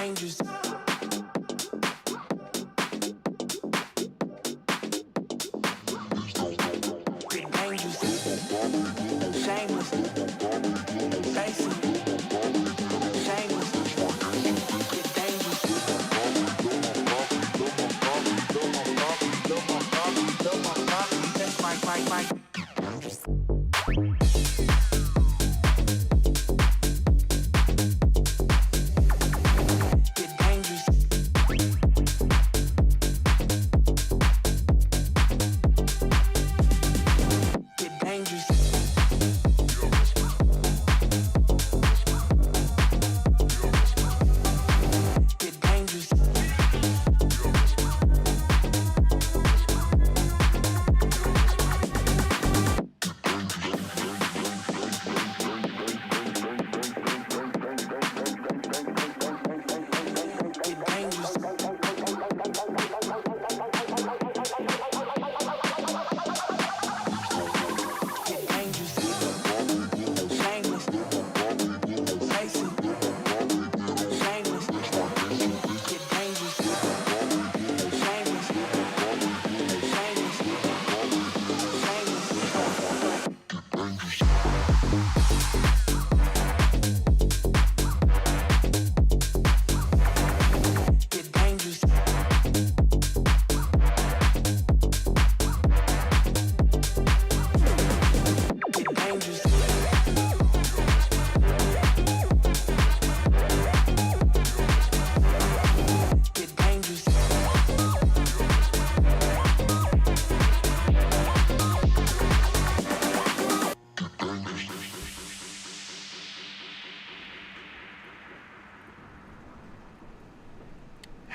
dangerous. Get dangerous. Shameless. Basic. Shameless. Get dangerous. That's my.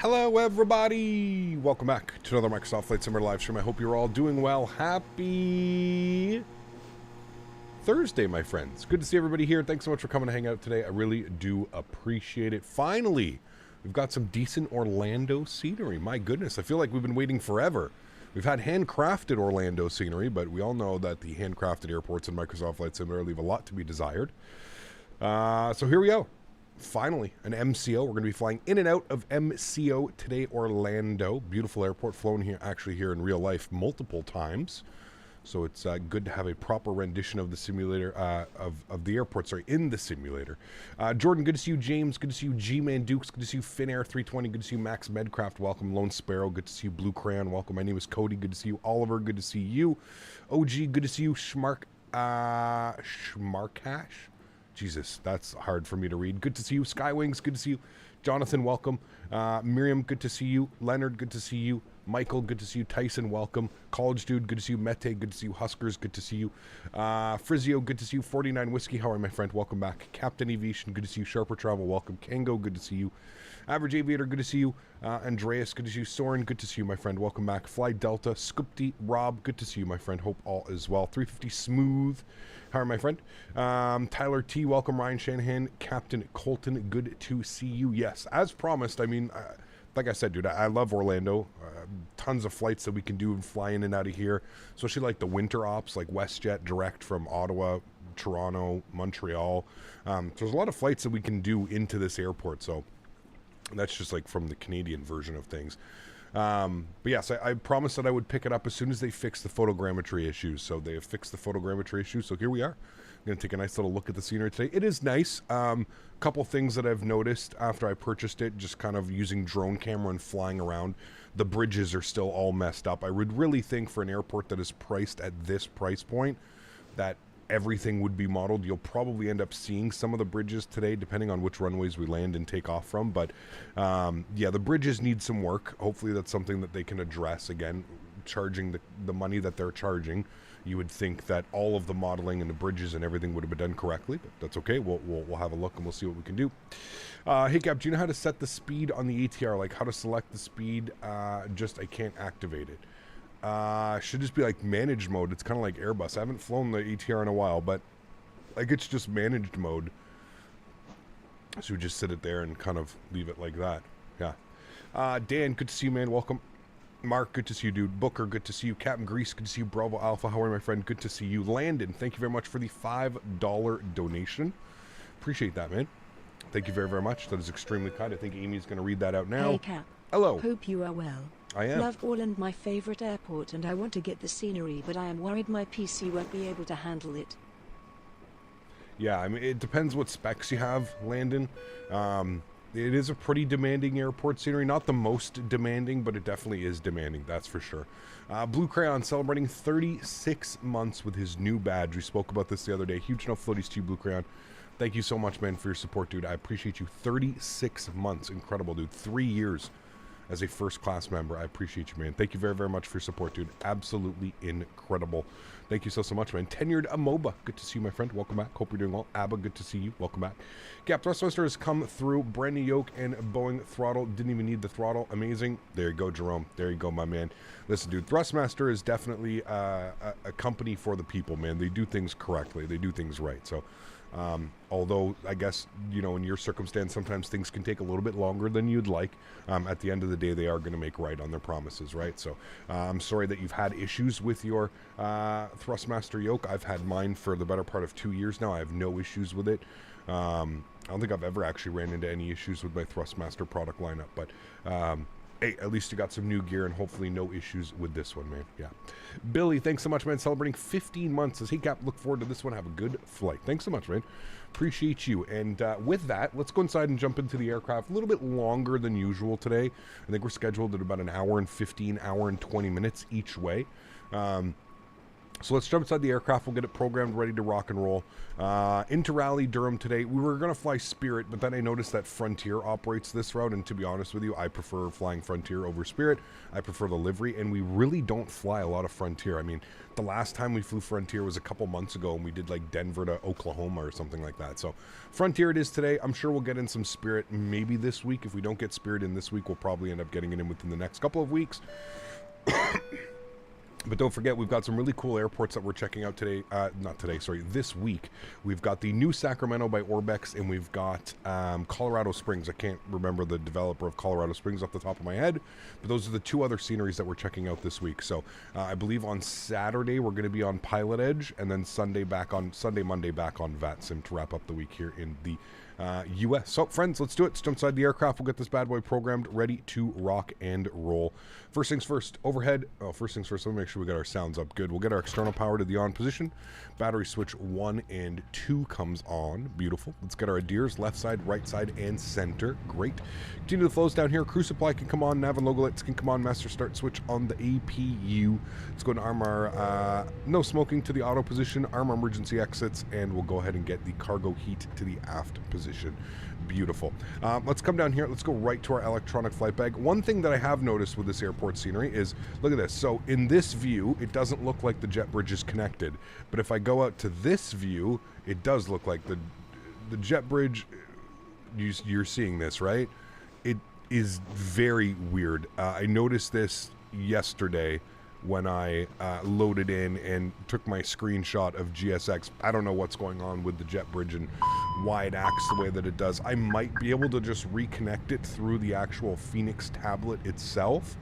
Hello everybody! Welcome back to another Microsoft Flight Simulator live stream. I hope you're all doing well. Happy Thursday, my friends. Good to see everybody here. Thanks so much for coming to hang out today. I really do appreciate it. Finally, we've got some decent Orlando scenery. My goodness, I feel like we've been waiting forever. We've had handcrafted Orlando scenery, but we all know that the handcrafted airports in Microsoft Flight Simulator leave a lot to be desired. So here we go. Finally, an MCO. We're going to be flying in and out of MCO today, Orlando. Beautiful airport, flown here, actually here in real life multiple times. So it's good to have a proper rendition of the simulator, of the airport, sorry, in the simulator. Jordan, good to see you. James, good to see you. G-Man Dukes, good to see you. Finnair 320, good to see you. Max Medcraft, welcome. Lone Sparrow, good to see you. Blue Crayon, welcome. My name is Cody, good to see you. Oliver, good to see you. OG, good to see you. Schmarkash. Jesus, that's hard for me to read. Good to see you. Skywings, good to see you. Jonathan, welcome. Miriam, good to see you. Leonard, good to see you. Michael, good to see you. Tyson, welcome. College Dude, good to see you. Mete, good to see you. Huskers, good to see you. Frizio, good to see you. 49 Whiskey, how are you, my friend? Welcome back. Captain Aviation, good to see you. Sharper Travel, welcome. Kango, good to see you. Average Aviator, good to see you. Andreas, good to see you. Soren, good to see you, my friend. Welcome back. Fly Delta, Scoopty, Rob, good to see you, my friend. Hope all is well. 350 Smooth, how are you, my friend? Tyler T, welcome. Ryan Shanahan, Captain Colton, good to see you. Yes, as promised, I mean, like I said, dude, I love Orlando. Tons of flights that we can do and fly in and out of here, especially like the winter ops, like WestJet direct from Ottawa, Toronto, Montreal. So there's a lot of flights that we can do into this airport, so that's just like from the Canadian version of things. But yes, I promised that I would pick it up as soon as they fix the photogrammetry issues. So they have fixed the photogrammetry issues. So here we are. I'm going to take a nice little look at the scenery today. It is nice. Couple things that I've noticed after I purchased it, just kind of using drone camera and flying around. The bridges are still all messed up. I would really think for an airport that is priced at this price point that everything would be modeled. You'll probably end up seeing some of the bridges today, depending on which runways we land and take off from. But yeah, the bridges need some work. Hopefully that's something that they can address. Again, charging the money that they're charging, you would think that all of the modeling and the bridges and everything would have been done correctly, but that's okay. We'll have a look and we'll see what we can do. Hey Cap, do you know how to set the speed on the ATR? Like how to select the speed? Just I can't activate it. Should just be like managed mode. It's kind of like Airbus. I haven't flown the ATR in a while, but like it's just managed mode. So we just sit it there and kind of leave it like that. Yeah. Dan, good to see you, man. Welcome. Mark, good to see you, dude. Booker, good to see you. Captain Grease, good to see you. Bravo Alpha, how are you, my friend? Good to see you. Landon, thank you very much for the $5 donation. Appreciate that, man. Thank you very, very much. That is extremely kind. I think Amy's going to read that out now. Hey Cap. Hello. Hope you are well. I am. Love Orland, my favorite airport, and I want to get the scenery, but I am worried my PC won't be able to handle it. Yeah, I mean, it depends what specs you have, Landon. It is a pretty demanding airport scenery. Not the most demanding, but it definitely is demanding, that's for sure. Blue Crayon celebrating 36 months with his new badge. We spoke about this the other day. Huge enough floaties to you, Blue Crayon. Thank you so much, man, for your support, dude. I appreciate you. 36 months. Incredible, dude. 3 years as a first-class member. I appreciate you, man. Thank you very, very much for your support, dude. Absolutely incredible. Thank you so much, man. Tenured Amoba. Good to see you, my friend. Welcome back. Hope you're doing well. Abba, good to see you. Welcome back. Gap Thrustmaster has come through. Brand new yoke and Boeing throttle. Didn't even need the throttle. Amazing. There you go, Jerome. There you go, my man. Listen, dude, Thrustmaster is definitely a company for the people, man. They do things correctly. They do things right. So, although I guess, you know, in your circumstance, sometimes things can take a little bit longer than you'd like. At the end of the day, they are going to make right on their promises, right? So I'm sorry that you've had issues with your Thrustmaster yoke. I've had mine for the better part of 2 years now. I have no issues with it. I don't think I've ever actually ran into any issues with my Thrustmaster product lineup, but hey, at least you got some new gear and hopefully no issues with this one, man. Yeah. Billy, thanks so much, man. Celebrating 15 months. Says, hey, Cap, look forward to this one. Have a good flight. Thanks so much, man. Appreciate you. And with that, let's go inside and jump into the aircraft. A little bit longer than usual today. I think we're scheduled at about an hour and 15, hour and 20 minutes each way. So let's jump inside the aircraft. We'll get it programmed, ready to rock and roll. Into Raleigh, Durham today. We were going to fly Spirit, but then I noticed that Frontier operates this route. And to be honest with you, I prefer flying Frontier over Spirit. I prefer the livery, and we really don't fly a lot of Frontier. I mean, the last time we flew Frontier was a couple months ago, and we did like Denver to Oklahoma or something like that. So Frontier it is today. I'm sure we'll get in some Spirit maybe this week. If we don't get Spirit in this week, we'll probably end up getting it in within the next couple of weeks. But don't forget, we've got some really cool airports that we're checking out today. Not today, sorry, this week. We've got the new Sacramento by Orbex, and we've got Colorado Springs. I can't remember the developer of Colorado Springs off the top of my head, but those are the two other sceneries that we're checking out this week. So I believe on Saturday we're going to be on Pilot Edge, and then Monday back on VATSIM to wrap up the week here in the US. So, friends, let's do it. Let's jump inside the aircraft. We'll get this bad boy programmed, ready to rock and roll. First things first, overhead. Oh, first things first, let me make sure we got our sounds up good. We'll get our external power to the on position. Battery switch 1 and 2 comes on. Beautiful. Let's get our adheres, left side, right side, and center. Great. Continue the flows down here. Crew supply can come on. Nav and logo lights can come on. Master start switch on the APU. Let's go to arm our no smoking to the auto position, arm emergency exits, and we'll go ahead and get the cargo heat to the aft position. Beautiful. Let's come down here. Let's go right to our electronic flight bag. One thing that I have noticed with this airport scenery is, look at this. So in this view, it doesn't look like the jet bridge is connected. But if I go out to this view, it does look like the jet bridge. You're seeing this, right? It is very weird. I noticed this yesterday when I loaded in and took my screenshot of GSX. I don't know what's going on with the jet bridge and why it acts the way that it does. I might be able to just reconnect it through the actual Fenix tablet itself,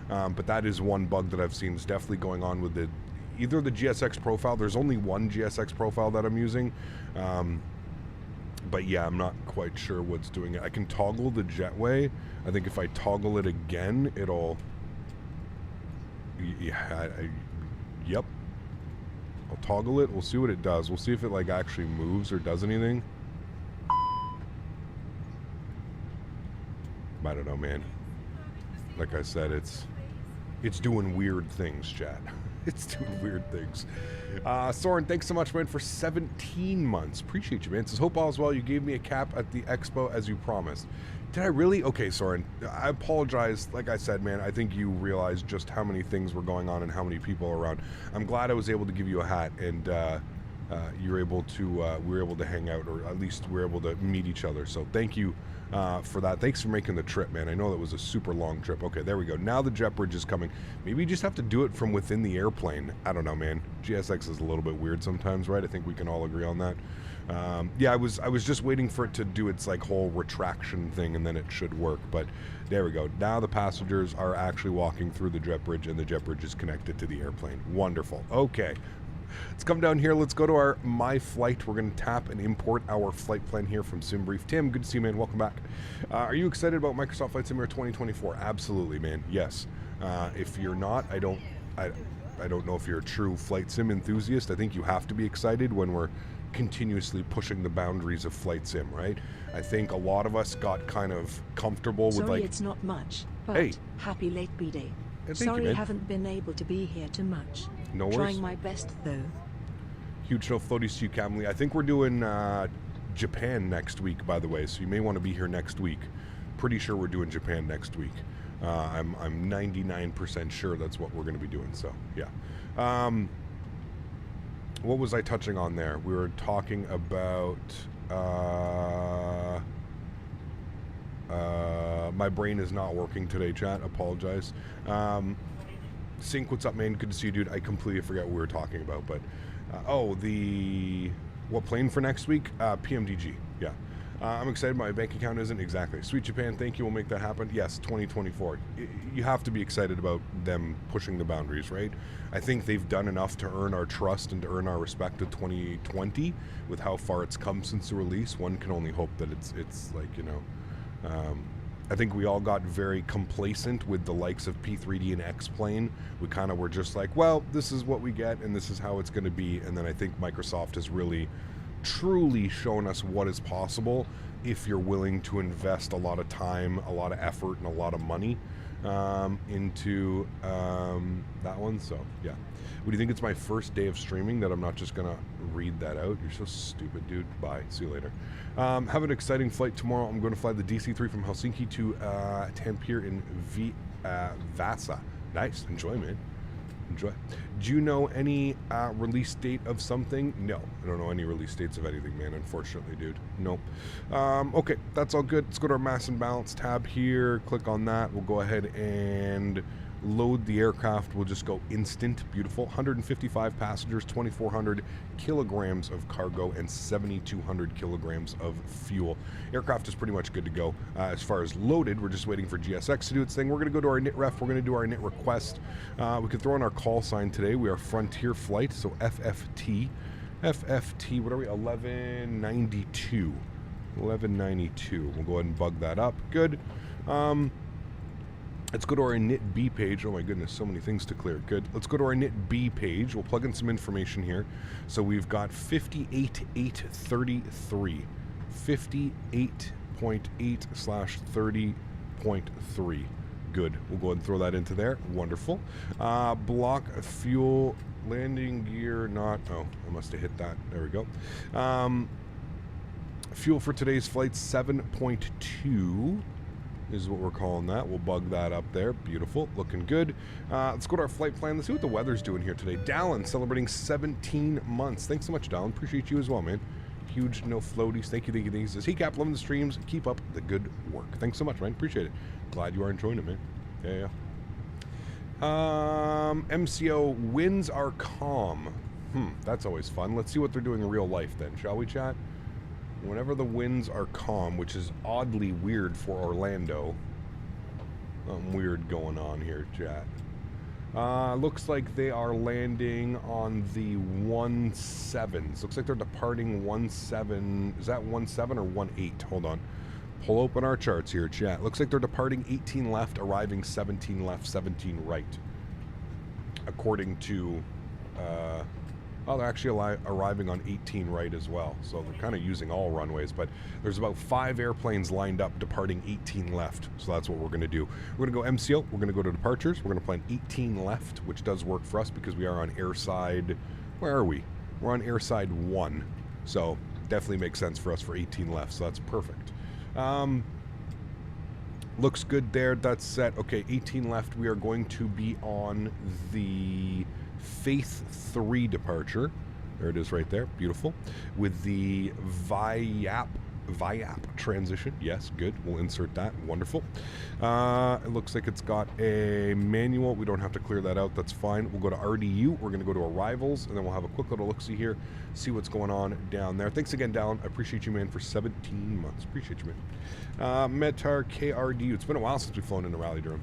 but that is one bug that I've seen is definitely going on with either the GSX profile. There's only one GSX profile that I'm using, but yeah, I'm not quite sure what's doing it. I can toggle the jetway. I think if I toggle it again, it'll... Yeah, yep. I'll toggle it. We'll see what it does. We'll see if it like actually moves or does anything. I don't know, man. Like I said, it's doing weird things, chat. It's doing weird things. Soren, thanks so much, man, for 17 months. Appreciate you, man. It says, hope all is well. You gave me a cap at the expo as you promised. Did I really? Okay, Soren, I apologize. Like I said, man, I think you realized just how many things were going on and how many people are around. I'm glad I was able to give you a hat and you were able to, we were able to hang out, or at least we were able to meet each other. So thank you for that. Thanks for making the trip, man. I know that was a super long trip. Okay, there we go. Now the jet bridge is coming. Maybe you just have to do it from within the airplane. I don't know, man. GSX is a little bit weird sometimes, right? I think we can all agree on that. Yeah, I was just waiting for it to do its like whole retraction thing, and then it should work. But there we go. Now the passengers are actually walking through the jet bridge, and the jet bridge is connected to the airplane. Wonderful. Okay. Let's come down here. Let's go to our My Flight. We're going to tap and import our flight plan here from SimBrief. Tim, good to see you, man. Welcome back. Are you excited about Microsoft Flight Simulator 2024? Absolutely, man. Yes. If you're not, I don't know if you're a true flight sim enthusiast. I think you have to be excited when we're continuously pushing the boundaries of flight sim, right? I think a lot of us got kind of comfortable with Sorry, like... it's not much, but Hey. happy late B-Day. Thank Sorry, you, man. haven't been able to be here too much. No worries. Trying my best, though. Huge no floaties to you, Camly. I think we're doing Japan next week, by the way, so you may want to be here next week. Pretty sure we're doing Japan next week. I'm 99% sure that's what we're going to be doing, so yeah. What was I touching on there? We were talking about... my brain is not working today, chat. Apologize. Sync, what's up, man? Good to see you, dude. I completely forgot what we were talking about, but... what plane for next week? PMDG, yeah. I'm excited. My bank account isn't. Exactly. Sweet Japan, thank you. We'll make that happen. Yes, 2024. You have to be excited about them pushing the boundaries, right? I think they've done enough to earn our trust and to earn our respect of 2020 with how far it's come since the release. One can only hope that it's like, you know... I think we all got very complacent with the likes of P3D and X-Plane. We kind of were just like, well, this is what we get and this is how it's going to be. And then I think Microsoft has really, truly shown us what is possible if you're willing to invest a lot of time, a lot of effort, and a lot of money into that one. So, yeah. What do you think? It's my first day of streaming that I'm not just going to read that out? You're so stupid, dude. Bye. See you later. Have an exciting flight tomorrow. I'm going to fly the DC-3 from Helsinki to Tampere in Vasa. Nice. Enjoy, man. Enjoy. Do you know any release date of something? No. I don't know any release dates of anything, man, unfortunately, dude. No. Okay, that's all good. Let's go to our mass and balance tab here. Click on that. We'll go ahead and load the aircraft. We'll just go instant. Beautiful. 155 passengers, 2,400 kilograms of cargo, and 7,200 kilograms of fuel. Aircraft is pretty much good to go. As far as loaded, we're just waiting for GSX to do its thing. We're going to go to our knit ref. We're going to do our knit request. We could throw in our call sign today. We are Frontier Flight, so FFT. FFT, what are we? 1192. 1192. We'll go ahead and bug that up. Good. Let's go to our knit B page. Oh my goodness, so many things to clear. Good. Let's go to our knit B page. We'll plug in some information here. So we've got 58.833. 58.8/30.3. Good. We'll go ahead and throw that into there. Wonderful. Block fuel landing gear not... Oh, I must have hit that. There we go. Fuel for today's flight 7.2. is what we're calling that. We'll bug that up there. Beautiful. Looking good. Let's go to our flight plan. Let's see what the weather's doing here today. Dallin celebrating 17 months. Thanks so much, Dallin. Appreciate you as well, man. Huge no floaties. Thank you, thank you, thank you. Says, hey, Cap, loving the streams. Keep up the good work. Thanks so much, man. Appreciate it. Glad you are enjoying it, man. Yeah, yeah. MCO, winds are calm. That's always fun. Let's see what they're doing in real life then, shall we, chat? Whenever the winds are calm, which is oddly weird for Orlando. Something weird going on here, chat. Looks like they are landing on the 17s. Looks like they're departing 17. Is that 17 or 18? Hold on. Pull open our charts here, chat. Looks like they're departing 18 left, arriving 17 left, 17 right. According to... Oh, they're actually arriving on 18 right as well. So they're kind of using all runways, but there's about 5 airplanes lined up departing 18 left. So that's what we're going to do. We're going to go MCO. We're going to go to departures. We're going to plan 18 left, which does work for us because we are on airside... Where are we? We're on airside 1. So definitely makes sense for us for 18 left. So that's perfect. Looks good there. That's set. Okay, 18 left. We are going to be on the... Faith 3 departure. There it is right there. Beautiful. With the VIAP transition. Yes, good. We'll insert that. Wonderful. It looks like it's got a manual. We don't have to clear that out. That's fine. We'll go to RDU. We're going to go to arrivals, and then we'll have a quick little look-see here, see what's going on down there. Thanks again, Dallin. I appreciate you, man, for 17 months. Appreciate you, man. Metar KRDU. It's been a while since we've flown in the rally drone.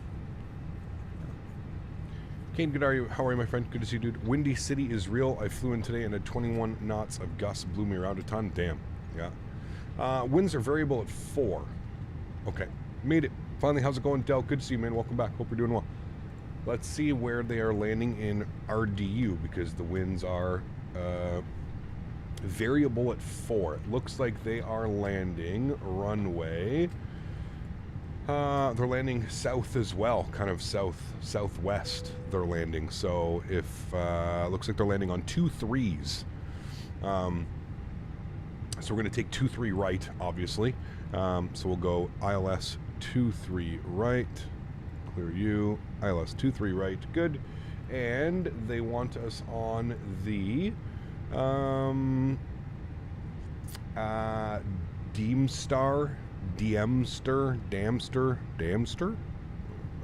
Kane, good, how are you, my friend? Good to see you, dude. Windy City is real. I flew in today and had 21 knots of gusts blew me around a ton. Damn. Yeah. Winds are variable at 4. Okay. Made it. Finally, how's it going, Del? Good to see you, man. Welcome back. Hope you're doing well. Let's see where they are landing in RDU, because the winds are variable at 4. It looks like they are landing runway. They're landing south as well, kind of southwest. They're landing. So if looks like they're landing on 2 3s. So we're going to take 2-3 right, obviously. So we'll go ILS 2-3 right. Clear you. ILS 2-3 right. Good. And they want us on the Damster.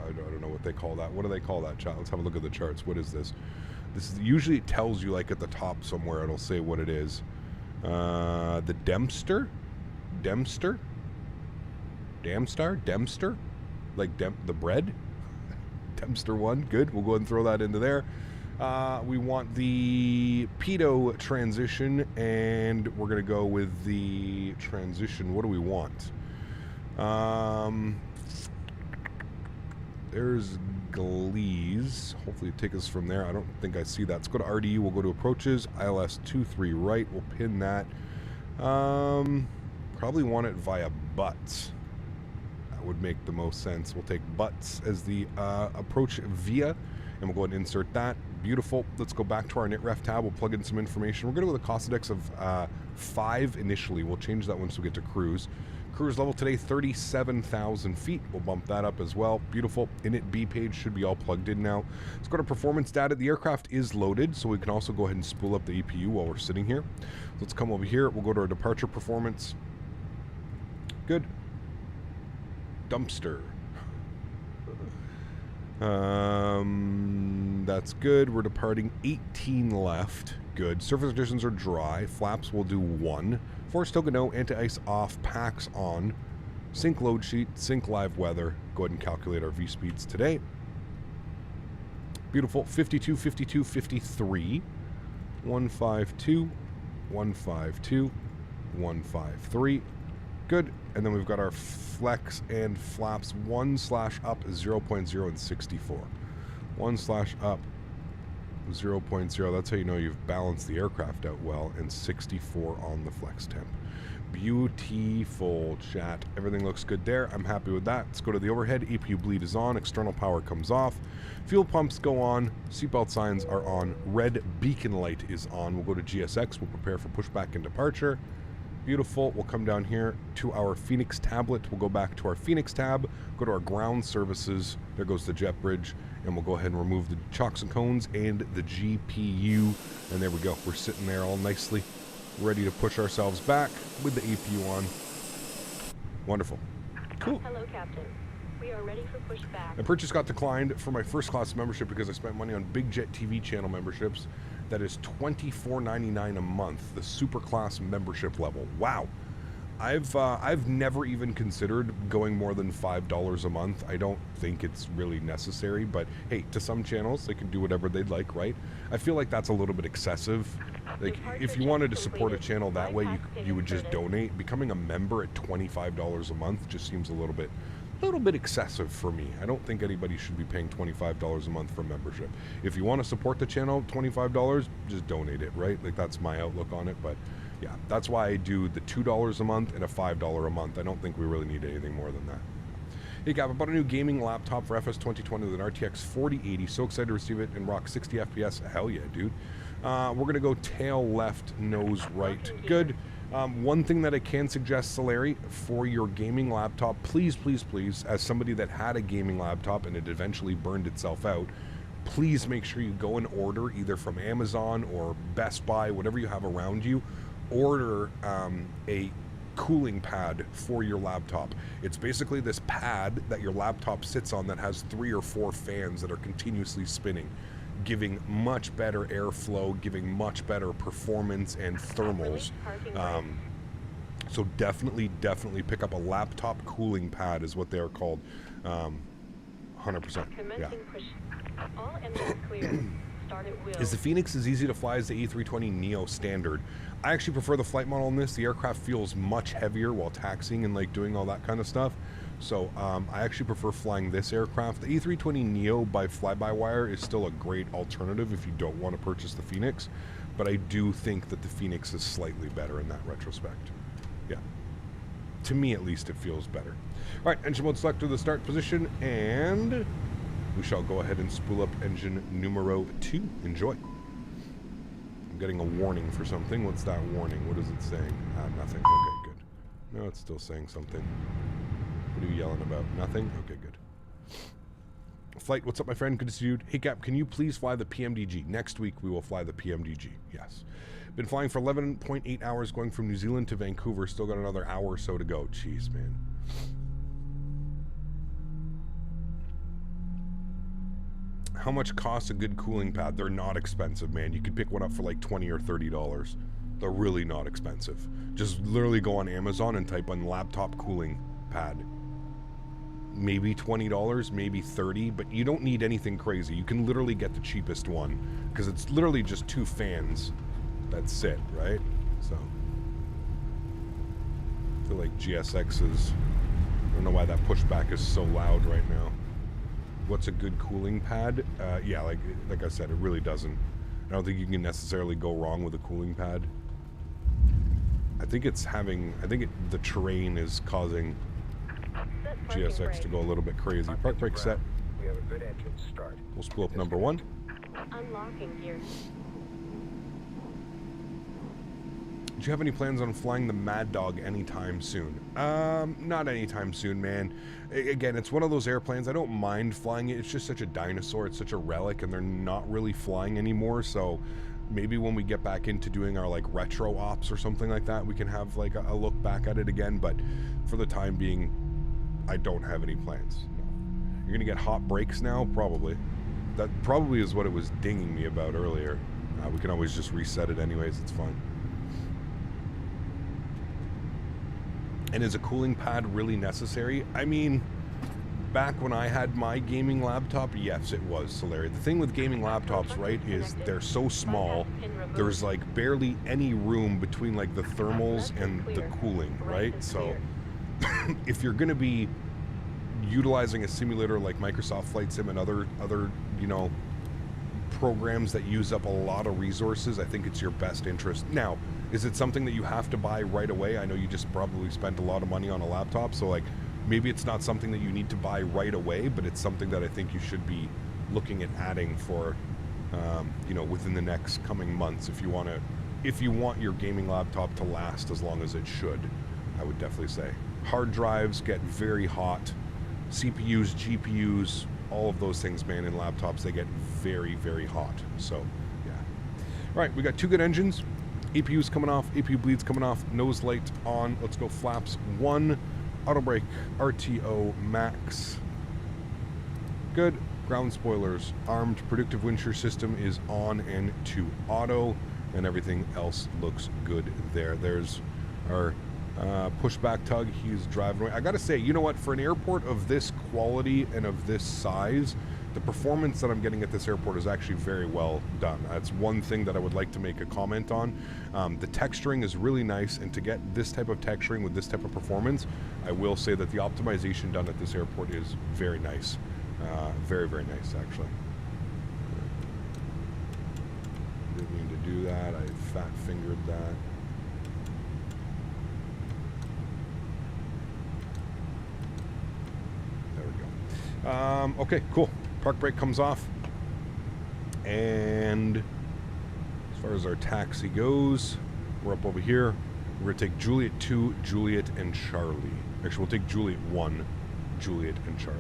I don't know what they call that. What do they call that, chat? Let's have a look at the charts. What is this? This is usually, it tells you like at the top somewhere. It'll say what it is. The Dempster, like the bread. Dempster 1. Good. We'll go ahead and throw that into there. We want the pedo transition, and we're going to go with the transition. What do we want? There's Glees. Hopefully take us from there. I don't think I see that. Let's go to RDU. We'll go to approaches. ILS 2-3 right. We'll pin that. Probably want it via butts. That would make the most sense. We'll take butts as the approach via, and we'll go ahead and insert that. Beautiful. Let's go back to our NitRef tab. We'll plug in some information. We're going to go with a cost index of 5 initially. We'll change that once we get to cruise. Cruise level today, 37,000 feet. We'll bump that up as well. Beautiful. Init B page should be all plugged in now. Let's go to performance data. The aircraft is loaded, so we can also go ahead and spool up the EPU while we're sitting here. Let's come over here. We'll go to our departure performance. Good. Dumpster. That's good. We're departing 18 left. Good. Surface conditions are dry. Flaps will do 1. Force token no. Anti-ice off. Packs on. Sync load sheet. Sync live weather. Go ahead and calculate our V speeds today. Beautiful. 52, 52, 53. 152. 152. 153. Good. And then we've got our flex and flaps 1/up 0.0 and 64. 1/up 0.0. That's how you know you've balanced the aircraft out well, and 64 on the flex temp. Beautiful, chat. Everything looks good there. I'm happy with that. Let's go to the overhead. EPU bleed is on. External power comes off. Fuel pumps go on. Seatbelt signs are on. Red beacon light is on. We'll go to GSX. We'll prepare for pushback and departure. Beautiful. We'll come down here to our Fenix tablet. We'll go back to our Fenix tab, go to our ground services. There goes the jet bridge, and we'll go ahead and remove the chocks and cones and the GPU. And there we go. We're sitting there all nicely, ready to push ourselves back with the APU on. Wonderful. Cool. Hello, Captain. We are ready for pushback. My purchase got declined for my first class membership because I spent money on Big Jet TV channel memberships. That is $24.99 a month, the super class membership level. Wow. I've never even considered going more than $5 a month. I don't think it's really necessary, but hey, to some channels they can do whatever they'd like, right? I feel like that's a little bit excessive. Like if you wanted to support a channel that way, you would just donate. Becoming a member at $25 a month just seems a little bit excessive for me. I don't think anybody should be paying $25 a month for membership. If you want to support the channel, $25, just donate it, right? Like that's my outlook on it. But yeah, that's why I do the $2 a month and a $5 a month. I don't think we really need anything more than that. Hey Gab, I bought a new gaming laptop for FS 2020 with an RTX 4080. So excited to receive it and rock 60 FPS. Hell yeah, dude. We're going to go tail left, nose right. Good. One thing that I can suggest, Sólríkt, for your gaming laptop, please, please, please, as somebody that had a gaming laptop and it eventually burned itself out, please make sure you go and order either from Amazon or Best Buy, whatever you have around you, order a cooling pad for your laptop. It's basically this pad that your laptop sits on that has 3 or 4 fans that are continuously spinning, giving much better airflow, giving much better performance and thermals. So definitely pick up a laptop cooling pad is what they are called. 100%. Yeah. All engines clear. Start at wheel. Is the Fenix as easy to fly as the A320 Neo standard? I actually prefer the flight model in this. The aircraft feels much heavier while taxiing and like doing all that kind of stuff. So I actually prefer flying this aircraft. The A320 Neo by fly-by-wire is still a great alternative if you don't want to purchase the Fenix. But I do think that the Fenix is slightly better in that retrospect. Yeah. To me, at least, it feels better. All right, engine mode selector, the start position, and we shall go ahead and spool up engine numero 2. Enjoy. I'm getting a warning for something. What's that warning? What is it saying? Nothing. Okay, good. No, it's still saying something. What are you yelling about? Nothing? Okay, good. Flite, what's up, my friend? Good to see you. Hey, Cap, can you please fly the PMDG? Next week, we will fly the PMDG. Yes. Been flying for 11.8 hours going from New Zealand to Vancouver. Still got another hour or so to go. Jeez, man. How much costs a good cooling pad? They're not expensive, man. You could pick one up for like $20 or $30. They're really not expensive. Just literally go on Amazon and type on laptop cooling pad. Maybe $20, maybe $30, but you don't need anything crazy. You can literally get the cheapest one because it's literally just 2 fans. That's it, right? So I feel like GSX is, I don't know why that pushback is so loud right now. What's a good cooling pad? Yeah, like I said, it really doesn't. I don't think you can necessarily go wrong with a cooling pad. I think it's having, the terrain is causing GSX to go a little bit crazy. Park brake set. We have a good engine start. We'll spool up number 1. Unlocking gear. Do you have any plans on flying the Mad Dog anytime soon? Not anytime soon, man. Again, it's one of those airplanes. I don't mind flying it. It's just such a dinosaur. It's such a relic, and they're not really flying anymore. So maybe when we get back into doing our like retro ops or something like that, we can have like a look back at it again. But for the time being, I don't have any plans. No. You're gonna get hot brakes now? Probably. That probably is what it was dinging me about earlier. We can always just reset it anyways. It's fine. And is a cooling pad really necessary? I mean, back when I had my gaming laptop, yes, it was, Sólríkt. The thing with gaming laptops, right, is they're so small, there's like barely any room between like the thermals and the cooling, right? So if you're gonna be utilizing a simulator like Microsoft Flight Sim and other you know, programs that use up a lot of resources, I think it's your best interest. Now, is it something that you have to buy right away? I know you just probably spent a lot of money on a laptop, so like maybe it's not something that you need to buy right away, but it's something that I think you should be looking at adding for, you know, within the next coming months if you want your gaming laptop to last as long as it should. I would definitely say hard drives get very hot, CPUs, GPUs, all of those things, man, in laptops, they get very, very hot. So yeah. All right, we got 2 good engines. APU's coming off, APU bleeds coming off, nose light on. Let's go flaps 1, auto brake, RTO max. Good. Ground spoilers armed, predictive wind shear system is on and to auto, and everything else looks good there. There's our pushback tug. He's driving away. I gotta say, you know what, for an airport of this quality and of this size, the performance that I'm getting at this airport is actually very well done. That's one thing that I would like to make a comment on. The texturing is really nice, and to get this type of texturing with this type of performance, I will say that the optimization done at this airport is very nice. Very, very nice, actually. Didn't mean to do that. I fat-fingered that. There we go. Okay, cool. Park brake comes off, and as far as our taxi goes, we're up over here. We're going to take Juliet 2, Juliet, and Charlie. Actually, we'll take Juliet 1, Juliet, and Charlie.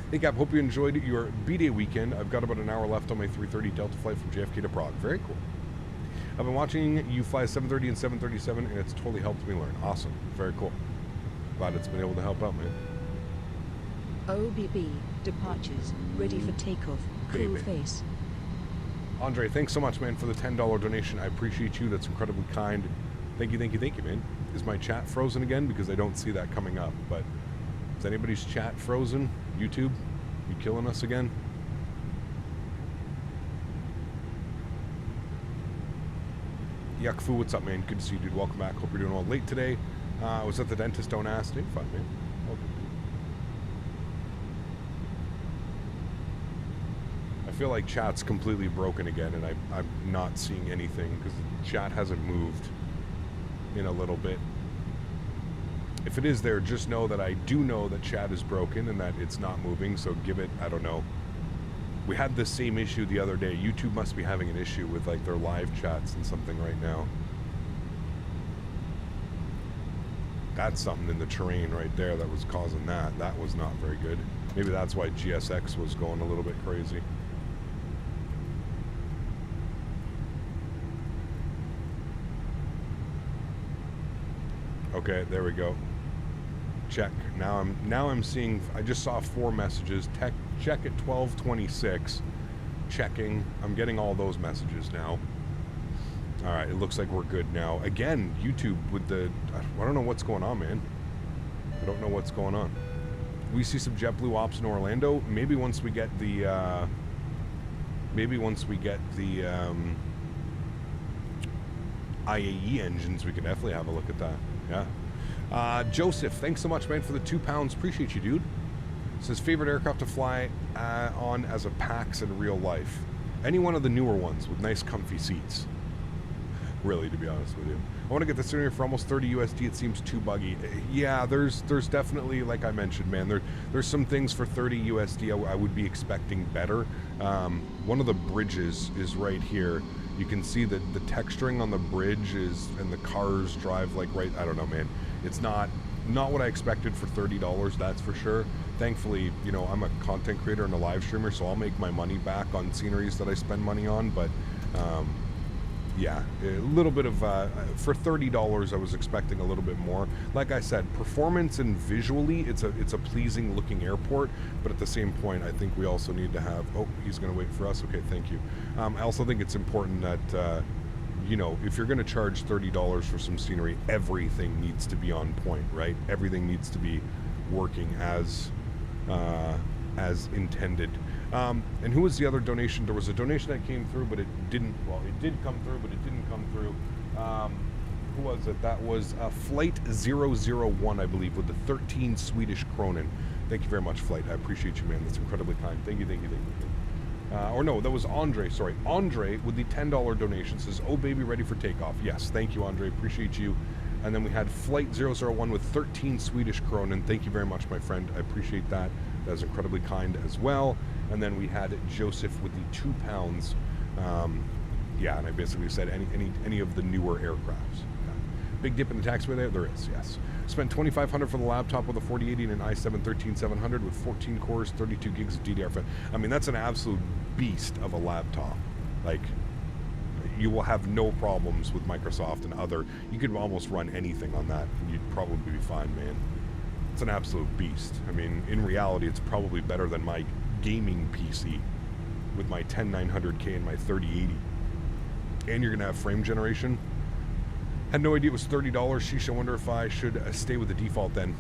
Hey, Cap, hope you enjoyed your B-Day weekend. I've got about an hour left on my 3:30 Delta flight from JFK to Prague. Very cool. I've been watching you fly 730 and 737, and it's totally helped me learn. Awesome. Very cool. Glad it's been able to help out, man. OBB, departures, ready for takeoff, cool Baby. face. Andre, thanks so much, man, for the $10 donation. I appreciate you. That's incredibly kind. Thank you, thank you, thank you, man. Is my chat frozen again? Because I don't see that coming up. But is anybody's chat frozen? YouTube? You killing us again? Yakfu, what's up, man? Good to see you, dude. Welcome back. Hope you're doing well. Late today. I was at the dentist. Don't ask. Hey, fun, man. Welcome. I feel like chat's completely broken again, and I'm not seeing anything because the chat hasn't moved in a little bit. If it is there, just know that I do know that chat is broken and that it's not moving, so give it, I don't know. We had this same issue the other day. YouTube must be having an issue with like their live chats and something right now. That's something in the terrain right there that was causing that. That was not very good. Maybe that's why GSX was going a little bit crazy. Okay, there we go. Check. Now I'm seeing, I just saw 4 messages. Check at 12:26. Checking. I'm getting all those messages now. All right, it looks like we're good now. Again, YouTube with the, I don't know what's going on, man. I don't know what's going on. We see some JetBlue ops in Orlando. Maybe once we get the, IAE engines, we can definitely have a look at that. Yeah. Joseph, thanks so much, man, for the £2. Appreciate you, dude. Says favorite aircraft to fly on as a PAX in real life. Any one of the newer ones with nice comfy seats. Really, to be honest with you. I want to get this in here for almost 30 USD. It seems too buggy. Yeah, there's definitely, like I mentioned, man, there's some things for 30 USD I would be expecting better. One of the bridges is right here. You can see that the texturing on the bridge is, and the cars drive like right, I don't know, man. It's not what I expected for $30, that's for sure. Thankfully, you know, I'm a content creator and a live streamer, so I'll make my money back on sceneries that I spend money on, but yeah, a little bit of, for $30, I was expecting a little bit more. Like I said, performance and visually, it's a pleasing looking airport, but at the same point, I think we also need to have, oh, he's gonna wait for us, okay, thank you. I also think it's important that, you know, if you're gonna charge $30 for some scenery, everything needs to be on point, right? Everything needs to be working as intended. And who was the other donation? There was a donation that came through, but it didn't, well, it did come through, but it didn't come through. Who was it? That was Flite 001, I believe, with the 13 Swedish kronen. Thank you very much, Flite. I appreciate you, man. That's incredibly kind. Thank you, thank you, thank you. Or no, that was Andre, sorry. Andre with the $10 donation says, oh, baby, ready for takeoff. Yes, thank you, Andre. Appreciate you. And then we had Flite 001 with 13 Swedish kronen. Thank you very much, my friend. I appreciate that. That was incredibly kind as well. And then we had Joseph with the £2. Yeah, and I basically said any of the newer aircrafts. Yeah. Big dip in the taxiway there? There is, yes. Spent $2,500 for the laptop with a 4080 and an i7-13700 with 14 cores, 32 gigs of DDR5. I mean, that's an absolute beast of a laptop. Like, you will have no problems with Microsoft and other. You could almost run anything on that, and you'd probably be fine, man. It's an absolute beast. I mean, in reality, it's probably better than my gaming PC with my 10900K and my 3080. And you're gonna have frame generation. Had no idea it was $30. Sheesh, I wonder if I should stay with the default then.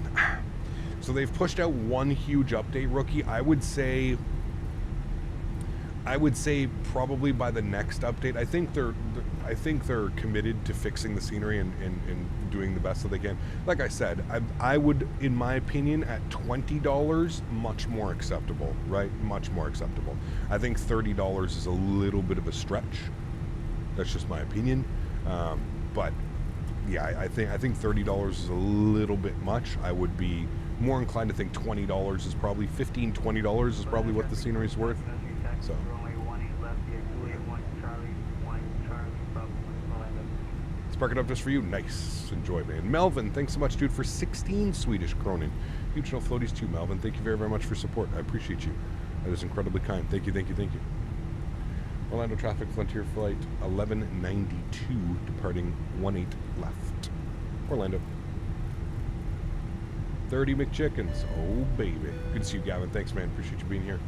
So they've pushed out one huge update, Rookie. I would say probably by the next update. I think they're committed to fixing the scenery and doing the best that they can. Like I said, I would, in my opinion, at $20, much more acceptable, right? Much more acceptable. I think $30 is a little bit of a stretch. That's just my opinion. But yeah, I think $30 is a little bit much. I would be more inclined to think $20 is probably $15-20 is probably what the scenery is worth. So. Spark it up just for you. Nice. Enjoy, man. Melvin, thanks so much, dude, for 16 Swedish kronen. Huge no floaties too, Melvin. Thank you very, very much for support. I appreciate you. That is incredibly kind. Thank you, thank you, thank you. Orlando traffic, Frontier flight 1192, departing 18 left. Orlando. 30 McChickens. Oh, baby. Good to see you, Gavin. Thanks, man. Appreciate you being here.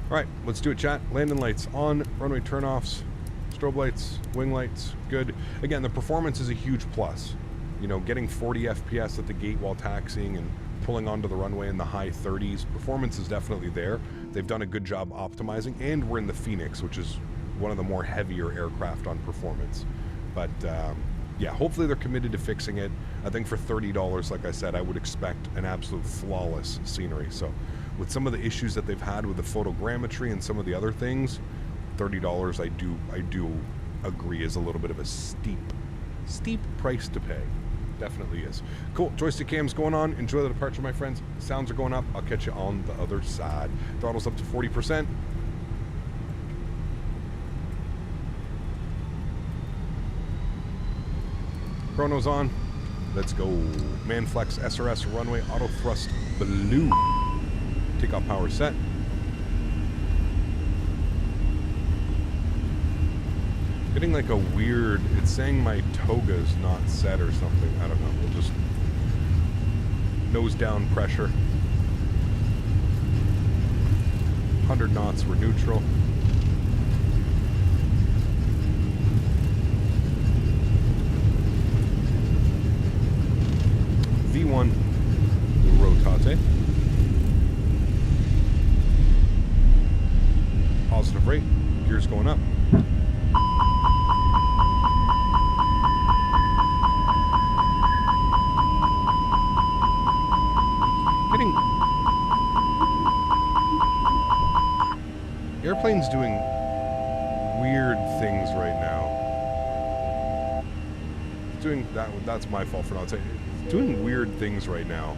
All right, let's do it, chat. Landing lights on, runway turnoffs, strobe lights, wing lights, good. Again, the performance is a huge plus. You know, getting 40 FPS at the gate while taxiing and pulling onto the runway in the high 30s. Performance is definitely there. They've done a good job optimizing, and we're in the Fenix, which is one of the more heavier aircraft on performance. But yeah, hopefully they're committed to fixing it. I think for $30, like I said, I would expect an absolute flawless scenery. So with some of the issues that they've had with the photogrammetry and some of the other things, $30 I do agree is a little bit of a steep price to pay. Definitely is. Cool. Joystick cam's going on. Enjoy the departure, my friends. Sounds are going up. I'll catch you on the other side. Throttle's up to 40%. Chrono's on. Let's go. Manflex SRS runway auto thrust blue. Takeoff power set. Getting like a weird, it's saying my toga's not set or something. I don't know. We'll just nose down pressure. 100 knots, we're neutral. V1 rotate. Positive rate, gears going up. Airplane's doing weird things right now. It's doing that. That's my fault for not saying. It's doing weird things right now.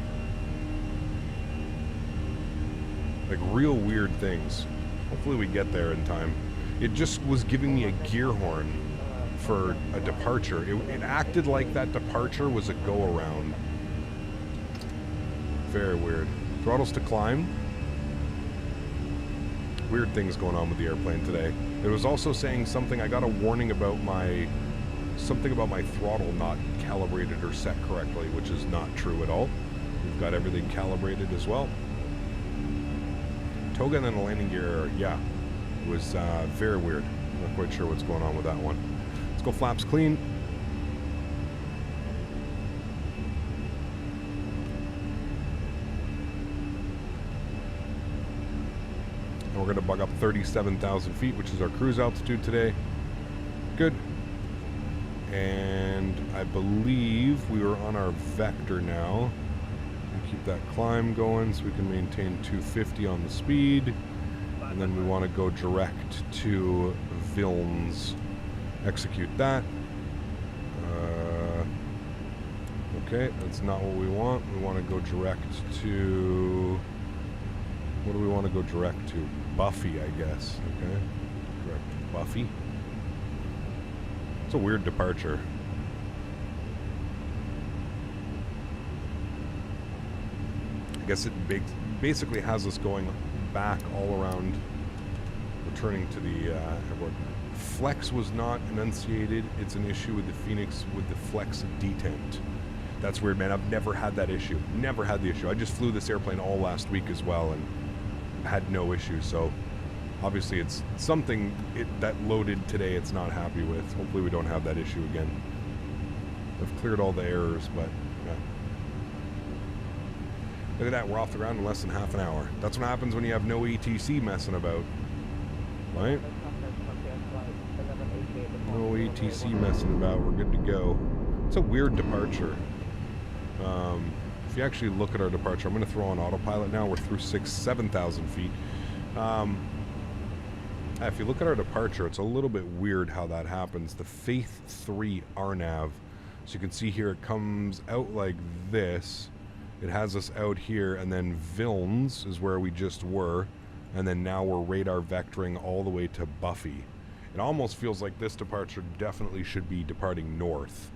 Like real weird things. Hopefully we get there in time. It just was giving me a gear horn for a departure. It acted like that departure was a go-around. Very weird. Throttles to climb. Weird things going on with the airplane today. It was also saying something, I got a warning about something about my throttle not calibrated or set correctly, which is not true at all. We've got everything calibrated as well. Toga and then a landing gear error. Yeah, it was very weird. Not quite sure what's going on with that one. Let's go flaps clean. We're going to bug up 37,000 feet, which is our cruise altitude today. Good. And I believe we are on our vector now. We keep that climb going so we can maintain 250 on the speed. And then we want to go direct to Vilnius. Execute that. Okay, that's not what we want. We want to go direct to... What do we want to go direct to? Buffy, I guess. Okay. Direct to Buffy. It's a weird departure. I guess it basically has us going back all around, returning to the airport. Flex was not enunciated. It's an issue with the Fenix with the flex detent. That's weird, man. I've never had that issue. Never had the issue. I just flew this airplane all last week as well and had no issues. So obviously it's something that loaded today it's not happy with. Hopefully we don't have that issue again. I've cleared all the errors, but yeah. Look at that, we're off the ground in less than half an hour. That's what happens when you have no ETC messing about, right? No ETC messing about, we're good to go. It's a weird departure. If you actually look at our departure, I'm going to throw on autopilot now. We're through 7,000 feet. If you look at our departure, it's a little bit weird how that happens. The Faith 3 RNAV. So you can see here it comes out like this. It has us out here, and then Vilnius is where we just were. And then now we're radar vectoring all the way to Buffy. It almost feels like this departure definitely should be departing north.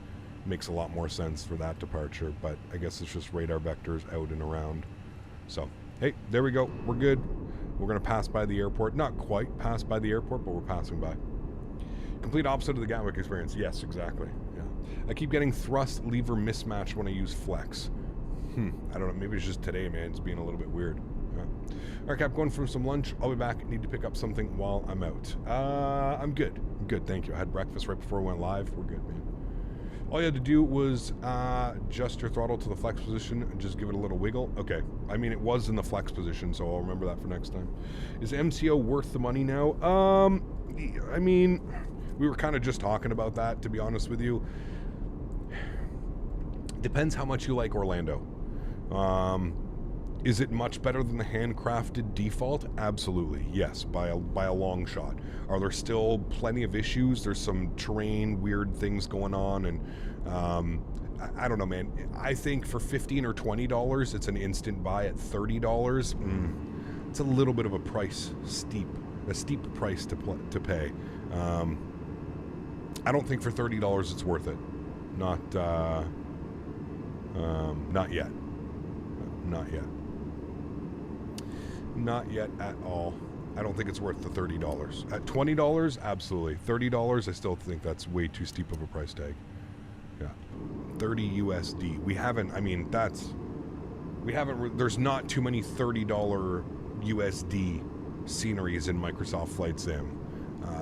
Makes a lot more sense for that departure, but I guess it's just radar vectors out and around. So, hey, there we go. We're good. We're going to pass by the airport. Not quite pass by the airport, but we're passing by. Complete opposite of the Gatwick experience. Yes, exactly. Yeah. I keep getting thrust lever mismatch when I use flex. I don't know. Maybe it's just today, man. It's being a little bit weird. Yeah. All right, Cap, going for some lunch. I'll be back. Need to pick up something while I'm out. I'm good. I'm good, thank you. I had breakfast right before we went live. We're good, man. All you had to do was adjust your throttle to the flex position and just give it a little wiggle. Okay. I mean, it was in the flex position, so I'll remember that for next time. Is MCO worth the money now? I mean, We were kind of just talking about that, to be honest with you. Depends how much you like Orlando. Is it much better than the handcrafted default? Absolutely, yes, by a long shot. Are there still plenty of issues? There's some terrain, weird things going on, and I don't know, man. I think for $15 or $20, it's an instant buy. At $30, it's a little bit of a steep price to pay. I don't think for $30 it's worth it. Not yet. Not yet. Not yet at all. I don't think it's worth the $30. At $20, absolutely. $30, I still think that's way too steep of a price tag. Yeah. 30 USD. There's not too many $30 USD sceneries in Microsoft Flight Sim.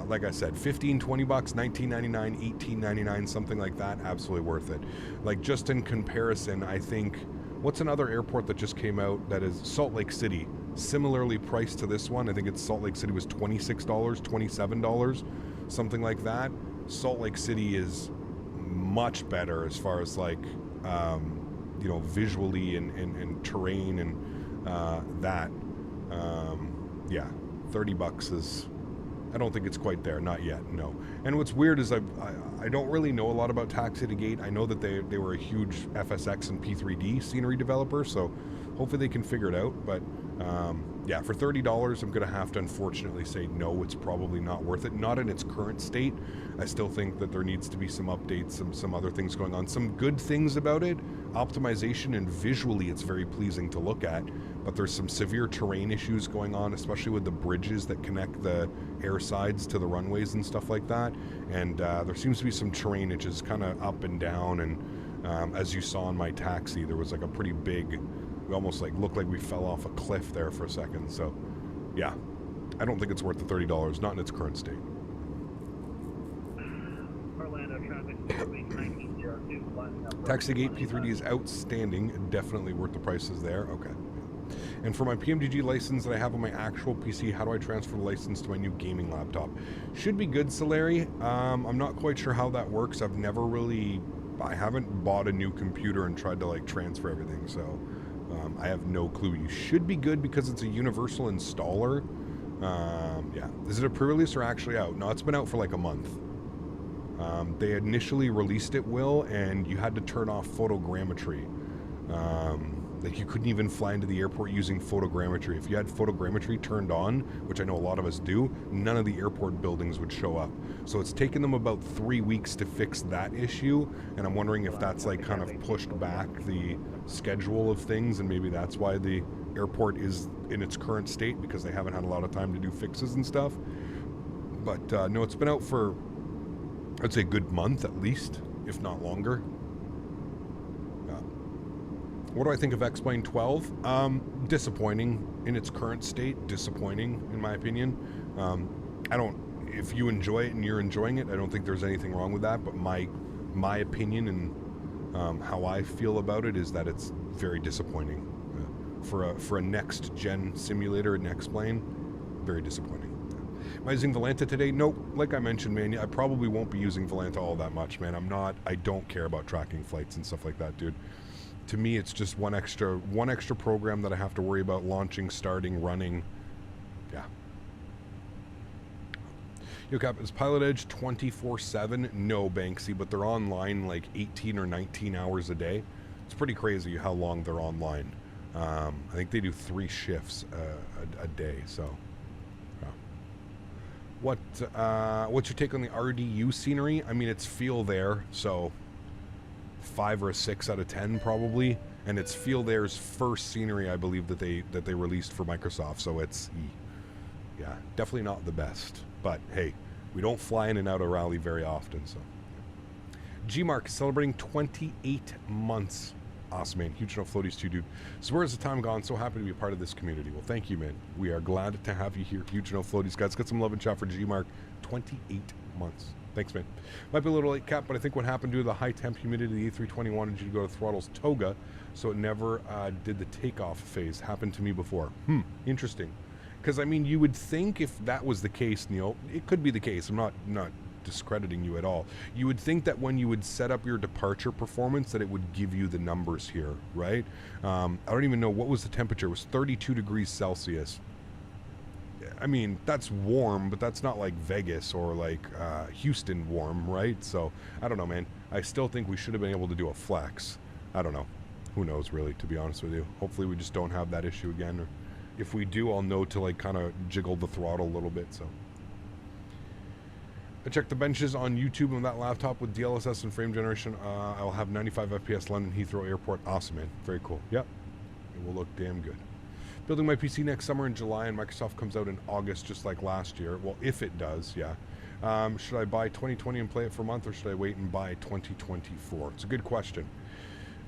Like I said, $15, $20, $19.99, $18.99, something like that, absolutely worth it. Like, just in comparison, I think, what's another airport that just came out that is Salt Lake City? Similarly priced to this one. I think it's Salt Lake City was $26, $27, something like that. Salt Lake City is much better as far as like, visually and terrain and that. Yeah, $30 is, I don't think it's quite there, not yet, no. And what's weird is I don't really know a lot about Taxi2gate. I know that they were a huge FSX and P3D scenery developer, so hopefully they can figure it out. But yeah, for $30, I'm going to have to unfortunately say no, it's probably not worth it. Not in its current state. I still think that there needs to be some updates, some other things going on. Some good things about it, optimization, and visually it's very pleasing to look at. But there's some severe terrain issues going on, especially with the bridges that connect the air sides to the runways and stuff like that. And there seems to be some terrain issues kind of up and down. And as you saw in my taxi, there was like a pretty big, we almost like looked like we fell off a cliff there for a second. So yeah, I don't think it's worth the $30, not in its current state. Orlando traffic, Taxi2gate P3D is outstanding, definitely worth the prices there. Okay. And for my PMDG license that I have on my actual PC, how do I transfer the license to my new gaming laptop? Should be good, Sólríkt. I'm not quite sure how that works. I haven't bought a new computer and tried to like transfer everything, so I have no clue. You should be good because it's a universal installer. Yeah. Is it a pre-release or actually out? No, it's been out for like a month. They initially released it, Will, and you had to turn off photogrammetry. Like you couldn't even fly into the airport using photogrammetry. If you had photogrammetry turned on, which I know a lot of us do, none of the airport buildings would show up. So it's taken them about 3 weeks to fix that issue, and I'm wondering if that's like kind of pushed back the schedule of things, and maybe that's why the airport is in its current state, because they haven't had a lot of time to do fixes and stuff. But no, it's been out for, I'd say, a good month at least, if not longer. What do I think of X-Plane 12? Disappointing in its current state. Disappointing, in my opinion. If you enjoy it and you're enjoying it, I don't think there's anything wrong with that. But my opinion and how I feel about it is that it's very disappointing. For a next-gen simulator in X-Plane, very disappointing. Am I using Volanta today? Nope. Like I mentioned, man, I probably won't be using Volanta all that much, man. I don't care about tracking flights and stuff like that, dude. To me, it's just one extra program that I have to worry about launching, starting, running. Yeah. Yo, Cap, is Pilot Edge 24/7? No, Banksy, but they're online like 18 or 19 hours a day. It's pretty crazy how long they're online. I think they do 3 shifts a day. So, yeah. What's your take on the RDU scenery? I mean, it's feel there, so 5 or a 6 out of 10 probably, and it's Feel There's first scenery, I believe, that they released for Microsoft. So it's, yeah, definitely not the best. But hey, we don't fly in and out of Raleigh very often. So G-Mark celebrating 28 months. Awesome, man. Huge enough floaties too, dude. So where's the time gone? So happy to be a part of this community. Well, thank you, man. We are glad to have you here. Huge enough floaties, guys. Got some love and chat for G-Mark. 28 months. Thanks, man. Might be a little late, Cap, but I think what happened due to the high temp humidity, the A320 wanted you to go to throttles toga, so it never did the takeoff phase. Happened to me before. Interesting. Because, I mean, you would think if that was the case, Neil, it could be the case. I'm not discrediting you at all. You would think that when you would set up your departure performance that it would give you the numbers here, right? I don't even know what was the temperature. It was 32 degrees Celsius. I mean, that's warm, but that's not like Vegas or like Houston warm, right? So I don't know, man. I still think we should have been able to do a flex. I don't know. Who knows, really, to be honest with you. Hopefully we just don't have that issue again. Or if we do, I'll know to like kind of jiggle the throttle a little bit. So I checked the benches on YouTube on that laptop with DLSS and frame generation. I'll have 95 FPS London Heathrow Airport. Awesome, man. Very cool. Yep. It will look damn good. Building my PC next summer in July, and Microsoft comes out in August, just like last year. Well, if it does, yeah. Should I buy 2020 and play it for a month, or should I wait and buy 2024? It's a good question.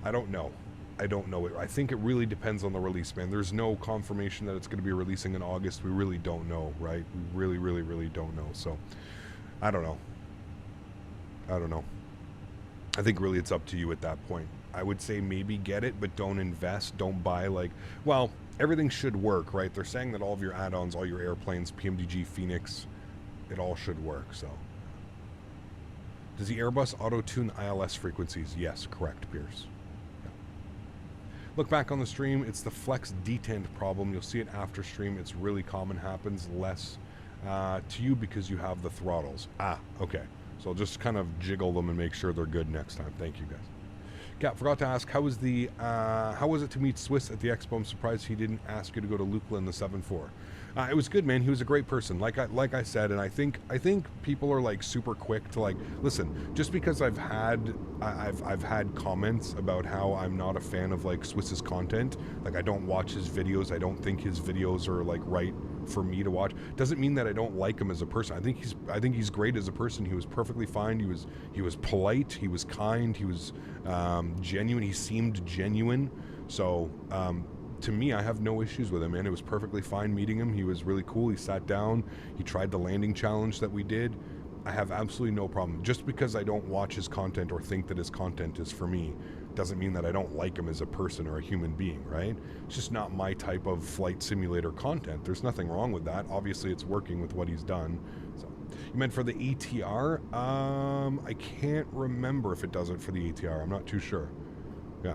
I don't know. I don't know. I think it really depends on the release, man. There's no confirmation that it's going to be releasing in August. We really don't know, right? We really, really, really don't know. So, I don't know. I don't know. I think really it's up to you at that point. I would say maybe get it, but don't invest. Don't buy like, well, everything should work, right? They're saying that all of your add-ons, all your airplanes, PMDG, Fenix, it all should work, so. Does the Airbus auto-tune ILS frequencies? Yes, correct, Pierce. Yeah. Look back on the stream. It's the flex detent problem. You'll see it after stream. It's really common, happens less to you because you have the throttles. Ah, okay. So I'll just kind of jiggle them and make sure they're good next time. Thank you, guys. Yeah, forgot to ask, how was it to meet Swiss at the expo? I'm surprised he didn't ask you to go to Lukla in the 7-4. It was good, man. He was a great person, like I said, and I think people are like super quick to like listen. Just because I've had comments about how I'm not a fan of like Swiss's content, like I don't watch his videos. I don't think his videos are like right for me to watch. Doesn't mean that I don't like him as a person. I think he's great as a person. He was perfectly fine. He was polite. He was kind. He was genuine. He seemed genuine. So to me, I have no issues with him, man. It was perfectly fine meeting him. He was really cool. He sat down. He tried the landing challenge that we did. I have absolutely no problem. Just because I don't watch his content or think that his content is for me doesn't mean that I don't like him as a person or a human being, right? It's just not my type of flight simulator content. There's nothing wrong with that. Obviously, it's working with what he's done. So, you meant for the ATR? I can't remember if it does it for the ATR. I'm not too sure. Yeah.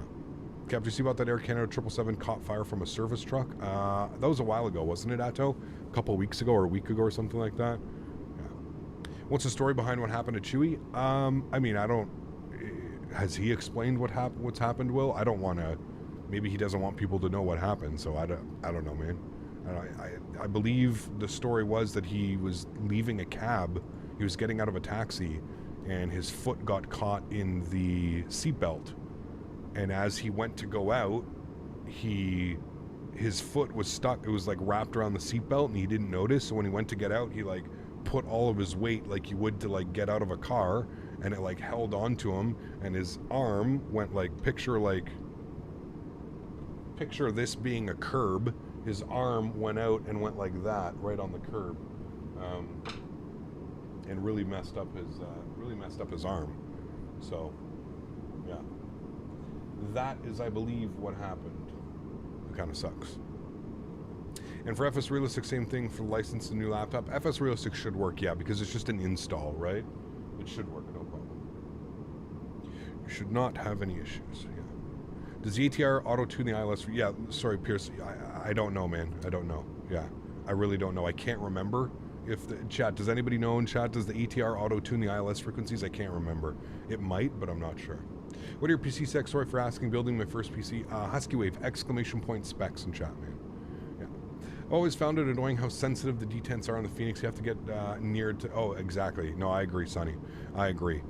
Cap, did you see about that Air Canada 777 caught fire from a service truck? That was a while ago, wasn't it, Atto? A couple of weeks ago or a week ago or something like that? Yeah. What's the story behind what happened to Chewie? I mean, I don't... Has he explained what's happened, Will? I don't want to... Maybe he doesn't want people to know what happened, so I don't know, man. I believe the story was that he was leaving a cab, he was getting out of a taxi, and his foot got caught in the seatbelt. And as he went to go out, his foot was stuck. It was like wrapped around the seatbelt, and he didn't notice. So when he went to get out, he like put all of his weight like you would to like get out of a car, and it like held onto him, and his arm went like picture this being a curb. His arm went out and went like that right on the curb, and really messed up his arm. So, yeah. That is, I believe, what happened. It kind of sucks. And for FS Realistic, same thing for license the new laptop. FS Realistic should work, yeah, because it's just an install, right? It should work, no problem. You should not have any issues. Yeah. Does the ATR auto-tune the ILS? Yeah, sorry, Pierce. I don't know, man. I don't know. Yeah, I really don't know. I can't remember. If the chat, does anybody know in chat, does the ATR auto-tune the ILS frequencies? I can't remember. It might, but I'm not sure. What are your PC specs? Sorry for asking. Building my first PC. Husky Wave, ! Specs in chat, man. Yeah. Always found it annoying how sensitive the detents are on the Fenix. You have to get near to... Oh, exactly. No, I agree, Sonny. I agree.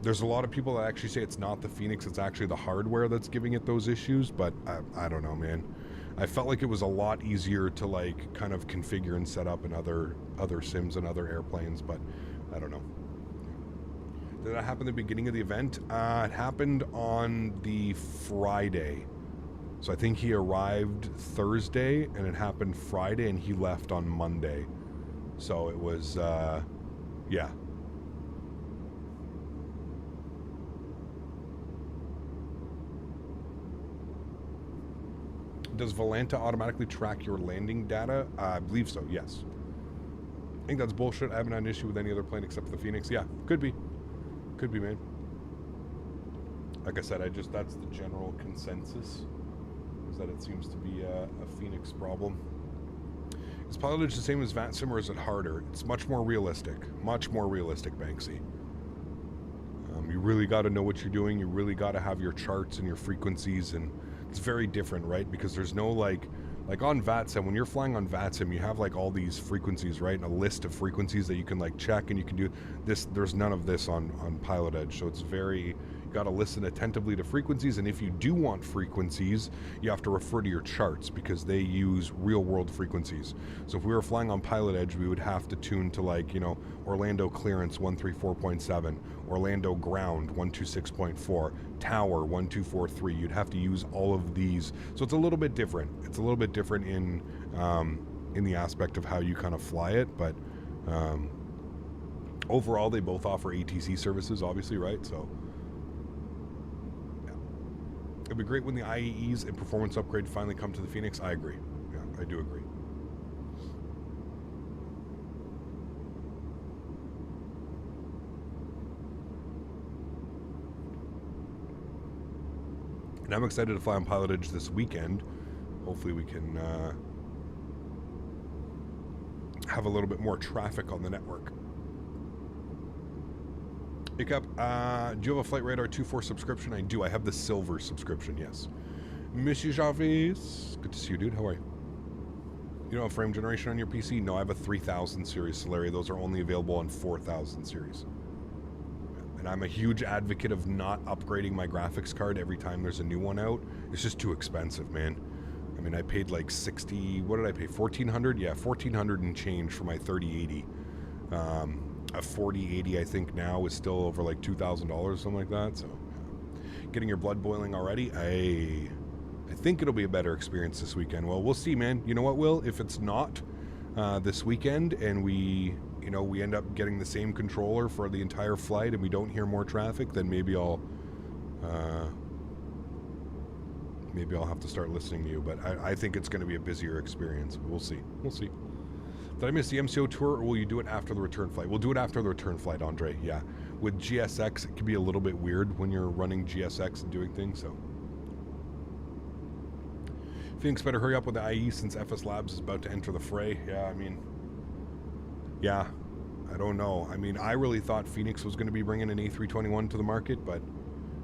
There's a lot of people that actually say it's not the Fenix, it's actually the hardware that's giving it those issues, but I don't know, man. I felt like it was a lot easier to like kind of configure and set up in other sims and other airplanes, but I don't know. Did that happen at the beginning of the event? It happened on the Friday. So I think he arrived Thursday and it happened Friday and he left on Monday. So it was, yeah. Does Volanta automatically track your landing data? I believe so, yes. think that's bullshit. I haven't had an issue with any other plane except the Fenix. Yeah, could be. Could be, man. Like I said, that's the general consensus, is that it seems to be a Fenix problem. Is pilotage the same as VATSIM, or is it harder? It's much more realistic. Much more realistic, Banksy. You really got to know what you're doing. You really got to have your charts and your frequencies, and it's very different, right? Because there's no like on VATSIM, when you're flying on VATSIM, you have like all these frequencies, right? And a list of frequencies that you can like check, and you can do this. There's none of this on Pilot Edge, so it's very, you got to listen attentively to frequencies, and if you do want frequencies, you have to refer to your charts because they use real world frequencies. So if we were flying on Pilot Edge, we would have to tune to like, you know, Orlando clearance 134.7, Orlando ground 126.4, tower 1243. You'd have to use all of these, so it's a little bit different. It's a little bit different in the aspect of how you kind of fly it, but overall they both offer ATC services, obviously, right? So yeah, it'd be great when the IAEs and performance upgrade finally come to the Fenix. I agree. Yeah, I do agree. And I'm excited to fly on Pilot Edge this weekend. Hopefully we can have a little bit more traffic on the network. Hiccup, do you have a Flight Radar 2.4 subscription? I do. I have the silver subscription, yes. Monsieur Jarvis, good to see you, dude. How are you? You don't have frame generation on your PC? No, I have a 3000 series Solaria. Those are only available on 4000 series. And I'm a huge advocate of not upgrading my graphics card every time there's a new one out. It's just too expensive, man. I mean, I paid like 60, what did I pay? 1400? Yeah, 1400 and change for my 3080. A 4080, I think now is still over like $2,000, something like that. So, getting your blood boiling already? I think it'll be a better experience this weekend. Well, we'll see, man. You know what, Will? If it's not this weekend and we end up getting the same controller for the entire flight and we don't hear more traffic, then maybe I'll have to start listening to you. But I think it's going to be a busier experience. We'll see. We'll see. Did I miss the MCO tour, or will you do it after the return flight? We'll do it after the return flight, Andre. Yeah. With GSX, it can be a little bit weird when you're running GSX and doing things, so. Phoenix better hurry up with the IE since FS Labs is about to enter the fray. Yeah, I mean, yeah, I don't know. I mean, I really thought Phoenix was going to be bringing an A321 to the market, but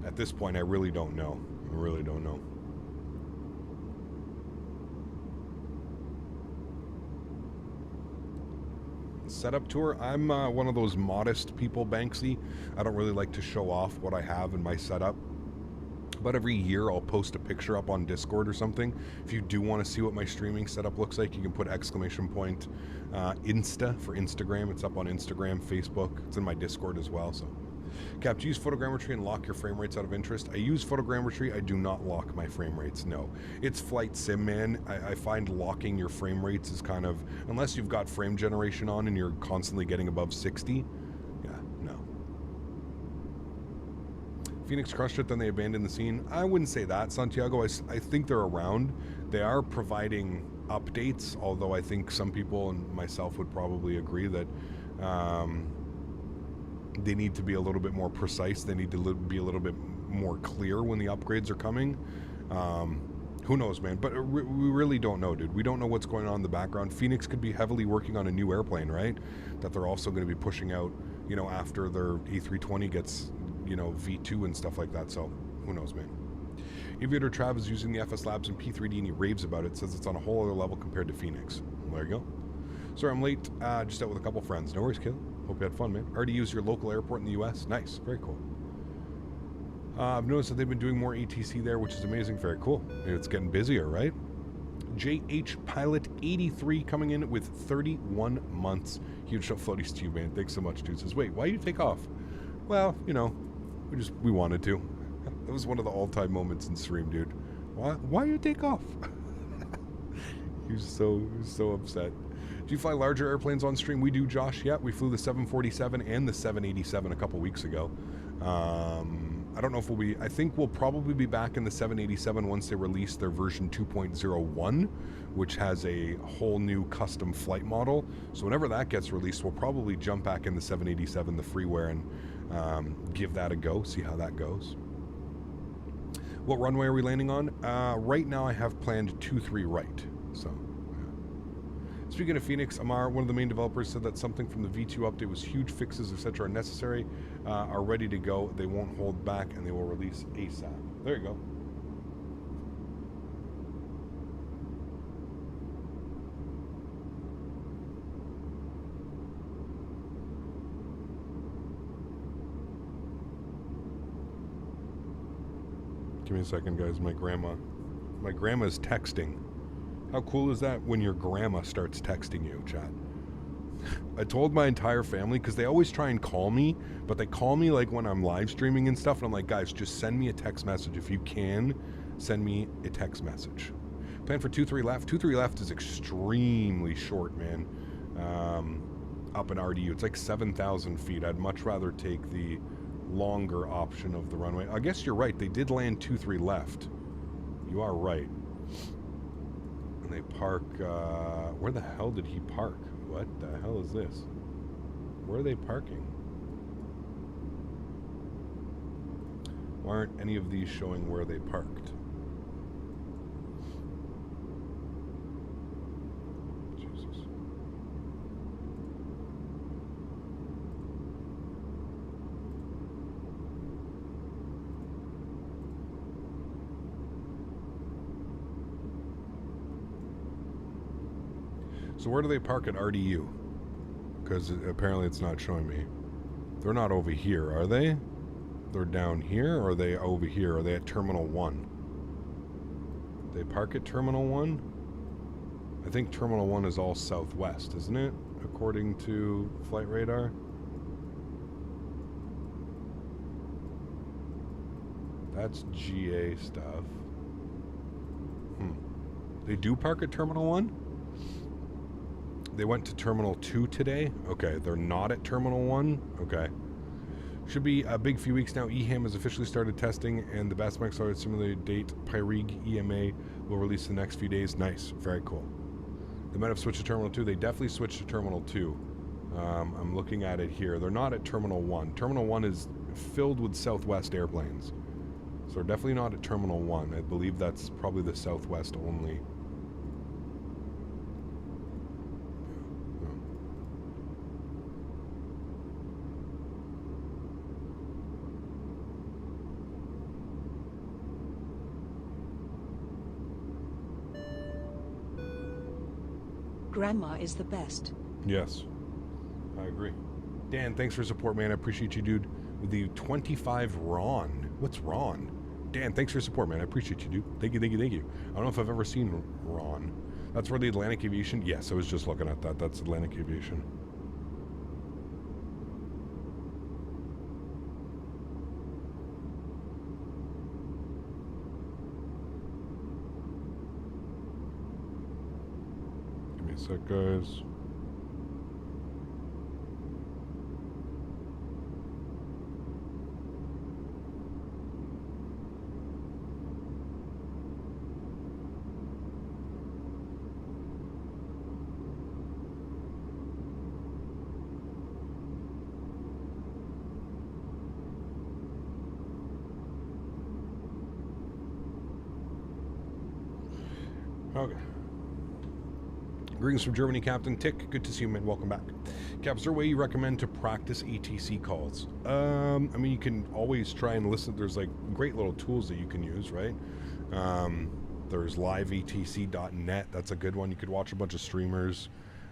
at this point, I really don't know. I really don't know. Setup tour. I'm one of those modest people, Banksy. I don't really like to show off what I have in my setup. But every year I'll post a picture up on Discord or something. If you do want to see what my streaming setup looks like, you can put ! Insta for Instagram. It's up on Instagram, Facebook. It's in my Discord as well. So, Cap, do you use photogrammetry and lock your frame rates out of interest? I use photogrammetry. I do not lock my frame rates. No, it's flight sim, man. I find locking your frame rates is kind of, unless you've got frame generation on and you're constantly getting above 60. Yeah, no. Phoenix crushed it, then they abandoned the scene. I wouldn't say that, Santiago. I think they're around. They are providing updates, although I think some people and myself would probably agree that they need to be a little bit more precise. They need to be a little bit more clear when the upgrades are coming. Who knows, man? But we really don't know, dude. We don't know what's going on in the background. Phoenix could be heavily working on a new airplane, right? That they're also going to be pushing out, you know, after their A320 gets, you know, V2 and stuff like that. So who knows, man? Aviator Trav is using the FS Labs and P3D and he raves about it. Says it's on a whole other level compared to Phoenix. Well, there you go. Sorry, I'm late. Just out with a couple friends. No worries, kid. Hope you had fun, man. Already used your local airport in the U.S. Nice. Very cool. I've noticed that they've been doing more ATC there, which is amazing. Very cool. Maybe it's getting busier, right? JH Pilot 83 coming in with 31 months. Huge show floaties to you, man. Thanks so much, dude. Says, wait, why you take off? Well, you know, we wanted to. That was one of the all-time moments in stream, dude. Why you take off? He was so upset. Do you fly larger airplanes on stream? We do, Josh. Yeah, we flew the 747 and the 787 a couple weeks ago. I don't know if we'll be, I think we'll probably be back in the 787 once they release their version 2.01, which has a whole new custom flight model. So whenever that gets released, we'll probably jump back in the 787, the freeware, and give that a go, see how that goes. What runway are we landing on? Right now I have planned 23 right, so. Speaking of Fenix, Amar, one of the main developers, said that something from the V2 update was huge fixes, etc. are necessary, are ready to go. They won't hold back, and they will release ASAP. There you go. Give me a second, guys. My grandma's texting. How cool is that when your grandma starts texting you, chat? I told my entire family, because they always try and call me, but they call me like when I'm live streaming and stuff, and I'm like, guys, just send me a text message. If you can, send me a text message. Plan for 2-3 left. 2-3 left is extremely short, man. Up in RDU. It's like 7,000 feet. I'd much rather take the longer option of the runway. I guess you're right. They did land 2-3 left. You are right. And they park, where the hell did he park? What the hell is this? Where are they parking? Why aren't any of these showing where they parked? Jesus. So where do they park at RDU? Because apparently it's not showing me. They're not over here, are they? They're down here, or are they over here? Are they at Terminal 1? They park at Terminal 1? I think Terminal 1 is all southwest, isn't it? According to Flight Radar. That's GA stuff. They do park at Terminal 1? They went to Terminal 2 today. Okay, they're not at Terminal 1. Okay. Should be a big few weeks now. EHAM has officially started testing, and the Bass Accelerated Simulator date, Pyrig EMA, will release the next few days. Nice. Very cool. They might have switched to Terminal 2. They definitely switched to Terminal 2. I'm looking at it here. They're not at Terminal 1. Terminal 1 is filled with Southwest airplanes. So they're definitely not at Terminal 1. I believe that's probably the Southwest only. Grandma is the best. Yes, I agree. Dan, thanks for support, man. I appreciate you, dude. With the 25 Ron. What's Ron? Dan, thanks for support, man. I appreciate you, dude. Thank you, thank you, thank you. I don't know if I've ever seen Ron. That's where the Atlantic Aviation. Yes, I was just looking at that. That's Atlantic Aviation. Give me a sec, guys. Okay. Greetings from Germany, Captain Tick. Good to see you, man. Welcome back. Cap, is there a way you recommend to practice ATC calls? I mean, you can always try and listen. There's like great little tools that you can use, right? There's liveatc.net. That's a good one. You could watch a bunch of streamers.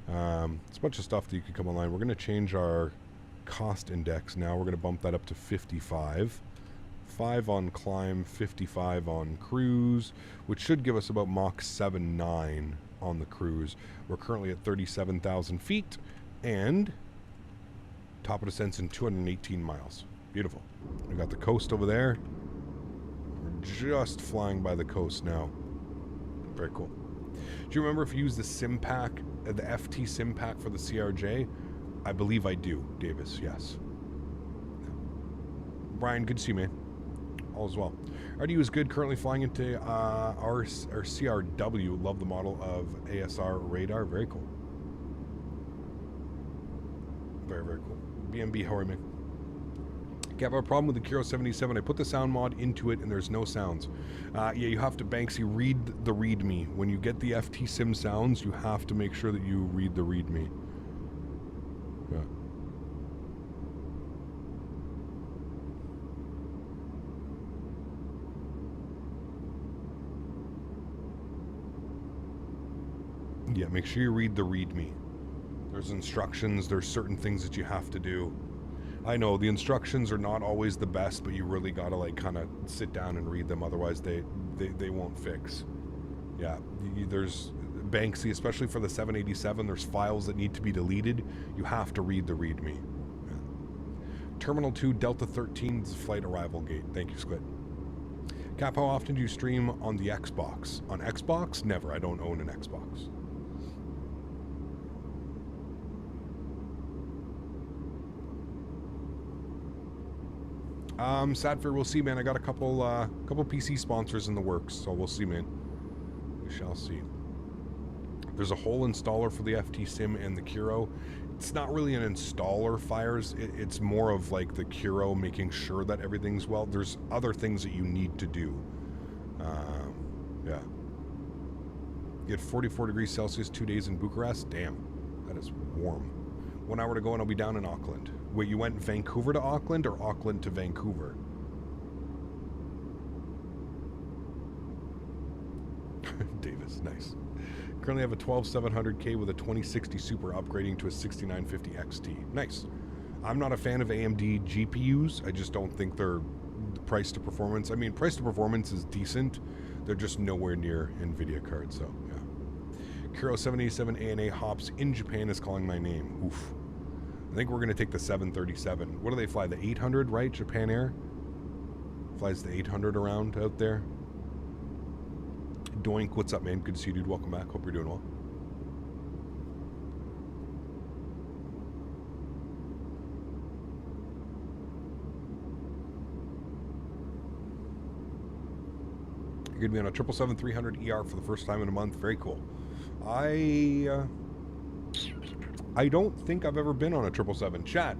It's a bunch of stuff that you could come online. We're going to change our cost index now. We're going to bump that up to 55. 5 on climb, 55 on cruise, which should give us about Mach 7.9 on the cruise. We're currently at 37,000 feet and top of descent's in 218 miles. Beautiful. We got the coast over there. We're just flying by the coast now. Very cool. Do you remember if you use the sim pack, the FT sim pack for the CRJ? I believe I do, Davis, yes. Brian, good to see you, man. all is well. RDU is good. Currently flying into our CRW. Love the model of ASR radar. Very cool. Very, very cool. BMB, how are you, man? I have a problem with the Kiro 77. I put the sound mod into it and there's no sounds. Yeah, you have to, Banksy, read the README. When you get the FT Sim sounds, you have to make sure that you read the README. Yeah. Yeah, make sure you read the README. There's instructions, there's certain things that you have to do. I know the instructions are not always the best, but you really gotta like kind of sit down and read them, otherwise they won't fix. Yeah, there's Banksy, especially for the 787, there's files that need to be deleted. You have to read the README. Yeah. Terminal 2, Delta 13's flight arrival gate. Thank you, Squid. Cap, how often do you stream on the Xbox? On Xbox? Never. I don't own an Xbox. Sadfair, we'll see, man. I got a couple PC sponsors in the works, so we'll see, man. We shall see. There's a whole installer for the FT Sim and the Kiro. It's not really an installer, Fires. It's more of like the Kiro making sure that everything's well. There's other things that you need to do. Yeah. You had 44 degrees Celsius 2 days in Bucharest. Damn, that is warm. 1 hour to go and I'll be down in Auckland. Wait, you went Vancouver to Auckland or Auckland to Vancouver? Davis, nice. Currently have a 12700K with a 2060 Super upgrading to a 6950 XT. Nice. I'm not a fan of AMD GPUs. I just don't think they're price to performance. I mean, price to performance is decent. They're just nowhere near NVIDIA cards, so yeah. Kiro 787 ANA hops in Japan is calling my name. Oof. I think we're going to take the 737. What do they fly? The 800, right? Japan Air? Flies the 800 around out there. Doink, what's up, man? Good to see you, dude. Welcome back. Hope you're doing well. You're going to be on a 777-300 ER for the first time in a month. Very cool. I don't think I've ever been on a 777. Chat,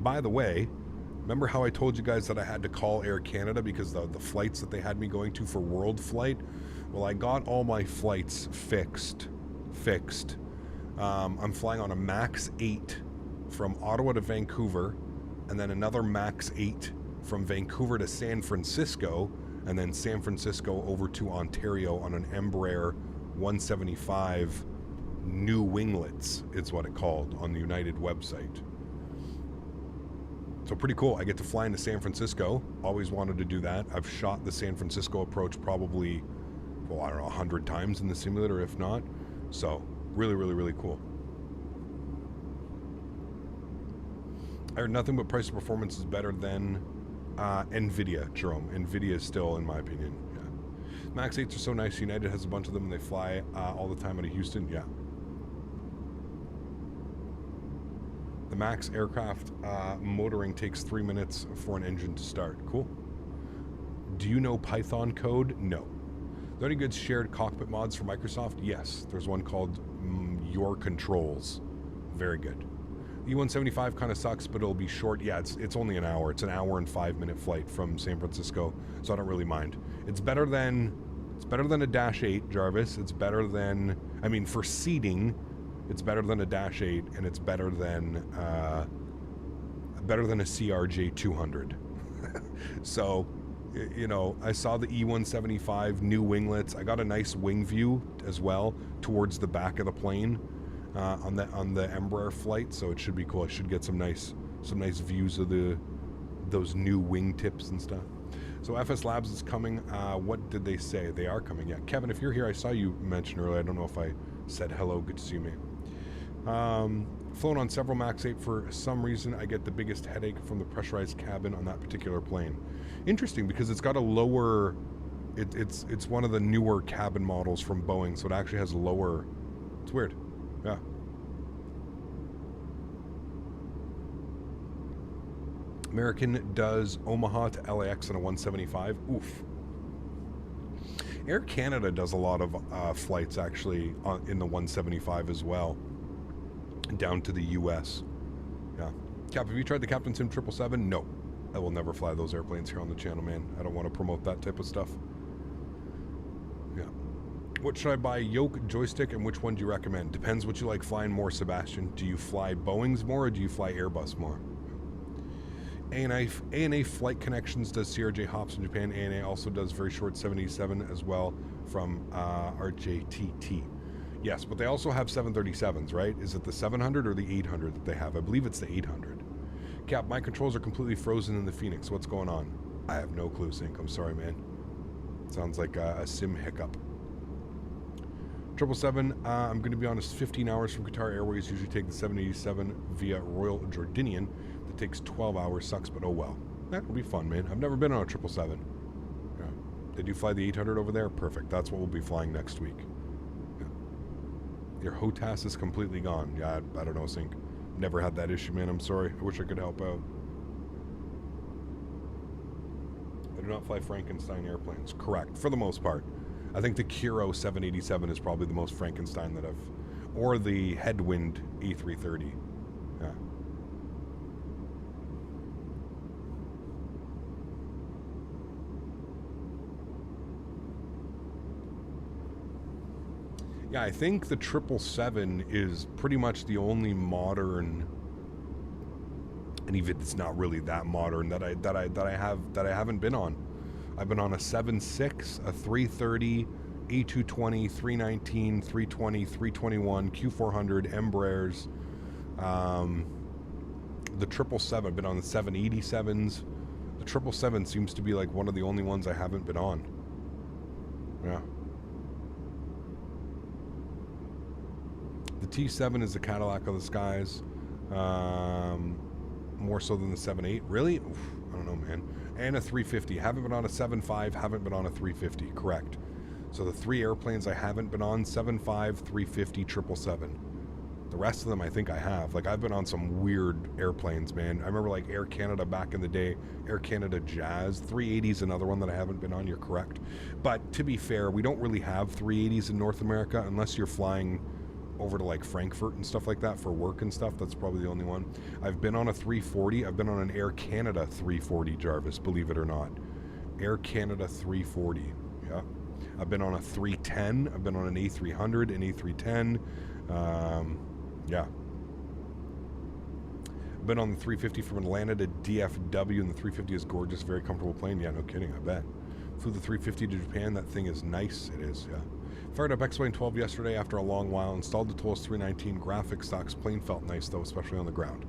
by the way, remember how I told you guys that I had to call Air Canada because the flights that they had me going to for World Flight? Well, I got all my flights fixed. I'm flying on a MAX 8 from Ottawa to Vancouver, and then another MAX 8 from Vancouver to San Francisco, and then San Francisco over to Ontario on an Embraer 175 new winglets, it's what it called on the United website. So pretty cool. I get to fly into San Francisco. Always wanted to do that. I've shot the San Francisco approach probably, well, I don't know, 100 times in the simulator, if not. So really, really, really cool. I heard nothing but price to performance is better than NVIDIA, Jerome. NVIDIA is still, in my opinion, yeah. MAX 8s are so nice. United has a bunch of them and they fly all the time out of Houston. Yeah. The MAX aircraft motoring takes 3 minutes for an engine to start. Cool. Do you know Python code? No. Are there any good shared cockpit mods for Microsoft? Yes. There's one called Your Controls. Very good. E175 kind of sucks, but it'll be short. Yeah, it's only an hour. It's an hour and 5-minute flight from San Francisco, so I don't really mind. It's better than a Dash 8, Jarvis. It's better than, I mean, for seating, it's better than a Dash 8, and it's better than a CRJ 200. So, you know, I saw the E175 new winglets. I got a nice wing view as well towards the back of the plane. On the Embraer flight, so it should be cool. I should get some nice views of those new wing tips and stuff. So FS Labs is coming. What did they say? They are coming. Yeah, Kevin, if you're here, I saw you mention earlier. I don't know if I said hello. Good to see you, man. Flown on several MAX 8 for some reason. I get the biggest headache from the pressurized cabin on that particular plane. Interesting, because it's got a lower. It's one of the newer cabin models from Boeing, so it actually has lower. It's weird. Yeah. American does Omaha to LAX on a 175. Oof. Air Canada does a lot of flights actually in the 175 as well, down to the US. Yeah. Cap, have you tried the Captain Sim 777? No. I will never fly those airplanes here on the channel, man. I don't want to promote that type of stuff. Yeah. What should I buy? Yoke, joystick, and which one do you recommend? Depends what you like flying more, Sebastian. Do you fly Boeings more or do you fly Airbus more? ANA Flight Connections does CRJ hops in Japan. ANA also does very short 787 as well from RJTT. Yes, but they also have 737s, right? Is it the 700 or the 800 that they have? I believe it's the 800. Cap, my controls are completely frozen in the Fenix. What's going on? I have no clue, Sync. I'm sorry, man. Sounds like a sim hiccup. 777, I'm going to be honest, 15 hours from Qatar Airways. Usually take the 787 via Royal Jordanian. That takes 12 hours. Sucks, but oh well. That will be fun, man. I've never been on a 777. Yeah. Did you fly the 800 over there? Perfect. That's what we'll be flying next week. Yeah. Your HOTAS is completely gone. Yeah, I don't know, Sync. Never had that issue, man. I'm sorry. I wish I could help out. I do not fly Frankenstein airplanes. Correct. For the most part. I think the Kiro 787 is probably the most Frankenstein that I've... Or the Headwind A330. Yeah. Yeah, I think the 777 is pretty much the only modern, and even it's not really that modern, that I haven't been on. I've been on a 7.6, a 330, A220, 319, 320, 321, Q400, Embraers. The 777, I've been on the 787s. The 777 seems to be like one of the only ones I haven't been on. Yeah. The T7 is the Cadillac of the skies. More so than the 7.8. Really? Oof, I don't know, man. And a 350. Haven't been on a 7.5. Haven't been on a 350. Correct. So the three airplanes I haven't been on, 7.5, 350, 777. The rest of them I think I have. Like, I've been on some weird airplanes, man. I remember like Air Canada back in the day. Air Canada Jazz. 380 is another one that I haven't been on. You're correct. But to be fair, we don't really have 380s in North America unless you're flying over to like Frankfurt and stuff like that for work and stuff. That's probably the only one. I've been on a 340. I've been on an Air Canada 340, Jarvis, believe it or not. Air Canada 340. Yeah. I've been on a 310. I've been on an A300, an A310. Yeah. I've been on the 350 from Atlanta to DFW, and the 350 is gorgeous, very comfortable plane. Yeah, no kidding, I bet. Flew the 350 to Japan. That thing is nice. It is, yeah. Fired up X-Plane 12 yesterday after a long while. Installed the Tolos 319 graphics stocks. Plane felt nice though, especially on the ground.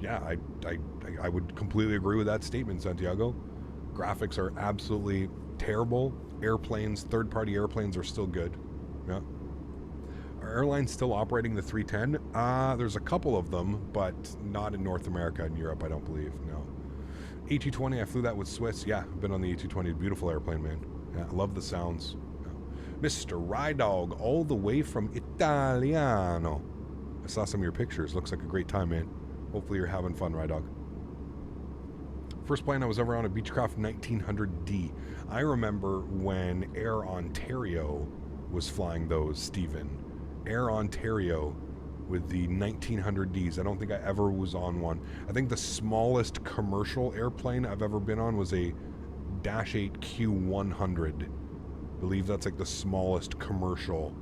Yeah, I would completely agree with that statement, Santiago. Graphics are absolutely terrible. Airplanes, third-party airplanes are still good. Yeah. Are airlines still operating the 310? There's a couple of them, but not in North America and Europe, I don't believe. No. A220, I flew that with Swiss. Yeah, I've been on the A220. Beautiful airplane, man. Yeah, I love the sounds. Mr. Rydog, all the way from Italiano. I saw some of your pictures. Looks like a great time, man. Hopefully you're having fun, Rydog. First plane I was ever on, a Beechcraft 1900D. I remember when Air Ontario was flying those, Stephen. Air Ontario with the 1900Ds. I don't think I ever was on one. I think the smallest commercial airplane I've ever been on was a Dash 8 Q100. I believe that's like the smallest commercial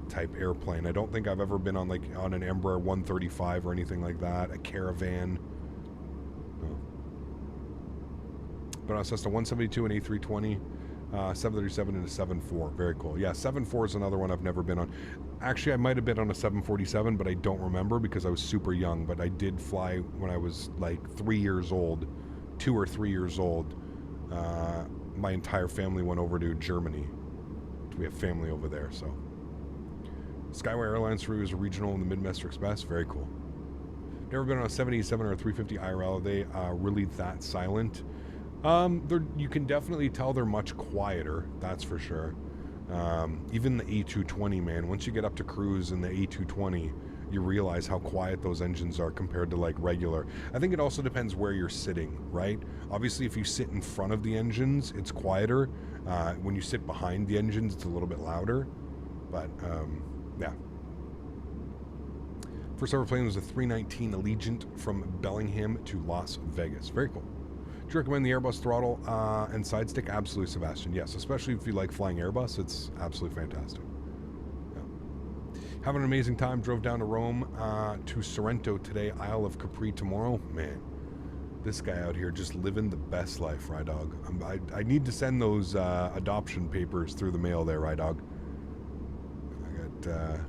type airplane. I don't think I've ever been on like on an Embraer 135 or anything like that, a Caravan. No. But on a Cessna 172, an A320, 737, and a 74. Very cool. Yeah, 74 is another one I've never been on. Actually, I might have been on a 747, but I don't remember because I was super young. But I did fly when I was like 3 years old, 2 or 3 years old. My entire family went over to Germany. We have family over there, so. Skyway Airlines for you is a regional in the Midwestern Express. Very cool. Never been on a 787 or a 350 IRL. Are they really that silent? You can definitely tell they're much quieter. That's for sure. Even the A220, man. Once you get up to cruise in the A220, you realize how quiet those engines are compared to like regular. I think it also depends where you're sitting, right? Obviously, if you sit in front of the engines, it's quieter. When you sit behind the engines, it's a little bit louder. But, yeah. First ever plane was a 319 Allegiant from Bellingham to Las Vegas. Very cool. Do you recommend the Airbus throttle and side stick? Absolutely, Sebastian. Yes, especially if you like flying Airbus. It's absolutely fantastic. Yeah. Having an amazing time. Drove down to Rome to Sorrento today. Isle of Capri tomorrow. Man, this guy out here just living the best life, Rydog. I need to send those adoption papers through the mail there, Rydog. I got...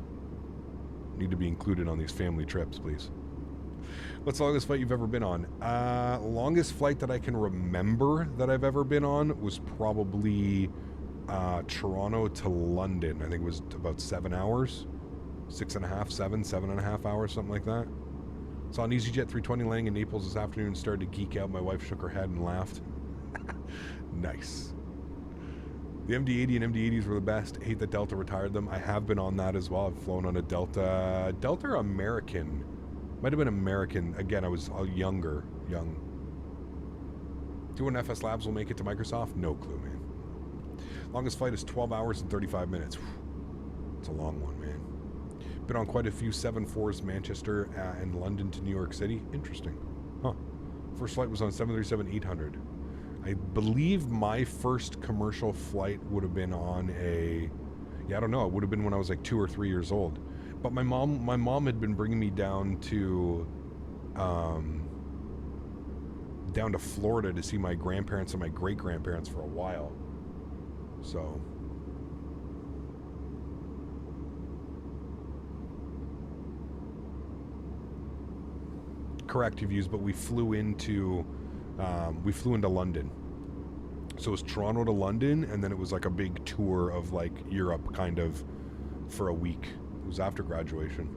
need to be included on these family trips, please. What's the longest flight you've ever been on? Longest flight that I can remember that I've ever been on was probably Toronto to London. I think it was about 7 hours. 6.5, 7.5 hours, something like that. Saw an EasyJet 320 landing in Naples this afternoon and started to geek out. My wife shook her head and laughed. Nice. The MD-80 and MD-80s were the best. Hate that Delta retired them. I have been on that as well. I've flown on a Delta. Delta or American? Might have been American. Again, I was young. Do when FS Labs will make it to Microsoft? No clue, man. Longest flight is 12 hours and 35 minutes. It's a long one, man. Been on quite a few 747s, Manchester and London to New York City. Interesting. Huh. First flight was on 737-800. I believe my first commercial flight would have been on a... Yeah, I don't know. It would have been when I was like 2 or 3 years old. But my mom had been bringing me down to Florida to see my grandparents and my great-grandparents for a while. So... Correct, you've used, but we flew into London. So it was Toronto to London, and then it was like a big tour of like Europe kind of for a week. It was after graduation.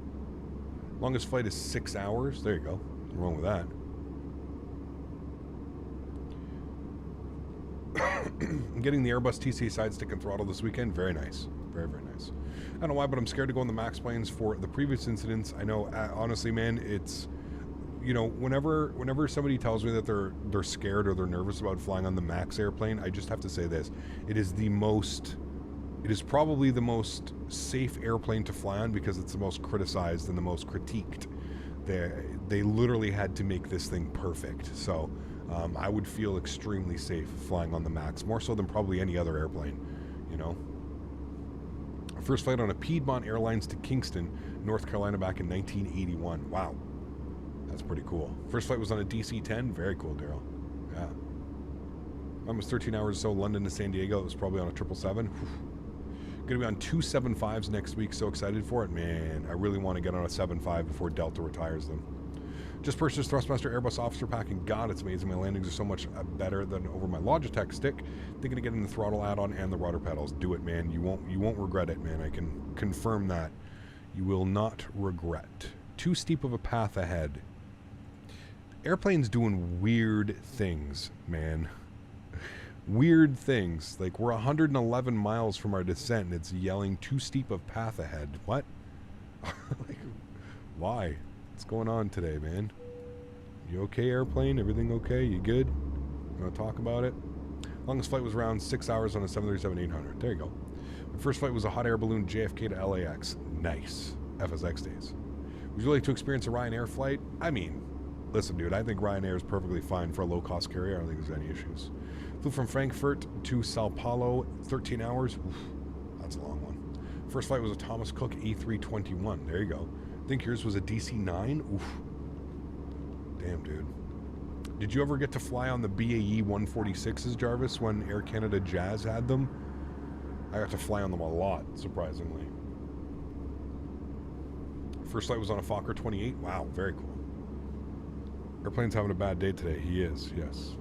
Longest flight is 6 hours. There you go. Nothing wrong with that. I'm getting the Airbus TCA side stick and throttle this weekend. Very nice. Very, very nice. I don't know why, but I'm scared to go on the MAX planes for the previous incidents. I know, honestly, man, it's... You know, whenever somebody tells me that they're scared or they're nervous about flying on the MAX airplane, I just have to say this. It is probably the most safe airplane to fly on because it's the most criticized and the most critiqued. They literally had to make this thing perfect. So I would feel extremely safe flying on the MAX, more so than probably any other airplane, you know. First flight on a Piedmont Airlines to Kingston, North Carolina back in 1981. Wow. That's pretty cool. First flight was on a DC-10. Very cool, Daryl. Yeah. Mine was 13 hours or so, London to San Diego. It was probably on a 777. Gonna be on 2 7.5s next week. So excited for it. Man, I really want to get on a 7.5 before Delta retires them. Just purchased Thrustmaster Airbus Officer Pack, and God, it's amazing. My landings are so much better than over my Logitech stick. Thinking of getting the throttle add-on and the rudder pedals. Do it, man. You won't regret it, man. I can confirm that. You will not regret. Too steep of a path ahead. Airplane's doing weird things, man. Weird things. Like, we're 111 miles from our descent, and it's yelling too steep of path ahead. What? Like, why? What's going on today, man? You okay, airplane? Everything okay? You good? You want to talk about it? Longest flight was around 6 hours on a 737-800. There you go. My first flight was a hot air balloon JFK to LAX. Nice. FSX days. Would you like to experience a Ryanair flight? I mean... Listen, dude, I think Ryanair is perfectly fine for a low-cost carrier. I don't think there's any issues. Flew from Frankfurt to Sao Paulo, 13 hours. Oof, that's a long one. First flight was a Thomas Cook A321. There you go. I think yours was a DC-9. Oof. Damn, dude. Did you ever get to fly on the BAE 146s, Jarvis, when Air Canada Jazz had them? I got to fly on them a lot, surprisingly. First flight was on a Fokker 28. Wow, very cool. Airplane's having a bad day today. He is, yes.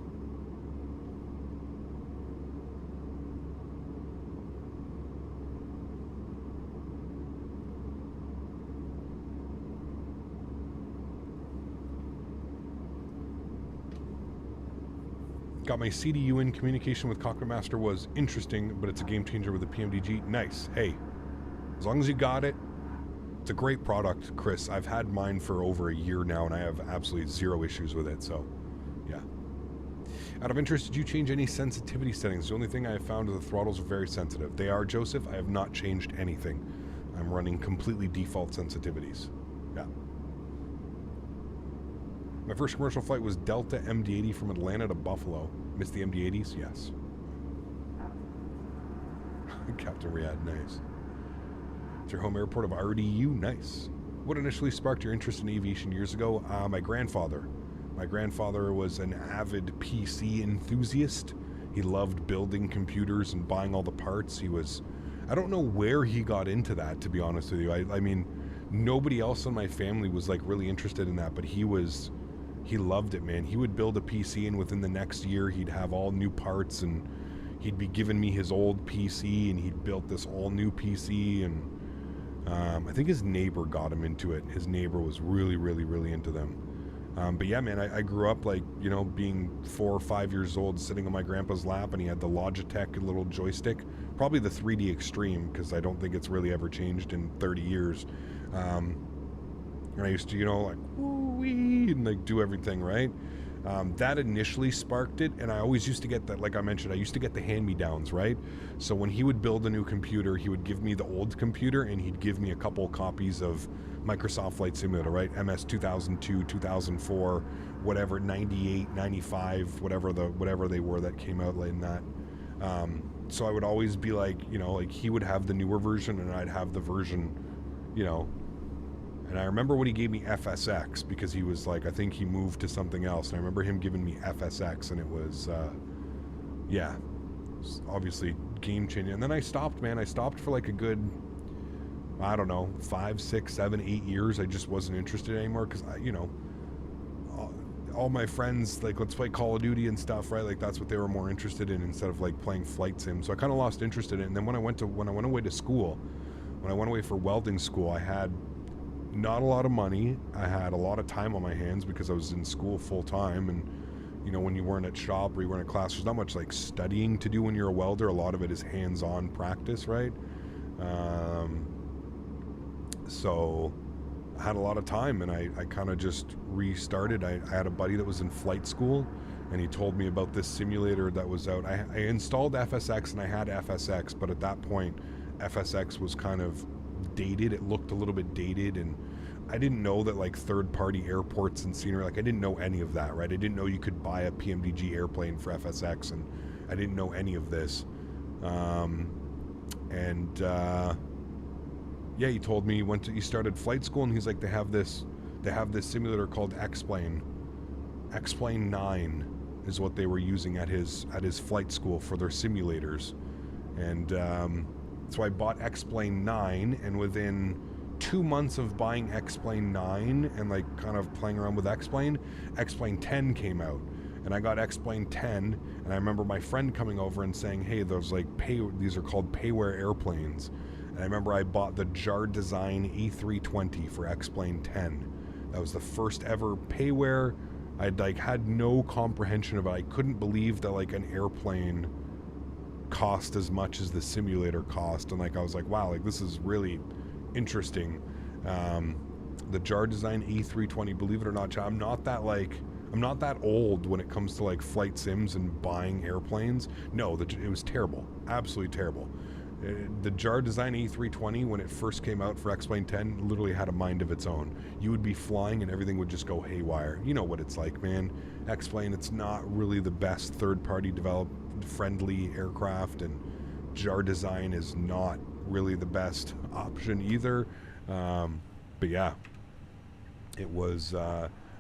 Got my CDU in. Communication with Cockpit Master was interesting, but it's a game changer with the PMDG. Nice. Hey, as long as you got it, It's a great product, Chris. I've had mine for over a year now, and I have absolutely zero issues with it, so, yeah. Out of interest, did you change any sensitivity settings? The only thing I have found is the throttles are very sensitive. They are, Joseph. I have not changed anything. I'm running completely default sensitivities. Yeah. My first commercial flight was Delta MD-80 from Atlanta to Buffalo. Missed the MD-80s? Yes. Captain Riyadh, nice. It's your home airport of RDU, nice. What initially sparked your interest in aviation years ago? My grandfather. My grandfather was an avid PC enthusiast. He loved building computers and buying all the parts. He was, I don't know where he got into that, to be honest with you. I mean, nobody else in my family was like really interested in that, but he loved it, man. He would build a PC, and within the next year he'd have all new parts, and he'd be giving me his old PC, and he'd built this all new PC, and I think his neighbor got him into it. His neighbor was really, really, really into them. But yeah, man, I grew up like, you know, being 4 or 5 years old, sitting on my grandpa's lap, and he had the Logitech little joystick, probably the 3D Extreme, because I don't think it's really ever changed in 30 years. And I used to, you know, like, woo-wee, and like do everything, right? That initially sparked it, and I always used to get that, like I mentioned, I used to get the hand-me-downs, right? So when he would build a new computer, he would give me the old computer, and he'd give me a couple copies of Microsoft Flight Simulator, right? MS 2002, 2004, whatever, 98, 95, whatever they were that came out late in that. So I would always be like, you know, like he would have the newer version, and I'd have the version, you know. And I remember when he gave me FSX, because he was like, I think he moved to something else. And I remember him giving me FSX, and it was, yeah, it was obviously game changing. And then I stopped, man. I stopped for like a good, I don't know, 5, 6, 7, 8 years. I just wasn't interested anymore, because, you know, all my friends, like, let's play Call of Duty and stuff, right? Like, that's what they were more interested in, instead of like playing flight sim. So I kind of lost interest in it. And then when I went away to school, when I went away for welding school, I had not a lot of money. I had a lot of time on my hands because I was in school full time, and you know, when you weren't at shop or you weren't at class, there's not much like studying to do when you're a welder. A lot of it is hands-on practice, right? So I had a lot of time, and I kind of just restarted. I had a buddy that was in flight school, and he told me about this simulator that was out. I installed FSX, and I had FSX, but at that point FSX was kind of dated. It looked a little bit dated, and I didn't know that like third-party airports and scenery, like I didn't know any of that, right? I didn't know you could buy a PMDG airplane for FSX, and I didn't know any of this. Yeah, he told me he started flight school, and he's like, they have this simulator called X-Plane 9 is what they were using at his flight school for their simulators. And so I bought X-Plane 9, and within 2 months of buying X-Plane 9 and like kind of playing around with X-Plane 10 came out, and I got X-Plane 10, and I remember my friend coming over and saying, hey, those like these are called payware airplanes. And I remember I bought the Jar Design A320 for X-Plane 10. That was the first ever payware. I'd like had no comprehension of it. I couldn't believe that like an airplane cost as much as the simulator cost, and like I was like, wow, like this is really interesting. The Jar Design A320, believe it or not, I'm not that old when it comes to like flight sims and buying airplanes. No, it was terrible, absolutely terrible. The Jar Design A320, when it first came out for X-Plane 10, literally had a mind of its own. You would be flying and everything would just go haywire. You know what it's like, man. X-Plane, it's not really the best third-party developed friendly aircraft, and Jar Design is not really the best option either. But yeah, it was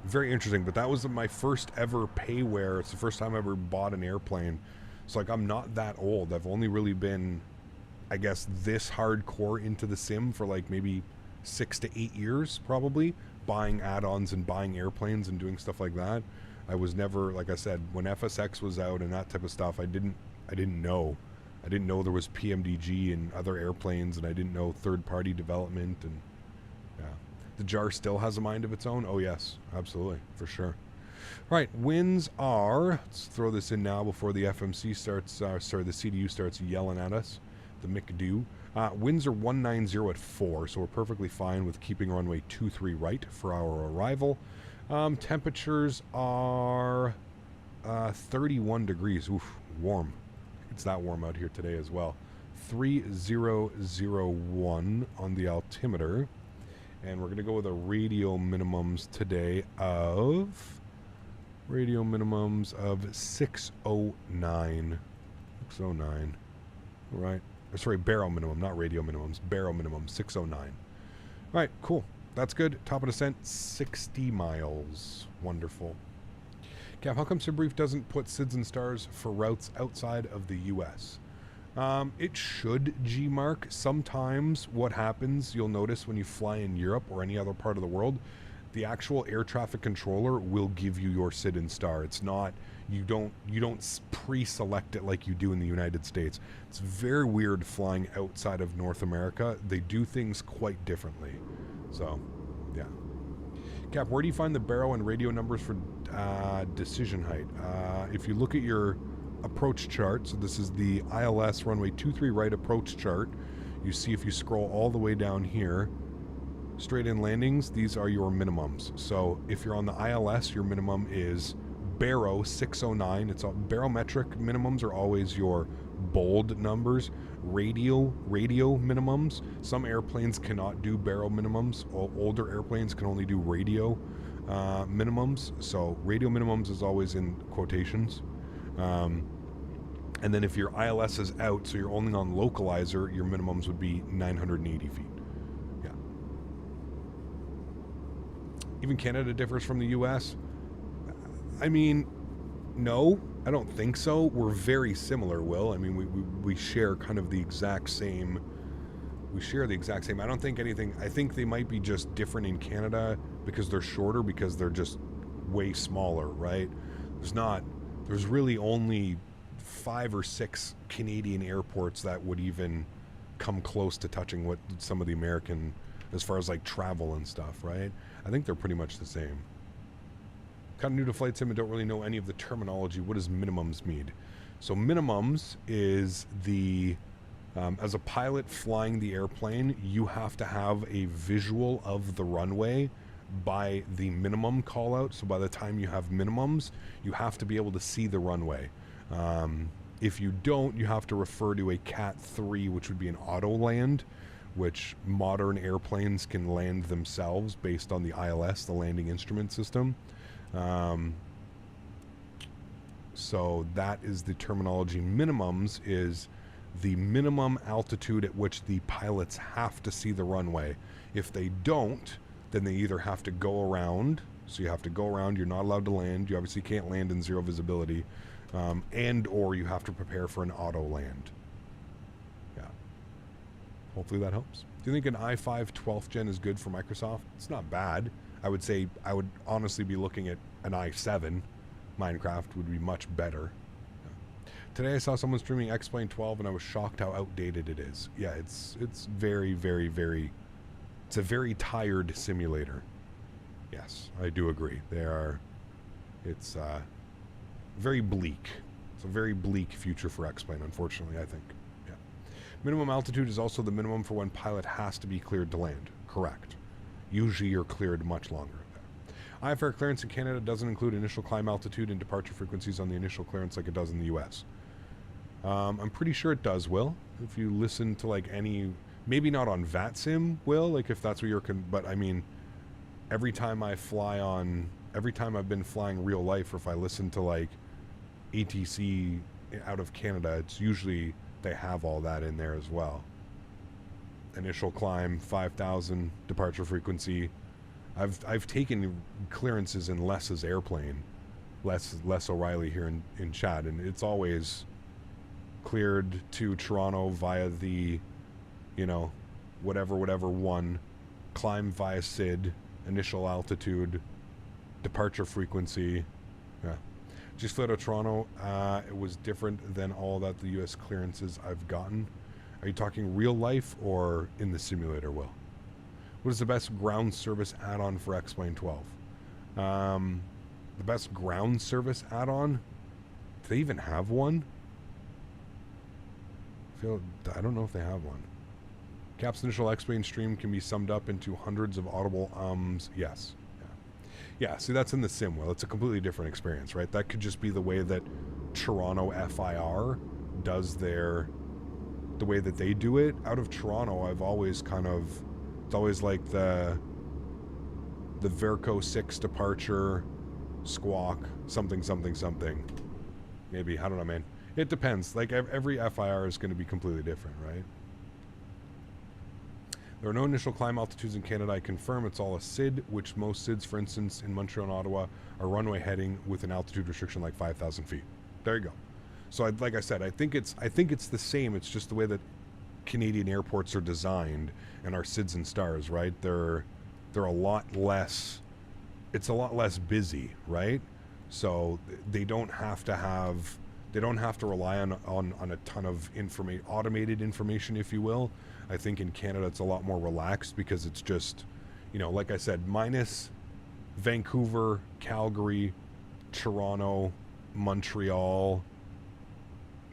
very interesting. But that was my first ever payware. It's the first time I ever bought an airplane. So like, I'm not that old. I've only really been, I guess, this hardcore into the sim for like maybe 6 to 8 years, probably, buying add-ons and buying airplanes and doing stuff like that. I was never, like I said, when FSX was out and that type of stuff, I didn't know there was PMDG and other airplanes, and I didn't know third-party development. And yeah, the Jar still has a mind of its own. Oh yes, absolutely, for sure. All right, winds are, let's throw this in now before the FMC starts, the CDU starts yelling at us, the McDo. Winds are 190 at 4, so we're perfectly fine with keeping runway 23 right for our arrival. Temperatures are 31 degrees. Oof, warm. It's that warm out here today as well. 3001 on the altimeter. And we're going to go with a radio minimums today of... Radio minimums of 609. 609. Right. Sorry, barrel minimum, not radio minimums. Barrel minimum, 609. All right, cool. That's good. Top of descent, 60 miles. Wonderful. Cap, how come SimBrief doesn't put SIDS and stars for routes outside of the U.S.? It should, G-Mark. Sometimes what happens, you'll notice when you fly in Europe or any other part of the world, the actual air traffic controller will give you your SID and star. It's not, you don't pre-select it like you do in the United States. It's very weird flying outside of North America. They do things quite differently. So, yeah. Cap, where do you find the barrel and radio numbers for decision height? If you look at your approach chart, so this is the ILS runway 23 right approach chart, you see if you scroll all the way down here, straight in landings, these are your minimums. So if you're on the ILS, your minimum is Barrow 609. It's all barometric minimums are always your bold numbers. Radio minimums. Some airplanes cannot do barrel minimums. Older airplanes can only do radio minimums. So radio minimums is always in quotations. And then if your ILS is out, so you're only on localizer, your minimums would be 980 feet. Yeah. Even Canada differs from the US. I mean, no, I don't think so. We're very similar, Will. I mean, we share kind of the exact same. We share the exact same. I don't think anything. I think they might be just different in Canada because they're shorter, because they're just way smaller, right? There's really only 5 or 6 Canadian airports that would even come close to touching what some of the American, as far as like travel and stuff, right? I think they're pretty much the same. Kind of new to flight sim and don't really know any of the terminology. What does minimums mean? So minimums is the, as a pilot flying the airplane, you have to have a visual of the runway by the minimum call out. So by the time you have minimums, you have to be able to see the runway. If you don't, you have to refer to a Cat 3, which would be an auto land, which modern airplanes can land themselves based on the ILS, the landing instrument system. So that is the terminology. Minimums is the minimum altitude at which the pilots have to see the runway. If they don't, then they either have to go around, so you have to go around, you're not allowed to land, you obviously can't land in zero visibility, and or you have to prepare for an auto land. Yeah. Hopefully that helps. Do you think an i5 12th gen is good for Microsoft? It's not bad. I would say I would honestly be looking at an i7. Minecraft would be much better. Yeah. Today I saw someone streaming X-Plane 12 and I was shocked how outdated it is. Yeah, it's very, very, very... It's a very tired simulator. Yes, I do agree. It's very bleak. It's a very bleak future for X-Plane, unfortunately, I think. Yeah. Minimum altitude is also the minimum for when pilot has to be cleared to land. Correct. Usually you're cleared much longer. IFR clearance in Canada doesn't include initial climb altitude and departure frequencies on the initial clearance like it does in the US. I'm pretty sure it does, Will. If you listen to like any... Maybe not on VATSIM, Will, like if that's what you're... but I mean, every time I've been flying real life, or if I listen to like ATC out of Canada, it's usually they have all that in there as well. Initial climb, 5,000, departure frequency. I've taken clearances in Les's airplane, Les O'Reilly here in chat, and it's always cleared to Toronto via the, you know, whatever one, climb via SID, initial altitude, departure frequency. Yeah. Just flew out of Toronto. It was different than all that the US clearances I've gotten. Are you talking real life or in the simulator, Will? What is the best ground service add-on for X-Plane 12? The best ground service add-on? Do they even have one? I don't know if they have one. Cap's initial X-Plane stream can be summed up into hundreds of audible ums. Yes. Yeah, see, that's in the sim. Well, it's a completely different experience, right? That could just be the way that Toronto FIR does the way that they do it. Out of Toronto, I've always it's always like the Verco 6 departure, squawk, something. Maybe, I don't know, man. It depends. Like, every FIR is going to be completely different, right? There are no initial climb altitudes in Canada. I confirm it's all a SID, which most SIDs, for instance, in Montreal and Ottawa, are runway heading with an altitude restriction like 5,000 feet. There you go. So, like I said, I think it's the same. It's just the way that Canadian airports are designed and our SIDs and stars, right? They're a lot less. It's a lot less busy, right? So they don't have to rely on a ton of automated information, if you will. I think in Canada it's a lot more relaxed because it's just, like I said, minus Vancouver, Calgary, Toronto, Montreal.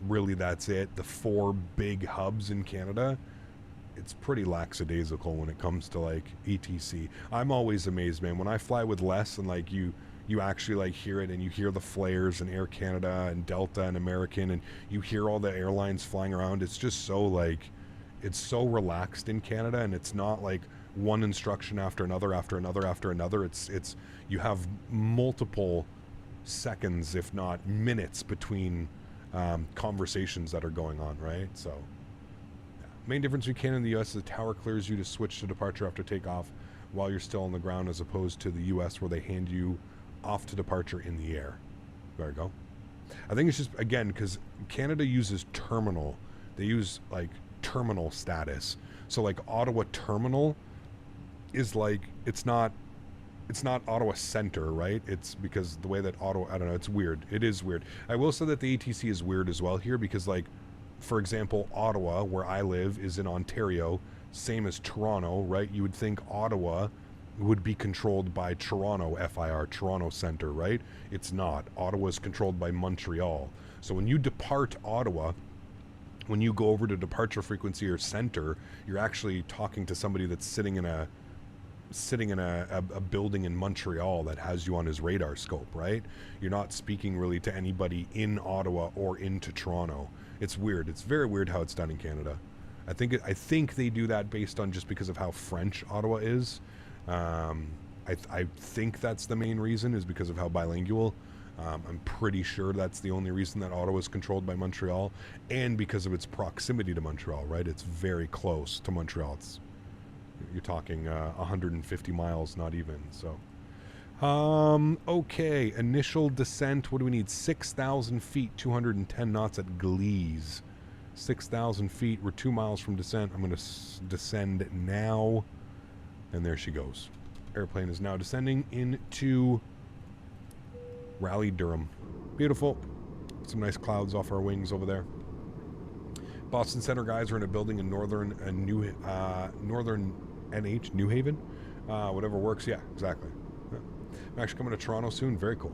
Really, that's it. The 4 big hubs in Canada. It's pretty lackadaisical when it comes to like ETC. I'm always amazed, man, when I fly with less and like you actually like hear it and you hear the flares and Air Canada and Delta and American and you hear all the airlines flying around. It's just so like, it's so relaxed in Canada, and it's not like one instruction after another after another after another. It's you have multiple seconds, if not minutes, between conversations that are going on, right? So yeah. Main difference between Canada and the US is the tower clears you to switch to departure after takeoff while you're still on the ground, as opposed to the US where they hand you off to departure in the air. There you go. I think it's just, again, because Canada uses terminal. They use like terminal status. So like Ottawa terminal is like, it's not Ottawa Center, right? It's because the way that Ottawa, I don't know, it's weird. It is weird. I will say that the ATC is weird as well here because, like, for example, Ottawa, where I live, is in Ontario, same as Toronto, right? You would think Ottawa would be controlled by Toronto FIR, Toronto Center, right? It's not. Ottawa is controlled by Montreal. So when you depart Ottawa, when you go over to departure frequency or center, you're actually talking to somebody that's sitting in a building in Montreal that has you on his radar scope, right? You're not speaking really to anybody in Ottawa or into Toronto. It's weird. It's very weird how it's done in Canada. I think they do that based on just because of how French Ottawa is. I think that's the main reason, is because of how bilingual. I'm pretty sure that's the only reason that Ottawa is controlled by Montreal, and because of its proximity to Montreal, right? It's very close to Montreal. You're talking 150 miles, not even. So, okay. Initial descent. What do we need? 6,000 feet, 210 knots at Glees. 6,000 feet. We're 2 miles from descent. I'm going to descend now. And there she goes. Airplane is now descending into Raleigh, Durham. Beautiful. Some nice clouds off our wings over there. Boston Center guys are in a building in northern NH, New Haven. Whatever works. Yeah, exactly. Yeah. I'm actually coming to Toronto soon. Very cool.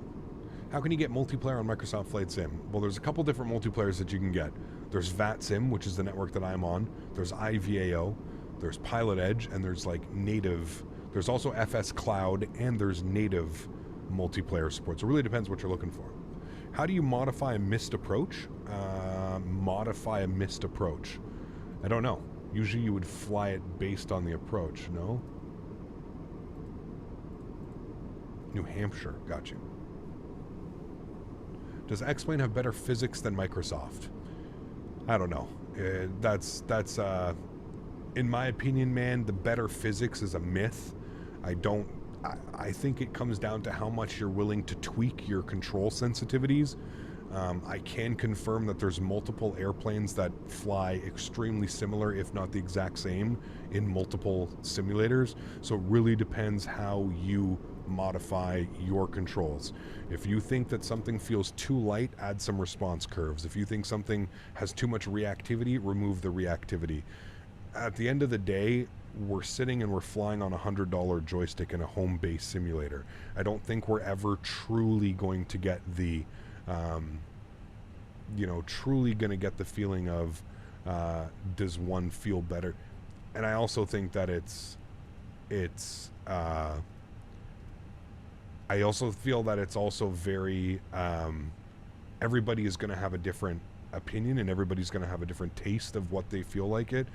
How can you get multiplayer on Microsoft Flight Sim? Well, there's a couple different multiplayers that you can get. There's VATSIM, which is the network that I'm on. There's IVAO. There's Pilot Edge, and there's like native. There's also FS Cloud, and there's native multiplayer support. So it really depends what you're looking for. How do you modify a missed approach? Modify a missed approach. I don't know. Usually you would fly it based on the approach, no? New Hampshire, got you. Does X-Plane have better physics than Microsoft? I don't know. That's in my opinion, man, the better physics is a myth. I think it comes down to how much you're willing to tweak your control sensitivities. I can confirm that there's multiple airplanes that fly extremely similar, if not the exact same, in multiple simulators. So it really depends how you modify your controls. If you think that something feels too light, add some response curves. If you think something has too much reactivity, remove the reactivity. At the end of the day, we're sitting and we're flying on a $100 joystick in a home-based simulator. I don't think we're ever truly going to get the, truly going to get the feeling of, does one feel better? and I also think that I also feel that it's also very, everybody is going to have a different opinion, and everybody's going to have a different taste of what they feel like it.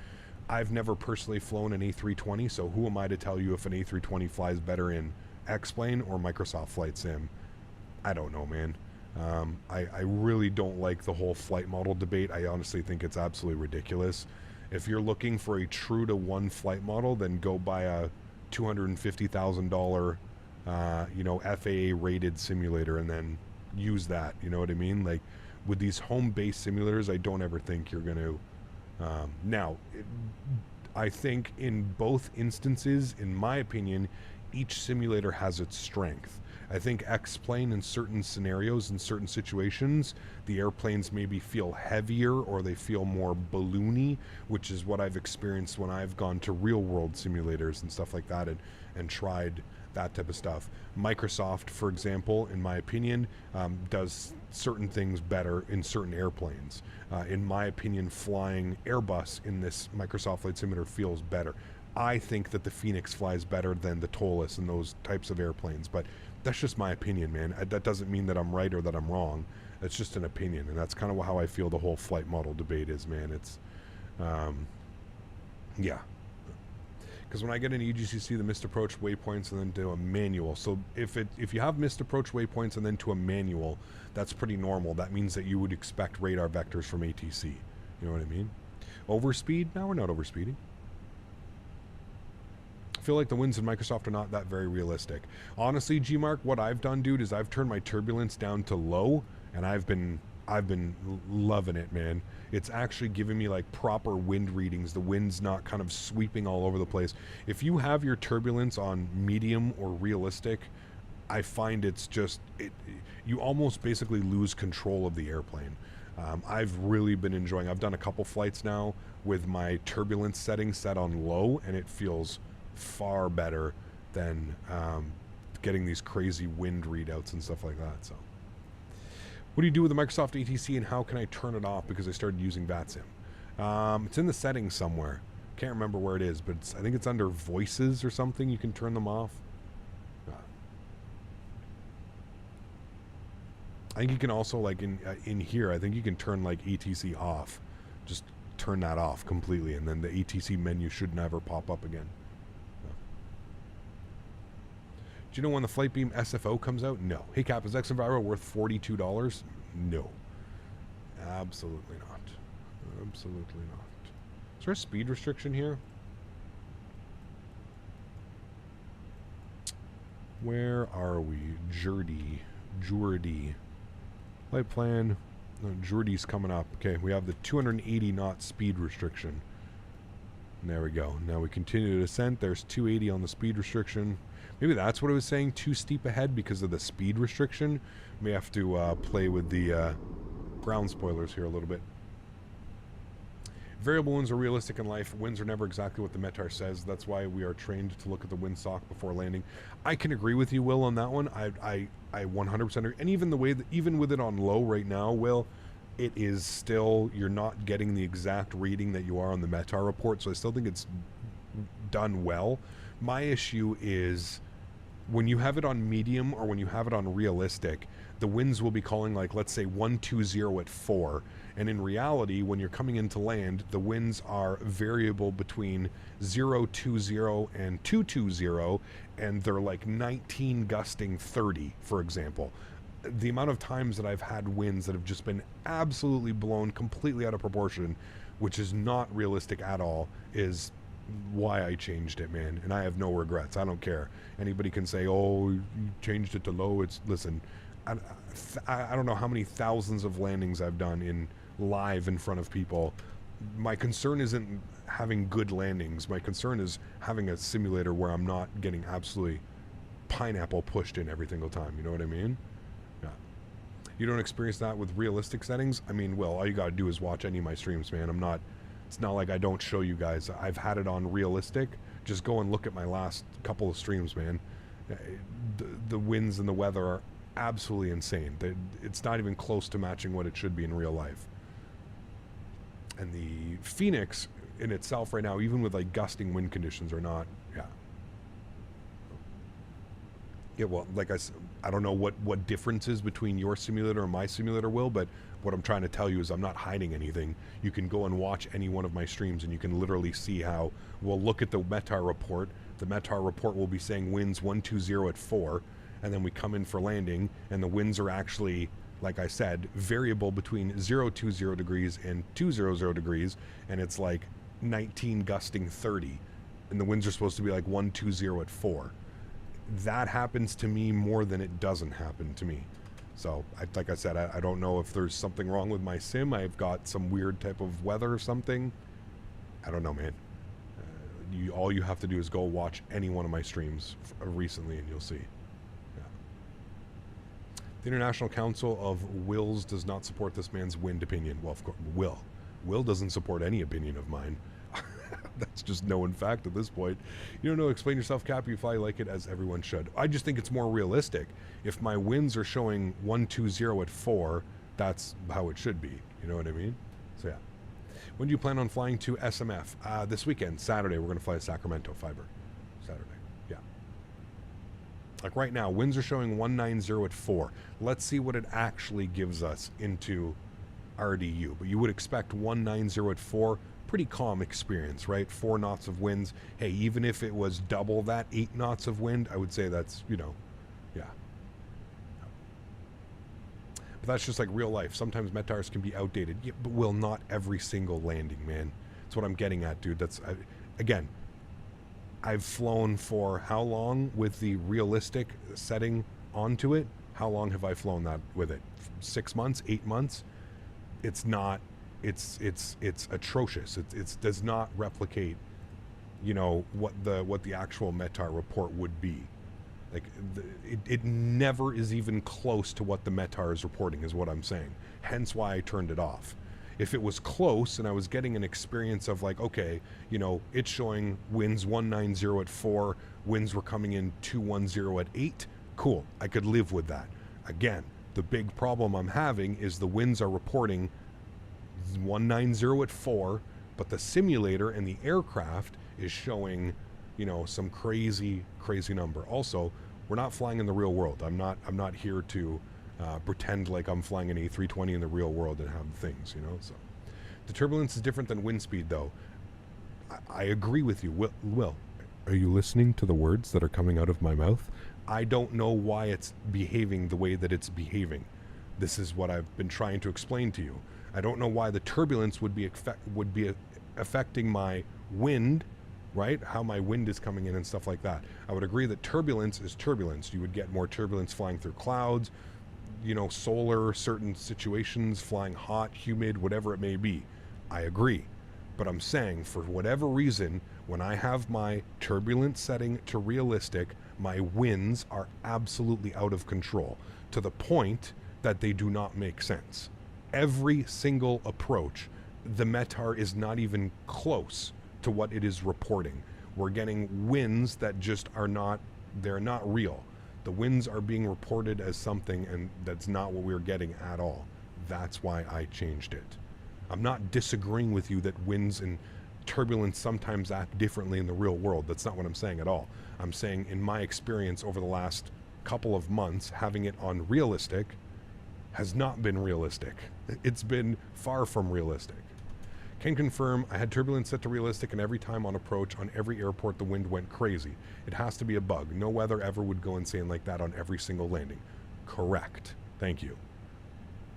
I've never personally flown an A320, so who am I to tell you if an A320 flies better in X-Plane or Microsoft Flight Sim? I don't know, man. I really don't like the whole flight model debate. I honestly think it's absolutely ridiculous. If you're looking for a true to one flight model, then go buy a $250,000 FAA rated simulator and then use that. You know what I mean? Like with these home-based simulators, I don't ever think you're going to. I think in both instances, in my opinion, each simulator has its strength. I think X-Plane in certain scenarios, in certain situations, the airplanes maybe feel heavier or they feel more balloony, which is what I've experienced when I've gone to real-world simulators and stuff like that and tried that type of stuff. Microsoft, for example, in my opinion, does certain things better in certain airplanes. In my opinion, flying Airbus in this Microsoft Flight Simulator feels better. I think that the Fenix flies better than the Tolus and those types of airplanes, but that's just my opinion, man. That doesn't mean that I'm right or that I'm wrong. It's just an opinion, and that's kind of how I feel the whole flight model debate is, man. It's, yeah. Because when I get an EGCC, the missed approach waypoints and then to a manual. So if you have missed approach waypoints and then to a manual, that's pretty normal. That means that you would expect radar vectors from ATC. You know what I mean? Overspeed? No, we're not overspeeding. I feel like the winds in Microsoft are not that very realistic. Honestly, G-Mark, what I've done, dude, is I've turned my turbulence down to low, and I've been loving it, man. It's actually giving me like proper wind readings. The wind's not kind of sweeping all over the place. If you have your turbulence on medium or realistic, I find it's just, you almost basically lose control of the airplane. I've really been enjoying, I've done a couple flights now with my turbulence setting set on low, and it feels far better than getting these crazy wind readouts and stuff like that. So what do you do with the Microsoft ATC, and how can I turn it off because I started using VATSIM? It's in the settings somewhere. Can't remember where it is, but I think it's under voices or something. You can turn them off. I think you can also, like in here, I think you can turn like ATC off. Just turn that off completely, and then the ATC menu should never pop up again. Do you know when the Flightbeam SFO comes out? No. Hey Cap, is X-Enviro worth $42? No. Absolutely not. Absolutely not. Is there a speed restriction here? Where are we? Jordy. Flight plan. No, Jordy's coming up. Okay, we have the 280 knot speed restriction. And there we go. Now we continue to descent. There's 280 on the speed restriction. Maybe that's what I was saying, too steep ahead because of the speed restriction. May have to play with the ground spoilers here a little bit. Variable winds are realistic in life. Winds are never exactly what the METAR says. That's why we are trained to look at the windsock before landing. I can agree with you, Will, on that one. I 100% agree. And even the way that, even with it on low right now, Will, it is still, you're not getting the exact reading that you are on the METAR report. So I still think it's done well. My issue is when you have it on medium or when you have it on realistic, the winds will be calling like, let's say 120 at 4. And in reality, when you're coming into land, the winds are variable between 020 and 220, and they're like 19 gusting 30, for example. The amount of times that I've had winds that have just been absolutely blown completely out of proportion, which is not realistic at all, is why I changed it, man. And I have no regrets. I don't care. Anybody can say, oh, you changed it to low. It's, listen, I don't know how many thousands of landings I've done in live in front of people. My concern isn't having good landings. My concern is having a simulator where I'm not getting absolutely pineapple pushed in every single time. You know what I mean? Yeah. You don't experience that with realistic settings? I mean, well, all you gotta do is watch any of my streams, man. It's not like I don't show you guys. I've had it on realistic. Just go and look at my last couple of streams, man. The winds and the weather are absolutely insane. It's not even close to matching what it should be in real life. And the Fenix in itself right now, even with like gusting wind conditions, are not. Yeah. Yeah, well, like I don't know what difference is between your simulator and my simulator, Will, but what I'm trying to tell you is I'm not hiding anything. You can go and watch any one of my streams, and you can literally see how we'll look at the METAR report. The METAR report will be saying winds 120 at 4, and then we come in for landing, and the winds are actually, like I said, variable between 020 degrees and 200 degrees, and it's like 19 gusting 30, and the winds are supposed to be like 120 at 4. That happens to me more than it doesn't happen to me. So, like I said, I don't know if there's something wrong with my sim. I've got some weird type of weather or something. I don't know, man. All you have to do is go watch any one of my streams recently, and you'll see. Yeah. The International Council of Wills does not support this man's wind opinion. Well, of course, Will doesn't support any opinion of mine. That's just known fact at this point. You don't know, explain yourself, Cap. You fly like it, as everyone should. I just think it's more realistic. If my winds are showing 120 at 4, that's how it should be. You know what I mean? So yeah. When do you plan on flying to SMF? This weekend, Saturday. We're going to fly to Sacramento Fiber. Saturday. Yeah. Like right now, winds are showing 190 at 4. Let's see what it actually gives us into RDU. But you would expect 190 at 4. Pretty calm experience, right? 4 knots of winds. Hey, even if it was double that, 8 knots of wind, I would say that's, you know, yeah. But that's just like real life. Sometimes METARs can be outdated. Yeah, but will not every single landing, man. That's what I'm getting at, dude. That's, again, I've flown for how long with the realistic setting onto it? How long have I flown that with it? 6 months, 8 months? It's not. It's atrocious. It does not replicate, you know, what the actual METAR report would be. Like it never is even close to what the METAR is reporting, is what I'm saying. Hence why I turned it off. If it was close and I was getting an experience of like, okay, you know, it's showing winds 190 at 4, winds were coming in 210 at 8, cool, I could live with that. Again, the big problem I'm having is the winds are reporting 190 at 4, but the simulator and the aircraft is showing, you know, some crazy number. Also, we're not flying in the real world. I'm not here to pretend like I'm flying an A320 in the real world and have things, you know. So the turbulence is different than wind speed, though. I agree with you. Will, are you listening to the words that are coming out of my mouth? I don't know why it's behaving the way that it's behaving. This is what I've been trying to explain to you. I don't know why the turbulence would be affecting my wind, right? How my wind is coming in and stuff like that. I would agree that turbulence is turbulence. You would get more turbulence flying through clouds, you know, solar, certain situations, flying hot, humid, whatever it may be. I agree. But I'm saying, for whatever reason, when I have my turbulence setting to realistic, my winds are absolutely out of control, to the point that they do not make sense. Every single approach, the METAR is not even close to what it is reporting. We're getting winds that just are not, they're not real. The winds are being reported as something, and that's not what we're getting at all. That's why I changed it. I'm not disagreeing with you that winds and turbulence sometimes act differently in the real world. That's not what I'm saying at all. I'm saying, in my experience over the last couple of months, having it on realistic has not been realistic. It's been far from realistic. Can confirm, I had turbulence set to realistic, and every time on approach on every airport the wind went crazy. It has to be a bug. No weather ever would go insane like that on every single landing. Correct. Thank you.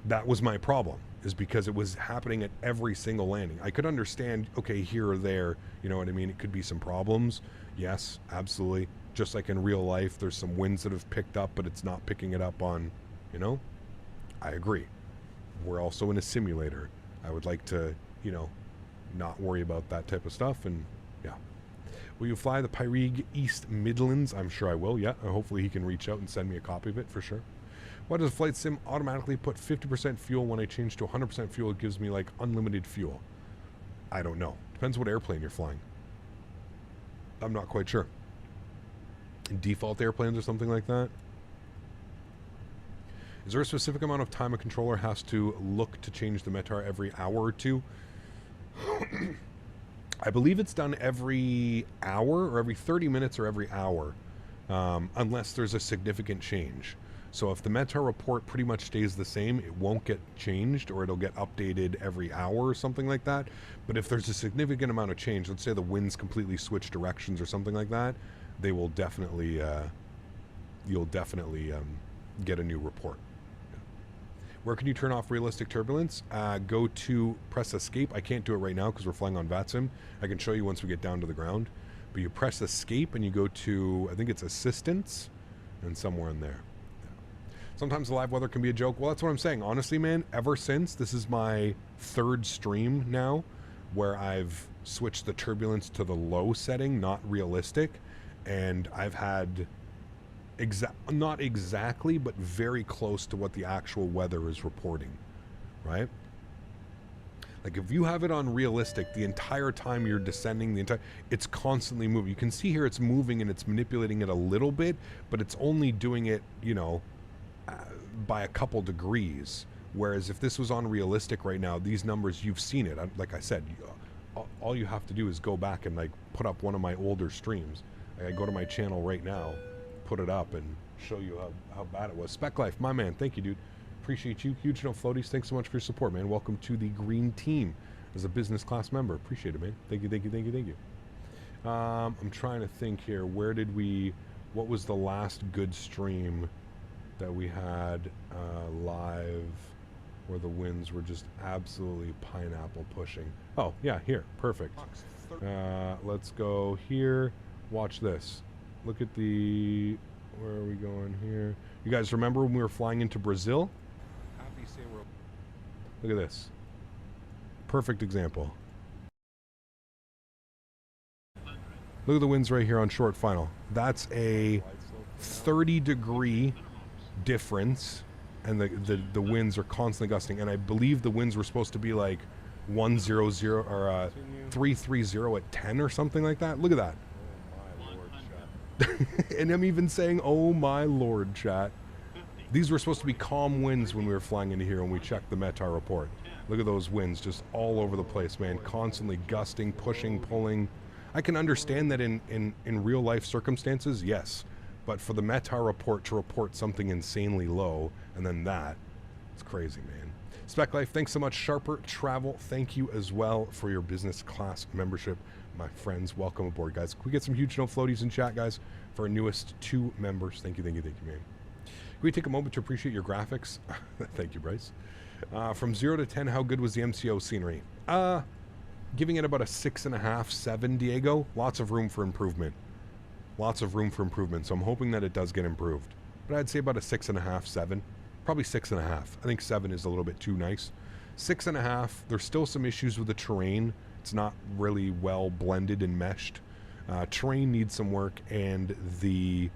That was my problem, is because it was happening at every single landing. I could understand, okay, here or there, you know what I mean? It could be some problems. Yes, absolutely. Just like in real life, there's some winds that have picked up, but it's not picking it up on, you know? I agree. We're also in a simulator. I would like to, you know, not worry about that type of stuff, and yeah. Will you fly the Pyrig East Midlands? I'm sure I will, yeah. Hopefully he can reach out and send me a copy of it for sure. Why does Flight Sim automatically put 50% fuel when I change to 100% fuel? It gives me like unlimited fuel. I don't know. Depends what airplane you're flying. I'm not quite sure. Default airplanes or something like that? Is there a specific amount of time a controller has to look to change the METAR every hour or two? I believe it's done every hour or every 30 minutes or every hour, unless there's a significant change. So if the Mentha report pretty much stays the same, it won't get changed, or it'll get updated every hour or something like that. But if there's a significant amount of change, let's say the winds completely switch directions or something like that, they will definitely, you'll definitely get a new report. Where can you turn off realistic turbulence? Go to press escape. I can't do it right now because we're flying on VATSIM. I can show you once we get down to the ground. But you press escape and you go to, I think it's assistance, and somewhere in there. Sometimes the live weather can be a joke. Well, that's what I'm saying. Honestly, man, ever since, this is my third stream now where I've switched the turbulence to the low setting, not realistic. And I've had, not exactly, but very close to what the actual weather is reporting, right? Like if you have it on realistic, the entire time you're descending, it's constantly moving. You can see here it's moving and it's manipulating it a little bit, but it's only doing it, you know, by a couple degrees. Whereas if this was on realistic right now, these numbers, you've seen it. Like I said, all you have to do is go back and like put up one of my older streams. I go to my channel right now, put it up and show you how bad it was. Spec Life, my man, thank you, dude. Appreciate you. Huge No Floaties, thanks so much for your support, man. Welcome to the green team as a business class member. Appreciate it, man. Thank you, thank you, thank you, thank you. I'm trying to think here. What was the last good stream that we had live where the winds were just absolutely pineapple pushing? Oh, yeah, here. Perfect. Let's go here. Watch this. Look at the... Where are we going here? You guys remember when we were flying into Brazil? Look at this. Perfect example. Look at the winds right here on short final. That's a 30-degree difference, and the winds are constantly gusting. And I believe the winds were supposed to be like 100 or 330 at 10 or something like that. Look at that. And I'm even saying, oh my lord, chat. These were supposed to be calm winds when we were flying into here and we checked the Mentha report. Look at those winds just all over the place, man. Constantly gusting, pushing, pulling. I can understand that in real life circumstances, yes. But for the Mentha report to report something insanely low, and then that, it's crazy, man. Spec Life, thanks so much. Sharper Travel, thank you as well for your business class membership. My friends, welcome aboard, guys. Can we get some huge no floaties in chat, guys, for our newest 2 members? Thank you, thank you, thank you, man. Can we take a moment to appreciate your graphics? Thank you, Bryce. From 0 to 10, how good was the MCO scenery? Giving it about a 6.5, 7, Diego. Lots of room for improvement. Lots of room for improvement, so I'm hoping that it does get improved. But I'd say about a 6.5, 7. Probably 6.5. I think 7 is a little bit too nice. 6.5, there's still some issues with the terrain. It's not really well blended and meshed. Terrain needs some work, and the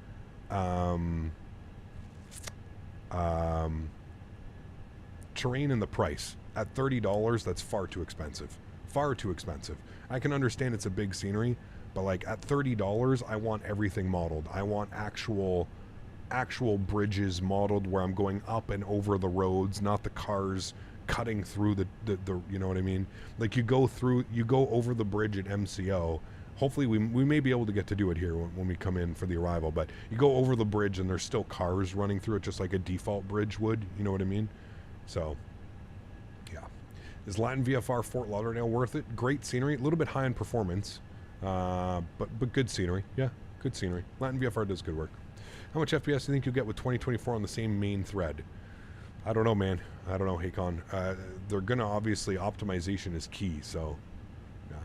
terrain and the price. At $30, that's far too expensive. Far too expensive. I can understand it's a big scenery, but like at $30, I want everything modeled. I want actual bridges modeled where I'm going up and over the roads, not the cars cutting through the you know what I mean? Like you go over the bridge at MCO. Hopefully we may be able to get to do it here when we come in for the arrival, but you go over the bridge and there's still cars running through it just like a default bridge would, you know what I mean? So, yeah. Is Latin VFR Fort Lauderdale worth it? Great scenery, a little bit high in performance, but good scenery. Yeah, good scenery. Latin VFR does good work. How much FPS do you think you'll get with 2024 on the same main thread? I don't know, man. I don't know, Haycon. They're gonna, obviously, optimization is key, so, yeah.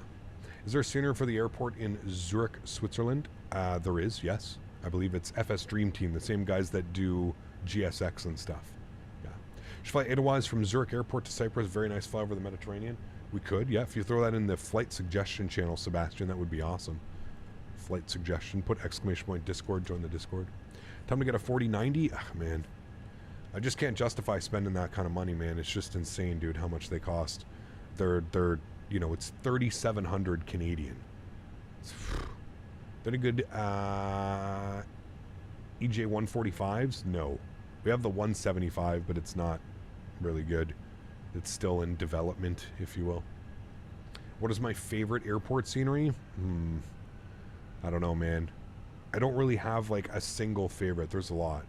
Is there a scenery for the airport in Zurich, Switzerland? There is, yes. I believe it's FS Dream Team, the same guys that do GSX and stuff. Yeah. Should fly Edelweiss from Zurich Airport to Cyprus. Very nice fly over the Mediterranean. We could, yeah. If you throw that in the flight suggestion channel, Sebastian, that would be awesome. Flight suggestion. Put exclamation point Discord. Join the Discord. Time to get a 4090. Ah, man. I just can't justify spending that kind of money, man. It's just insane, dude, how much they cost. They're you know, it's 3,700 Canadian. It's very good. EJ 145s? No. We have the 175, but it's not really good. It's still in development, if you will. What is my favorite airport scenery? I don't know, man. I don't really have like a single favorite. There's a lot.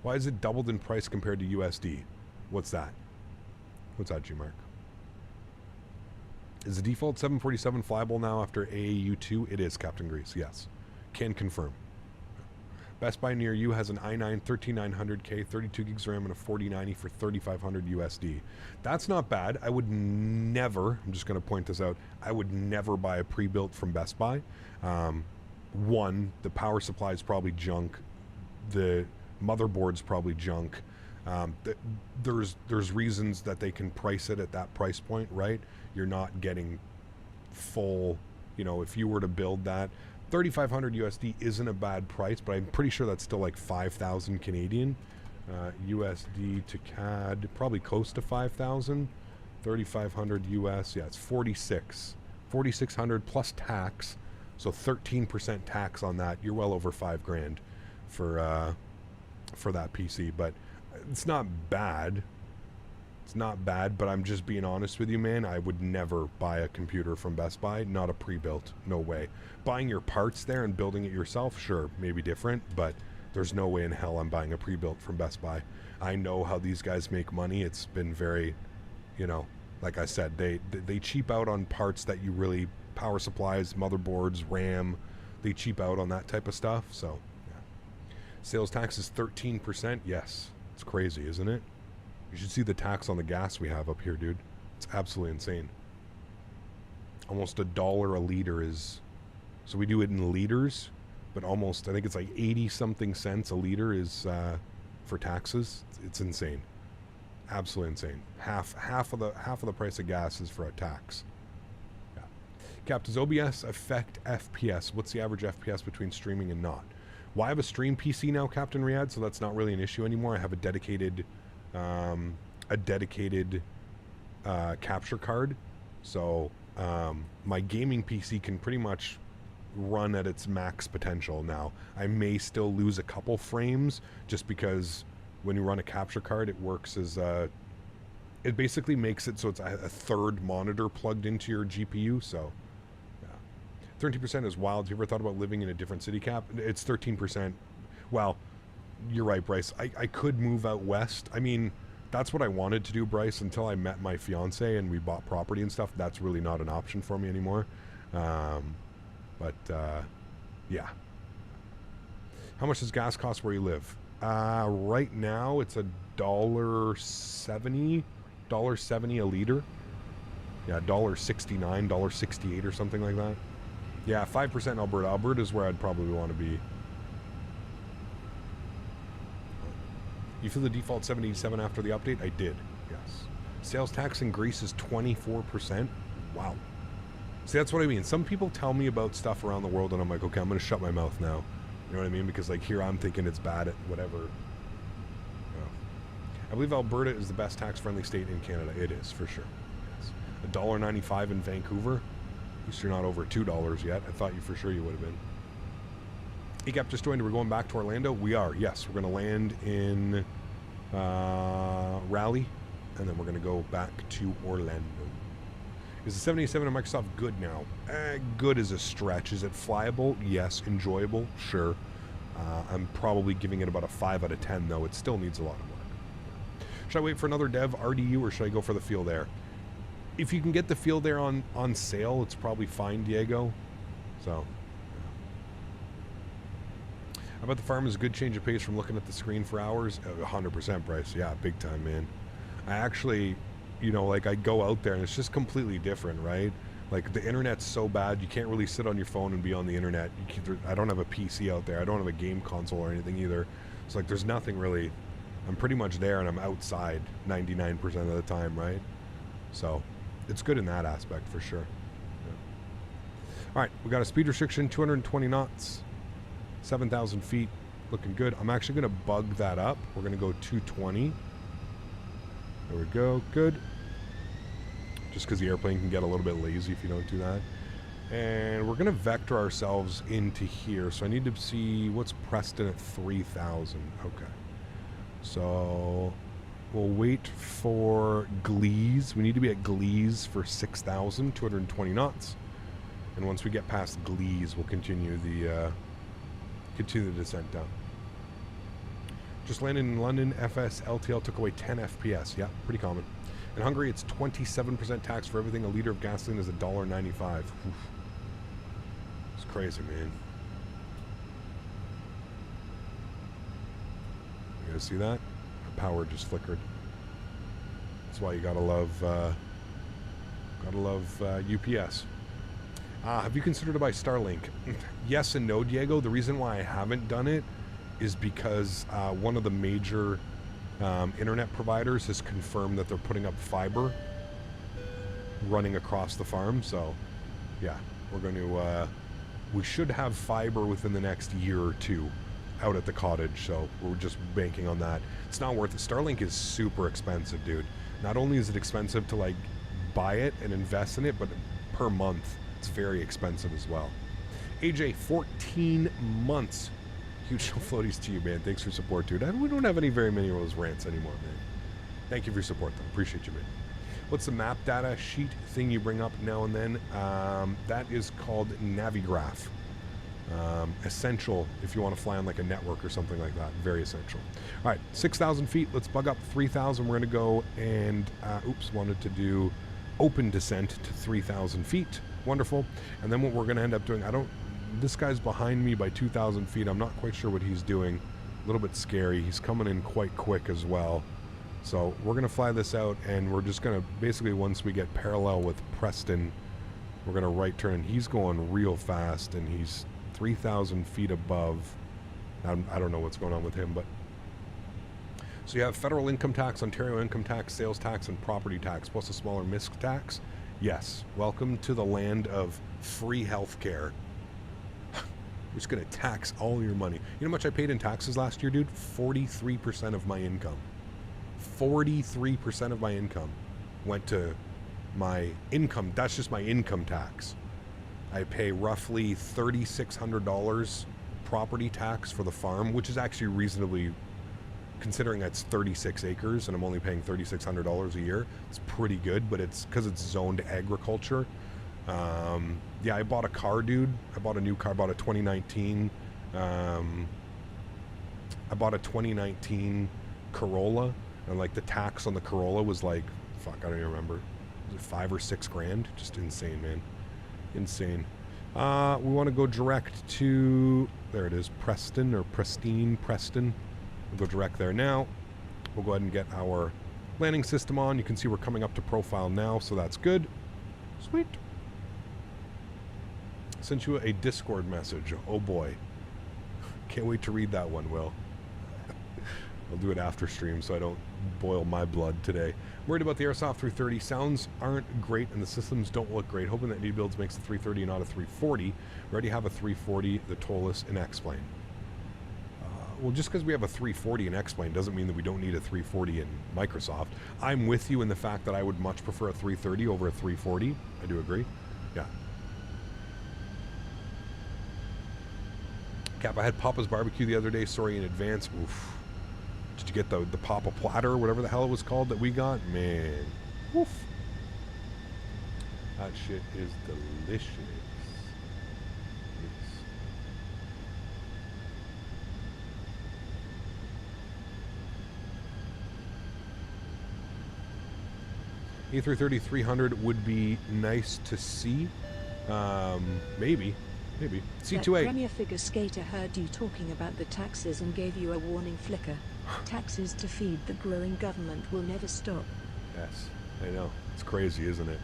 Why is it doubled in price compared to USD? What's that? What's that, G-Mark? Is the default 747 flyable now after AAU2? It is, Captain Grease, yes. Can confirm. Best Buy near you has an i9 13900K, 32 gigs RAM, and a 4090 for 3500 USD. That's not bad. I would never, I'm just going to point this out, I would never buy a pre-built from Best Buy. One, the power supply is probably junk. The motherboard's probably junk. There's reasons that they can price it at that price point, right? You're not getting full, you know, if you were to build that, 3,500 USD isn't a bad price, but I'm pretty sure that's still like 5,000 Canadian. USD to CAD, probably close to 5,000. 3,500 US, yeah, it's 4,600 plus tax, so 13% tax on that. You're well over $5,000 for that PC, but it's not bad. It's not bad, but I'm just being honest with you, man. I would never buy a computer from Best Buy, not a pre-built, no way. Buying your parts there and building it yourself, sure, maybe different, but there's no way in hell I'm buying a pre-built from Best Buy. I know how these guys make money. It's been very, you know, like I said, they cheap out on parts that you really, power supplies, motherboards, RAM, they cheap out on that type of stuff, so, yeah. Sales tax is 13%, yes. It's crazy, isn't it? You should see the tax on the gas we have up here, dude. It's absolutely insane. Almost $1 a liter is... So we do it in liters, but almost, I think it's like 80-something cents a liter is for taxes. It's insane. Absolutely insane. Half of the price of gas is for a tax. Yeah. Cap, does OBS affect FPS? What's the average FPS between streaming and not? Well, I have a stream PC now, Captain Riyadh, so that's not really an issue anymore. I have a dedicated capture card, so my gaming PC can pretty much run at its max potential now. I may still lose a couple frames just because when you run a capture card, it works as it basically makes it so it's a third monitor plugged into your GPU. So yeah, 13% is wild. Have you ever thought about living in a different city, Cap? It's 13%. Well, you're right, Bryce. I could move out west. I mean, that's what I wanted to do, Bryce, until I met my fiance and we bought property and stuff. That's really not an option for me anymore. Yeah. How much does gas cost where you live? Right now, it's $1.70 a liter. Yeah, $1.69, $1.68 or something like that. Yeah, 5% Alberta. Alberta is where I'd probably want to be. You feel the default 787 after the update? I did, yes. Sales tax in Greece is 24%. Wow. See, that's what I mean. Some people tell me about stuff around the world, and I'm like, okay, I'm going to shut my mouth now. You know what I mean? Because, like, here I'm thinking it's bad at whatever. Oh. I believe Alberta is the best tax-friendly state in Canada. It is, for sure. Yes. $1.95 in Vancouver. At least you're not over $2 yet. I thought you for sure you would have been. ECAP just joined. We're going back to Orlando. We are, yes. We're going to land in Raleigh, and then we're going to go back to Orlando. Is the 787 and Microsoft good now? Good is a stretch. Is it flyable? Yes. Enjoyable? Sure. I'm probably giving it about a 5 out of 10, though. It still needs a lot of work. Should I wait for another dev RDU, or should I go for the Field Air? If you can get the Field Air on sale, it's probably fine, Diego. So... I bet the farm is a good change of pace from looking at the screen for hours. 100%, Bryce. Yeah, big time, man. I actually, you know, like I go out there and it's just completely different, right? Like the internet's so bad, you can't really sit on your phone and be on the internet. I don't have a PC out there. I don't have a game console or anything either. So like there's nothing really. I'm pretty much there and I'm outside 99% of the time, right? So it's good in that aspect for sure. Yeah. All right, we got a speed restriction, 220 knots. 7,000 feet, looking good. I'm actually going to bug that up. We're going to go 220. There we go, good. Just because the airplane can get a little bit lazy if you don't do that. And we're going to vector ourselves into here. So I need to see what's Preston at 3,000. Okay. So We'll wait for Glees. We need to be at Glees for 6,220 knots. And once we get past Glees, we'll continue the descent down. Just landed in London. FS LTL took away 10 FPS. Yeah, pretty common. In Hungary, it's 27% tax for everything. A liter of gasoline is $1.95. It's crazy, man. You guys see that? The power just flickered. That's why you gotta love UPS. Have you considered to buy Starlink? Yes and no, Diego. The reason why I haven't done it is because one of the major internet providers has confirmed that they're putting up fiber running across the farm. So, yeah, we're going to. We should have fiber within the next year or two out at the cottage. So we're just banking on that. It's not worth it. Starlink is super expensive, dude. Not only is it expensive to like buy it and invest in it, but per month it's very expensive as well. AJ, 14 months. Huge floaties to you, man. Thanks for support, dude. We don't have very many of those rants anymore, man. Thank you for your support, though. Appreciate you, man. What's the map data sheet thing you bring up now and then? That is called Navigraph. Essential if you want to fly on like a network or something like that. Very essential. All right, 6,000 feet. Let's bug up 3,000. We're going to go and, wanted to do open descent to 3,000 feet. Wonderful. And then what we're going to end up doing, this guy's behind me by 2,000 feet. I'm not quite sure what he's doing. A little bit scary. He's coming in quite quick as well. So we're going to fly this out, and we're just going to, basically once we get parallel with Preston, we're going to right turn. And he's going real fast, and he's 3,000 feet above. I don't know what's going on with him, but... So you have federal income tax, Ontario income tax, sales tax, and property tax, plus a smaller MISC tax. Yes. Welcome to the land of free healthcare. We're just going to tax all your money. You know how much I paid in taxes last year, dude? 43% of my income. 43% of my income went to my income. That's just my income tax. I pay roughly $3,600 property tax for the farm, which is actually reasonably, considering that's 36 acres and I'm only paying $3,600 a year. It's pretty good, but it's because it's zoned agriculture. Yeah, I bought a car, dude. I bought a new car. I bought a 2019. I bought a 2019 Corolla, and like the tax on the Corolla was like, fuck, I don't even remember. Was it $5 or $6 grand? Just insane, man. Insane. We want to go direct to, there it is, Preston or Preston. We'll go direct there now. We'll go ahead and get our landing system on. You can see we're coming up to profile now, so that's good. Sweet. Sent you a Discord message. Oh boy. Can't wait to read that one, Will. I'll do it after stream so I don't boil my blood today. I'm worried about the Airsoft 330. Sounds aren't great and the systems don't look great. Hoping that new builds makes the 330 and not a 340. We already have a 340, the Tolus, and X-Plane. Well, just because we have a 340 in X-Plane doesn't mean that we don't need a 340 in Microsoft. I'm with you in the fact that I would much prefer a 330 over a 340. I do agree. Yeah. Cap, I had Papa's barbecue the other day. Sorry in advance. Oof. Did you get the Papa platter, whatever the hell it was called that we got? Man. Oof. That shit is delicious. Yes. A330-300 would be nice to see. Maybe. C28. That Premier Figure Skater heard you talking about the taxes and gave you a warning flicker. Taxes to feed the growing government will never stop. Yes, I know. It's crazy, isn't it?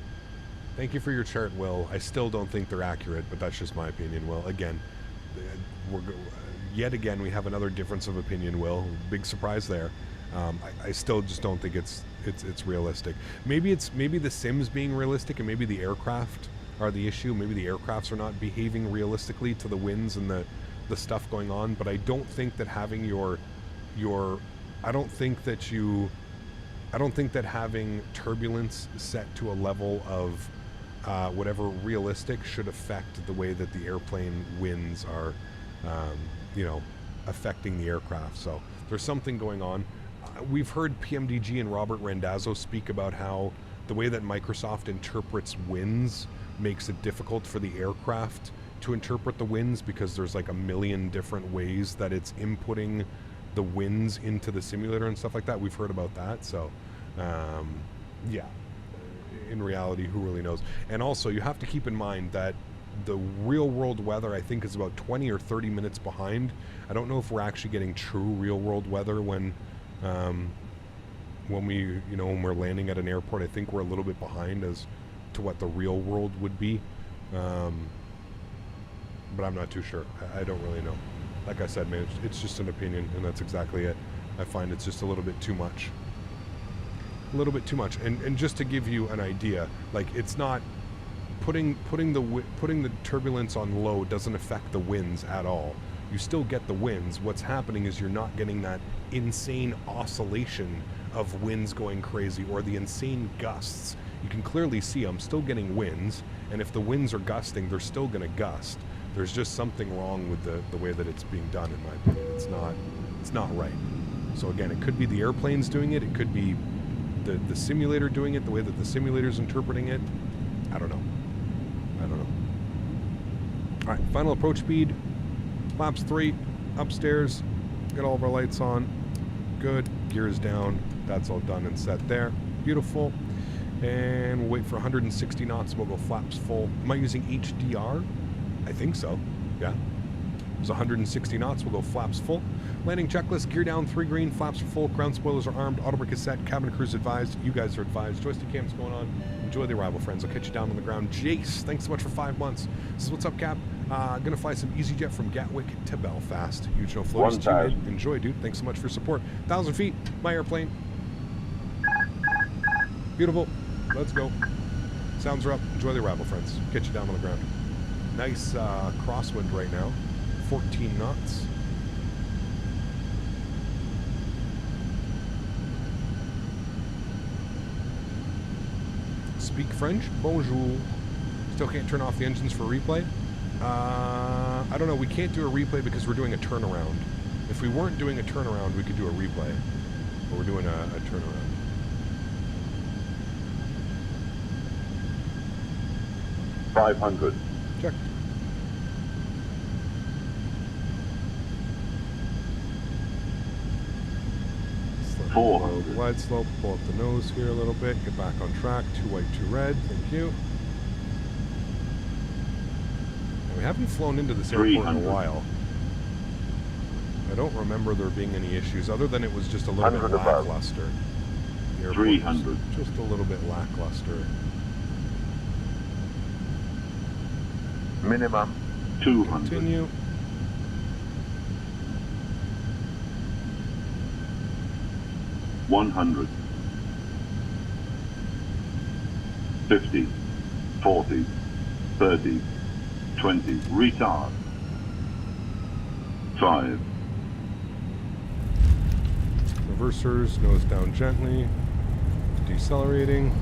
Thank you for your chart, Will. I still don't think they're accurate, but that's just my opinion, Will. Again, yet again, we have another difference of opinion, Will. Big surprise there. I still just don't think it's realistic. Maybe the Sims being realistic, and maybe the aircraft are the issue. Maybe the aircrafts are not behaving realistically to the winds and the stuff going on. But I don't think that having I don't think that having turbulence set to a level of whatever realistic should affect the way that the airplane winds are, affecting the aircraft. So there's something going on. we've heard PMDG and Robert Randazzo speak about how the way that Microsoft interprets winds makes it difficult for the aircraft to interpret the winds, because there's like a million different ways that it's inputting the winds into the simulator and stuff like that. We've heard about that. So, yeah, in reality, who really knows? And also, you have to keep in mind that the real world weather, I think, is about 20 or 30 minutes behind. I don't know if we're actually getting true real world weather when when we're landing at an airport. I think we're a little bit behind as to what the real world would be. But I'm not too sure. I don't really know. Like I said, man, it's just an opinion, and that's exactly it. I find it's just a little bit too much. A little bit too much. And just to give you an idea, like, it's not putting the turbulence on low doesn't affect the winds at all. You still get the winds. What's happening is you're not getting that insane oscillation of winds going crazy, or the insane gusts. You can clearly see I'm still getting winds, and if the winds are gusting, they're still going to gust. There's just something wrong with the way that it's being done, in my opinion. It's not right. So again, it could be the airplanes doing it. It could be the simulator doing it, the way that the simulator's interpreting it. I don't know. All right, final approach speed. Flaps 3, upstairs. Get all of our lights on. Good. Gears down. That's all done and set there. Beautiful. And we'll wait for 160 knots. We'll go flaps full. Am I using HDR? I think so. Yeah. It was 160 knots. We'll go flaps full. Landing checklist. Gear down, 3 green. Flaps are full. Ground spoilers are armed. Auto brake is set. Cabin crew's advised. You guys are advised. Joystick cam's going on. Enjoy the arrival, friends. I'll catch you down on the ground. Jace, thanks so much for 5 months. This is what's up, Cap. Gonna fly some EasyJet from Gatwick to Belfast. Huge no floaters. Enjoy, dude. Thanks so much for support. 1,000 feet. My airplane. Beautiful. Let's go. Sounds are up. Enjoy the arrival, friends. Catch you down on the ground. Nice crosswind right now. 14 knots. Speak French? Bonjour. Still can't turn off the engines for replay? I don't know. We can't do a replay because we're doing a turnaround. If we weren't doing a turnaround, we could do a replay. But we're doing a turnaround. $500. Check. Glide slope, pull up the nose here a little bit, get back on track, 2 white, 2 red, thank you. Now, we haven't flown into this airport in a while. I don't remember there being any issues, other than it was just a little bit lackluster. The airport 300. Just a little bit lackluster. Minimum 200. Continue. $100. 50, 40, 30, 20. Retard. 5. Reversers, nose down gently. Decelerating.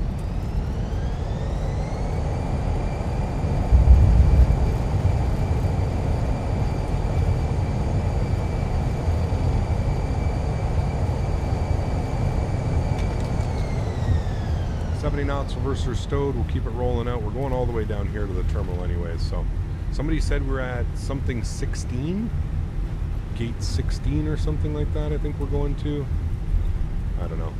Knots, reverser stowed. We'll keep it rolling out. We're going all the way down here to the terminal anyways. So somebody said we're at something 16, gate 16 or something like that. I think we're going to. I don't know.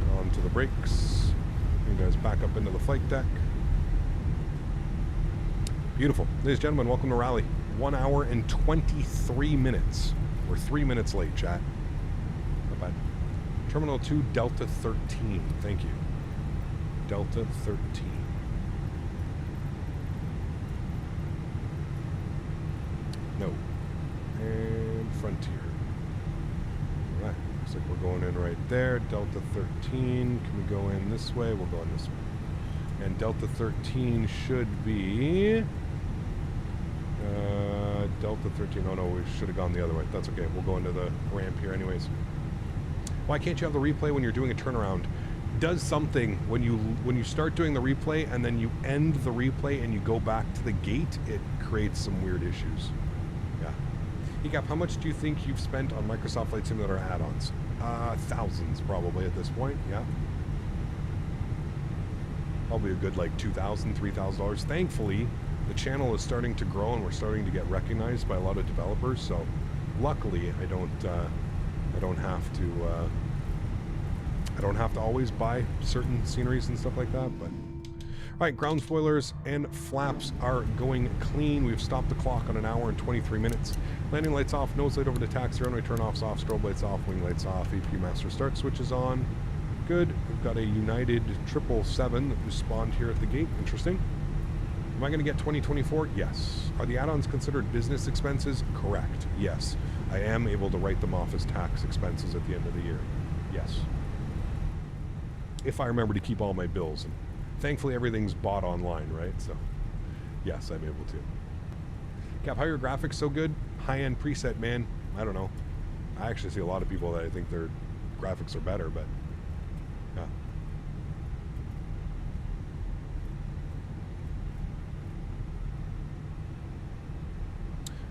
Get on to the brakes. You guys back up into the flight deck. Beautiful. Ladies and gentlemen, welcome to Rally. 1 hour and 23 minutes. We're 3 minutes late, chat. Terminal 2, Delta 13. Thank you. Delta 13. No. And Frontier. Alright. Looks like we're going in right there. Delta 13. Can we go in this way? We'll go in this way. And Delta 13 should be... Delta 13. Oh no, we should have gone the other way. That's okay. We'll go into the ramp here anyways. Why can't you have the replay when you're doing a turnaround? It does something when you start doing the replay and then you end the replay and you go back to the gate, it creates some weird issues. Yeah. Egap, how much do you think you've spent on Microsoft Flight Simulator add-ons? Thousands probably at this point, yeah. Probably a good like $2,000, $3,000. Thankfully, the channel is starting to grow and we're starting to get recognized by a lot of developers. So, luckily, I don't have to always buy certain sceneries and stuff like that. But all right, ground spoilers and flaps are going clean. We've stopped the clock on 1 hour and 23 minutes. Landing lights off, nose light over to taxi, runway turn offs off, strobe lights off, wing lights off, AP master start switches on. Good. We've got a United 777 that just spawned here at the gate. Interesting. Am I going to get 2024? Yes. Are the add-ons considered business expenses? Correct. Yes. I am able to write them off as tax expenses at the end of the year. Yes. If I remember to keep all my bills. And thankfully, everything's bought online, right? So, yes, I'm able to. Cap, how are your graphics so good? High-end preset, man. I don't know. I actually see a lot of people that I think their graphics are better, but yeah.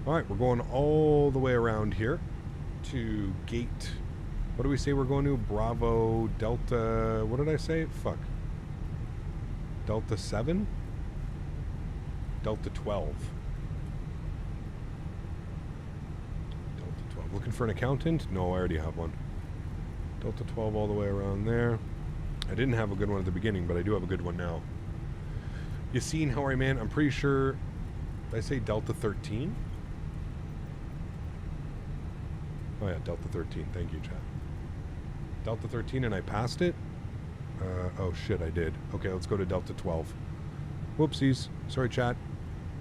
All right, we're going all the way around here to gate. What do we say we're going to? Bravo, Delta. What did I say? Fuck. Delta 7? Delta 12. Delta 12. Looking for an accountant? No, I already have one. Delta 12 all the way around there. I didn't have a good one at the beginning, but I do have a good one now. You seen how I man? I'm pretty sure. Did I say Delta 13? Oh yeah, Delta 13. Thank you, chat. Delta 13 and I passed it? Oh shit, I did. Okay, let's go to Delta 12. Whoopsies. Sorry, chat.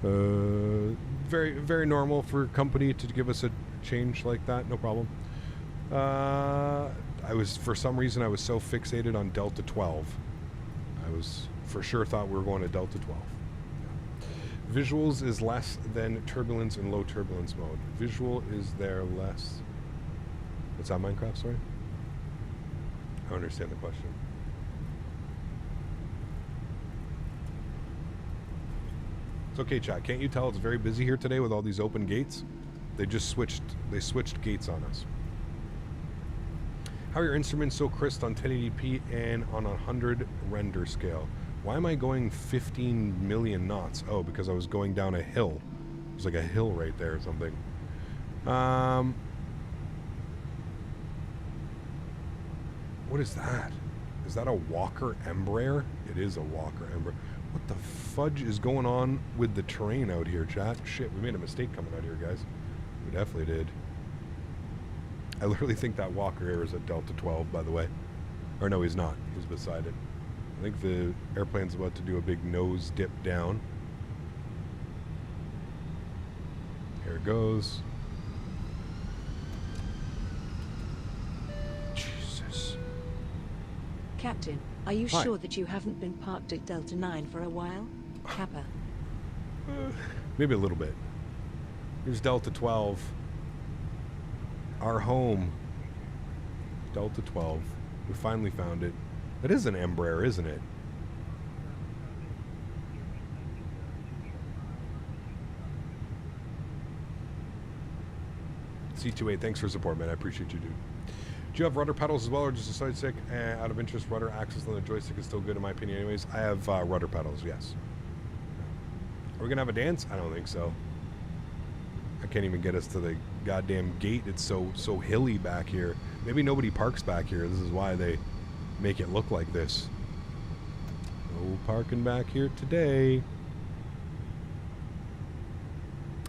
Very, very normal for a company to give us a change like that. No problem. For some reason, I was so fixated on Delta 12. I was for sure thought we were going to Delta 12. Yeah. Visuals is less than turbulence in low turbulence mode. Visual is there less. What's that, Minecraft? Sorry? I don't understand the question. It's okay, chat. Can't you tell it's very busy here today with all these open gates? They switched gates on us. How are your instruments so crisp on 1080p and on a 100 render scale? Why am I going 15 million knots? Oh, because I was going down a hill. There's like a hill right there or something. What is that? Is that a Walker Embraer? It is a Walker Embraer. What the fudge is going on with the terrain out here, chat? Shit, we made a mistake coming out here, guys. We definitely did. I literally think that Walker Air is a Delta 12, by the way. Or no, he's not. He's beside it. I think the airplane's about to do a big nose dip down. Here it goes. Jesus. Captain, are you Hi. sure that you haven't been parked at Delta 9 for a while? Kappa. Maybe a little bit. Here's Delta 12. Our home. Delta 12. We finally found it. It is an Embraer, isn't it? C28, thanks for support, man. I appreciate you, dude. Do you have rudder pedals as well, or just a side stick? Out of interest, rudder access on the joystick is still good in my opinion anyways. I have rudder pedals, yes. Are we going to have a dance? I don't think so. I can't even get us to the goddamn gate. It's so hilly back here. Maybe nobody parks back here. This is why they make it look like this. No parking back here today.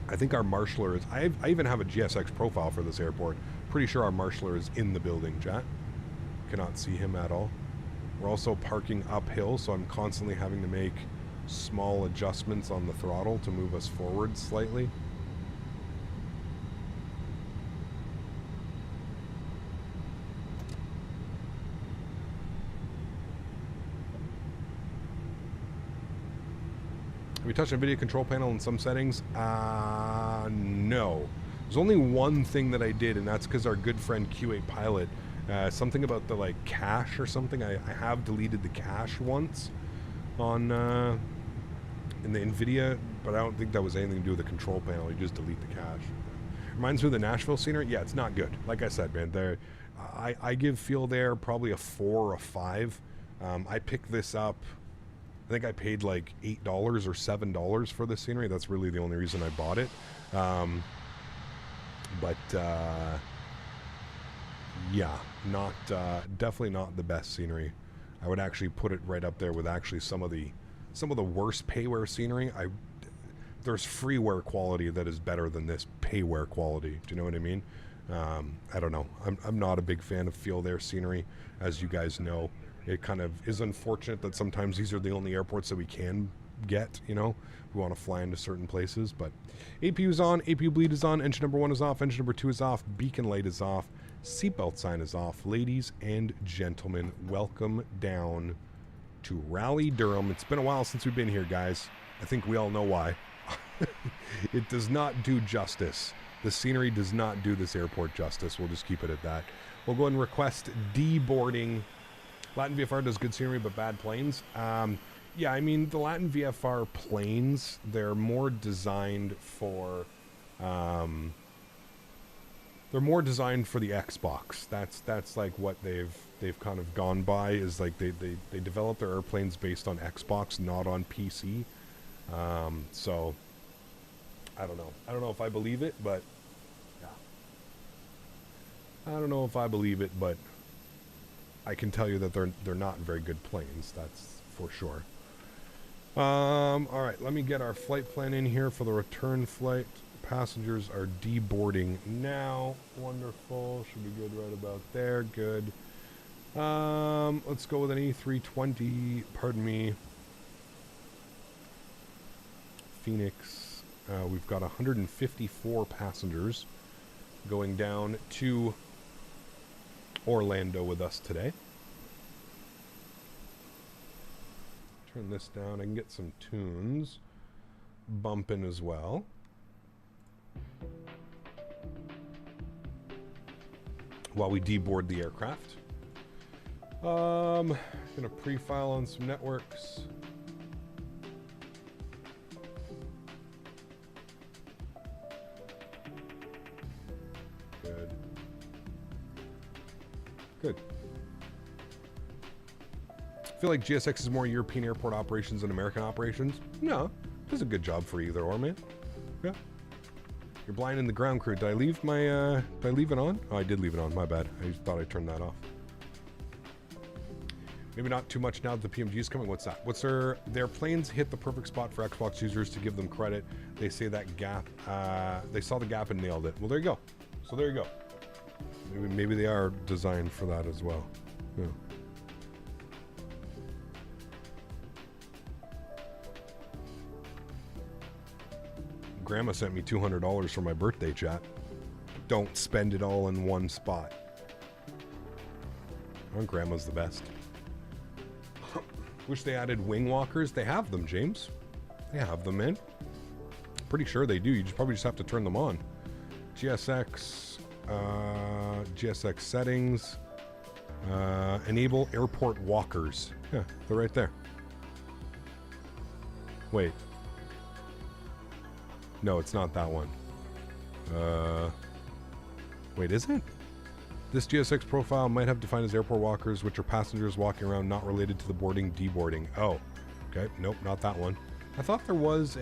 I think our marshaller is... I even have a GSX profile for this airport. Pretty sure our marshaller is in the building, chat. Cannot see him at all. We're also parking uphill, so I'm constantly having to make small adjustments on the throttle to move us forward slightly. Have you touched NVIDIA control panel in some settings? No. There's only one thing that I did, and that's because our good friend Q8 Pilot, something about the like cache or something. I have deleted the cache once on in the NVIDIA, but I don't think that was anything to do with the control panel. You just delete the cache. Reminds me of the Nashville scenery. Yeah, it's not good. Like I said, man, I give Feel There probably a 4 or a 5. I picked this up. I think I paid like $8 or $7 for this scenery. That's really the only reason I bought it. Yeah, not definitely not the best scenery. I would actually put it right up there with actually some of the worst payware scenery. There's freeware quality that is better than this payware quality. Do you know what I mean? I don't know. I'm not a big fan of Feel There scenery, as you guys know. It kind of is unfortunate that sometimes these are the only airports that we can get, you know. We want to fly into certain places, but APU is on, APU bleed is on, engine number 1 is off, engine number 2 is off, beacon light is off, seatbelt sign is off. Ladies and gentlemen, welcome down to Rally Durham. It's been a while since we've been here, guys. I think we all know why. It does not do justice. The scenery does not do this airport justice. We'll just keep it at that. We'll go and request deboarding. Latin VFR does good scenery, but bad planes. Yeah, I mean, the Latin VFR planes, they're more designed for... they're more designed for the Xbox. That's like what they've kind of gone by, is like they develop their airplanes based on Xbox, not on PC. So I don't know. I don't know if I believe it, but yeah. I don't know if I believe it, but I can tell you that they're not very good planes. That's for sure. All right, let me get our flight plan in here for the return flight. Passengers are deboarding now. Wonderful. Should be good right about there. Good. Let's go with an A320. Pardon me. Phoenix. We've got 154 passengers going down to Orlando with us today. Turn this down. I can get some tunes bumping as well. While we deboard the aircraft. Gonna pre-file on some networks. Good. Good. I feel like GSX is more European airport operations than American operations. No, does a good job for either or, man. Yeah. You're blind in the ground crew. Did I leave my, did I leave it on? Oh, I did leave it on. My bad. I just thought I turned that off. Maybe not too much now that the PMG is coming. What's that? What's their planes hit the perfect spot for Xbox users to give them credit. They say that gap, they saw the gap and nailed it. Well, there you go. So there you go. Maybe they are designed for that as well. Yeah. Grandma sent me $200 for my birthday, chat. Don't spend it all in one spot. Oh, Grandma's the best. Wish they added wing walkers. They have them, James. They have them, man. Pretty sure they do. You probably just have to turn them on. GSX, GSX settings, enable airport walkers. Yeah, they're right there. Wait. No, it's not that one. Wait, is it? This GSX profile might have defined as airport walkers, which are passengers walking around not related to the boarding, deboarding. Oh, okay. Nope, not that one. I thought there was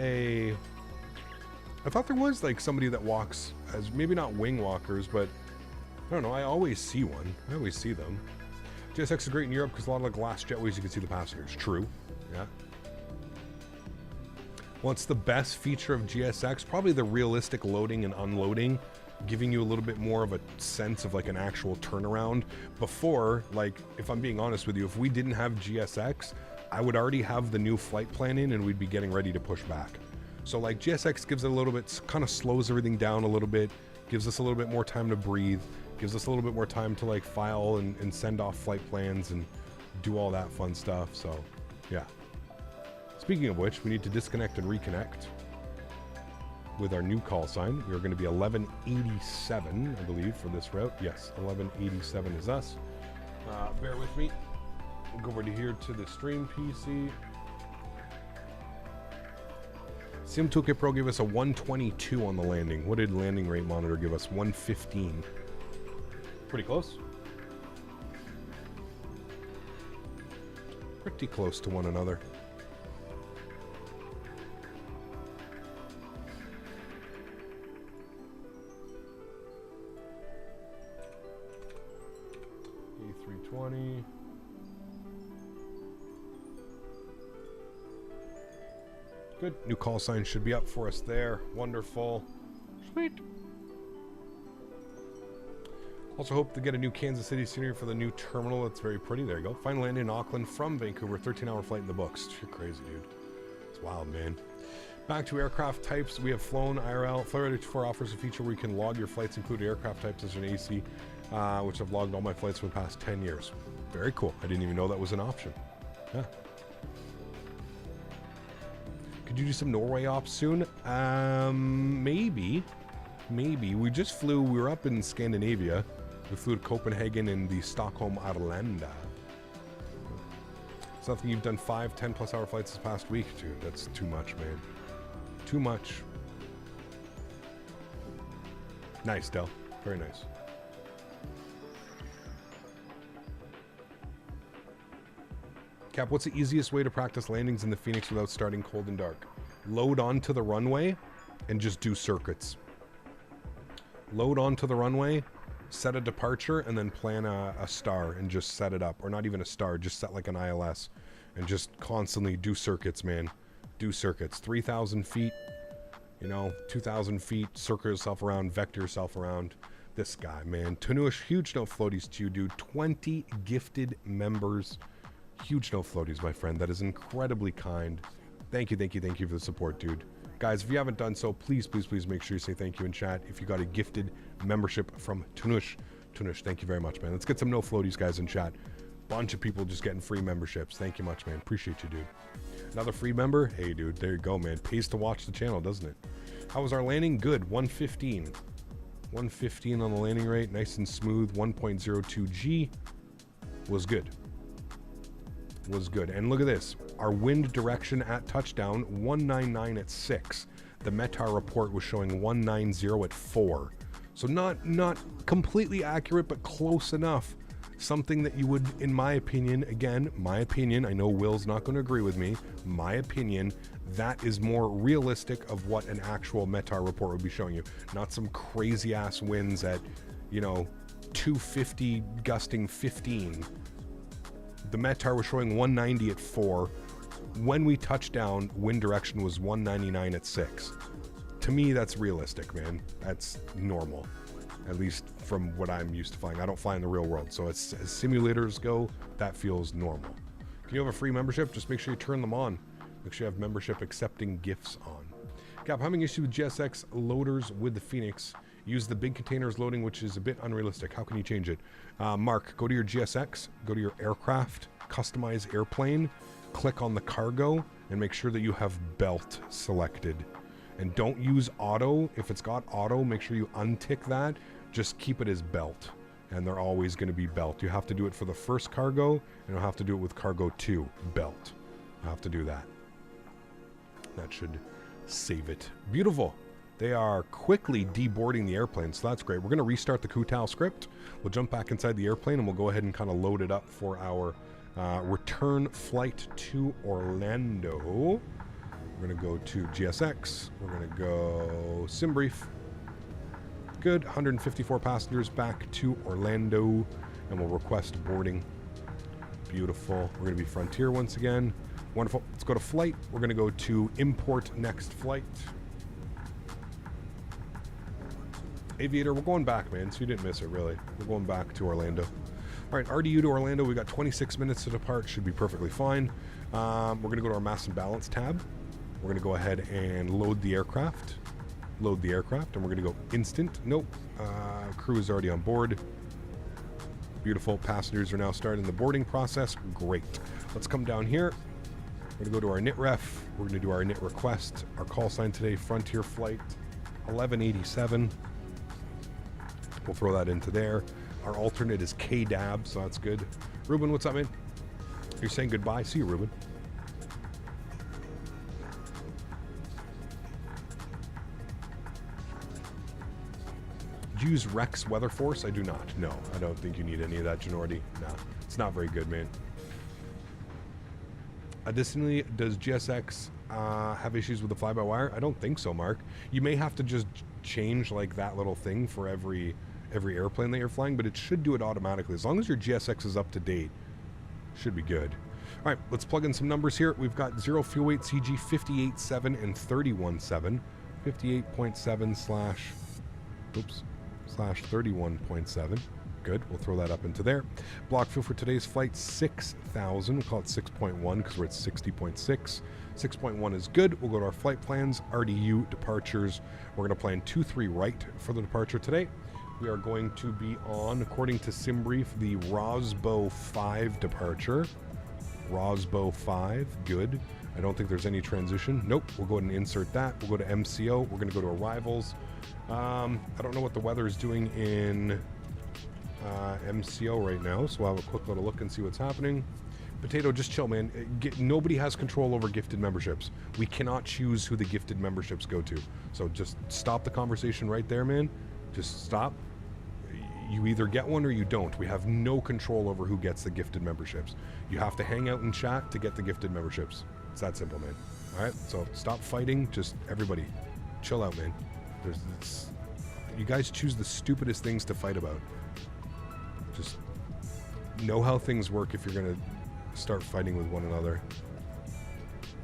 like somebody that walks as maybe not wing walkers, but I don't know. I always see one. I always see them. GSX is great in Europe because a lot of the glass jetways you can see the passengers. True. Yeah. What's the best feature of GSX? Probably the realistic loading and unloading, giving you a little bit more of a sense of like an actual turnaround. Before, like, if I'm being honest with you, if we didn't have GSX, I would already have the new flight plan in and we'd be getting ready to push back. So like GSX gives it a little bit, kind of slows everything down a little bit, gives us a little bit more time to breathe, gives us a little bit more time to like file and send off flight plans and do all that fun stuff. So yeah. Speaking of which, we need to disconnect and reconnect with our new call sign. We are going to be 1187, I believe, for this route. Yes, 1187 is us. Bear with me. We'll go over to here to the stream PC. Sim2K Pro gave us a 122 on the landing. What did landing rate monitor give us? 115. Pretty close. Pretty close to one another. A320. Good. New call sign should be up for us there. Wonderful. Sweet. Also hope to get a new Kansas City scenery for the new terminal. That's very pretty. There you go. Final landing in Auckland from Vancouver. 13-hour flight in the books. You're crazy, dude. It's wild, man. Back to aircraft types. We have flown IRL. Flite 24 offers a feature where you can log your flights, including aircraft types as an AC, which I've logged all my flights for the past 10 years. Very cool. I didn't even know that was an option. Yeah. Could you do some Norway ops soon? Maybe. Maybe. We just flew. We were up in Scandinavia. We flew to Copenhagen and the Stockholm Arlanda. Something you've done 5, 10+ hour flights this past week, dude. That's too much, man. Too much. Nice, Del. Very nice. Cap, what's the easiest way to practice landings in the Fenix without starting cold and dark? Load onto the runway and just do circuits. Load onto the runway, set a departure, and then plan a star and just set it up. Or not even a star, just set like an ILS. And just constantly do circuits, man. Do circuits. 3,000 feet, you know, 2,000 feet, circle yourself around, vector yourself around. This guy, man. Tanush, huge no floaties to you, dude. 20 gifted members. Huge no floaties, my friend. That is incredibly kind. Thank you, thank you, thank you for the support, dude. Guys, if you haven't done so, please, please, please make sure you say thank you in chat. If you got a gifted membership from Tanush, thank you very much, man. Let's get some no floaties, guys, in chat. Bunch of people just getting free memberships. Thank you much, man. Appreciate you, dude. Another free member? Hey, dude, there you go, man. Pays to watch the channel, doesn't it? How was our landing? Good. 115. 115 on the landing rate. Nice and smooth. 1.02 G was good. Was good. And look at this. Our wind direction at touchdown, 199 at 6. The METAR report was showing 190 at 4. So not completely accurate, but close enough. Something that you would, in my opinion, again, my opinion, I know Will's not going to agree with me, my opinion, that is more realistic of what an actual METAR report would be showing you. Not some crazy ass winds at, you know, 250 gusting 15. The METAR was showing 190 at 4. When we touched down, wind direction was 199 at 6. To me, that's realistic, man. That's normal. At least from what I'm used to flying. I don't fly in the real world, so as simulators go, that feels normal. Can you have a free membership? Just make sure you turn them on. Make sure you have membership accepting gifts on. Cap, having issue with GSX loaders with the Fenix. Use the big containers loading, which is a bit unrealistic. How can you change it? Mark, go to your GSX, go to your aircraft, customize airplane, click on the cargo, and make sure that you have belt selected. And don't use auto. If it's got auto, make sure you untick that. Just keep it as belt. And they're always going to be belt. You have to do it for the first cargo, and you'll have to do it with cargo 2, belt. You have to do that. That should save it. Beautiful. They are quickly deboarding the airplane, so that's great. We're going to restart the Kutao script. We'll jump back inside the airplane, and we'll go ahead and kind of load it up for our return flight to Orlando. We're going to go to GSX. We're going to go sim brief. Good. 154 passengers back to Orlando, and we'll request boarding. Beautiful. We're going to be Frontier once again. Wonderful. Let's go to flight. We're going to go to import next flight. Aviator, we're going back, man, so you didn't miss it, really. We're going back to Orlando. All right, RDU to Orlando. We got 26 minutes to depart. Should be perfectly fine. We're going to go to our mass and balance tab. We're going to go ahead and load the aircraft. Load the aircraft, and we're going to go instant. Nope. Crew is already on board. Beautiful. Passengers are now starting the boarding process. Great. Let's come down here. We're going to go to our NIT ref. We're going to do our NIT request. Our call sign today, Frontier Flight 1187. We'll throw that into there. Our alternate is KDAB, so that's good. Ruben, what's up, man? You're saying goodbye? See you, Ruben. Do you use Rex Weather Force? I do not. No, I don't think you need any of that, Genordi. Nah, it's not very good, man. Additionally, does GSX have issues with the fly-by-wire? I don't think so, Mark. You may have to just change like that little thing for every airplane that you're flying, but it should do it automatically. As long as your GSX is up to date, should be good. All right, let's plug in some numbers here. We've got 0 fuel weight CG 58.7 and 31.7. 58.7 slash 31.7. Good, we'll throw that up into there. Block fuel for today's flight, 6,000. We'll call it 6.1 because we're at 60.6. 6.1 is good. We'll go to our flight plans, RDU, departures. We're going to plan 23 right for the departure today. We are going to be on, according to SimBrief, the Rosbo 5 departure. Rosbo 5, good. I don't think there's any transition. Nope, we'll go ahead and insert that. We'll go to MCO. We're going to go to arrivals. I don't know what the weather is doing in MCO right now, so I'll have a quick little look and see what's happening. Potato, just chill, man. Nobody has control over gifted memberships. We cannot choose who the gifted memberships go to. So just stop the conversation right there, man. Just stop. You either get one or you don't. We have no control over who gets the gifted memberships. You have to hang out and chat to get the gifted memberships. It's that simple, man. All right, so stop fighting. Just everybody, chill out, man. You guys choose the stupidest things to fight about. Just know how things work if you're gonna start fighting with one another.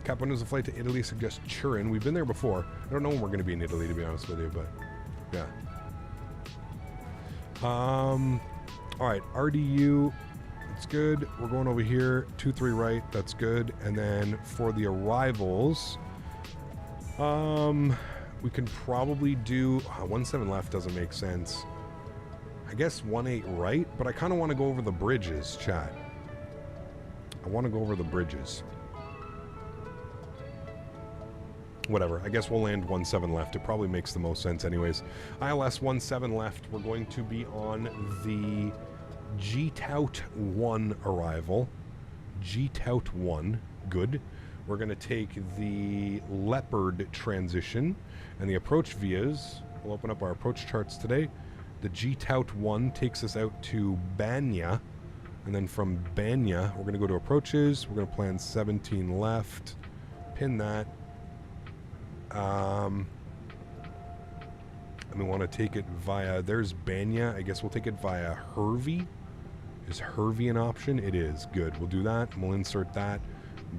Cap, when is the flight to Italy? Suggests Turin. We've been there before. I don't know when we're gonna be in Italy, to be honest with you, but yeah. All right, RDU, that's good. We're going over here, 23 right, that's good. And then for the arrivals, we can probably do 17 left. Doesn't make sense. I guess 18 right, but I kind of want to go over the bridges, chat. I want to go over the bridges. Whatever, I guess we'll land 17 left. It probably makes the most sense anyways. ILS 17 left. We're going to be on the GTOUT 1 arrival. GTOUT 1, good. We're going to take the Leopard transition and the approach vias. We'll open up our approach charts today. The GTOUT 1 takes us out to Banya. And then from Banya, we're going to go to approaches. We're going to plan 17 left. Pin that. And we want to take it via, there's Banya. I guess we'll take it via Hervey. Is Hervey an option? It is. Good. We'll do that. And we'll insert that.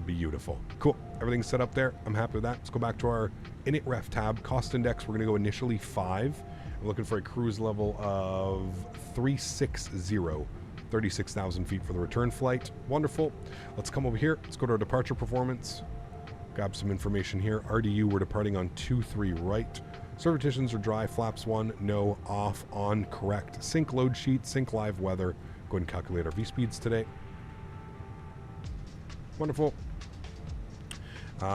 Beautiful. Cool. Everything's set up there. I'm happy with that. Let's go back to our init ref tab. Cost index, we're going to go initially 5. We're looking for a cruise level of 360. 36,000 feet for the return flight. Wonderful. Let's come over here. Let's go to our departure performance. Grab some information here. RDU, we're departing on 23 right. Servititions are dry. Flaps 1, no, off, on, correct. Sync load sheet, sync live weather. Go ahead and calculate our V-speeds today. Wonderful.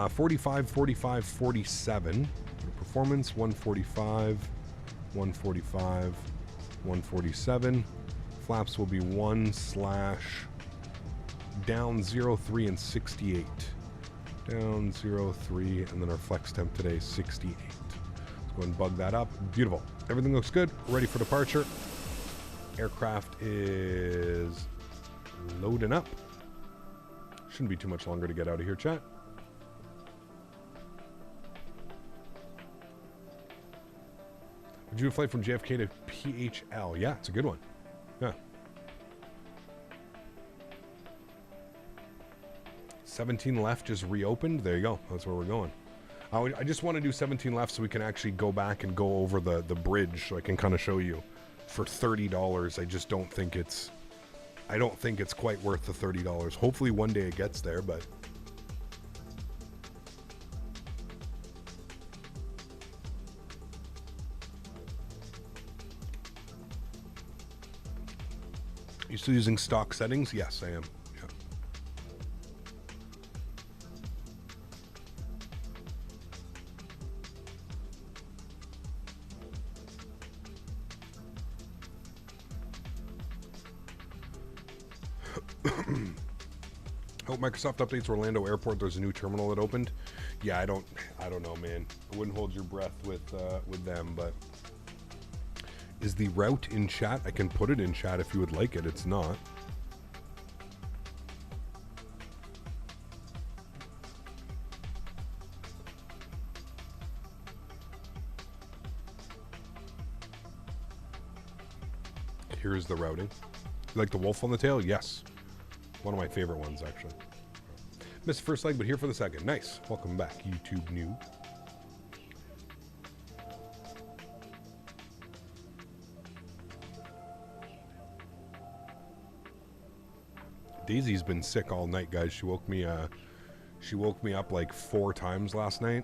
45, 45, 47. Performance, 145, 145, 147. Flaps will be 1/ down 03 and 68. Down 03, and then our flex temp today is 68. Let's go and bug that up. Beautiful. Everything looks good. We're ready for departure. Aircraft is loading up. Shouldn't be too much longer to get out of here, chat. Would you do a flight from JFK to PHL? Yeah, it's a good one. Yeah. 17 left just reopened. There you go. That's where we're going. I just want to do 17 left so we can actually go back and go over the bridge so I can kind of show you. For $30, I just don't think it's... I don't think it's quite worth the $30. Hopefully one day it gets there, but... You still using stock settings? Yes, I am. Yeah. Hope Microsoft updates Orlando Airport. There's a new terminal that opened. Yeah, I don't know, man. I wouldn't hold your breath with them, but Is the route in chat? I can put it in chat if you would like it. It's not. Here's the routing. You like the wolf on the tail? Yes. One of my favorite ones, actually. Missed the first leg, but here for the second. Nice. Welcome back, YouTube new. Daisy's been sick all night, guys. She woke me up like 4 times last night.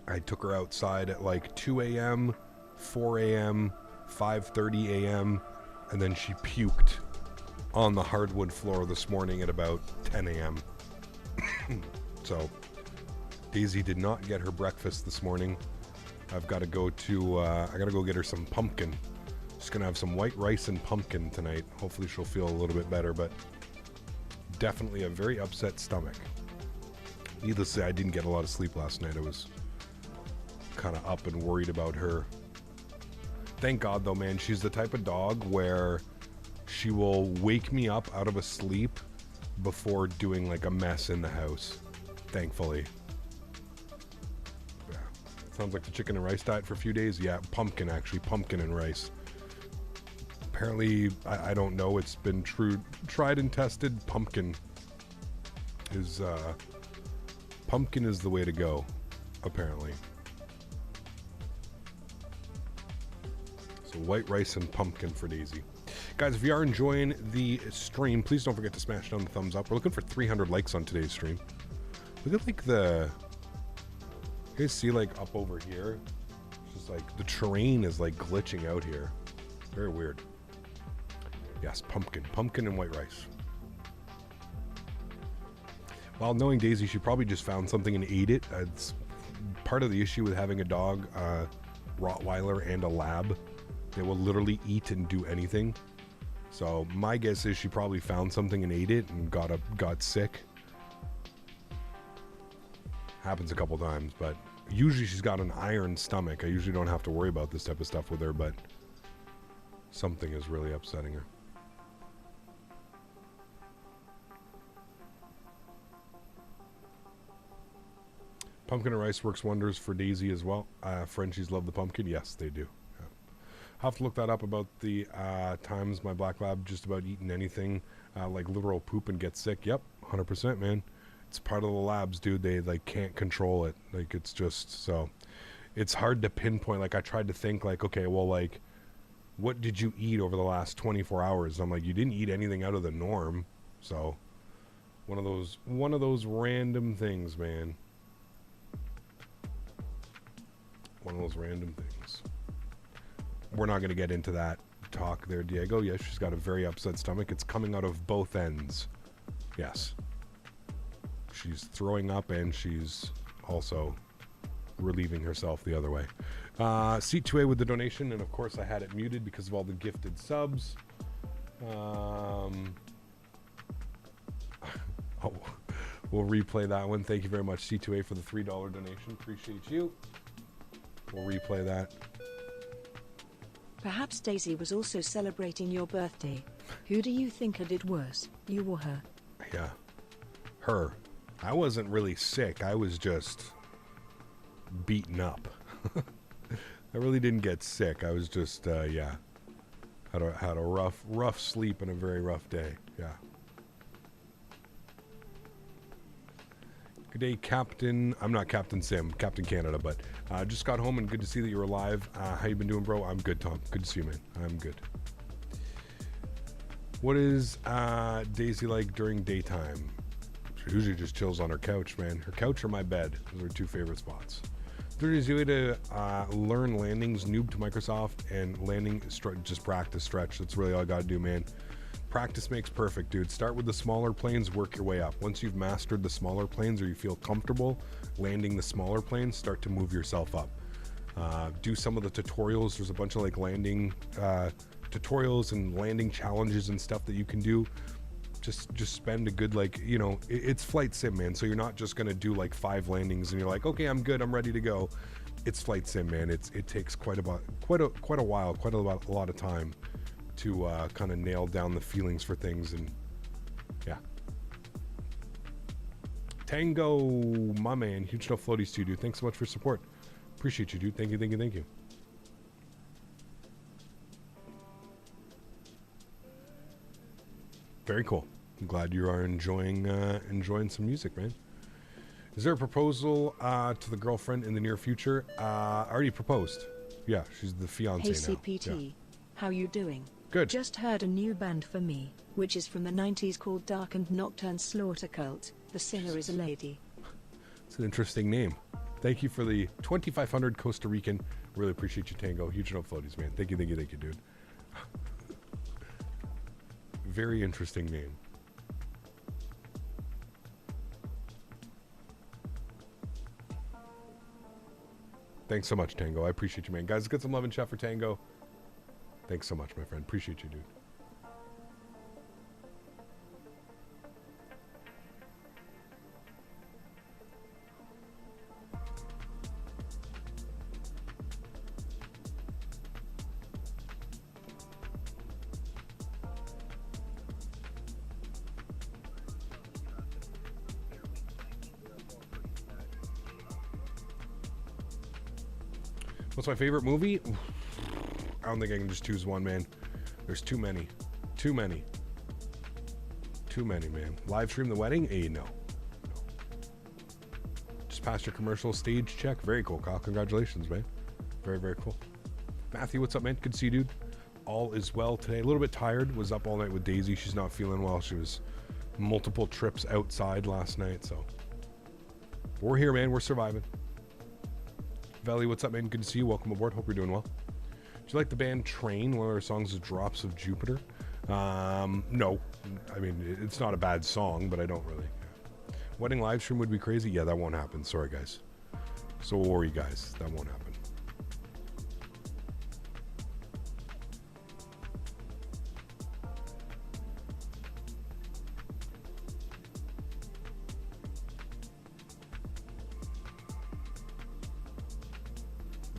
I took her outside at like 2 a.m., 4 a.m., 5:30 a.m., and then she puked on the hardwood floor this morning at about 10 a.m. So Daisy did not get her breakfast this morning. I've got to go to I gotta go get her some pumpkin. Just gonna have some white rice and pumpkin tonight. Hopefully she'll feel a little bit better, but definitely a very upset stomach. Needless to say, I didn't get a lot of sleep last night. I was kind of up and worried about her. Thank God though, man, she's the type of dog where she will wake me up out of a sleep before doing like a mess in the house. Thankfully. Yeah. Sounds like the chicken and rice diet for a few days. Yeah, pumpkin actually, pumpkin and rice. Apparently, I don't know, it's been tried and tested. Pumpkin is the way to go, apparently. So white rice and pumpkin for Daisy. Guys, if you are enjoying the stream, please don't forget to smash down the thumbs up. We're looking for 300 likes on today's stream. Look at like you guys see like up over here? It's just like the terrain is like glitching out here. Very weird. Yes, pumpkin and white rice. While knowing Daisy, she probably just found something and ate it. It's part of the issue with having a dog, Rottweiler and a lab. They will literally eat and do anything. So my guess is she probably found something and ate it and got sick. Happens a couple times, but usually she's got an iron stomach. I usually don't have to worry about this type of stuff with her, but something is really upsetting her. Pumpkin and rice works wonders for Daisy as well. Frenchies love the pumpkin. Yes, they do. Yeah. I'll have to look that up about the times my black lab just about eaten anything, like literal poop and get sick. Yep, 100%, man. It's part of the labs, dude. They like can't control it. Like it's just so. It's hard to pinpoint. Like I tried to think like, okay, well, like, what did you eat over the last 24 hours? And I'm like, you didn't eat anything out of the norm. So one of those random things, man. One of those random things. We're not going to get into that talk there, Diego. Yes, she's got a very upset stomach. It's coming out of both ends. Yes. She's throwing up and she's also relieving herself the other way. C2A with the donation, and of course I had it muted because of all the gifted subs. Oh, we'll replay that one. Thank you very much, C2A, for the $3 donation. Appreciate you. We'll replay that. Perhaps Daisy was also celebrating your birthday. Who do you think did worse, you or her? Yeah, her. I wasn't really sick. I was just beaten up. I really didn't get sick. I was just, yeah, had a rough sleep and a very rough day. Yeah. Good day, Captain. I'm not Captain Sim, Captain Canada, but just got home and good to see that you're alive. How you been doing, bro? I'm good, Tom. Good to see you, man. I'm good. What is Daisy like during daytime? She usually just chills on her couch, man. Her couch or my bed. Those are her two favorite spots. There is a way to learn landings, noob to Microsoft, and landing, just practice, stretch. That's really all I got to do, man. Practice makes perfect, dude. Start with the smaller planes, work your way up. Once you've mastered the smaller planes or you feel comfortable landing the smaller planes, start to move yourself up. Do some of the tutorials. There's a bunch of like landing tutorials and landing challenges and stuff that you can do. Just spend a good, like, you know, it's flight sim, man. So you're not just going to do like 5 landings and you're like, okay, I'm good, I'm ready to go. it's flight sim, man. It takes quite a while, a lot of time to kind of nail down the feelings for things, and yeah. Tango, my man, huge no floaties to you, dude. Thanks so much for support. Appreciate you, dude. Thank you. Very cool. I'm glad you are enjoying some music, man. Is there a proposal to the girlfriend in the near future? I already proposed. Yeah, she's the fiance Hey now. CPT, Yeah. how you doing? Good. Just heard a new band for me, which is from the 90s called Dark and Nocturne Slaughter Cult. The singer is a lady. It's an interesting name. Thank you for the 2,500 Costa Rican. Really appreciate you, Tango. Huge no floaties, man. Thank you, dude. Very interesting name. Thanks so much, Tango. I appreciate you, man. Guys, get some love in chat for Tango. Thanks so much, my friend. Appreciate you, dude. What's my favorite movie? I don't think I can just choose one, man. There's too many. Too many, man. Live stream the wedding? No. Just passed your commercial stage check. Very cool, Kyle. Congratulations, man. Very, very cool. Matthew, what's up, man? Good to see you, dude. All is well today. A little bit tired. Was up all night with Daisy. She's not feeling well. She was multiple trips outside last night, so we're here, man. We're surviving. Valley, what's up, man? Good to see you. Welcome aboard. Hope you're doing well. Do you like the band Train? One of their songs is Drops of Jupiter. No. I mean, it's not a bad song, but I don't really. Wedding live stream would be crazy. Yeah, that won't happen. Sorry, guys. So worry, guys. That won't happen.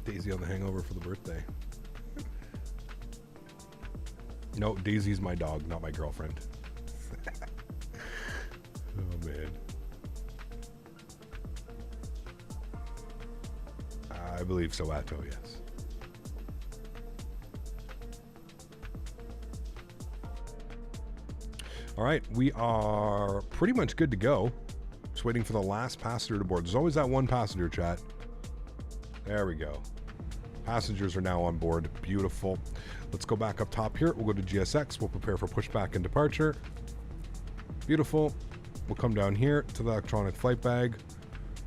Daisy on the hangover for the birthday. No, Daisy's my dog, not my girlfriend. Oh, man. I believe so, Atto, yes. All right, we are pretty much good to go. Just waiting for the last passenger to board. There's always that one passenger, chat. There we go. Passengers are now on board. Beautiful. Let's go back up top here. We'll go to GSX. We'll prepare for pushback and departure. Beautiful. We'll come down here to the electronic flight bag.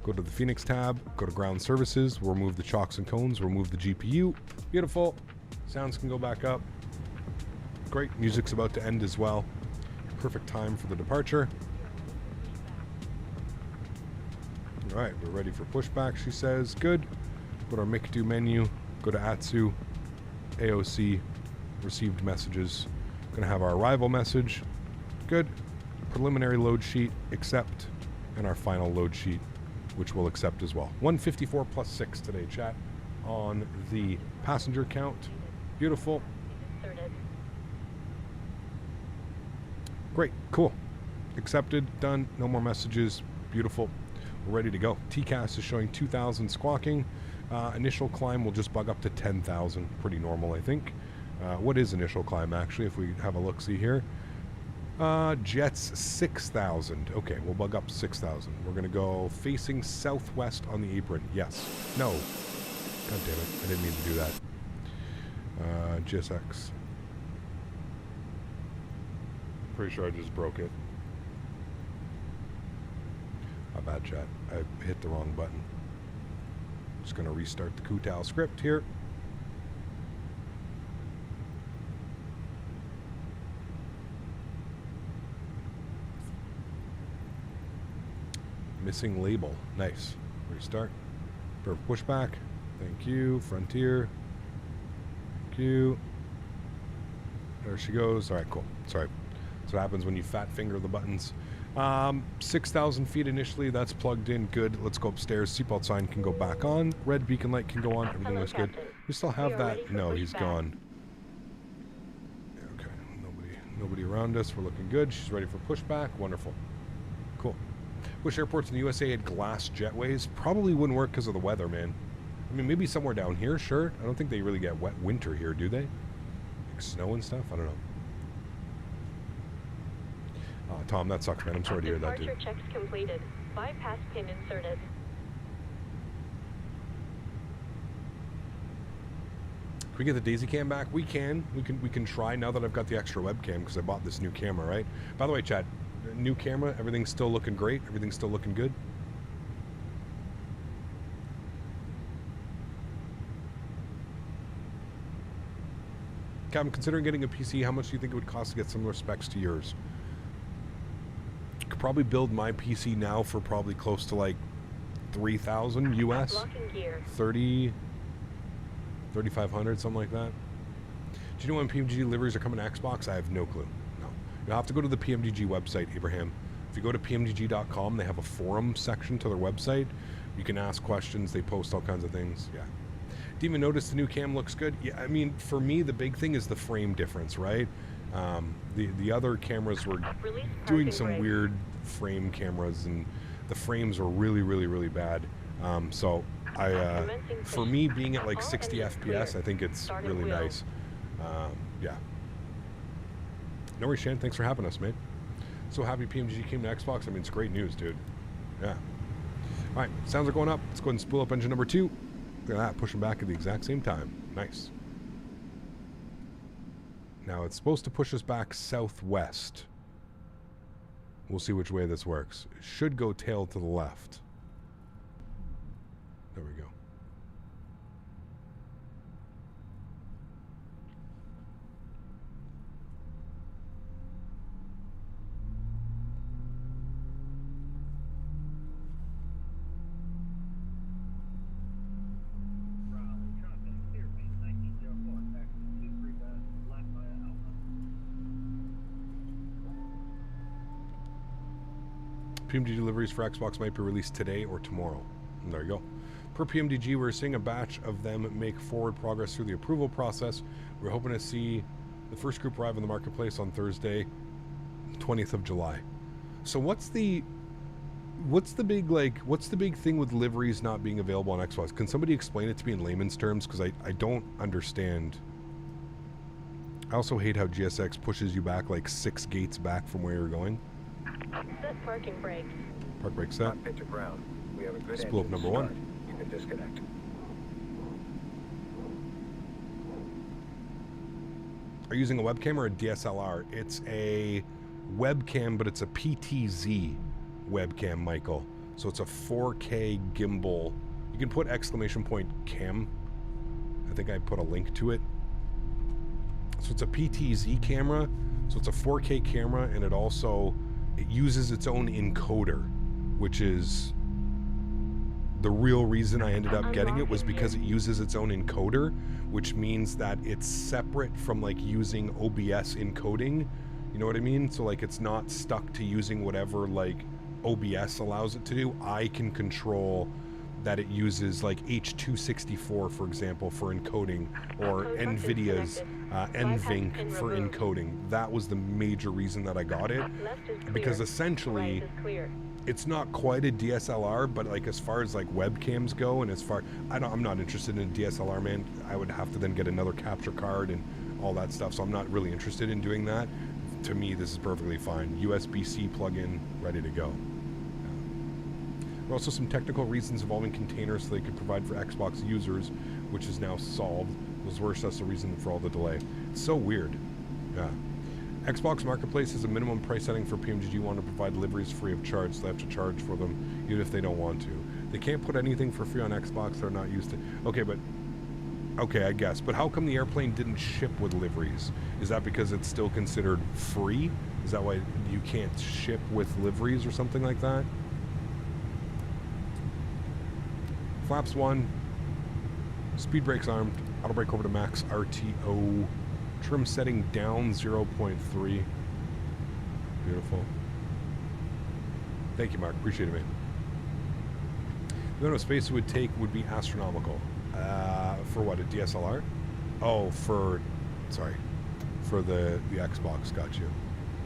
Go to the Fenix tab. Go to ground services. We'll remove the chocks and cones. We'll remove the GPU. Beautiful. Sounds can go back up. Great. Music's about to end as well. Perfect time for the departure. All right. We're ready for pushback, she says. Good. Go to our make do menu. Go to ATSU, AOC, received messages. Gonna have our arrival message. Good. Preliminary load sheet, accept, and our final load sheet, which we'll accept as well. 154 plus 6 today, chat, on the passenger count. Beautiful. Great, cool. Accepted, done, no more messages. Beautiful. We're ready to go. TCAS is showing 2,000 squawking. Initial climb will just bug up to 10,000. Pretty normal, I think. What is initial climb, actually, if we have a look-see here? Jets 6,000. Okay, we'll bug up to 6,000. We're going to go facing southwest on the apron. Yes. No. God damn it. I didn't mean to do that. GSX. Pretty sure I just broke it. My bad, chat. I hit the wrong button. Just going to restart the Kutal script here. Missing label. Nice. Restart. Perfect pushback. Thank you. Frontier. Thank you. There she goes. All right, cool. Sorry. That's what happens when you fat finger the buttons. 6,000 feet initially. That's plugged in. Good. Let's go upstairs. Seatbelt sign can go back on. Red beacon light can go on. Everything looks good. We still have that. No, he's gone. Okay. Nobody around us. We're looking good. She's ready for pushback. Wonderful. Cool. Wish airports in the USA had glass jetways. Probably wouldn't work because of the weather, man. I mean, maybe somewhere down here, sure. I don't think they really get wet winter here, do they? Like snow and stuff? I don't know. Tom, that sucks, man. I'm sorry to hear that, dude. Departure checks completed. Bypass pin inserted. Can we get the Daisy cam back? We can. We can try now that I've got the extra webcam because I bought this new camera, right? By the way, chat, new camera, everything's still looking great. Everything's still looking good. Okay, I'm considering getting a PC. How much do you think it would cost to get similar specs to yours? Could probably build my PC now for probably close to like 3,000 US. 3,500, something like that. Do you know when PMDG deliveries are coming to Xbox? I have no clue. No. You'll have to go to the PMDG website, Abraham. If you go to pmdg.com, they have a forum section to their website. You can ask questions. They post all kinds of things. Yeah. Didn't even notice the new cam looks good. Yeah, I mean, for me, the big thing is the frame difference, right? The other cameras were doing some weird frame cameras, and the frames were really bad. So for me, being at like 60 FPS, I think it's really nice. Yeah. No worries, Shan. Thanks for having us, mate. So happy PMG came to Xbox. I mean, it's great news, dude. Yeah. All right, sounds are going up. Let's go ahead and spool up engine number 2. Look at that, pushing back at the exact same time. Nice. Now, it's supposed to push us back southwest. We'll see which way this works. It should go tail to the left. There we go. PMDG deliveries for Xbox might be released today or tomorrow. And there you go. Per PMDG, we're seeing a batch of them make forward progress through the approval process. We're hoping to see the first group arrive in the marketplace on Thursday, 20th of July. So what's the big thing with liveries not being available on Xbox? Can somebody explain it to me in layman's terms? Because I don't understand. I also hate how GSX pushes you back like 6 gates back from where you're going. Set parking brakes. Park brake set. Cockpit to ground. We have a good Spool up engine number start. 1. You can disconnect. Are you using a webcam or a DSLR? It's a webcam, but it's a PTZ webcam, Michael. So it's a 4K gimbal. You can put !cam. I think I put a link to it. So it's a PTZ camera. So it's a 4K camera, and it uses its own encoder, which is the real reason I ended up getting it, was because it uses its own encoder, which means that it's separate from like using OBS encoding. You know what I mean? So like it's not stuck to using whatever like OBS allows it to do. I can control that it uses like H.264, for example, for encoding, or NVIDIA's NVENC for encoding. That was the major reason that I got it, because essentially it's not quite a DSLR, but like as far as like webcams go, and as far, I'm not interested in a DSLR, man. I would have to then get another capture card and all that stuff, so I'm not really interested in doing that. To me, this is perfectly fine. USB-C plug-in, ready to go. There are also some technical reasons involving containers so they could provide for Xbox users, which is now solved. Those were that's the reason for all the delay. It's so weird. Yeah. Xbox Marketplace has a minimum price setting for PMDG want to provide deliveries free of charge, so they have to charge for them even if they don't want to. They can't put anything for free on Xbox they're not used to. Okay, I guess. But how come the airplane didn't ship with liveries? Is that because it's still considered free? Is that why you can't ship with liveries or something like that? Flaps 1, speed brakes armed, auto brake over to max RTO, trim setting down 0.3, beautiful. Thank you, Mark. Appreciate it, man. The amount of space it would take would be astronomical. For what, a DSLR? Oh, for the Xbox. Got you.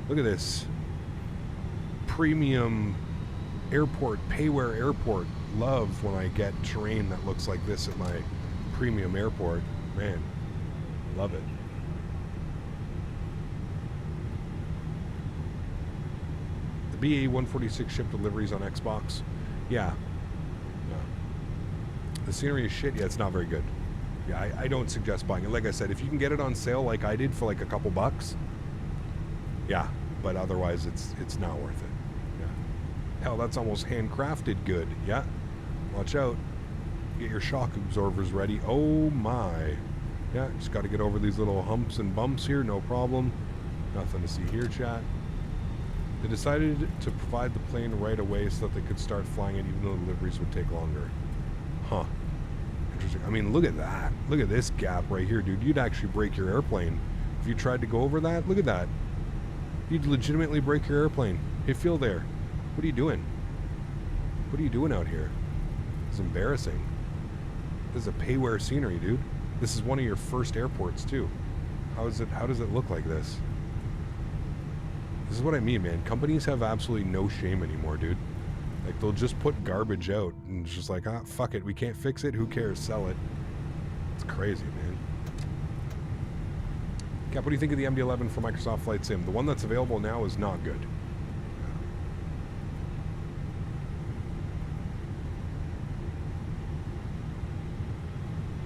Look at this premium airport, payware airport. Love when I get terrain that looks like this at my premium airport. Man, love it. The BA-146 ship deliveries on Xbox. Yeah. The scenery is shit. Yeah, it's not very good. Yeah, I don't suggest buying it. Like I said, if you can get it on sale like I did for like a couple bucks, yeah, but otherwise it's not worth it. Yeah. Hell, that's almost handcrafted good. Yeah. Watch out. Get your shock absorbers ready. Oh my. Yeah, just got to get over these little humps and bumps here. No problem. Nothing to see here, chat. They decided to provide the plane right away so that they could start flying it even though deliveries would take longer. Huh. Interesting. I mean, look at that. Look at this gap right here, dude. You'd actually break your airplane if you tried to go over that. Look at that. You'd legitimately break your airplane. Hey, Phil there. What are you doing? What are you doing out here? It's embarrassing. This is a payware scenery, dude. This is one of your first airports, too. How does it look like this? This is what I mean, man. Companies have absolutely no shame anymore, dude. Like, they'll just put garbage out and it's just like, ah, fuck it. We can't fix it. Who cares? Sell it. It's crazy, man. Cap, what do you think of the MD-11 for Microsoft Flight Sim? The one that's available now is not good.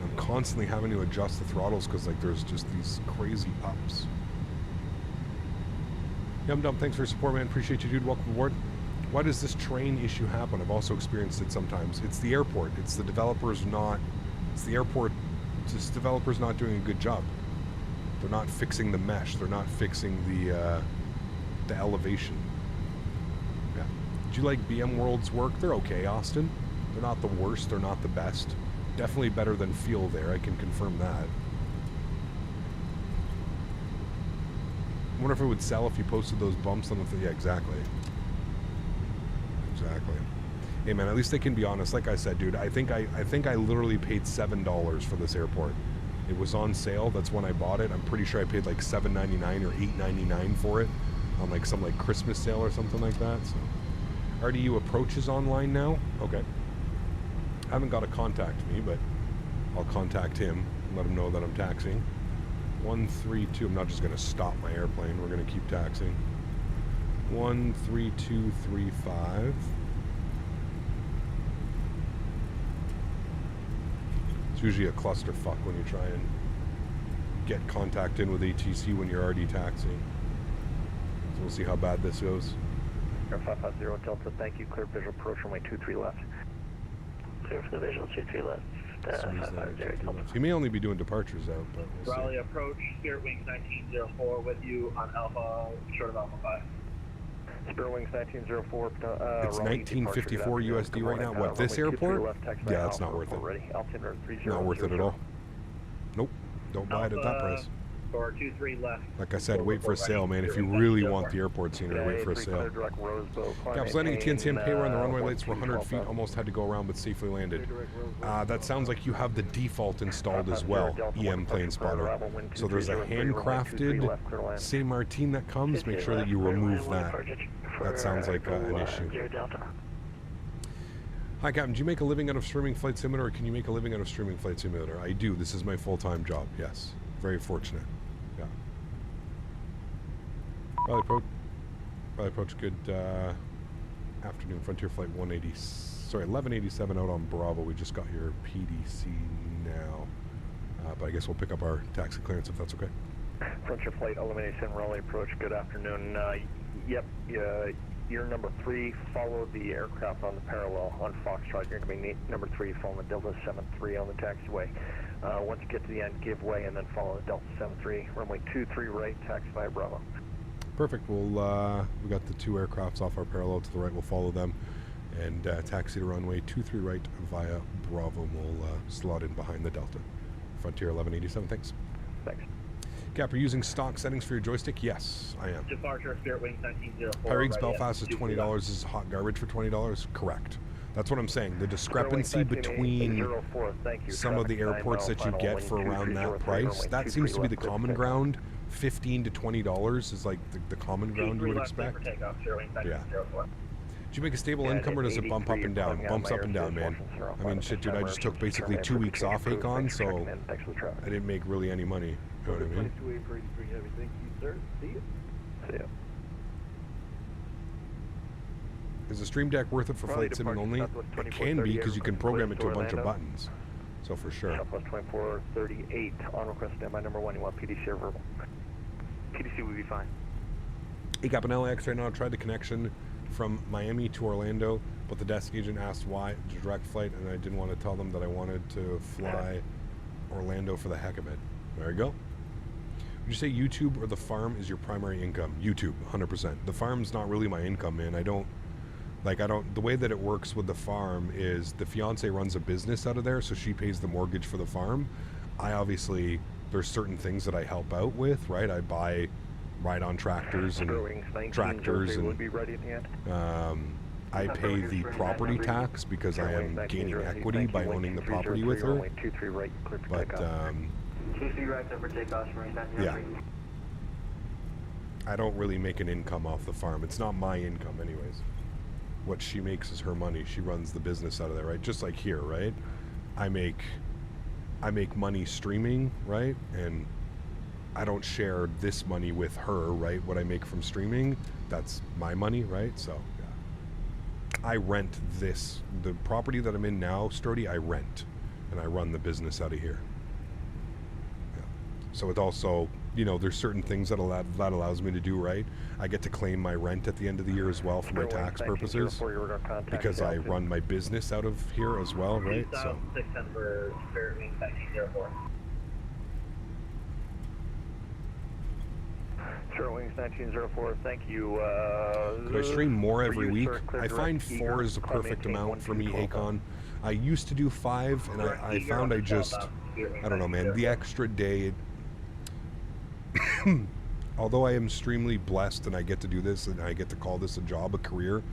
I'm constantly having to adjust the throttles because, like, there's just these crazy ups. Yum Dum, thanks for your support, man. Appreciate you, dude. Welcome aboard. Why does this train issue happen? I've also experienced it sometimes. It's the airport. It's the developers not... It's the airport... It's just developers not doing a good job. They're not fixing the mesh. They're not fixing the elevation. Yeah. Do you like BM World's work? They're okay, Austin. They're not the worst. They're not the best. Definitely better than Feel there. I can confirm that. I wonder if it would sell if you posted those bumps on the... Yeah, exactly. Exactly. Hey, man, at least they can be honest. Like I said, dude, I think I literally paid $7 for this airport. It was on sale. That's when I bought it. I'm pretty sure I paid like $7.99 or $8.99 for it on like some like Christmas sale or something like that. So, RDU approaches online now. Okay. I haven't got to contact me, but I'll contact him and let him know that I'm taxiing. 132. I'm not just going to stop my airplane. We're going to keep taxiing. 13235. It's usually a clusterfuck when you try and get contact in with ATC when you're already taxiing. So we'll see how bad this goes. Air 550 Delta, thank you. Clear visual approach runway 23 left. Clear for the visual 23 left. 550 Delta. He may only be doing departures out, but we'll Raleigh approach, Spirit Wings 1904 with you on Alpha, short of Alpha 5. Spirit Wings 1904. it's 1954 USD right now. What, this airport? Yeah, that's not worth it. Not worth it at all. Nope. Don't buy it at that price. Or 23 left. Like I said, wait for a sale, man. If you really want the airport scenery, wait for a sale. Caps landing at TNCN Payware on the runway lights for 100 feet. Almost had to go around, but safely landed. That sounds like you have the default installed as well, EM Plane Spotter. So there's a handcrafted Saint Martin that comes. Make sure that you remove that. That sounds like an issue. Hi, Captain. Do you make a living out of streaming Flight Simulator, or can you make a living out of streaming Flight Simulator? I do. This is my full-time job. Yes. Very fortunate. Yeah. Raleigh approach. Good afternoon. Frontier Flight 1187 out on Bravo. We just got your PDC now. But I guess we'll pick up our taxi clearance if that's okay. Frontier Flight 1187 Raleigh approach. Good afternoon. Yep. Year number 3, follow the aircraft on the parallel on Foxtrot. You're going to be number 3, following the Delta 73 on the taxiway. Once you get to the end, give way and then follow the Delta 73. Runway 23 right, taxi via Bravo. Perfect. We'll we got the 2 aircrafts off our parallel to the right. We'll follow them and taxi to runway 23 right via Bravo. We'll slot in behind the Delta. Frontier 1187. Thanks. Thanks. Cap, are you using stock settings for your joystick? Yes, I am. Departure Spirit Wings 1904. Pyrex right Belfast is at $20. Is hot garbage for $20? Correct. That's what I'm saying. The discrepancy between some of the airports that you get for around that price, that seems to be the common ground. $15 to $20 is like the common ground you would expect. Yeah. Did you make a stable income or does it bump up and down? Bumps up and down, man. I mean, shit, dude, I just took basically 2 weeks off Acon, so I didn't make really any money. You know what I mean? See ya. Is the Stream Deck worth it for flight simming only? It can be because you can program it to a bunch of buttons. So for sure. Southwest 2438 on request standby number 1. You want PDC or verbal? PDC would be fine. Hey, Captain LAX right now. I tried the connection from Miami to Orlando, but the desk agent asked why it's a direct flight, and I didn't want to tell them that I wanted to fly Orlando for the heck of it. There you go. Would you say YouTube or the farm is your primary income? YouTube, 100%. The farm's not really my income, man. The way that it works with the farm is the fiance runs a business out of there, so she pays the mortgage for the farm. I obviously, there's certain things that I help out with, right? I buy ride-on tractors and I pay the property tax because I am gaining equity by owning the property with her. But, yeah. I don't really make an income off the farm. It's not my income anyways. What she makes is her money. She runs the business out of there, right? Just like here, right? I make money streaming, right? And I don't share this money with her, right? What I make from streaming, that's my money, right? So, yeah. I rent this. The property that I'm in now, Sturdy, I rent. And I run the business out of here. Yeah. So it also, you know, there's certain things that allows me to do, right? I get to claim my rent at the end of the year as well for my tax purposes because I run my business out of here as well, right? So. Sure, Wings 1904, thank you. Could I stream more every week? I find 4 is the perfect amount for me, Acon. I used to do 5, and I found I don't know, man, the extra day, although I am extremely blessed and I get to do this and I get to call this a job, a career,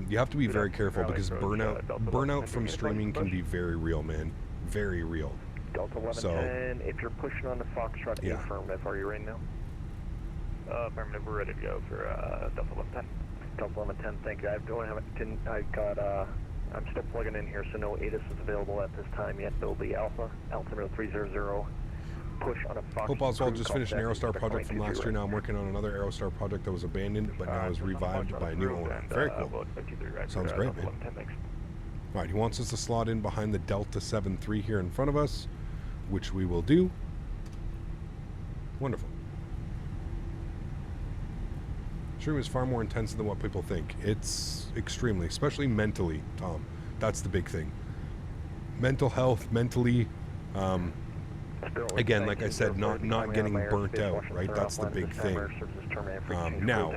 you have to be very careful because burnout from streaming can be very real, man. Very real. Delta 1110, so, if you're pushing on the Foxtrot, yeah. Affirmative, are you ready now? Affirmative, we're ready to go for Delta 1110. Delta 1110, thank you. I'm still plugging in here, so no ATIS is available at this time yet. There'll be Alpha, altimeter 300, push on a Fox. Hope Oswald just finished an Aerostar project from last year. Now I'm working on another Aerostar project that was abandoned, but now is revived by a new owner. Very cool. Sounds great, man. All right, he wants us to slot in behind the Delta 73 here in front of us, which we will do. Wonderful. Stream is far more intensive than what people think. It's extremely, especially mentally, Tom. That's the big thing. Mental health, mentally, again, like I said, not getting burnt out, right? That's the big thing. Now,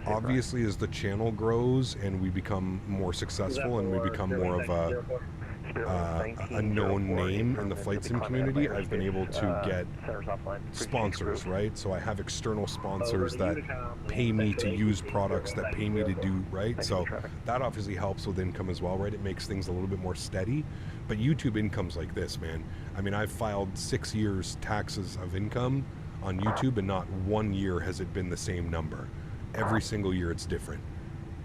obviously, as the channel grows and we become more successful and we become more of a known name in the flight sim community, I've been able to get sponsors, right? So I have external sponsors that pay me to use products, that pay me to do, right? So that obviously helps with income as well, right? It makes things a little bit more steady. But YouTube income's like this, man. I mean, I've filed 6 years taxes of income on YouTube, and not 1 year has it been the same number. Every single year it's different.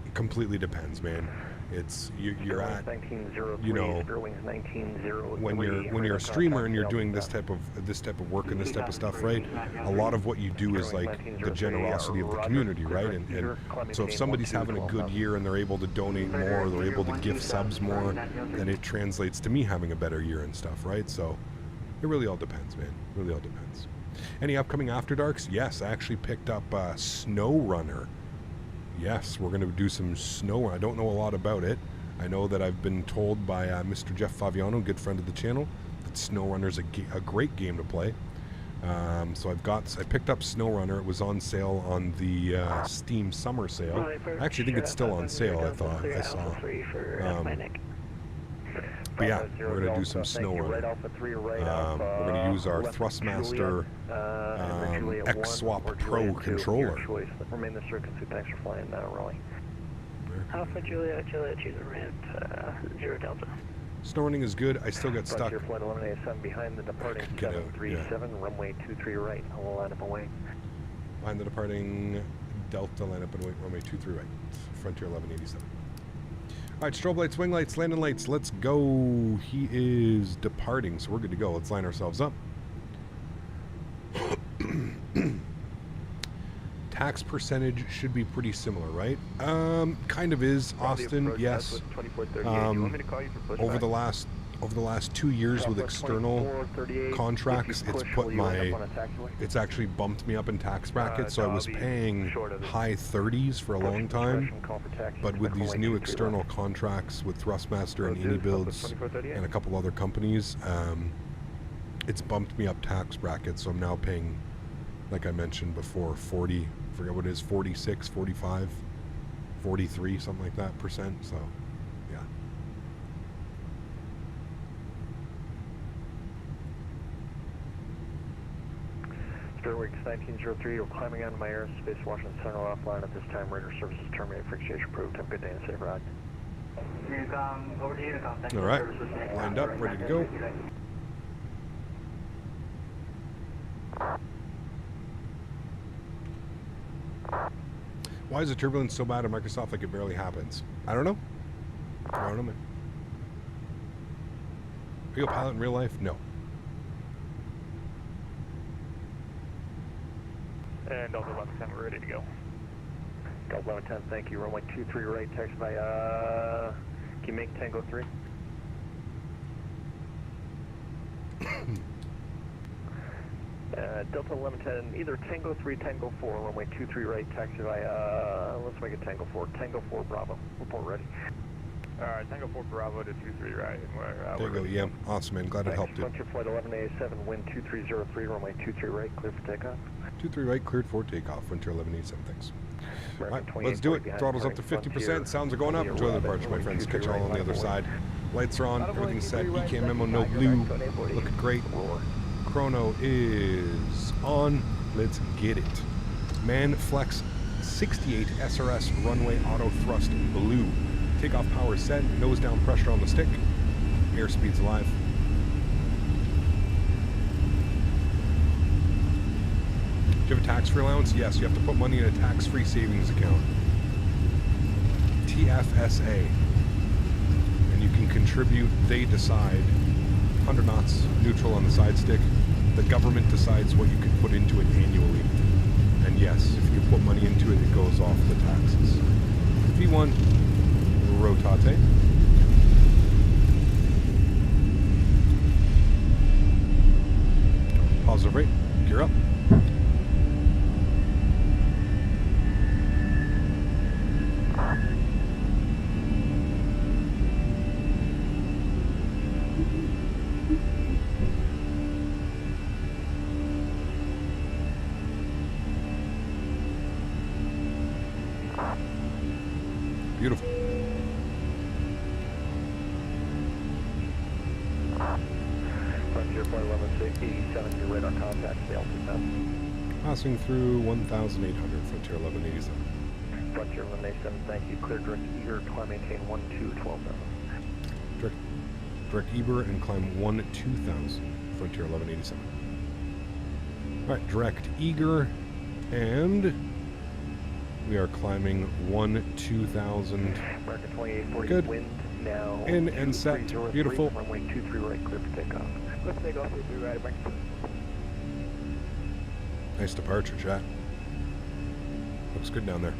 It completely depends, man. It's you're at, you know, when you're a streamer and you're doing this type of work and this type of stuff, right? A lot of what you do is like the generosity of the community, right? And so if somebody's having a good year and they're able to donate more, or they're able to gift subs more, then it translates to me having a better year and stuff, right? So it really all depends, man. It really all depends. Any upcoming After Darks? Yes, I actually picked up Snow Runner. Yes, we're going to do some snow. I don't know a lot about it. I know that I've been told by Mr. Jeff Faviano, good friend of the channel, that SnowRunner's a great game to play. So I picked up SnowRunner. It was on sale on the Steam Summer Sale. I actually think it's still on sale. I saw. But yeah, we're going to do some snow running. Right Alpha 3, right We're going to use our Thrustmaster X-Swap Pro controller. Remain the frequency. Thanks for flying, Rolling. Alpha Juliet, choose a ramp, 0 Delta. Snow running is good. I still get stuck. Flight 1187 behind the departing 737, runway 23 right. I'll line up and wait. Behind the departing Delta, line up and wait, runway 23 right. Frontier 1187. All right, strobe lights, wing lights, landing lights. Let's go. He is departing, so we're good to go. Let's line ourselves up. Tax percentage should be pretty similar, right? Kind of is, Austin. Yes. Over the last 2 years with external contracts, it's actually bumped me up in tax brackets. So I was paying high 30s for a long time, but with these new external contracts with Thrustmaster and AnyBuilds and a couple other companies, it's bumped me up tax brackets. So I'm now paying, like I mentioned before, 40. I forget what it is, 46, 45, 43, something like that percent. So, yeah. Statewi 1903, you're climbing onto my airspace, Washington Center offline at this time. Radar services terminate. Fixation approved. Have a good day and safe ride. Over to Unicom. All right, lined up, ready to go. Why is the turbulence so bad at Microsoft like it barely happens? I don't know. I don't know, man. Are you a pilot in real life? No. And Delta 1110, we're ready to go. Delta 1110, thank you. Runway 23 right, taxi by, can you make Tango 3? Delta 1110, either Tango 3, Tango 4, runway 23 right, taxi by, let's make it Tango 4. Tango 4 Bravo, report ready. Alright, Tango 4 Bravo to 23 right. There you go, yeah. Awesome, man. Glad it helped you. Frontier Flight 1187, wind 2303, runway 23 right, clear for takeoff. 23 right, cleared for takeoff. Frontier 1187, thanks. Alright, let's do it. Throttle's up to 50%. Sounds are going up. Enjoy the departure, my friends. Catch you all on the other side. Lights are on. Everything's set. ECAM memo, no blue. Looking great. Chrono is on. Let's get it. Man Flex 68 SRS runway auto thrust blue. Takeoff power set. Nose down pressure on the stick. Airspeed's live. Do you have a tax-free allowance? Yes, you have to put money in a tax-free savings account. TFSA. And you can contribute, they decide. 100 knots, neutral on the side stick. The government decides what you can put into it annually. And yes, if you put money into it, it goes off the taxes. V1, rotate. Positive rate, gear up. Beautiful. Frontier Flight 1187, your radar contact, the altitude. Passing through 1,800, Frontier 1187. Frontier 1187, thank you. Clear direct eager, climb maintain 1212 now. Direct Eber and climb 2000, Frontier 1187. Alright, direct eager, and we are climbing 2000. American 2840 Good. wind now. In and set. Beautiful. Runway 23 right, clear for takeoff. Let's take off 23 right, back. Nice departure, chat. Looks good down there.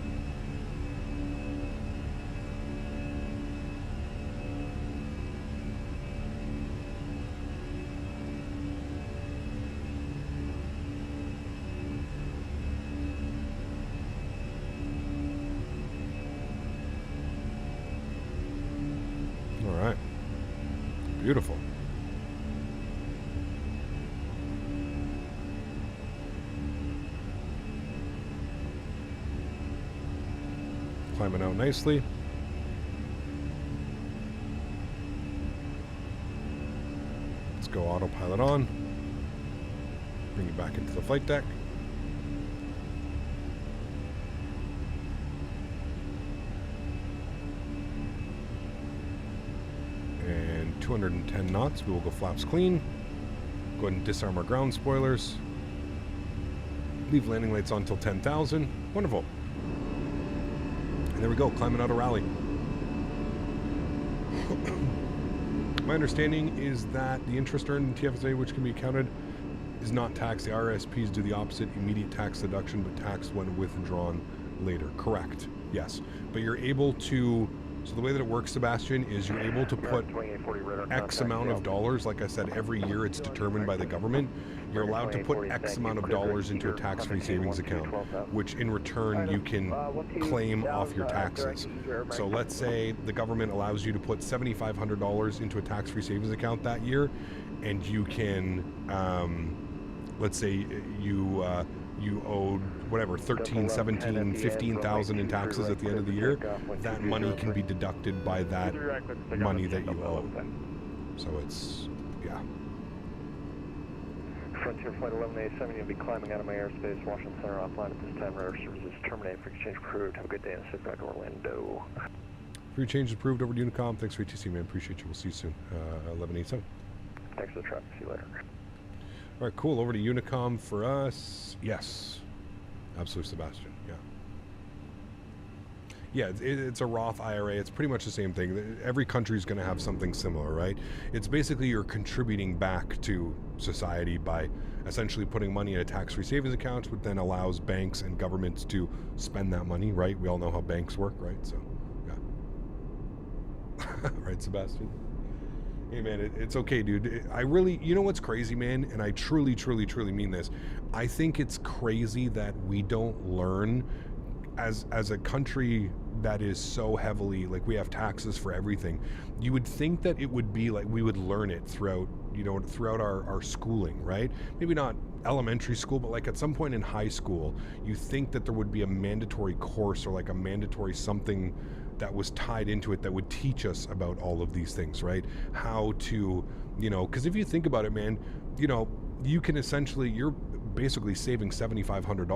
Beautiful. Climbing out nicely. go autopilot on. Bring you back into the flight deck. And 210 knots. We will go flaps clean. Go ahead and disarm our ground spoilers. Leave landing lights on until 10,000. Wonderful. And there we go, climbing out of rally. My understanding is that the interest earned in TFSA, which can be accounted, is not taxed. The RSPs do the opposite, immediate tax deduction, but taxed when withdrawn later. Correct, yes. But you're able to, so the way that it works, Sebastian, is you're able to put X amount of dollars, like I said, every year it's determined by the government. You're allowed to put X amount of dollars into a tax-free savings account, which in return you can claim off your taxes. So let's say the government allows you to put $7,500 into a tax-free savings account that year, and you can, let's say you owed whatever 13, 17, 15,000 in taxes at the end of the year. That money can be deducted by that money that you owe. So it's, yeah. Frontier Flight 1187, you'll be climbing out of my airspace, Washington Center offline at this time. Radar services terminate. For exchange approved. Have a good day and sit back to Orlando. Free change approved over to Unicom. Thanks for ATC, man. Appreciate you. We'll see you soon. 1187. Thanks for the traffic. See you later. All right, cool. Over to Unicom for us. Yes. Absolutely, Sebastian. Yeah. Yeah, it's a Roth IRA. It's pretty much the same thing. Every country is going to have something similar, right? It's basically you're contributing back to society by essentially putting money in a tax-free savings account, which then allows banks and governments to spend that money, right? We all know how banks work, right? So, yeah. Right, Sebastian? Hey, man, it's okay, dude. I really, you know what's crazy, man? And I truly, truly, truly mean this. I think it's crazy that we don't learn as a country that is so heavily, like, we have taxes for everything. You would think that it would be like we would learn it throughout, you know, throughout our schooling, right? Maybe not elementary school, but like at some point in high school, you think that there would be a mandatory course or like a mandatory something that was tied into it that would teach us about all of these things, right? How to, you know, because if you think about it, man, you know, you can essentially, you're basically saving $7,500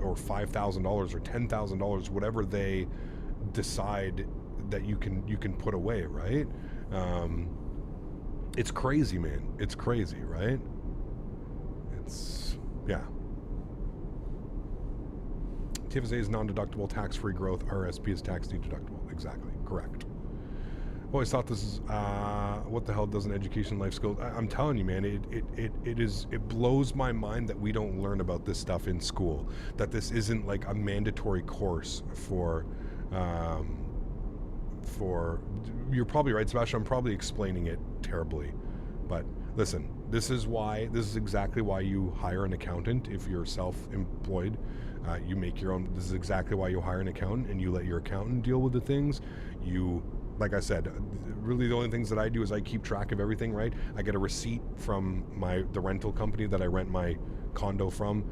or $5,000 or $10,000, whatever they decide that you can put away, right? It's crazy, man. It's crazy, right? It's, yeah. TFSA is non-deductible, tax-free growth. RSP is tax-deductible. Exactly. Correct. Always thought this is, what the hell does an education life skill? I'm telling you, man, it blows my mind that we don't learn about this stuff in school. That this isn't like a mandatory course for, you're probably right, Sebastian. I'm probably explaining it terribly, but listen, this is exactly why you hire an accountant if you're self-employed. You make your own. This is exactly why you hire an accountant and you let your accountant deal with the things. Like I said, really the only things that I do is I keep track of everything, right? I get a receipt from the rental company that I rent my condo from.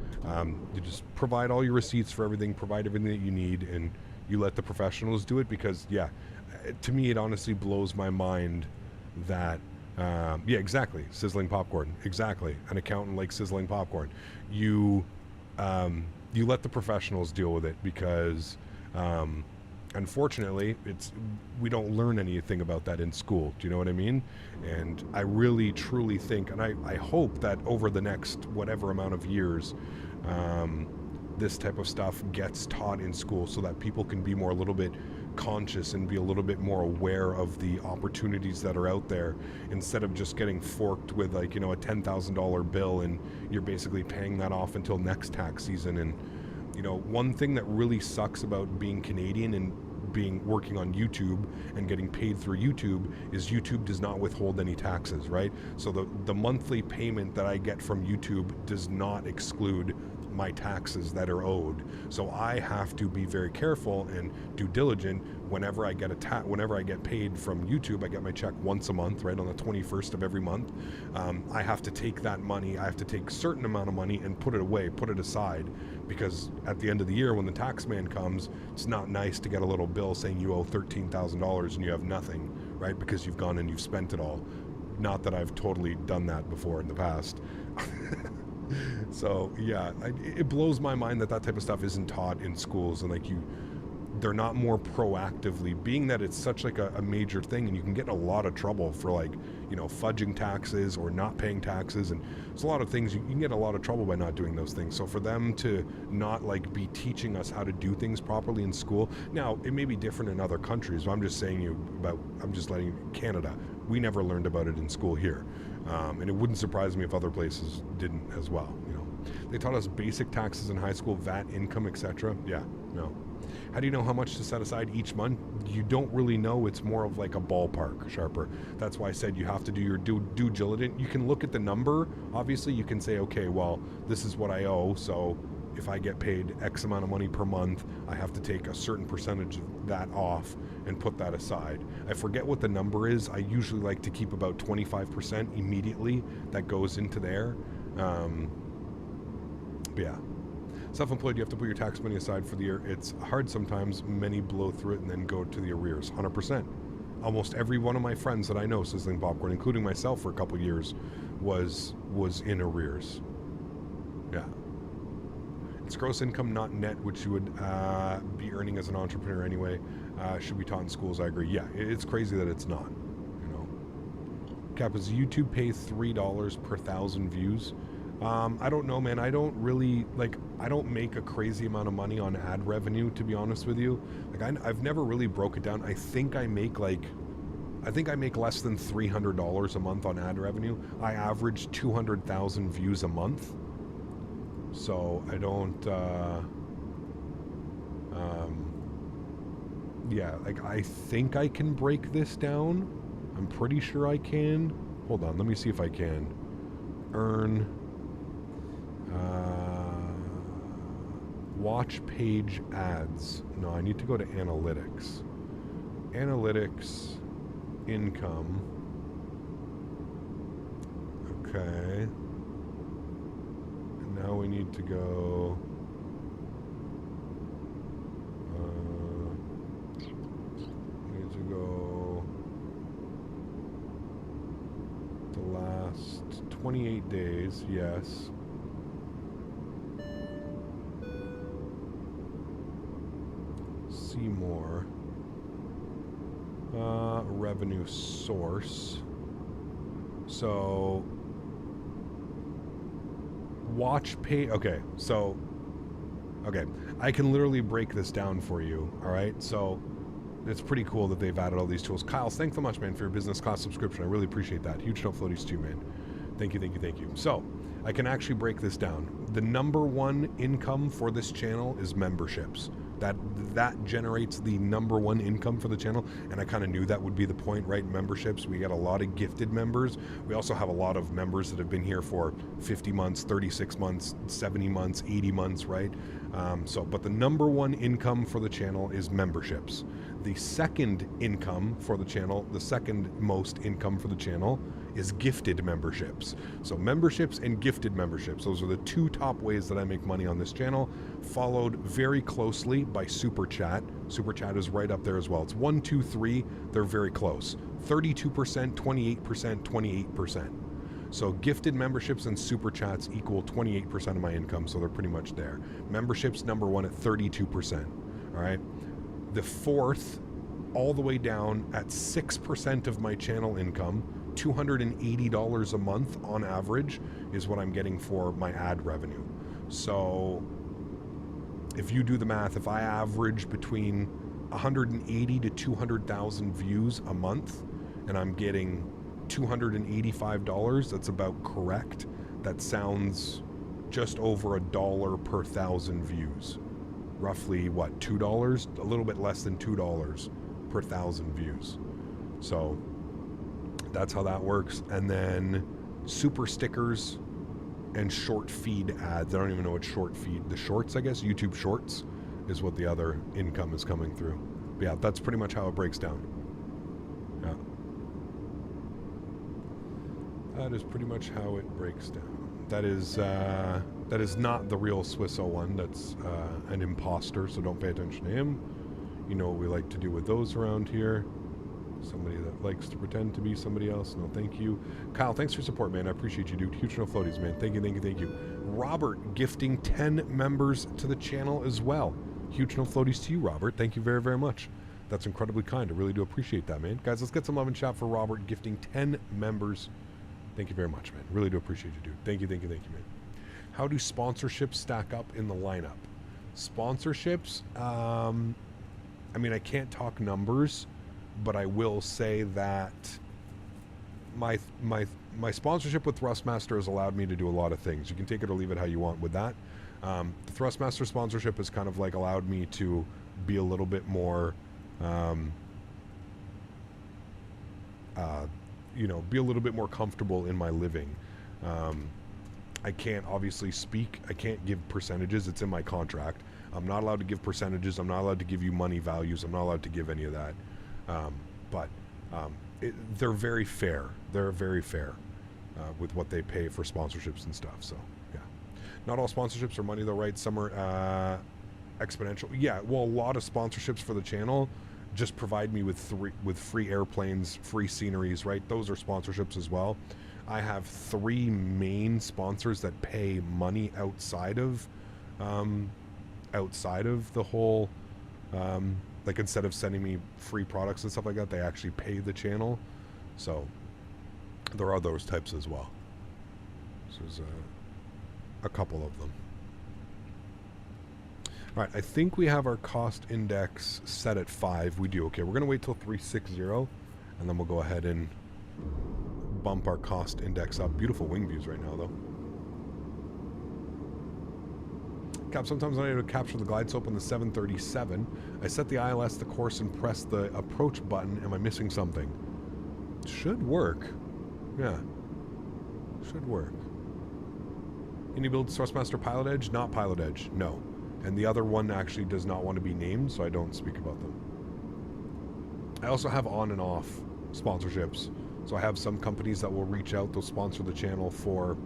You just provide all your receipts for everything, provide everything that you need, and you let the professionals do it because, yeah, to me it honestly blows my mind that, yeah, exactly, sizzling popcorn, exactly. An accountant likes sizzling popcorn. You let the professionals deal with it because, unfortunately, we don't learn anything about that in school. Do you know what I mean? And I really, truly think, and I hope that over the next whatever amount of years, this type of stuff gets taught in school so that people can be more a little bit conscious and be a little bit more aware of the opportunities that are out there instead of just getting forked with, like, you know, a $10,000 bill and you're basically paying that off until next tax season. And you know, one thing that really sucks about being Canadian and working on YouTube and getting paid through YouTube is YouTube does not withhold any taxes, right? So the monthly payment that I get from YouTube does not exclude my taxes that are owed. So I have to be very careful and due diligent whenever I get whenever I get paid from YouTube. I get my check once a month, right on the 21st of every month. I have to take that money, I have to take a certain amount of money and put it away, put it aside, because at the end of the year when the tax man comes, it's not nice to get a little bill saying you owe $13,000 and you have nothing, right? Because you've gone and you've spent it all. Not that I've totally done that before in the past. So yeah, it blows my mind that type of stuff isn't taught in schools, and like they're not more proactively, being that it's such like a major thing, and you can get in a lot of trouble for like, you know, fudging taxes or not paying taxes, and there's a lot of things you can get in a lot of trouble by not doing those things. So for them to not like be teaching us how to do things properly in school, now it may be different in other countries, but I'm just saying I'm just letting Canada, we never learned about it in school here, and it wouldn't surprise me if other places didn't as well. You know, they taught us basic taxes in high school, VAT, income, etc. Yeah, no. How do you know how much to set aside each month? You don't really know. It's more of like a ballpark, Sharper. That's why I said you have to do your due diligence. You can look at the number. Obviously, you can say, okay, well, this is what I owe. So if I get paid X amount of money per month, I have to take a certain percentage of that off and put that aside. I forget what the number is. I usually like to keep about 25% immediately that goes into there. But yeah. Self-employed, you have to put your tax money aside for the year. It's hard sometimes. Many blow through it and then go to the arrears. 100%. Almost every one of my friends that I know, Sizzling Popcorn, including myself for a couple years, was in arrears. Yeah. It's gross income, not net, which you would be earning as an entrepreneur anyway. Should be taught in schools. I agree. Yeah, it's crazy that it's not. You know. Cap, does YouTube pay $3 per 1,000 views? I don't know, man. I don't really, like, I don't make a crazy amount of money on ad revenue, to be honest with you. Like, I've never really broke it down. I think I make less than $300 a month on ad revenue. I average 200,000 views a month. So I don't, yeah, like, I think I can break this down. I'm pretty sure I can. Hold on, let me see if I can. Earn... watch page ads. No, I need to go to analytics. Analytics, income. Okay. And now we need to go. We need to go. The last 28 days, yes. See more. Revenue source. So watch pay. Okay, so okay, I can literally break this down for you. All right, so it's pretty cool that they've added all these tools. Kyle, thanks so much, man, for your business class subscription. I really appreciate that. Huge no floaties too, man. Thank you, thank you, thank you. So I can actually break this down. The #1 income for this channel is memberships. That generates the #1 income for the channel, and I kind of knew that would be the point, right? Memberships. We got a lot of gifted members. We also have a lot of members that have been here for 50 months, 36 months, 70 months, 80 months, right? But the #1 income for the channel is memberships. The second income for the channel, the second most income for the channel, is gifted memberships. So memberships and gifted memberships, those are the two top ways that I make money on this channel, followed very closely by Super Chat. Super Chat is right up there as well. It's 1, 2, 3, they're very close. 32%, 28%, 28%. So gifted memberships and Super Chats equal 28% of my income, so they're pretty much there. Memberships #1 at 32%, all right? The fourth, all the way down at 6% of my channel income, $280 a month on average is what I'm getting for my ad revenue. So if you do the math, if I average between 180 to 200,000 views a month and I'm getting $285, that's about correct. That sounds just over $1 per 1,000 views. Roughly what, $2? A little bit less than $2 per 1,000 views. So that's how that works. And then super stickers and short feed ads. I don't even know what short feed, the shorts, I guess, YouTube shorts is what the other income is coming through. But yeah, that's pretty much how it breaks down. Yeah. That is pretty much how it breaks down. That is not the real Swiss01. That's an imposter, so don't pay attention to him. You know what we like to do with those around here. Somebody that likes to pretend to be somebody else. No, thank you. Kyle, thanks for your support, man. I appreciate you, dude. Huge no floaties, man. Thank you, thank you, thank you. Robert gifting 10 members to the channel as well. Huge no floaties to you, Robert. Thank you very, very much. That's incredibly kind. I really do appreciate that, man. Guys, let's get some love and chat for Robert gifting 10 members. Thank you very much, man. Really do appreciate you, dude. Thank you, thank you, thank you, man. How do sponsorships stack up in the lineup? Sponsorships, I mean, I can't talk numbers, but I will say that my sponsorship with Thrustmaster has allowed me to do a lot of things. You can take it or leave it how you want with that. The Thrustmaster sponsorship has kind of like allowed me to be a little bit more, you know, be a little bit more comfortable in my living. I can't obviously speak. I can't give percentages. It's in my contract. I'm not allowed to give percentages. I'm not allowed to give you money values. I'm not allowed to give any of that. But they're very fair. They're very fair with what they pay for sponsorships and stuff. So, yeah. Not all sponsorships are money though, right? Some are exponential. Yeah, well, a lot of sponsorships for the channel just provide me with free airplanes, free sceneries, right? Those are sponsorships as well. I have 3 main sponsors that pay money outside of the whole, like instead of sending me free products and stuff like that, they actually pay the channel. So there are those types as well. So there's a couple of them. All right, I think we have our cost index set at 5. We do. Okay, we're going to wait till 360, and then we'll go ahead and bump our cost index up. Beautiful wing views right now, though. Cap, sometimes I'm able to capture the glide slope on the 737. I set the ILS the course and press the approach button. Am I missing something? Should work. Yeah. Should work. Any build Thrustmaster Pilot Edge? Not Pilot Edge. No. And the other one actually does not want to be named, so I don't speak about them. I also have on and off sponsorships. So I have some companies that will reach out, they'll sponsor the channel for,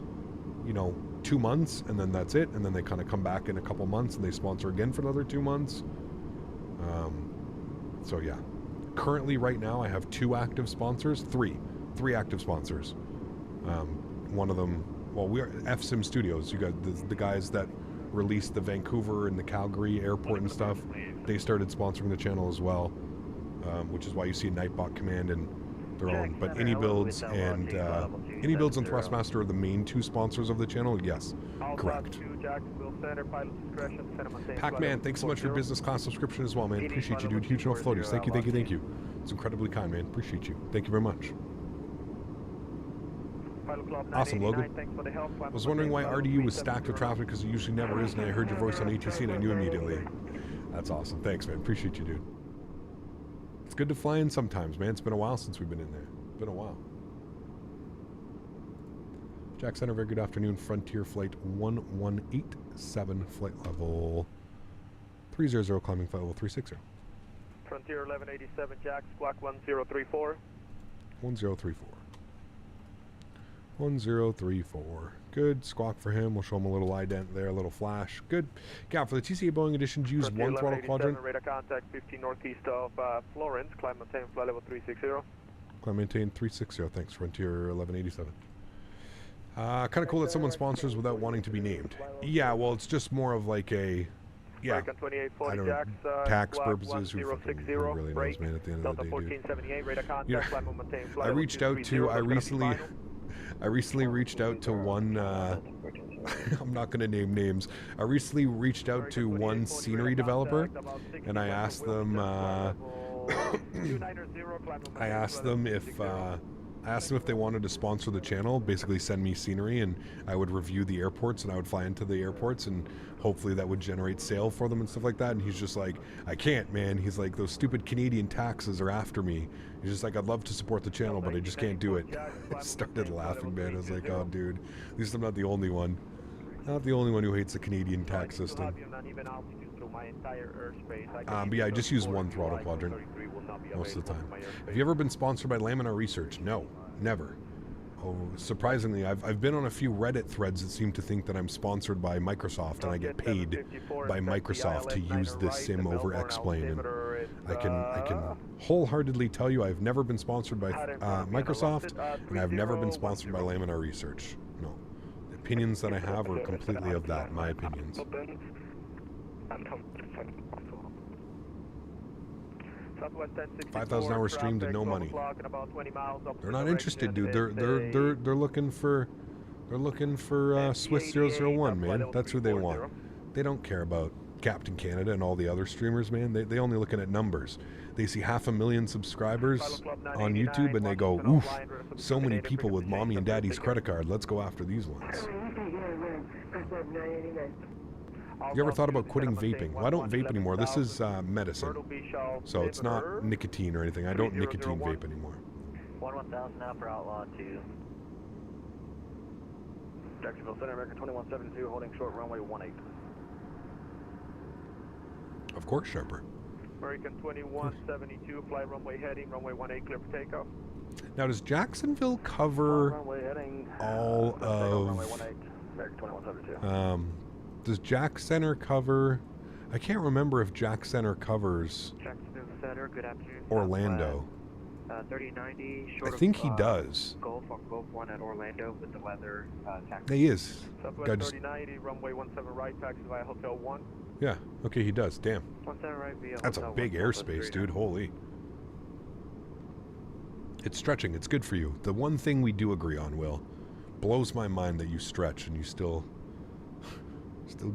you know, 2 months, and then that's it. And then they kind of come back in a couple months and they sponsor again for another 2 months. So yeah. Currently, right now, I have 2 active sponsors. 3 active sponsors. One of them, well, we are FSIM Studios. You got the guys that released the Vancouver and the Calgary airport and stuff. They started sponsoring the channel as well, which is why you see Nightbot Command and their own. But Any Builds and Thrustmaster are the main 2 sponsors of the channel. Yes, correct. Pac-Man, thanks so much for your business class subscription as well, man. Appreciate you, dude. Huge no floaters. Thank you, thank you, thank you. It's incredibly kind, man. Appreciate you. Thank you very much. Awesome, Logan. I was wondering why RDU was stacked with traffic because it usually never is, and I heard your voice on ATC and I knew immediately. That's awesome. Thanks, man. Appreciate you, dude. It's good to fly in sometimes, man. It's been a while since we've been in there. It's been a while. Jack Center, very good afternoon. Frontier Flight 1187, flight level 300, climbing flight level 360. Frontier 1187, Jack, squawk 1034. 1034. 1034. Good. Squawk for him. We'll show him a little ident there, a little flash. Good. Cap, for the TCA Boeing edition, use Frontier 1 throttle quadrant. Radar contact 15 northeast of Florence. Climb maintain flight level 360. Climb maintain 360. Thanks, Frontier 1187. Kind of cool that someone sponsors without wanting to be named. Yeah, well, it's just more of like a, yeah, I don't know, tax purposes. Who really knows, man, at the end of the day, dude. You know, I recently reached out to one, I'm not going to name names. I recently reached out to one scenery developer, and I asked them, if they wanted to sponsor the channel, basically send me scenery, and I would review the airports, and I would fly into the airports, and hopefully that would generate sale for them and stuff like that. And he's just like, I can't, man. He's like, those stupid Canadian taxes are after me. He's just like, I'd love to support the channel, but I just can't do it. I started laughing, man. I was like, oh, dude, at least I'm not the only one. Not the only one who hates the Canadian tax system. But yeah, I just use 1 throttle quadrant most of the time. Have you ever been sponsored by Laminar Research? No, never. Oh, surprisingly, I've been on a few Reddit threads that seem to think that I'm sponsored by Microsoft and I get paid by Microsoft to use this sim over X-Plane. I can wholeheartedly tell you I've never been sponsored by Microsoft, and I've never been sponsored by Laminar Research. No. The opinions that I have are completely of that, my opinions. 5,000 hour stream to no money. They're not interested, dude. They're looking for Swiss 001, man. That's who they want. They don't care about Captain Canada and all the other streamers, man. They only looking at numbers. They see 500,000 subscribers on YouTube and they go, oof, so many people with mommy and daddy's credit card. Let's go after these ones. You ever thought about quitting vaping? Well, I don't vape anymore. This is medicine. So it's not nicotine or anything. I don't nicotine vape anymore. 11000 now for Outlaw 2. Jacksonville Center, American 2172, holding short runway 18. Of course, Sharper. American 2172, fly runway heading, runway 18, clear for takeoff. Now, does Jacksonville cover all of... American 2172. Does Jack Center cover... I can't remember if Jack Center covers Jacksonville Center, good afternoon. Orlando. 3090, I think he does. Golf on Golf 1 at Orlando with the weather taxi. He is. Southwest 3090, runway 17 right, taxi via Hotel 1. Yeah, okay, he does. Damn. 17 right via That's a big airspace, dude. Holy. It's stretching. It's good for you. The one thing we do agree on, Will, blows my mind that you stretch and you still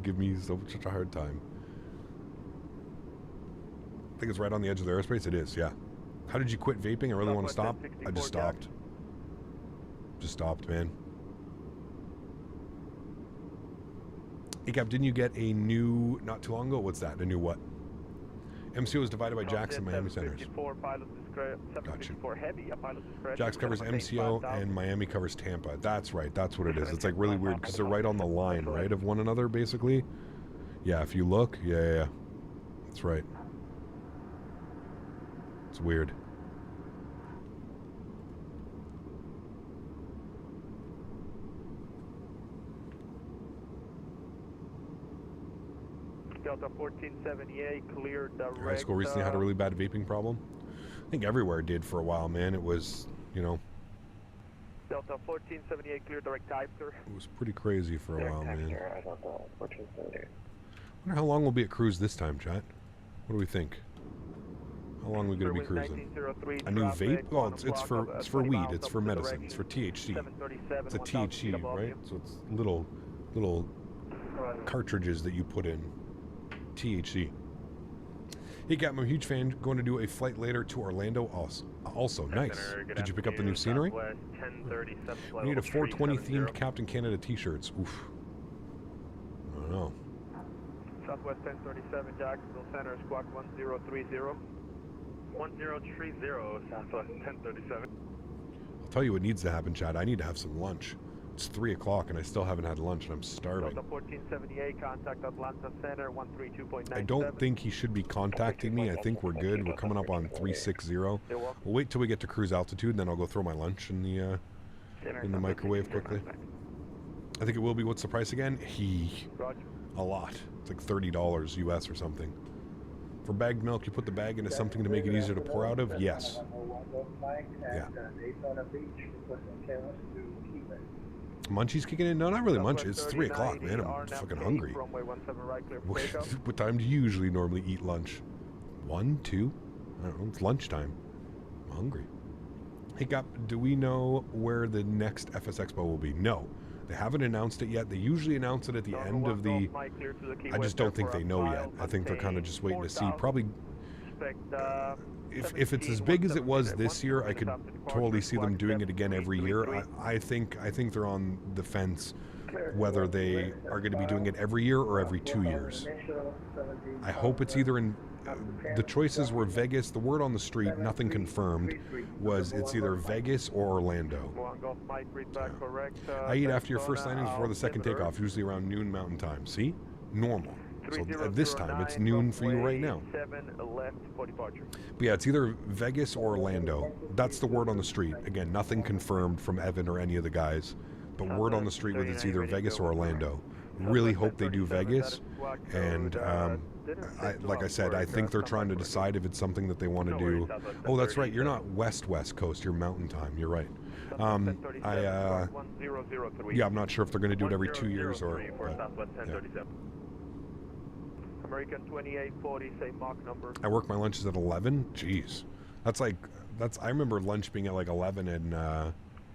give me such a hard time. I think it's right on the edge of the airspace. It is, yeah. How did you quit vaping? I really want to stop. I just stopped. Just stopped, man. Hey, Cap, didn't you get a new, not too long ago? What's that? A new what? MCO is divided by Jax and Miami centers. Gotcha. Jax covers MCO and Miami covers Tampa. That's right. That's what it is. It's like really weird because they're right on the line, right, of one another, basically. Yeah, if you look, yeah. That's right. It's weird. Delta 1478, clear direct. Your high school recently had a really bad vaping problem. I think everywhere did for a while, man. It was, you know. Delta 1478, clear direct type, sir. It was pretty crazy for a while, man. Wonder how long we'll be at cruise this time, chat. What do we think? How long are we going to be cruising? A new vape? Oh, it's for weed. It's for medicine. It's for THC. It's a THC, right? So it's little cartridges that you put in. THC. Hey, Cap, I'm a huge fan. Going to do a flight later to Orlando. Also nice. Did you pick up the new scenery? I need a 420 themed Captain Canada t-shirts. Oof. I don't know. Southwest 1037, Jacksonville Center, squawk 1030. 1030, Southwest 1037. I'll tell you what needs to happen, Chad. I need to have some lunch. It's 3 o'clock and I still haven't had lunch and I'm starving. Delta 1478, contact Atlanta Center, 132.97. I don't think he should be contacting me. I think we're good. We're coming up on 360. We'll wait till we get to cruise altitude, and then I'll go throw my lunch in the microwave quickly. I think it will be. What's the price again? A lot. It's like $30 US or something. For bagged milk, you put the bag into something to make it easier to pour out of? Yes. Yeah. Munchies kicking in? No, not really munchies. It's 3 o'clock, man. I'm fucking hungry. What time do you usually normally eat lunch? 1, 2? I don't know. It's lunchtime. I'm hungry. Hey, Gap, do we know where the next FS Expo will be? No. They haven't announced it yet. They usually announce it at the end of the... I just don't think they know yet. I think they're kind of just waiting to see. Probably... If it's as big as it was this year, I could totally see them doing it again every year. I think they're on the fence whether they are going to be doing it every year or every 2 years. I hope it's either in... the choices were Vegas. The word on the street, nothing confirmed, was it's either Vegas or Orlando. Yeah. I eat after your first landings before the second takeoff, usually around noon Mountain Time. See? Normal. So at this time, it's noon for you right now. But yeah, it's either Vegas or Orlando. That's the word on the street. Again, nothing confirmed from Evan or any of the guys. But word on the street was it's either Vegas or Orlando. really hope they do Vegas. And like I said, I think they're trying to decide if it's something that they want to do. Oh, that's right. You're not West Coast. You're Mountain Time. You're right. Yeah, I'm not sure if they're going to do it every 2 years or. Yeah. American 2840, same Mach number. I work my lunches at 11. Jeez, that's. I remember lunch being at like 11 in.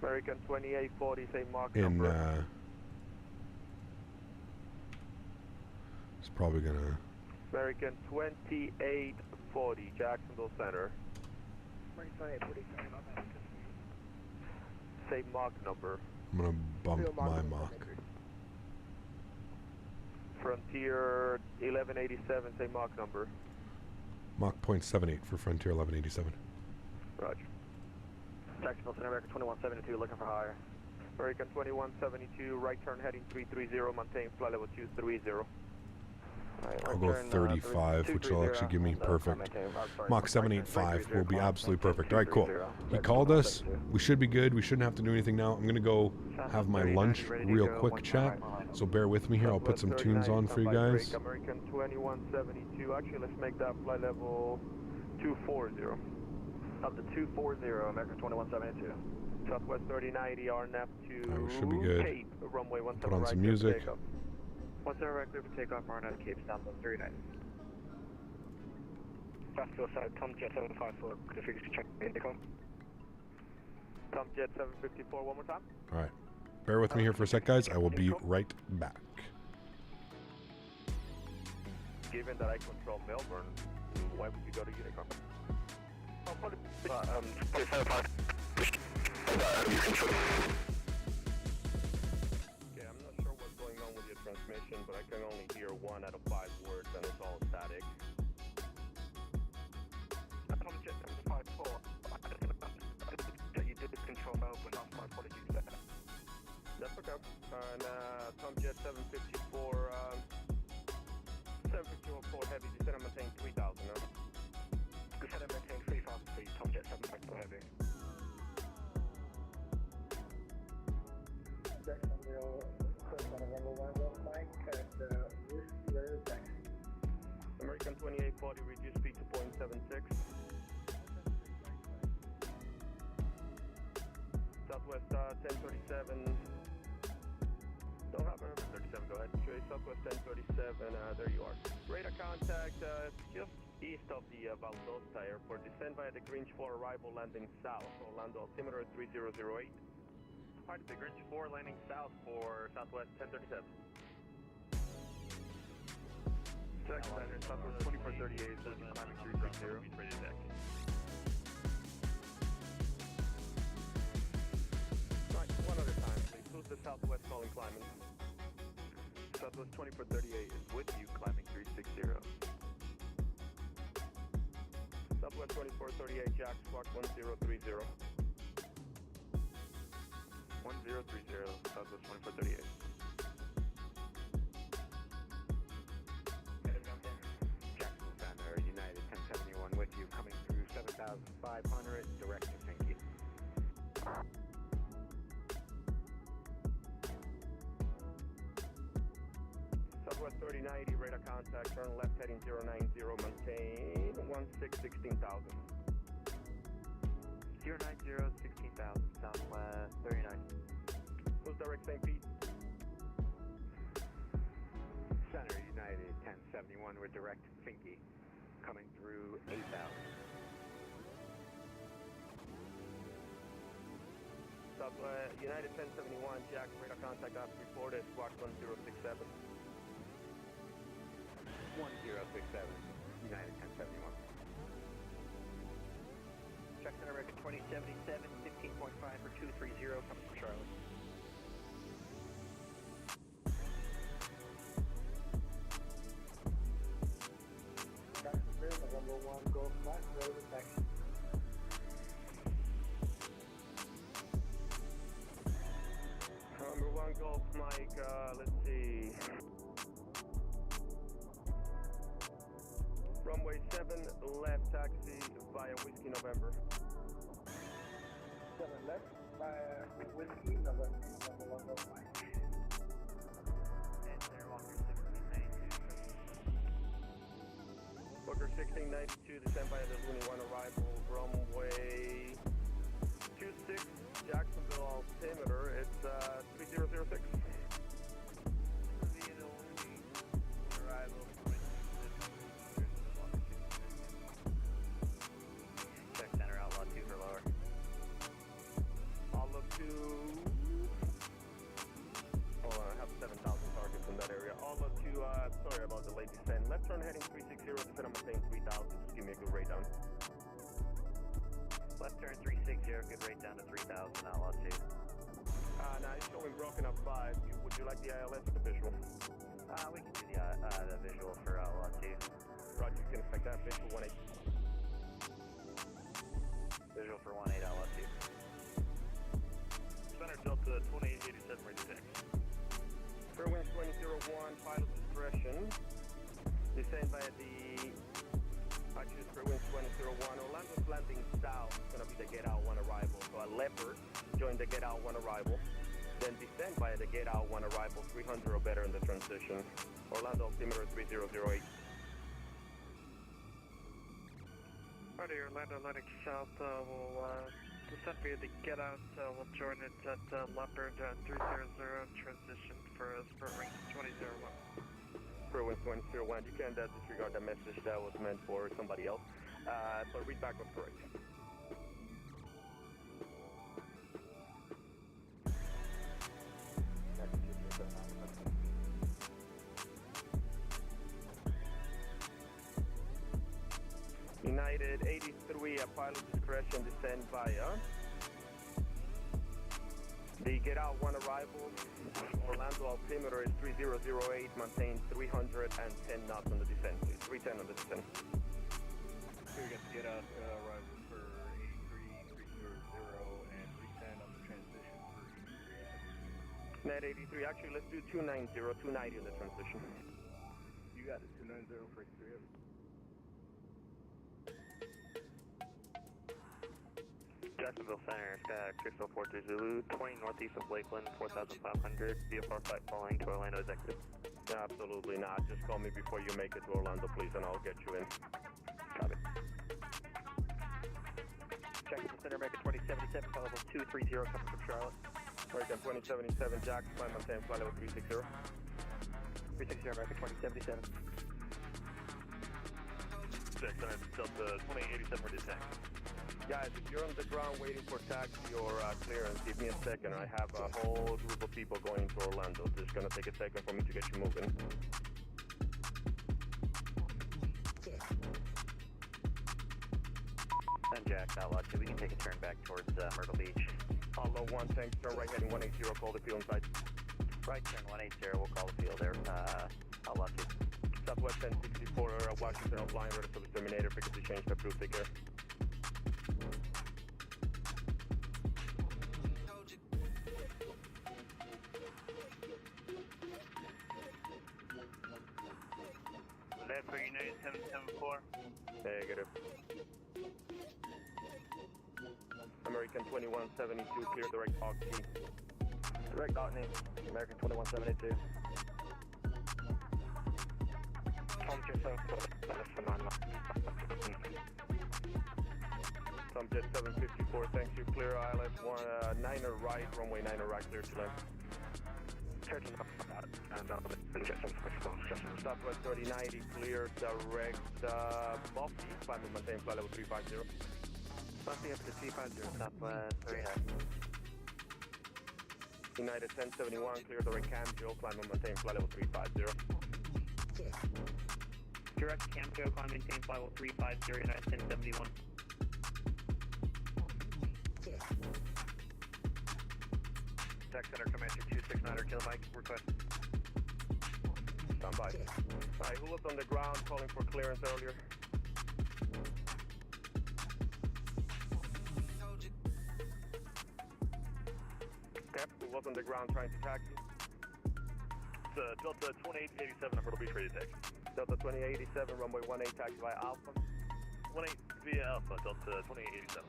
American 2840, same Mach number. It's probably gonna. American 2840, Jacksonville Center. Same Mach number. I'm gonna bump my Mach. Frontier 1187, same Mach number. Mach .78 for Frontier 1187. Roger. Jacksonville Center, American 2172, looking for higher. American 2172, right turn heading 330, maintain flight level 230. I'll go 35, which will actually give me perfect. Mach 785 will be absolutely perfect. All right, cool. He called us. We should be good. We shouldn't have to do anything now. I'm going to go have my lunch real quick, chat. So bear with me here. I'll put some tunes on for you guys. American 2172. Actually, let's make that flight level 240. Up to 240, American 2172. Southwest 3090, RNAP to We should be good. Cape, runway 17 Put on right some clear music. for takeoff. 17 right clear for takeoff, RNAP Cape, Southwest 3090. Southfield side, Tomjet 754, could you check in takeoff? Tomjet 754, one more time. All right. Bear with me here for a sec, guys. I will be right back. Given that I control Melbourne, why would you go to Unicom? Okay, I'm not sure what's going on with your transmission, but I can only hear 1 out of 5 words and it's all static. You did control Melbourne, my apologies there. That's okay. And Tomjet 754, 754 heavy, descend and maintain 3000 now. Descend and maintain 3000 please, Tomjet 754 heavy. Jacksonville, first on November 1, Mike, at Whiskey Taxi. American 2840, reduce speed to 0.76. Southwest 1037. Don't have another 37, go ahead. Trade Southwest 1037, there you are. Radar contact just east of the Valdosta Airport. Descend via the Grinch 4 arrival landing south. Orlando altimeter 3008. Part of the Grinch 4 landing south for Southwest 1037. Jackson Center, Southwest 2438, climbing 360. Right, one other time, please. Who's the Southwest calling climbing? Southwest 2438 is with you, climbing 360. Southwest 2438, Jack, squawk 1030. 1030, Southwest 2438. Jacksonville Center, United 1071 with you, coming through 7500, direct to Finky. Southwest 3090, radar contact, turn left heading 090, maintain 16,000. 090, 16,000, Southwest 3090. Who's direct St. Pete? Center, United 1071, we're direct Finky, coming through 8,000. Southwest, United 1071, Jack, radar contact off reported, squawk 1067. 1067, United 1071. Jackson American 2077, 15.5 for 230, coming from Charlotte. Jacksonville, November 1, Golf Mike, road taxi. Number 1 Golf Mike, let's see. Runway 7, left taxi via Whiskey November. 7 left, via Whiskey November 1, Golf Mike. 92, descend via the Looney 1 arrival, runway 26, Jacksonville altimeter, it's 3006. Via the Looney arrival. Check center, outlaw 2 for lower. Outlaw 2. Hold on, I have 7,000 targets in that area. Outlaw 2, sorry about the late descent. Left turn heading 360, descend, I'm saying 3,000. Just give me a good rate down. Left turn 360, good rate down to 3,000, outlaw 2. Now it's showing broken up 5. Would you like the ILS or the visual? We can do the visual for outlaw 2. Roger, you can expect that visual 18. Visual for 18, outlaw 2. Center Delta 2887, ready to taxi. Fair wind 2001, pilot discretion. Descend via the, I choose fair wind 2001. Orlando's landing south, it's going to be the get out 1 arrival. So a Leopard, join the get out 1 arrival. Then descend via the get out 1 arrival, 300 or better in the transition. Orlando altimeter 3008. Righty, Orlando landing south, we'll descend via the get out, we'll join it at Leopard 300, transition for Spirit Ring 2001. Spirit Wind 2001, you can disregard the message that was meant for somebody else, but read back what's correct. United 83, a pilot discretion, descend via the get out 1 arrival. Orlando altimeter is 3008, maintain 310 knots on the descent, please. 310 on the descent. Here we got the get out arrival for 83300 and 310 on the transition for 83. Net 83, actually let's do 290, 290 on the transition. You got it, 290 for 83. Jacksonville Center, Sky Crystal 43 Zulu, 20 northeast of Lakeland, 4,500, VFR flight following to Orlando executive. No, absolutely not. Just call me before you make it to Orlando, please, and I'll get you in. Copy. Jacksonville Center, American 2077, flight level 230, coming from Charlotte. American 2077, Jackson, climb maintain flight level 360. 360, American 2077. Center Delta 2887, ready to taxi. Guys, if you're on the ground waiting for taxi or clearance, give me a second. I have a whole group of people going into Orlando. It's just going to take a second for me to get you moving. And Jack, outlaw 2, we can take a turn back towards Myrtle Beach. Outlaw 1, thanks, turn right heading 180, call the field inside. Right turn 180, we'll call the field there, outlaw 2. Southwest 1064, Washington offline, ready for the Terminator, frequency change to approved, take care. Left for United 774. Negative. American 2172, clear direct Oxy. Direct Oxy, American 2172. Tomjet 754, thanks, you clear ILS 9er right, runway 9er right, clear to land. Southwest 3090, clear direct Buffy, climb and maintain flight level 350. Buffy up to 350, Southwest 39. United 1071, clear direct KMCO, climb and maintain flight level 350. Direct KMCO, climb and maintain flight level 350, United 1071. Tech Center, Commander 269, kill Mike, request. Stand by. Alright, who was on the ground calling for clearance earlier? Yep, who was on the ground trying to taxi? It's Delta 2887, Myrtle Beach, ready to taxi. Delta 2887, runway 18, taxi by Alpha. 18 via Alpha, Delta 2887.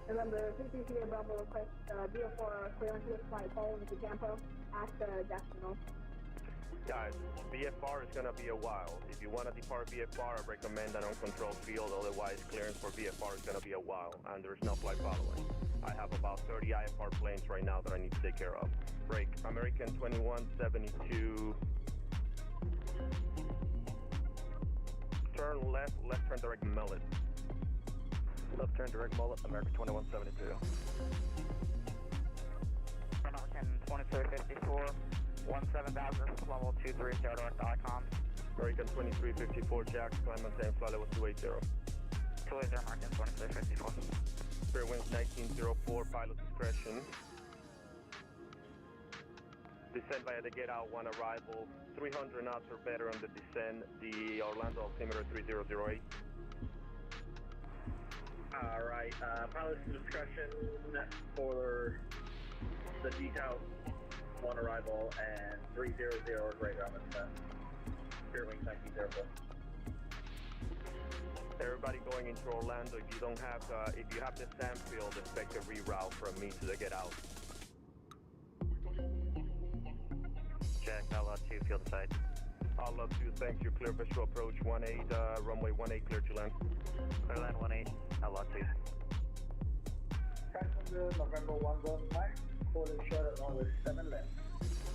Remember, 53 Bravo request, vehicle clearance with flight following to Campo. at Jacksonville. Guys, VFR is going to be a while. If you want to depart VFR, I recommend an uncontrolled field. Otherwise, clearance for VFR is going to be a while, and there's no flight following. I have about 30 IFR planes right now that I need to take care of. Break. American 2172. Turn left, left turn direct mullet. Left turn direct mullet, American 2172. American 2354. 17,000, level 23, direct ICOM. American 2354, Jack, climb maintain, flight level 280. 280, American 2354. Spirit winds 1904, pilot discretion. Descent via the gate out, one arrival. 300 knots or better on the descent. The Orlando altimeter 3008. Alright, pilot's discretion for the detail. One arrival and 300 right on the descent. Spirit wings 1904. Everybody going into Orlando, if you don't have, if you have the SAM field, expect a reroute from me to the get out. Jack, Outlaw 2, field side. Outlaw 2, thank you. Clear visual approach 18, runway 18, clear to land. Clear land 18, Outlaw 2. Passenger November 1 Golf Mike, quarter short at runway 7 left.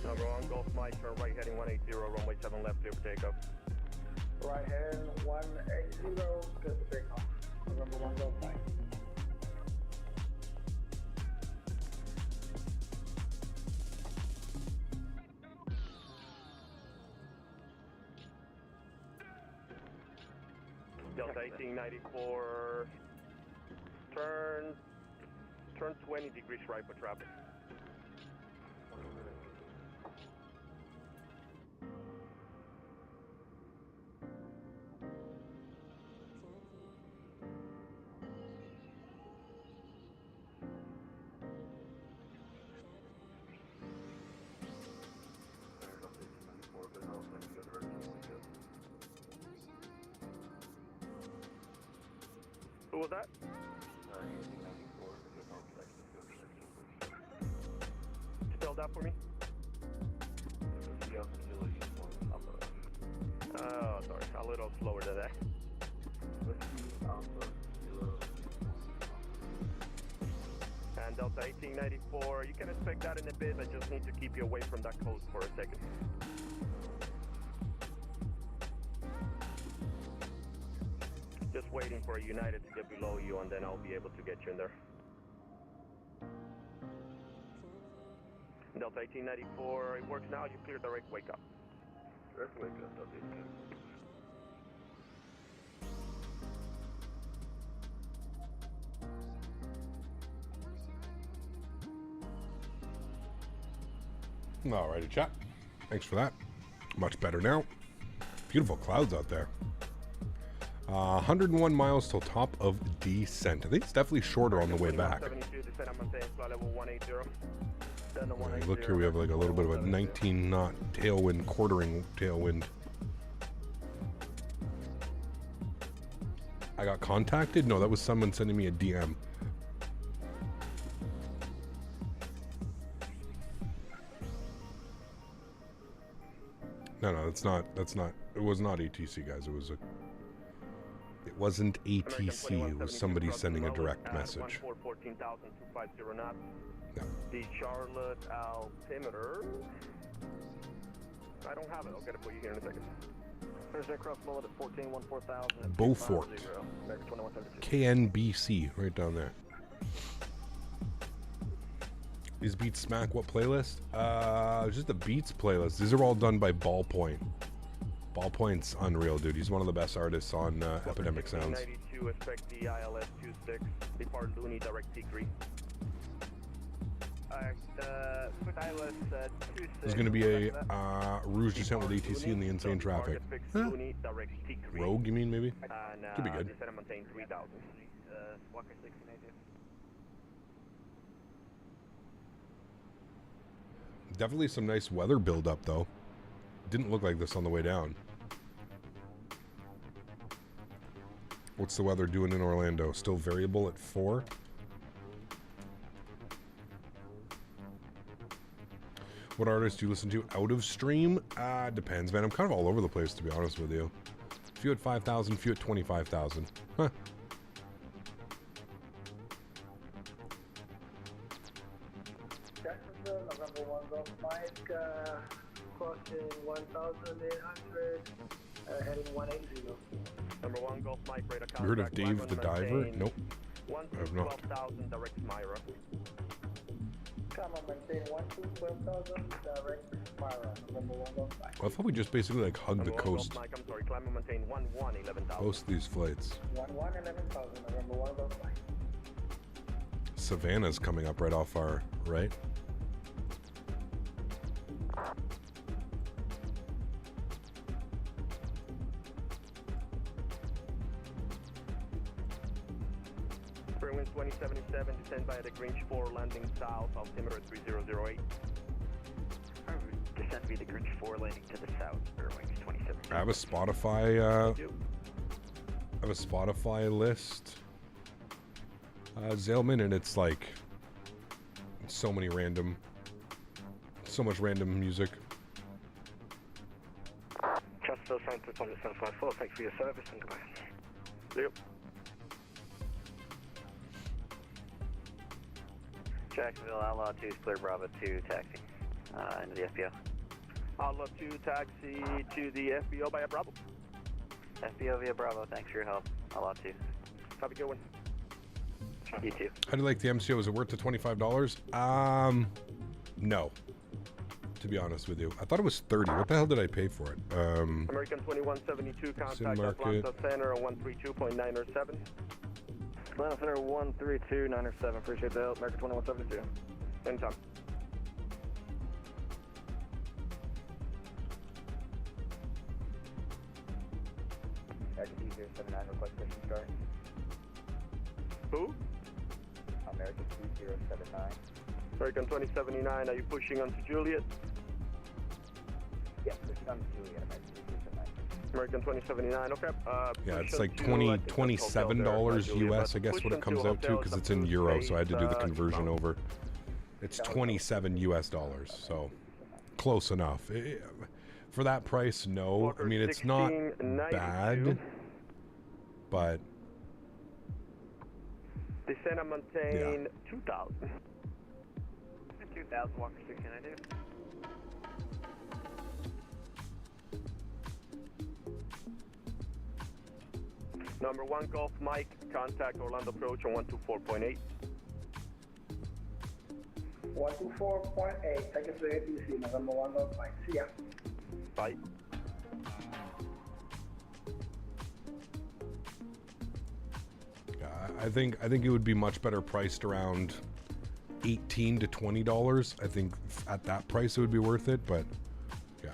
Number 1 Golf Mike, turn right heading 180, runway 7 left, clear for takeoff. Right hand 180, clear for takeoff. November 1 Golf Mike. Delta 1894, turn 20 degrees right for traffic. Who was that? Spell that for me. Oh, sorry, a little slower than that. And Delta 1894, you can expect that in a bit. I just need to keep you away from that coast for a second. Just waiting for a United to get below you, and then I'll be able to get you in there. Delta 1894, it works now. You clear direct wake up. Direct wake up, Delta 1894. Alrighty, chat. Thanks for that. Much better now. Beautiful clouds out there. 101 miles till top of descent. I think it's definitely shorter on the way back. Right, look here, we have like a little bit of a 19 knot tailwind, quartering tailwind. I got contacted? No, that was someone sending me a DM. No, that's not, it was not ATC, guys. It wasn't ATC, it was somebody sending a direct message. No. The Charlotte altimeter. I don't have it. I'll get it for you here in a second. There's aircraft mullet at 14,000. Beaufort. KNBC, right down there. These beats smack what playlist? Just the Beats playlist. These are all done by Ballpoint. Ballpoint's unreal, dude. He's one of the best artists on Epidemic Sounds. 92, expect the ILS 26, depart Looney, direct T3. ILS 26. There's going to be a Rouge descent with ATC in the insane traffic. Huh? Rogue, you mean, maybe? Could be good. Definitely some nice weather build-up, though. Didn't look like this on the way down. What's the weather doing in Orlando? Still variable at 4? What artists do you listen to out of stream? Depends, man. I'm kind of all over the place, to be honest with you. A few at 5,000, a few at 25,000. Huh. Jacksonville, November 1 Golf Mike, crossing 1,800, heading 180. Number 1 Golf Mike, radar contact. You heard of Dave the Diver? Nope. I have not. 12,000 direct Myra. Come on, maintain 12,000 direct Myra, November 1 Golf Mike. I thought we just basically like hugged the coast. Mike, I'm sorry, climb and maintain 11,000. Most of these flights. 11,000, November 1 Golf Mike. Savannah's coming up right off our right. Spring winds 2077, descend by the Grinch 4, landing south, altimeter 3008. Descend via the Grinch 4, landing to the south, Wings 27. I have a Spotify list, Zalman, and it's like so much random music. Chester, Santa 2754, thanks for your service and goodbye. Yep. Jacksonville, Outlaw 2 is clear, Bravo 2, taxi into the FBO. Outlaw 2, taxi to the FBO by a Bravo. FBO via Bravo, thanks for your help. Outlaw 2. Have a good one. You too. How do you like the MCO? Is it worth the $25? No. To be honest with you, I thought it was 30. What the hell did I pay for it? American 2172, contact Atlanta Center 132.907. Atlanta Center 132.907. Appreciate the help. American 2172. Anytime. American 2079, request mission start. Who? American 2079. American 2079, are you pushing onto Juliet? Yes, pushing on Juliet, American 2079. American 2079, okay. Yeah, it's like $27 US, I guess what it comes out to, because it's in euro, so I had to do the conversion over. It's $27 US, so close enough. For that price, no. I mean, it's not bad, but descend and maintain 2,000. 2,000, Walker 6, can I do? Number 1 Golf Mike, contact Orlando approach on 124.8. 124.8, take us to ATC, November 1 Golf Mike. See ya. Bye. I think it would be much better priced around $18 to $20. I think at that price it would be worth it, but yeah.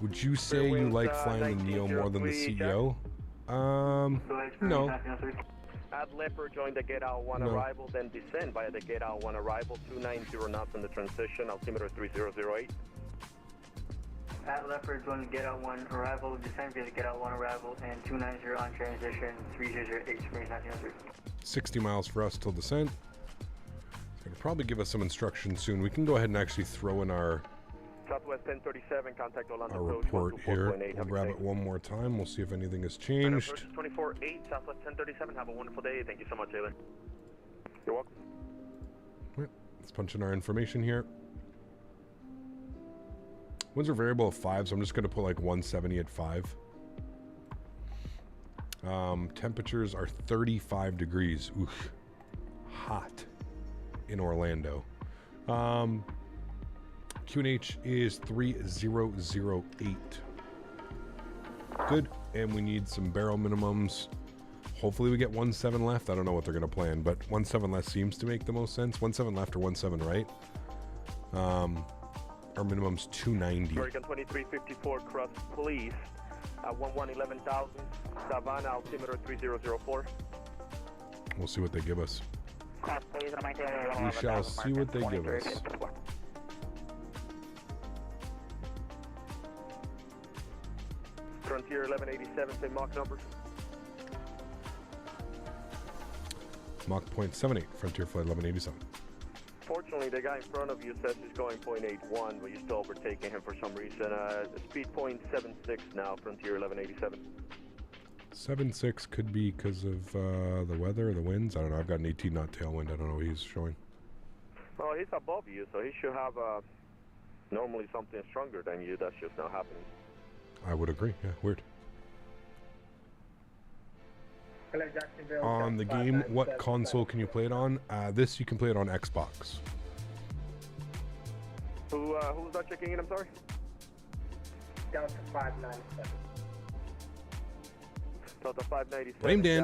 Would you say you like flying the Neo more than the CEO? No. Add Leopard, join the gate out 1 arrival, then descend via the gate out 1 arrival, 290 knots in the transition, altimeter 3008. At Leopard, join the gate out 1 arrival, descend via the gate out 1 arrival, and 290 on transition, 3008, Springs 1903. 60 miles for us till descent. They could probably give us some instructions soon. We can go ahead and actually throw in our Southwest 1037, contact Orlando report here. We'll grab it one more time. We'll see if anything has changed. 24-8, Southwest 1037. Have a wonderful day. Thank you so much, Aileen. You're welcome. Right, let's punch in our information here. Winds are variable of 5, so I'm just going to put like 170 at 5. Temperatures are 35 degrees. Oof. Hot in Orlando. QNH is 3008. Good. And we need some barrel minimums. Hopefully we get 1.7 left. I don't know what they're going to plan, but 1.7 left seems to make the most sense. 1.7 left or 1.7 right. Our minimum's 290. American 2354, cross police at 11,000. Savannah, altimeter 3004. We'll see what they give us. Cross police, We shall see what they give us. Frontier 1187, say Mach number. Mach .78, Frontier Flight 1187. Fortunately, the guy in front of you says he's going 0.81, but you're still overtaking him for some reason. Speed 0.76 now, Frontier 1187. 7.6 could be because of the weather, the winds. I don't know. I've got an 18 knot tailwind. I don't know what he's showing. Well, he's above you, so he should have normally something stronger than you. That's just not happening. I would agree. Yeah, weird. On the game, what console can you play it on? This you can play it on Xbox. Who's not checking in? I'm sorry. Delta 597. Delta 597. Name Dan.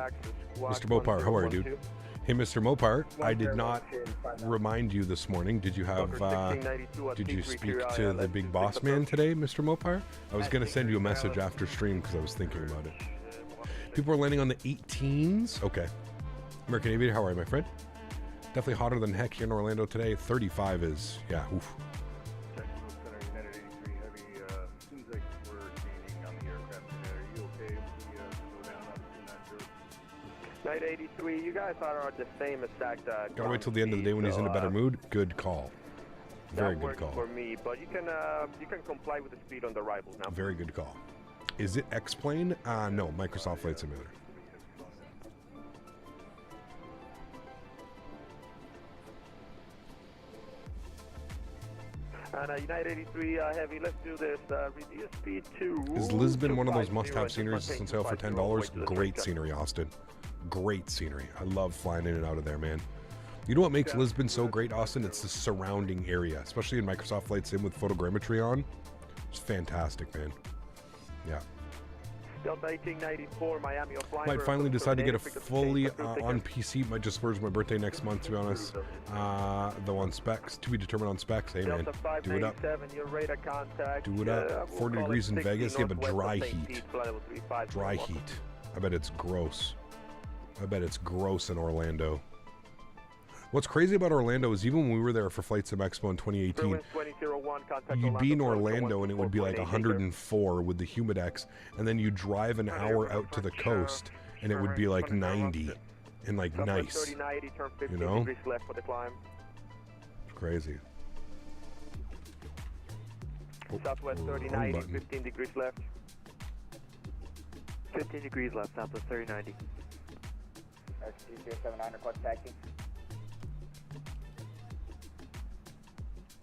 Mr. Mopar, how are you, dude? Hey, Mr. Mopar, I did not remind you this morning. Did you have? Did you speak to the big boss man today, Mr. Mopar? I was going to send you a message after stream because I was thinking about it. People are landing on the 18s. Okay. American Aviator, how are you, my friend? Definitely hotter than heck here in Orlando today. 35 is, yeah, oof. Night 83, you guys are at the same exact. Gotta wait till the end of the day when he's in a better mood. Good call. Very good call. For me, but you can comply with the speed on the rivals now. Very good call. Is it X-Plane? No, Microsoft Flight Simulator. And United 83 Heavy, let's do this. Reduce speed to... Is Lisbon one of those must-have sceneries that's on sale for $10? Great scenery, Austin. Great scenery. I love flying in and out of there, man. You know what makes Lisbon so great, Austin? It's the surrounding area, especially in Microsoft Flight Sim with photogrammetry on. It's fantastic, man. Yeah. Delta 1894, Miami Flying. Might finally decide to get a fully on PC. Might just spurge my birthday next month, to be honest. Though on specs, to be determined on specs. Hey man, do it up. Do it up. 40 degrees in Vegas. Yeah, but dry heat. Dry heat. I bet it's gross. I bet it's gross in Orlando. What's crazy about Orlando is even when we were there for Flight Sim Expo in 2018, you'd be in Orlando and it would be like 104 with the Humidex, and then you drive an hour out to the coast and it would be like 90 and like nice. You know? It's crazy. Southwest 3090, 15 degrees left. 15 degrees left, Southwest 3090. RC079, request taxi.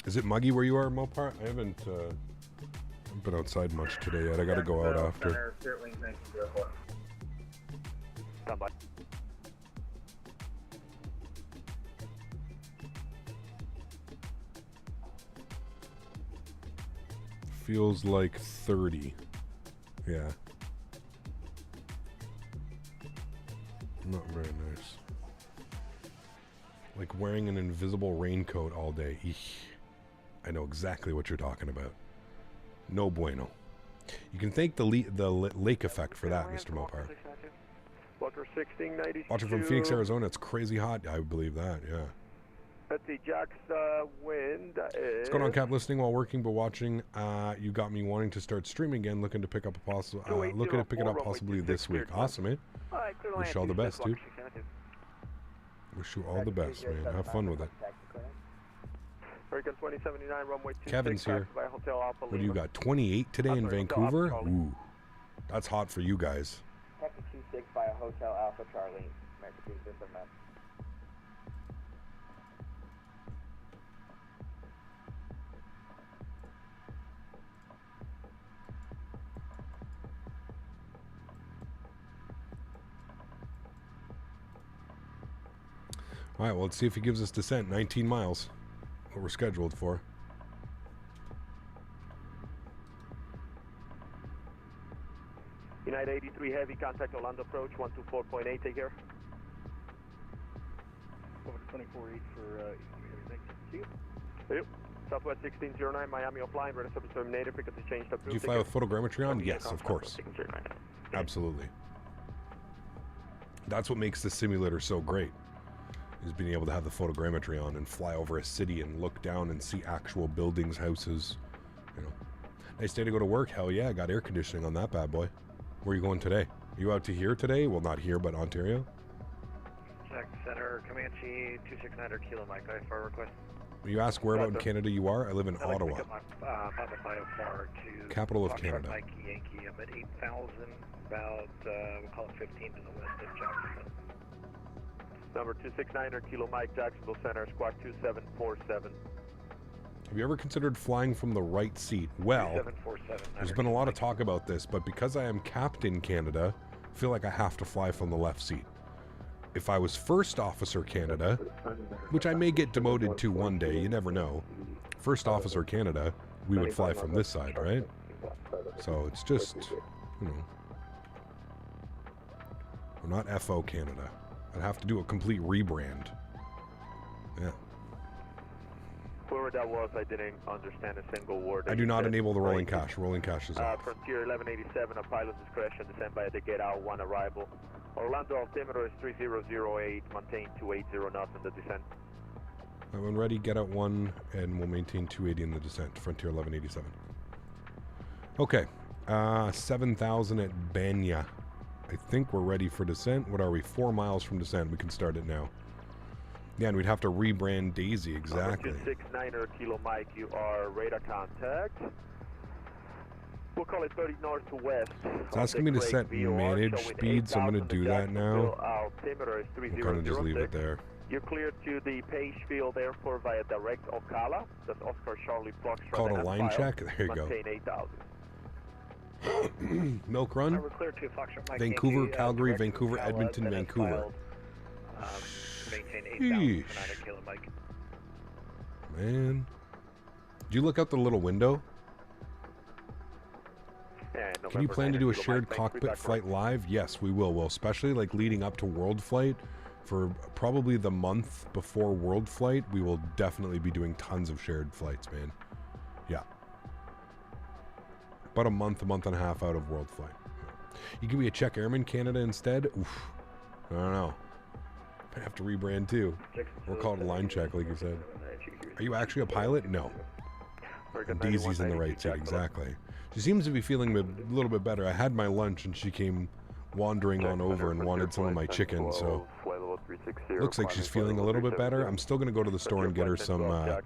Is it muggy where you are, Mopar? I haven't been outside much today yet. I gotta go out after. Stand by. Feels like 30. Yeah. Not very nice. Like wearing an invisible raincoat all day. Eesh. I know exactly what you're talking about. No bueno. You can thank the lake effect for that, Mr. Mopar. Watching from Phoenix, Arizona. It's crazy hot. I believe that, yeah. Let's see, Jack's wind is... What's going on, Cap? Listening while working but watching. You got me wanting to start streaming again. Looking to pick up a looking to pick it up possibly this week. Awesome, man. Wish you all the best, dude. Wish you all the best, man. Have fun with it. Kevin's here. What do you got? 28 today in Vancouver? Ooh, that's hot for you guys. Taxi 26 by Hotel Alpha Charlie. American 2 map. All right, well, let's see if he gives us descent. 19 miles. What we're scheduled for. United 83 Heavy, contact Orlando approach, 124.8, take care. 24.8 for Yep. Southwest 1609, Miami Flying, ready to terminator, pick up the change to Did you fly with photogrammetry on? Yes, of course. Absolutely. That's what makes this simulator so great. Is being able to have the photogrammetry on and fly over a city and look down and see actual buildings, houses, you know. Nice day to go to work. Hell yeah, I got air conditioning on that bad boy. Where are you going today? Are you out to here today? Well, not here, but Ontario? Check Center, Comanche 269 Kilo Mike, IFR request. You ask where about in Canada you are? I live in Ottawa. Pick up my Papa Biofar to Capital of Foxtrot Canada. Mike Yankee. I'm at 8,000, about, we'll call it 15 to the west of Jacksonville. Number 269 Kilo Mike, Jacksonville Center, squawk 2747. Have you ever considered flying from the right seat? Well, 2747. there's been a lot of talk about this, but because I am Captain Canada, I feel like I have to fly from the left seat. If I was First Officer Canada, which I may get demoted to one day, you never know. First Officer Canada, we would fly from this side, right? So it's just, you know, we're not FO Canada. I'd have to do a complete rebrand. Yeah. Whoever that was, I didn't understand a single word. I do not enable the rolling cache. Rolling cache is off. Frontier 1187, a pilot's discretion, descend by the gate out 1 arrival. Orlando altimeter is 3008, maintain 280 knots in the descent. When ready, get out 1, and we'll maintain 280 in the descent. Frontier 1187. Okay, 7,000 at Banya. I think we're ready for descent. What are we? 4 miles from descent. We can start it now. Yeah, and we'd have to rebrand Daisy, exactly. 269 Kilo Mike, you are radar contact. We'll call it 30 north to west. It's asking me to set manage speed, so I'm going to do that now. Altimeter is We'll kind of just leave it there. You're cleared to the Pagefield Airport via direct Ocala. That's Oscar Charlie Foxtrot. Call it a line check. There you go. Maintain 8,000. Milk Run. We're cleared to Foxtrot Mike Vancouver, Yankee, Calgary, direct Vancouver, Ocala, Edmonton, that is Vancouver. filed. Maintain 8,000 for Kilo Mike. Man. Did you look out the little window? Can you plan to do a shared cockpit flight live? Yes, we will. Well, especially like leading up to World Flight, for probably the month before World Flight, we will definitely be doing tons of shared flights, man. Yeah. About a month and a half out of World Flight. You give me a Czech Airman Canada instead? Oof. I don't know. I have to rebrand too. Or call it a line check, like you said. Are you actually a pilot? No. And Daisy's in the right seat, exactly. She seems to be feeling a little bit better. I had my lunch and she came wandering on over and wanted some of my chicken, so looks like she's feeling a little bit better. I'm still gonna go to the store and get her some gonna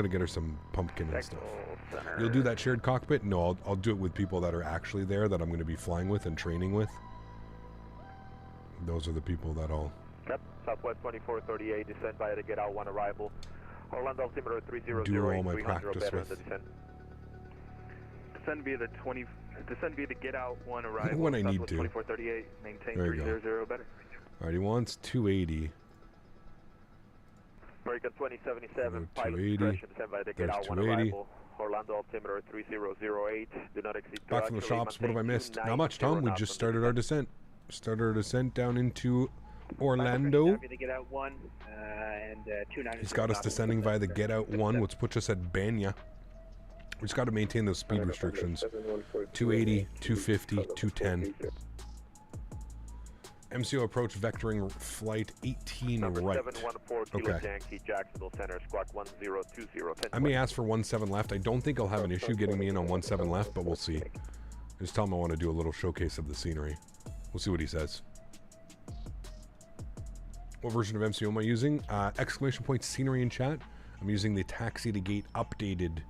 get her some pumpkin and stuff. You'll do that shared cockpit? No, I'll do it with people that are actually there that I'm gonna be flying with and training with. Those are the people that I'll... Yep, Southwest 2438, descend via the get out 1 arrival. Orlando altimeter 3008, do all my 300 practice better with. in the descent. Descend via the get out 1 arrival. When I need to. 2438, maintain There you go. 300 better. Alright, he wants 280. American 2077, pilot 280. discretion, descend via the get There's out 1 280. arrival. Orlando altimeter 3008, do not exceed. Back from the shops, what have I missed? Not much, Tom. We just started our descent. Started our descent down into Orlando. He's got us descending via the Get Out 1, which puts us at Banya. We just got to maintain those speed restrictions. 280, 250, 210. MCO approach vectoring flight 18 right. Okay. I may ask for 17 left. I don't think I'll have an issue getting me in on 17 left, but we'll see. Just tell him I want to do a little showcase of the scenery. We'll see what he says. What version of MCO am I using? Exclamation point scenery in chat. I'm using the Taxi2gate updated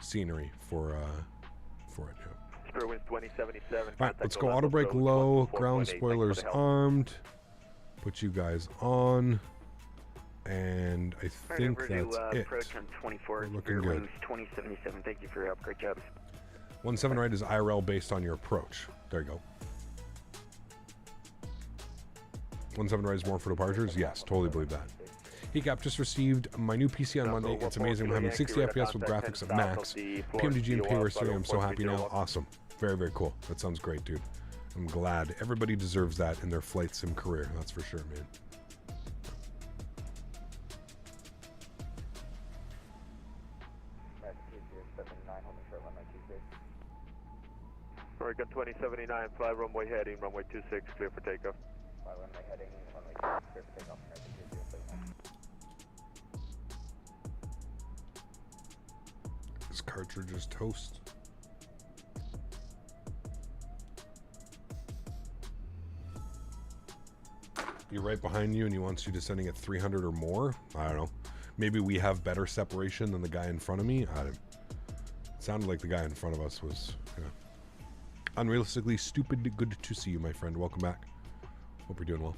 scenery for it. Yeah. Spirit Winds 2077. All right, let's go. Auto brake low. Ground spoilers armed. Put you guys on. And I think that's it. We're looking good. 2077. Thank you for your help. Great job. 17 right is IRL based on your approach. There you go. 17 right is more for departures? Yes, totally believe that. Hey Cap, just received my new PC on Monday. It's amazing. I'm having 60 FPS with graphics at max. PMDG and pay receiving. I'm so happy now. Awesome. Very, very cool. That sounds great, dude. I'm glad. Everybody deserves that in their flight sim career. That's for sure, man. American 2079, fly runway heading, runway 26, clear for takeoff. Fly runway heading, runway 26, clear for takeoff, American 2079. This cartridge is toast. be right behind you and he wants you descending at 300 or more. I don't know. Maybe we have better separation than the guy in front of me. It sounded like the guy in front of us was unrealistically stupid. Good to see you, my friend. Welcome back. Hope you're doing well.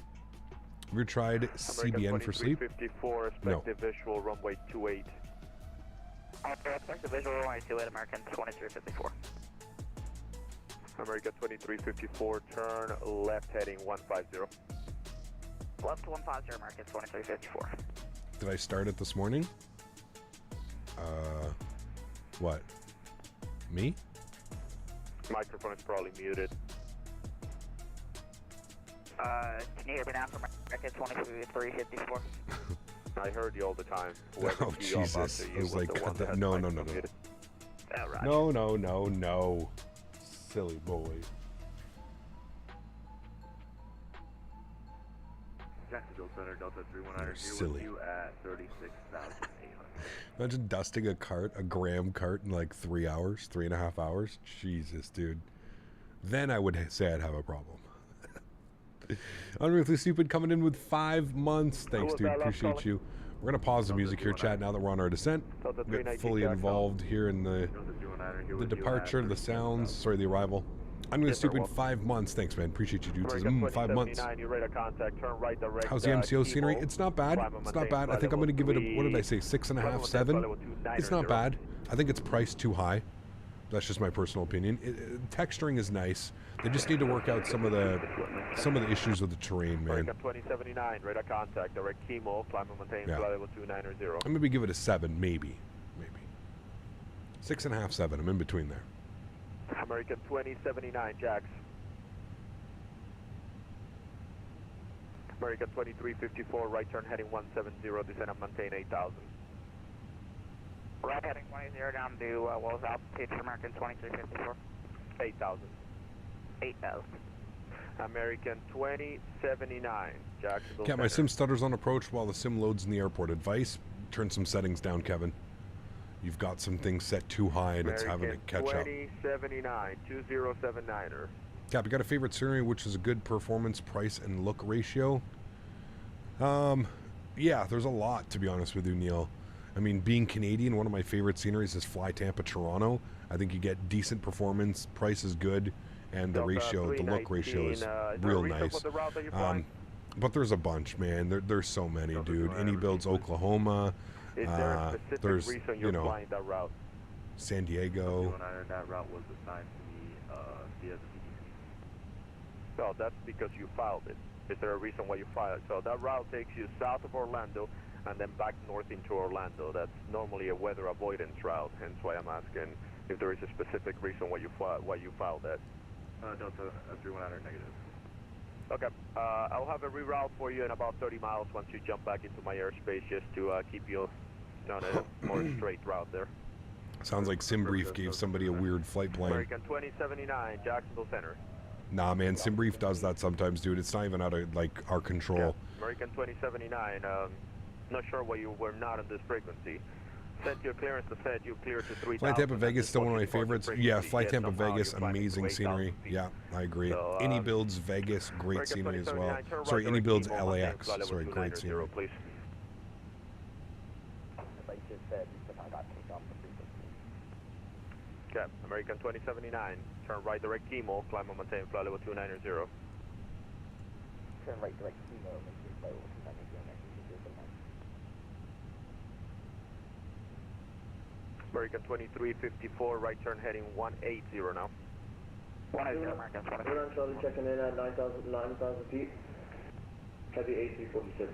Have you tried CBN for sleep? 54, expected visual runway 28. Expected visual runway 28, American 2354. American 2354, turn left heading 150. Left 150, American 2354. Did I start it this morning? What? Me? Microphone is probably muted. Can you hear me now from American 2354? I heard you all the time. Oh, Jesus. I was like, no. Oh, right. No. Silly boy. Jacksonville Center, Delta 319 silly. You at 36,800. Imagine dusting a gram cart in like 3 hours, 3.5 hours. Jesus, dude. Then I would say I'd have a problem. Unreally Stupid coming in with 5 months. Thanks, dude. Appreciate you. We're going to pause the music here, chat, now that we're on our descent. Get fully involved here in the departure, the sounds, sorry, the arrival. Unreally Stupid, 5 months. Thanks, man. Appreciate you, dude. Says, 5 months. How's the MCO scenery? It's not bad. It's not bad. I think I'm going to give it a, what did I say, 6.5, 7? It's not bad. I think it's priced too high. That's just my personal opinion. Texturing is nice. They just need to work out some of the issues with the terrain, man. 2079, radar contact, direct KMCO, climb and maintain flight level 290. I'm maybe give it a 7, maybe. 6.5, 7. I'm in between there. American 2079, Jax. American 2354, right turn heading 170, descend and maintain 8,000. Right heading 20 down to what was altitude for American 2354? 8,000. 8,000. American 2079, Jacksonville. Yeah, my sim stutters on approach while the sim loads in the airport. Advice: turn some settings down, Kevin. You've got some things set too high and it's having to catch up. 2079, 2079er. Cap, you got a favorite scenery which is a good performance, price, and look ratio? Yeah, there's a lot, to be honest with you, Neil. I mean, being Canadian, one of my favorite sceneries is Fly Tampa Toronto. I think you get decent performance, price is good, and the ratio, the look ratio is real nice. But there's a bunch, man. There's so many, dude. Any builds Oklahoma. Is there a specific there's, reason you're flying that route? San Diego. That route was assigned to me via the CTC. So that's because you filed it. Is there a reason why you filed it? So that route takes you south of Orlando and then back north into Orlando. That's normally a weather avoidance route, hence why I'm asking if there is a specific reason why you filed that. Delta 319 negative. Okay, I'll have a reroute for you in about 30 miles once you jump back into my airspace, just to keep you on a more straight route there. Sounds like SimBrief gave somebody a weird flight plan. American 2079, Jacksonville Center. Nah, man, SimBrief does that sometimes, dude. It's not even out of like our control. Yeah. American 2079. Not sure why you were not on this frequency. Sent your clearance to set you clear to 3,000. Flight Tampa Vegas still one of my favorites. Yeah, Flight Tampa Vegas, amazing scenery. Yeah, I agree. So, Any Builds Vegas, great scenery as well. Sorry, Any Builds LAX. Sorry, great scenery. Please. Okay, American 2079. Turn right direct KMCO, climb and maintain flight level 290. Turn right direct KMCO, maintain flight level 290. American 2354, right turn heading 180 now. 180, American 20. We're on Charlie checking in at 9,000 feet. Heavy A346.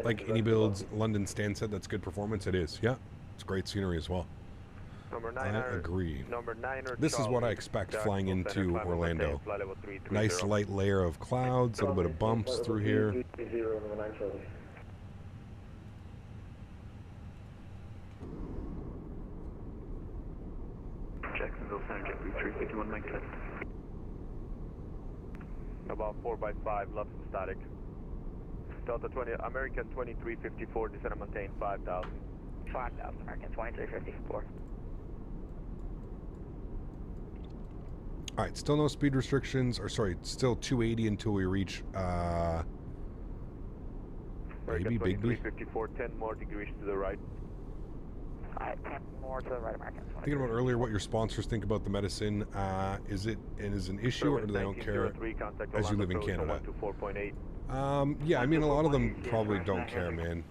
Like Any Builds London Stansted, that's good performance. It is, yeah. It's great scenery as well. I agree. This is what I expect flying into Orlando. Nice light layer of clouds, a little bit of bumps through here. Jacksonville Center, JetBlue 351, Mike 10. About 4x5, left static. Delta 20, American 2354, descend and maintain 5,000. 5,000, American 2354. Alright, still no speed restrictions, or sorry, still 280 until we reach Baby, big B. 354, 10 more degrees to the right. Alright, 10 more to the right, American. Thinking about earlier what your sponsors think about the medicine. Is it an issue, or do they don't care as you live in Canada? Yeah, I mean, a lot of them probably don't care, man.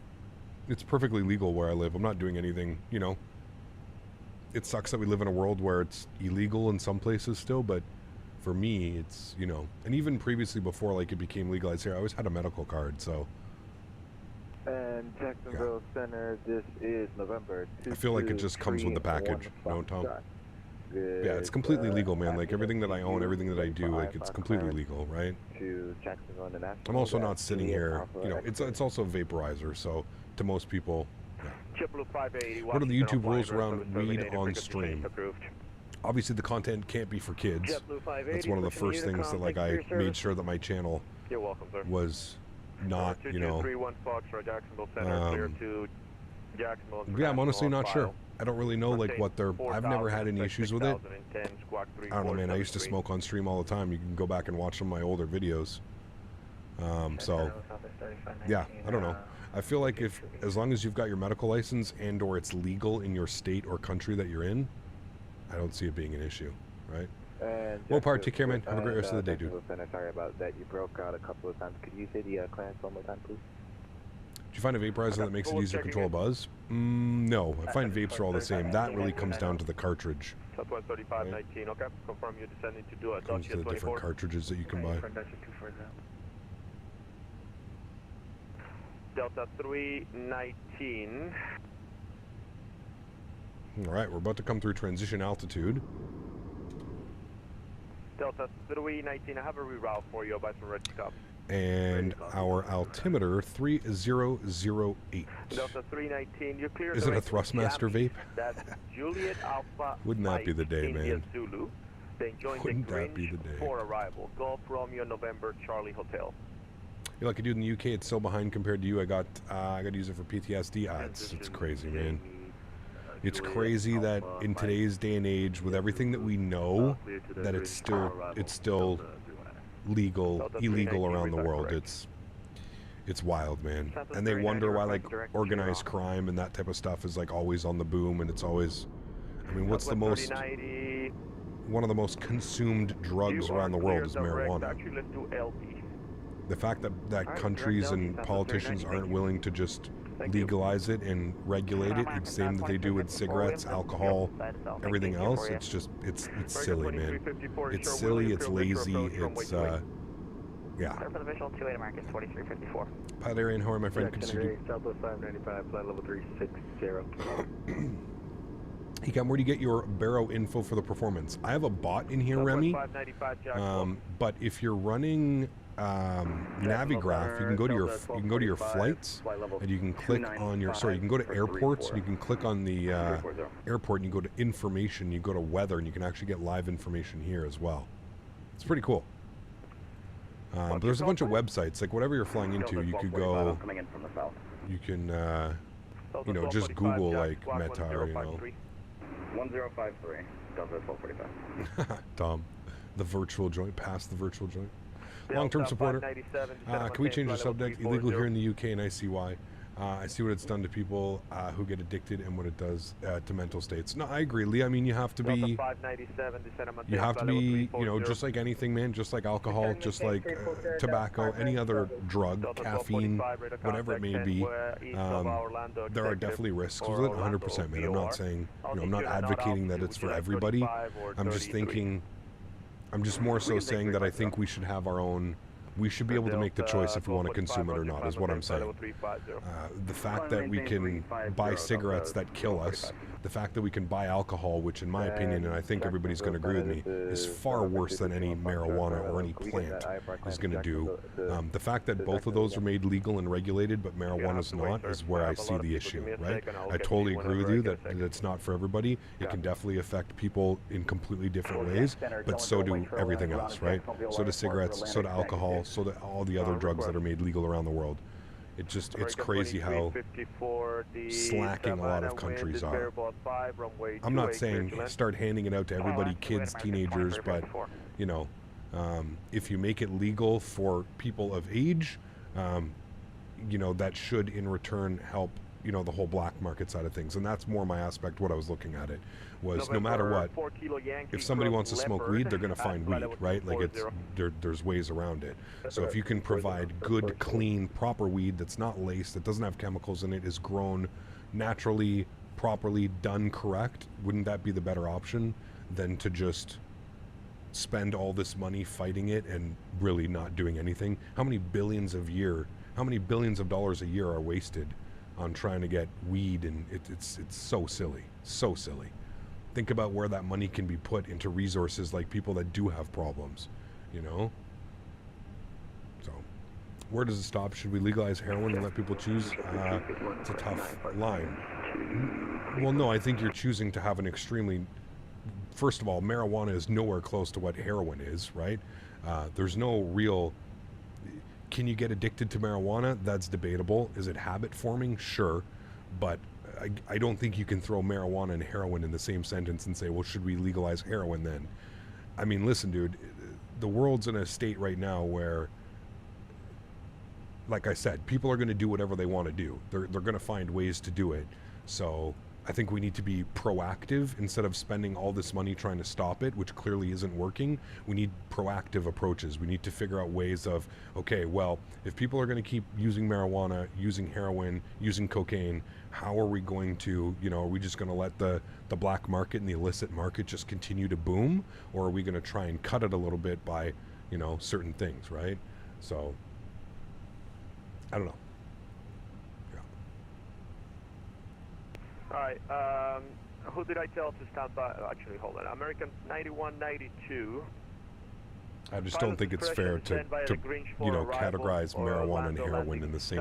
It's perfectly legal where I live. I'm not doing anything, you know. It sucks that we live in a world where it's illegal in some places still, but for me, it's, you know, and even previously before, like, it became legalized here, I always had a medical card, so. And Jacksonville Center, this is November 2. I feel like it just comes with the package, no, Tom? Yeah, it's completely legal, man. Like, everything that I own, everything that I do, like, it's completely legal, right? To Jacksonville International. I'm also not sitting here, you know, it's also a vaporizer, so to most people, yeah. What are the YouTube rules around weed on stream? Obviously, the content can't be for kids. That's one of the first things that, like, I made sure that my channel was not, you know, yeah, I'm honestly not sure. I don't really know, like, what they're, I've never had any issues with it. I don't know, man, I used to smoke on stream all the time. You can go back and watch some of my older videos. So, yeah, I don't know. I feel like as long as you've got your medical license and or it's legal in your state or country that you're in, I don't see it being an issue, right? Well, part, take care, man. Have a great rest of the day, dude. Sorry about that. You broke out a couple of times. Could you say the clearance one more time, please? Did you find a vaporizer that makes it easier to control a buzz? No, I find vapes are all the same. That really comes down to the cartridge. Southwest 3519, okay. Confirm you're descending to do a comes to the different cartridges that you can buy. Delta 319. All right, we're about to come through transition altitude. Delta 319, I have a reroute for you. I'll buy some red stop. And our altimeter 3008. Delta 319, you're clear. Is it a Thrustmaster vape? That's Juliet Alpha. Wouldn't that be the day, man? Zulu. Then join Wouldn't the that be the day? for arrival. Golf Romeo November Charlie Hotel. You're like a dude in the UK. It's so behind compared to you. I got to use it for PTSD. It's crazy, man. It's crazy that in today's day and age, with everything that we know, that it's still illegal around the world. It's wild, man. And they wonder why, like, organized crime and that type of stuff is, like, always on the boom, and it's always, I mean, what's one of the most consumed drugs around the world is marijuana. The fact that countries and politicians aren't willing to just legalize it and regulate it, it's the same that they do with cigarettes, alcohol, everything else. It's just, it's silly, man. It's silly, it's lazy, it's, yeah. Pilot Erin, how are my friend? Good to see you. Southwest 595, flight level 360. Hey, Cam, where do you get your Barrow info for the performance? I have a bot in here, Remy, but if you're running Navigraph, you can go to your flights, and you can click on your, you can go to airports, and you can click on the airport, and you go to information, you go to weather, and you can actually get live information here as well. It's pretty cool. But there's a bunch of websites, like whatever you're flying into, you could go, you can, you know, just Google, like, Mentha, or, you know. 1053, Delta 1245. Tom, the virtual joint, past the virtual joint. Long-term supporter. Can we change the subject? Illegal here in the UK, and I see why. I see what it's done to people who get addicted and what it does to mental states. No, I agree, Lee. I mean, you have to be, you know, just like anything, man, just like alcohol, just like tobacco, any other drug, caffeine, whatever it may be. There are definitely risks with it, 100%, man. I'm not saying, you know, I'm not advocating that it's for everybody. I'm just thinking, I'm just more so saying that I think we should have our own, we should be able to make the choice if we want to consume it or not, is what I'm saying. The fact that we can buy cigarettes that kill us, the fact that we can buy alcohol, which in my opinion, and I think everybody's going to agree with me, is far worse than any marijuana or any plant is going to do. The fact that both of those are made legal and regulated, but marijuana's not, is where I see the issue, right? I totally agree with you that it's not for everybody. It can definitely affect people in completely different ways, but so do everything else, right? So do cigarettes, so do alcohol, so do all the other drugs that are made legal around the world. It's crazy how slacking a lot of countries are. I'm not saying start handing it out to everybody, kids, teenagers, but, you know, if you make it legal for people of age, you know, that should in return help, you know, the whole black market side of things. And that's more my aspect. What I was looking at it was, no matter what, if somebody wants to smoke weed, they're going to find weed, right? Like, it's there's ways around it. So if you can provide good, clean, proper weed that's not laced, that doesn't have chemicals in it, is grown naturally, properly, done correct, wouldn't that be the better option than to just spend all this money fighting it and really not doing anything? How many billions of dollars a year are wasted on trying to get weed? And it's so silly, so silly. Think about where that money can be put into resources like people that do have problems, you know? So, where does it stop? Should we legalize heroin and let people choose? It's a tough line. Well, no, I think you're choosing to have an extremely... First of all, marijuana is nowhere close to what heroin is, right? There's no real... Can you get addicted to marijuana? That's debatable. Is it habit forming? Sure. But I don't think you can throw marijuana and heroin in the same sentence and say, well, should we legalize heroin then? I mean, listen, dude, the world's in a state right now where, like I said, people are going to do whatever they want to do. They're going to find ways to do it. So I think we need to be proactive instead of spending all this money trying to stop it, which clearly isn't working. We need proactive approaches. We need to figure out ways of, okay, well, if people are going to keep using marijuana, using heroin, using cocaine, how are we going to, you know, are we just going to let the black market and the illicit market just continue to boom? Or are we going to try and cut it a little bit by, you know, certain things, right? So, I don't know. All right, who did I tell to stand by? Actually, hold on. American 9192. I just don't think it's fair to you know, categorize marijuana and heroin in the same.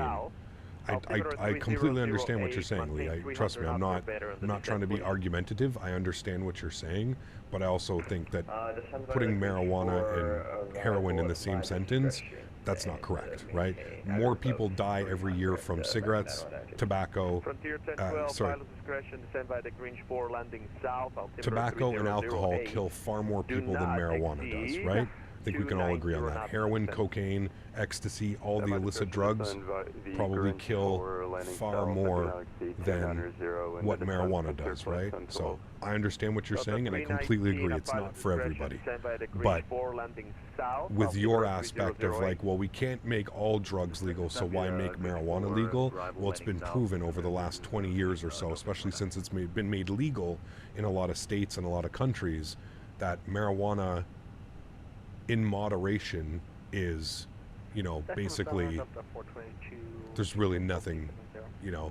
I completely understand what you're saying, Lee. Trust me, I'm not trying to be argumentative. I understand what you're saying, but I also think that putting marijuana and heroin in the same sentence, that's not correct, right? More people die every year from cigarettes, tobacco, tobacco and alcohol kill far more people than marijuana does, right? I think we can all agree on that. Heroin, cocaine, ecstasy, all the illicit drugs probably kill far more than what marijuana does, right? So I understand what you're saying, and I completely agree. It's not for everybody. But with your aspect of like, well, we can't make all drugs legal, so why make marijuana legal? Well, it's been proven over the last 20 years or so, especially since it's been made legal in a lot of states and a lot of countries, that marijuana in moderation is, you know, basically, there's really nothing, you know,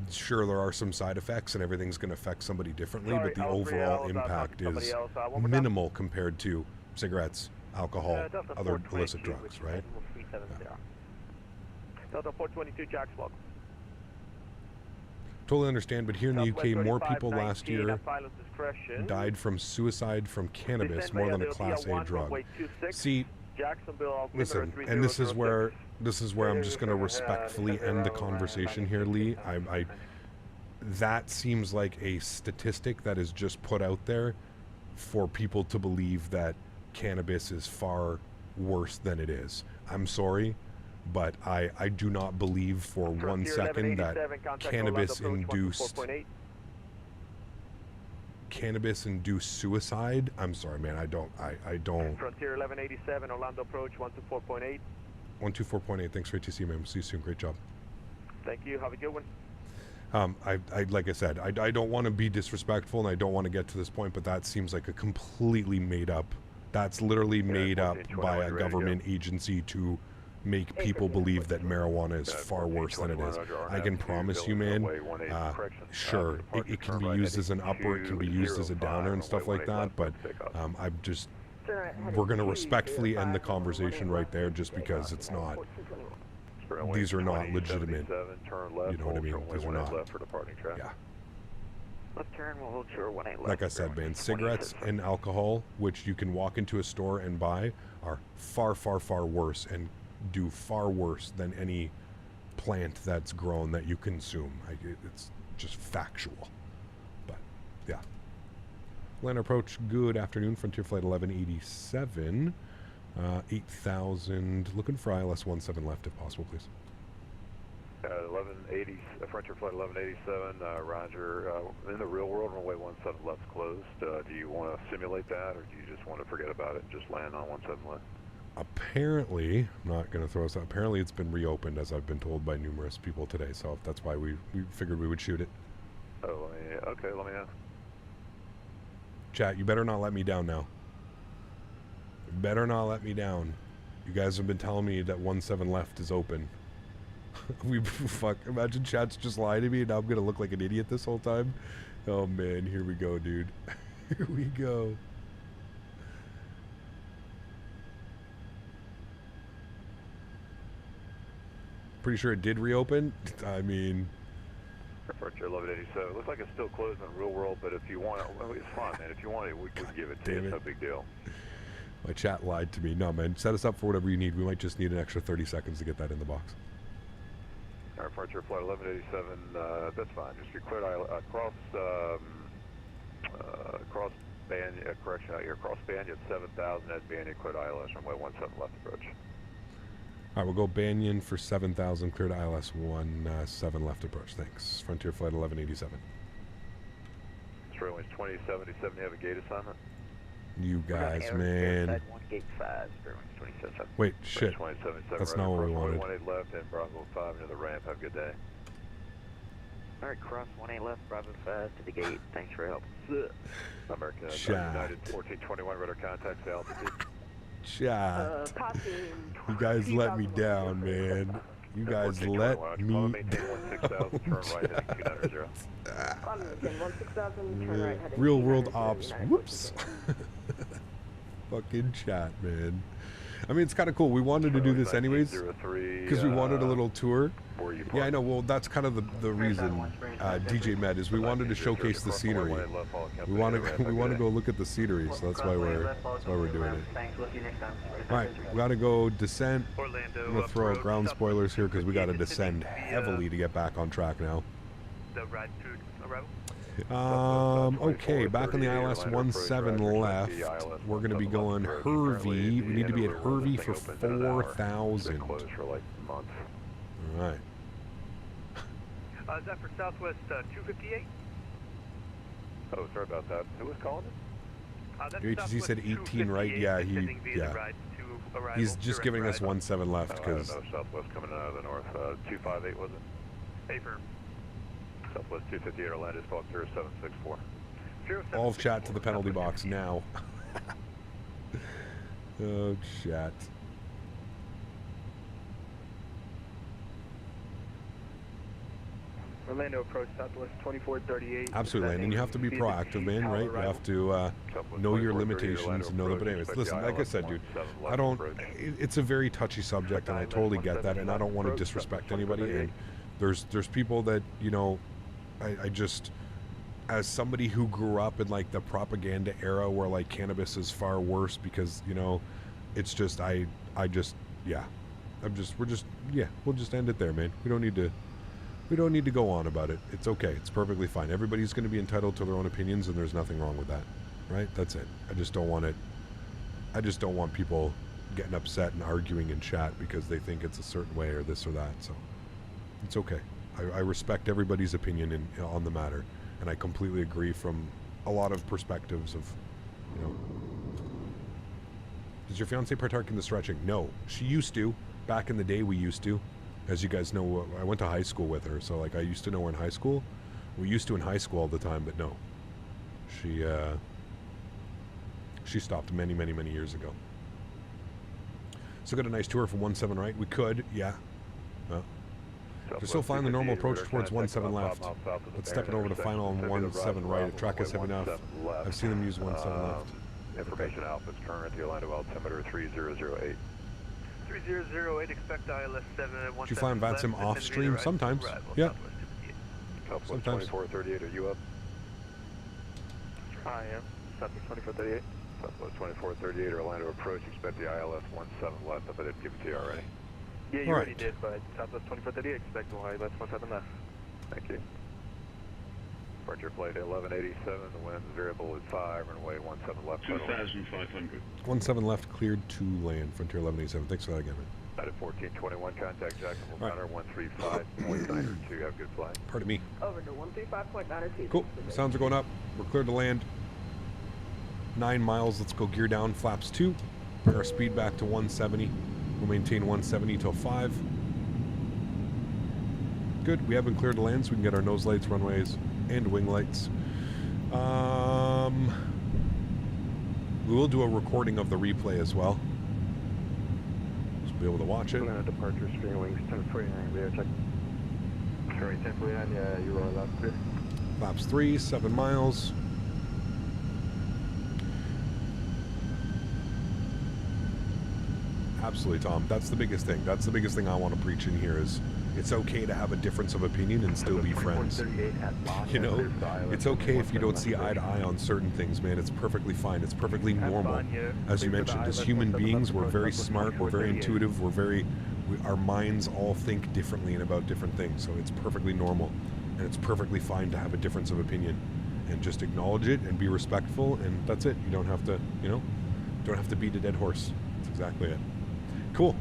sure there are some side effects and everything's going to affect somebody differently, but the overall impact is minimal compared to cigarettes, alcohol, other illicit drugs, right? Delta 422, Jack's log. Totally understand, but here in the UK, more people last year died from suicide from cannabis more than a Class A drug. See, listen, and this is where I'm just going to respectfully end the conversation here, Lee. That seems like a statistic that is just put out there for people to believe that cannabis is far worse than it is. I'm sorry, but I do not believe for 1 second that cannabis-induced suicide. I'm sorry, man. I don't. Frontier 1187, Orlando approach 124.8. 124.8. Thanks for ATC, man. See you soon. Great job. Thank you. Have a good one. Like I said, I don't want to be disrespectful, and I don't want to get to this point, but that seems like a completely made up. That's literally made up by a government agency to make people believe that marijuana is far worse than it is. I can promise you, man, sure, it can be used as an upper, it can be used as a downer and stuff like that, but we're going to respectfully end the conversation right there, just because it's not, these are not legitimate, you know what I mean? These are not, yeah. Left turn, we'll hold short 18 left. Like I said, man, cigarettes and alcohol, which you can walk into a store and buy, are far, far, far worse and do far worse than any plant that's grown that you consume. It's just factual. But yeah, land approach, good afternoon, Frontier Flight 1187. 8,000. Looking for ILS 17 left if possible, please. 1180, Frontier Flight 1187, roger. In the real world, runway 17 left's closed. Do you want to simulate that, or do you just want to forget about it and just land on 17 left? Apparently, I'm not going to throw us out. Apparently it's been reopened, as I've been told by numerous people today, so that's why we figured we would shoot it. Oh, okay, let me know. Chat, you better not let me down now. You better not let me down. You guys have been telling me that 17 left is open. Fuck, imagine chat's just lying to me and now I'm gonna look like an idiot this whole time. Oh man, here we go, dude. Here we go. Pretty sure it did reopen. I mean, Frontier 1187. Looks like it's still closed in real world, but if you want it, well, it's fine, man. If you want it, we can give it to you. It's no big deal. My chat lied to me. No, man, set us up for whatever you need. We might just need an extra 30 seconds to get that in the box. All right, Frontier Flight 1187, that's fine. Just be cleared cross Banyan, correction out here, cross Banyan 7000 at Banyan, cleared ILS, runway 17 left approach. All right, we'll go Banyan for 7,000, clear to ILS 17 left approach. Thanks. Frontier Flight 1187. Runway 2077, you have a gate assignment? You guys, man. Wait, shit. That's not what we wanted. 18 left and Bravo 5 into the ramp. Have a good day. Alright, cross 18 left, Bravo 5 to the gate. Thanks for your help. American United 1421, radar contacts altitude. Chat. You guys let me down, man. You guys let me down. Real world ops. Whoops. Fucking chat, man. I mean, it's kind of cool. We wanted to do this anyways because we wanted a little tour. Yeah, I know. Well, that's kind of the reason, DJ Med, is we wanted to showcase the scenery. We want to go look at the scenery, so that's why we're doing it. All right, we got to go descent. I'm gonna throw out ground spoilers here because we got to descend heavily to get back on track now. Okay, back on the ILS 17 left. We're going to be going Hervey. We need to be at Hervey for 4,000. All right. Is that for Southwest 258? Oh, sorry about that. Who was calling it? Your ATC said 18, right? Yeah, he's just giving us 17 left because. Southwest coming out of the north. 258 was it? Paper. Southwest 258, Orlando, Squawk 0764. All of chat to the penalty box now. Oh, chat. Orlando approach Southwest 2438. Absolutely, and you have to be proactive, man, right? You have to know your limitations and know that. But anyways, listen, like I said, dude, I don't. It's a very touchy subject, and I totally get that, and I don't want to disrespect anybody. And there's people that, you know, I just, as somebody who grew up in like the propaganda era where like cannabis is far worse because, you know, it's just we'll just end it there, man. We don't need to go on about it. It's okay. It's perfectly fine. Everybody's going to be entitled to their own opinions, and there's nothing wrong with that, right? That's it. I just don't want people getting upset and arguing in chat because they think it's a certain way or this or that. So it's okay. I respect everybody's opinion on the matter, and I completely agree from a lot of perspectives of, you know. Does your fiance partake in the stretching? No, she used to. Back in the day, we used to. As you guys know, I went to high school with her, so like I used to know her in high school. We used to in high school all the time, but no. She stopped many years ago. So got a nice tour from 17 right. We could, yeah. Well, they're still flying the normal approach towards 17 left. But stepping over to final on 17 right. If track is heavy enough, I've seen them use 17 left. Information Alpha is current at the Orlando altimeter 3008. 3008, expect ILS 7 at 17. Do you fly and VATSIM off stream? Sometimes. Yeah. Sometimes. 2438, are you up? I am. Southwest 2438. Southwest 2438, Orlando approach, expect the ILS 17 left. I didn't give it to you already. Yeah, you already did, but Southwest 2438, expect the ILS 17 left. Thank you. Departure flight 1187, the wind variable is 5, runway 17 left. 2,500. 17 left, cleared to land. Frontier 1187. Thanks for that again, man. United 1421, contact Jacksonville Center 135.92. Have a good flight. Pardon me. Over to 135.92. Cool. Sounds are going up. We're cleared to land. 9 miles. Let's go gear down. Flaps 2. Bring our speed back to 170. We'll maintain 170 till 5. Good. We have been cleared to land, so we can get our nose lights, runways, and wing lights. We will do a recording of the replay as well. So we'll be able to watch it. Departure, string wings, 1049, we are check. Sorry, 1049, yeah, you are loud clear. Flaps 3, 7 miles. Absolutely, Tom. That's the biggest thing. That's the biggest thing I want to preach in here is it's okay to have a difference of opinion and still be friends. You know, it's okay if you don't see eye to eye on certain things, man. It's perfectly fine. It's perfectly normal. As you mentioned, as human beings, we're very smart, we're very intuitive, our minds all think differently and about different things. So it's perfectly normal. And it's perfectly fine to have a difference of opinion. And just acknowledge it and be respectful, and that's it. You don't have to, don't have to beat a dead horse. That's exactly it. Cool.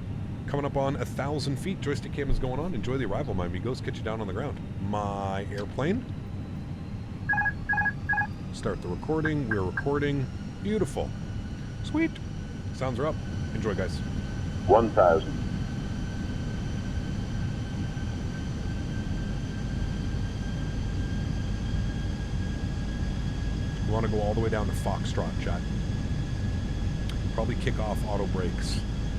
Coming up on 1,000 feet. Joystick cam is going on. Enjoy the arrival, my amigos. Get you down on the ground. My airplane. Start the recording. We're recording. Beautiful. Sweet. Sounds are up. Enjoy, guys. 1,000. We want to go all the way down to Foxtrot, chat. Probably kick off auto brakes.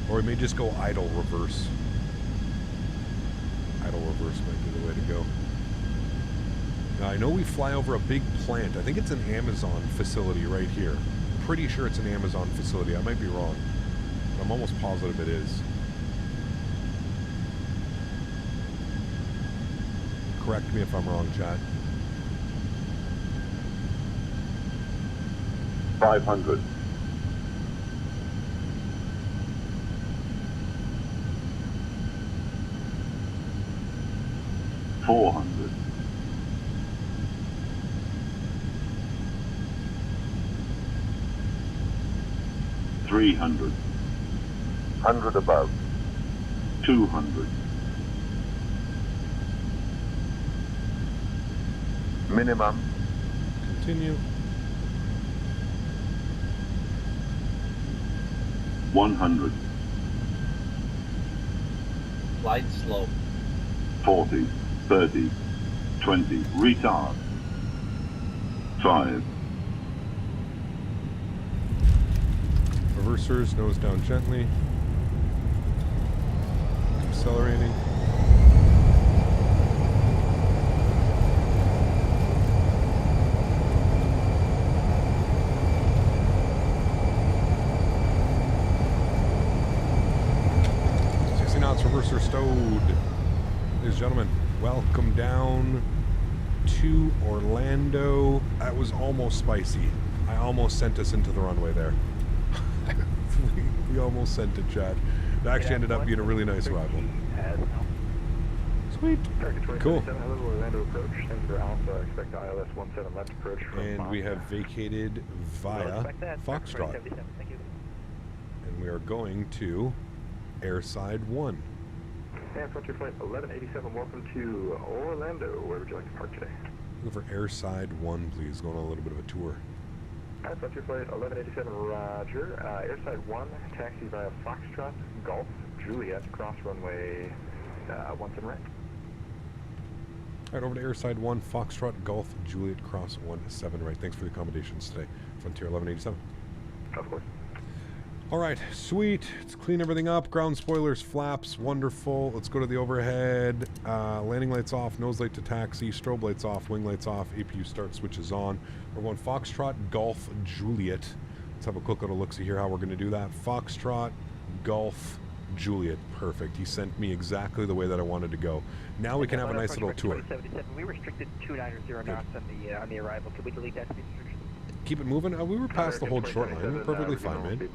Or we may just go idle reverse. Idle reverse might be the way to go. Now, I know we fly over a big plant. I think it's an Amazon facility right here. Pretty sure it's an Amazon facility. I might be wrong. But I'm almost positive it is. Correct me if I'm wrong, chat. 500. 400. 300. 100 above. 200. Minimum. Continue. 100. Glide slope. 40. 30, 20, retard, 5. Reversers, nose down gently. Accelerating. Reverser stowed. Ladies and gentlemen, welcome down to Orlando. That was almost spicy. I almost sent us into the runway there. we almost sent it, Chad. It actually ended up being a really nice arrival. Sweet. Cool. And we have vacated via Foxtrot. And we are going to Airside 1. And Frontier Flight 1187, welcome to Orlando. Where would you like to park today? Looking for Airside 1, please. Going on a little bit of a tour. Alright, Frontier Flight 1187, roger. Airside 1, taxi via Foxtrot, Golf, Juliet, cross runway 17 right. Alright, over to Airside 1, Foxtrot, Golf, Juliet, cross 17 right. Thanks for the accommodations today. Frontier 1187. Of course. Alright, sweet. Let's clean everything up. Ground spoilers, flaps, wonderful. Let's go to the overhead. Landing lights off, nose light to taxi, strobe lights off, wing lights off, APU start switches on. We're going Foxtrot, Golf, Juliet. Let's have a quick little look-see here how we're going to do that. Foxtrot, Golf, Juliet. Perfect. He sent me exactly the way that I wanted to go. Now we can have a nice little tour. We restricted 290 knots on the arrival. Can we delete that speed restriction? Keep it moving. We were past the whole short line. We were perfectly fine, man.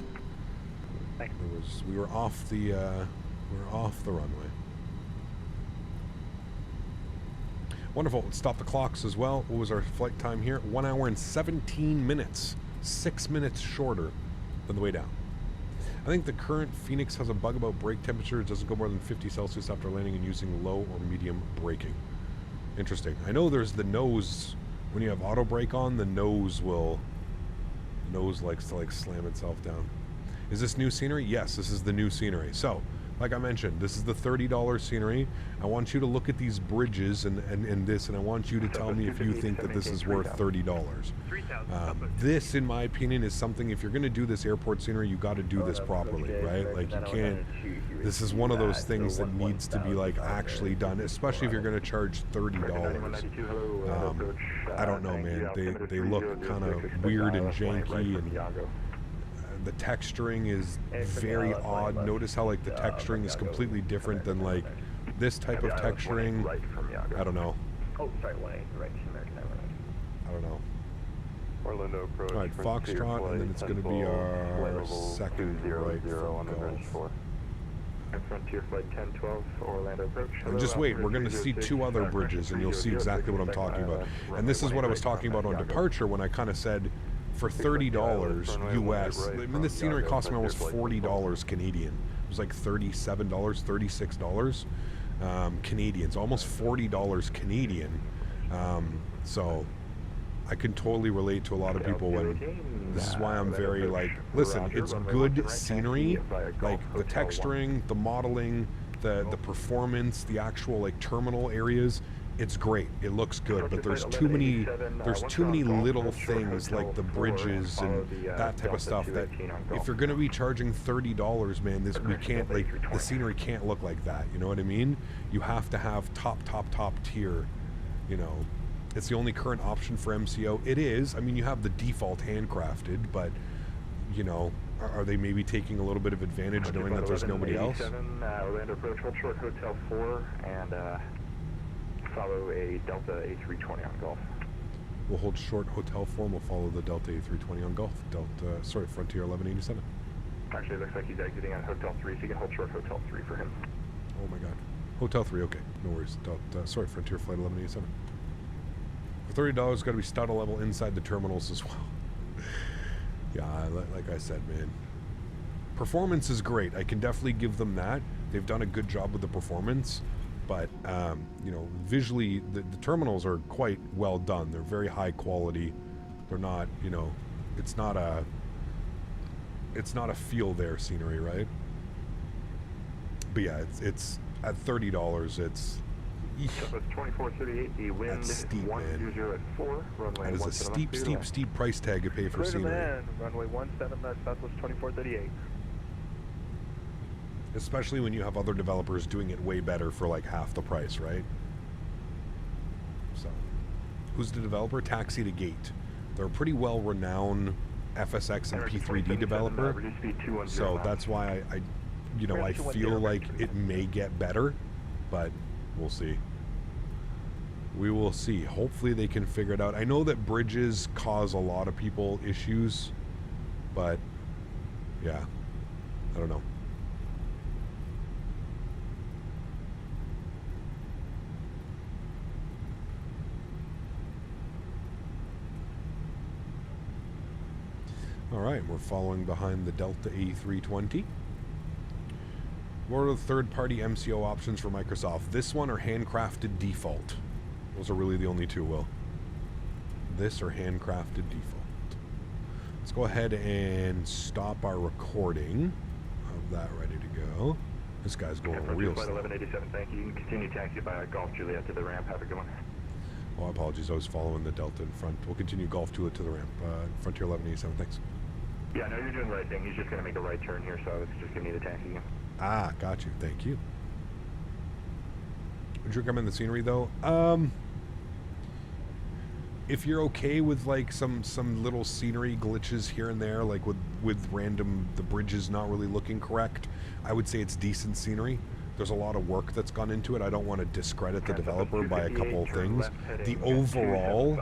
We were off the runway. Wonderful. Let's stop the clocks as well. What was our flight time here? 1 hour and 17 minutes. 6 minutes shorter than the way down. I think the current Fenix has a bug about brake temperature. It doesn't go more than 50 Celsius after landing and using low or medium braking. Interesting. I know there's the nose. When you have auto brake on, the nose likes to like slam itself down. Is this new scenery? Yes, this is the new scenery. So, like I mentioned, this is the $30 scenery. I want you to look at these bridges and this, and I want you to tell me if you think that this is worth $30. This, in my opinion, is something, if you're going to do this airport scenery, you got to do this properly, right? Like, you can't, this is one of those things that needs to be, like, actually done, especially if you're going to charge $30. I don't know, man. They look kind of weird and janky, and the texturing is very odd. Notice how like the texturing is completely different than like this type of texturing. I don't know. Oh, sorry, right, American Airlines. I don't know. Orlando approach. All right, Foxtrot, and then it's going to be our second right for Golf. Frontier flight 1012, Orlando approach. And just wait, we're going to see 2 other bridges, and you'll see exactly what I'm talking about. And this is what I was talking about on departure when I kind of said, for $30 US, I mean, this scenery cost me almost $40 Canadian. It was like $37, $36 Canadian. So almost $40 Canadian. So I can totally relate to a lot of people when, this is why I'm very like, listen, it's good scenery, like the texturing, the modeling, the performance, the actual like terminal areas. It's great. It looks good, but there's too many little things like the bridges and that type of stuff that if you're going to be charging $30, man, we can't, like, the scenery can't look like that. You know what I mean? You have to have top tier, you know. It's the only current option for MCO. It is. I mean, you have the default handcrafted, but, you know, are they maybe taking a little bit of advantage knowing that there's nobody else? Orlando approach, hold short, Hotel 4, and follow a Delta A320 on Golf. We'll hold short Hotel 4 and we'll follow the Delta A320 on Golf. Frontier 1187. Actually, it looks like he's exiting on Hotel 3, so you can hold short Hotel 3 for him. Oh my god. Hotel 3, okay. No worries. Frontier Flight 1187. For $30, it's got to be starter level inside the terminals as well. Yeah, like I said, man. Performance is great. I can definitely give them that. They've done a good job with the performance. But, you know, visually, the terminals are quite well done. They're very high quality. They're not, you know, it's not a feel there scenery, right? But yeah, it's at $30, it's... So it's 2438, the wind that's steep, 120 man. At 4, runway that is a steep price tag to pay for scenery. Runway 17 knots, Southwest 2438. Especially when you have other developers doing it way better for like half the price, right? So, who's the developer? Taxi2gate. They're a pretty well-renowned FSX and P3D developer. So that's why I you know, I feel like it may get better, but we'll see. We will see. Hopefully they can figure it out. I know that bridges cause a lot of people issues, but yeah, I don't know. All right, we're following behind the Delta A320. What are the third-party MCO options for Microsoft? This one or handcrafted default? Those are really the only two, Will. This or handcrafted default. Let's go ahead and stop our recording. Have that ready to go. This guy's going real slow. 1187, thank you. You can continue taxi by Golf Juliet to the ramp. Have a good one. Oh, apologies. I was following the Delta in front. We'll continue Golf Juliet to the ramp. Frontier 1187, thanks. Yeah, no, you're doing the right thing. He's just going to make a right turn here, so I was just giving you the taxi again. Ah, got you. Thank you. Would you recommend the scenery, though? If you're okay with, like, some little scenery glitches here and there, like with random, the bridges not really looking correct, I would say it's decent scenery. There's a lot of work that's gone into it. I don't want to discredit the developer by a couple of things. The overall,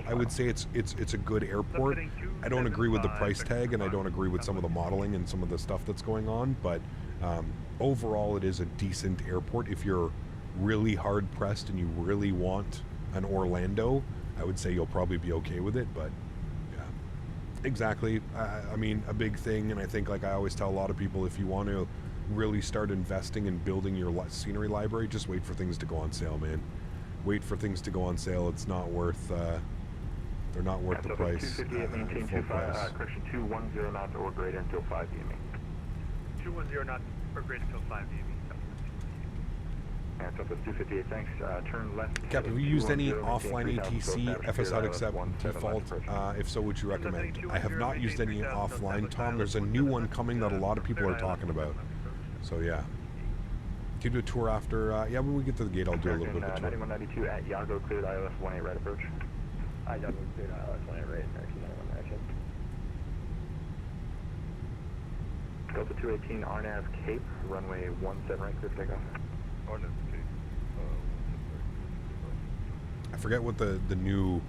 I would say it's a good airport. I don't agree with the price tag, and I don't agree with some of the modeling and some of the stuff that's going on, but overall it is a decent airport if you're really hard pressed and you really want an Orlando, I would say you'll probably be okay with it. But yeah, exactly. I mean, a big thing, and I think, like I always tell a lot of people, if you want to really start investing in building your scenery library, just wait for things to go on sale, man. Wait for things to go on sale. It's not worth they're not worth the price. 258, maintain 210 knots or greater until 5 DME. 210 knots or greater until 5 DME. And Southwest 258, thanks. Turn left. Cap, have you used any offline ATC FS out except default? If so, would you recommend? I have not used any offline, Tom. There's a new one coming that a lot of people are talking about. So yeah. Can you do a tour after? Yeah, when we get to the gate, I'll do a little bit of a tour. 9192 at Yago, cleared ILS 18 right approach. Yago, cleared ILS 18 right, direction 91 action. Delta 218, RNAV Cape, runway 17 right, clear for takeoff. RNAV Cape, I forget what the new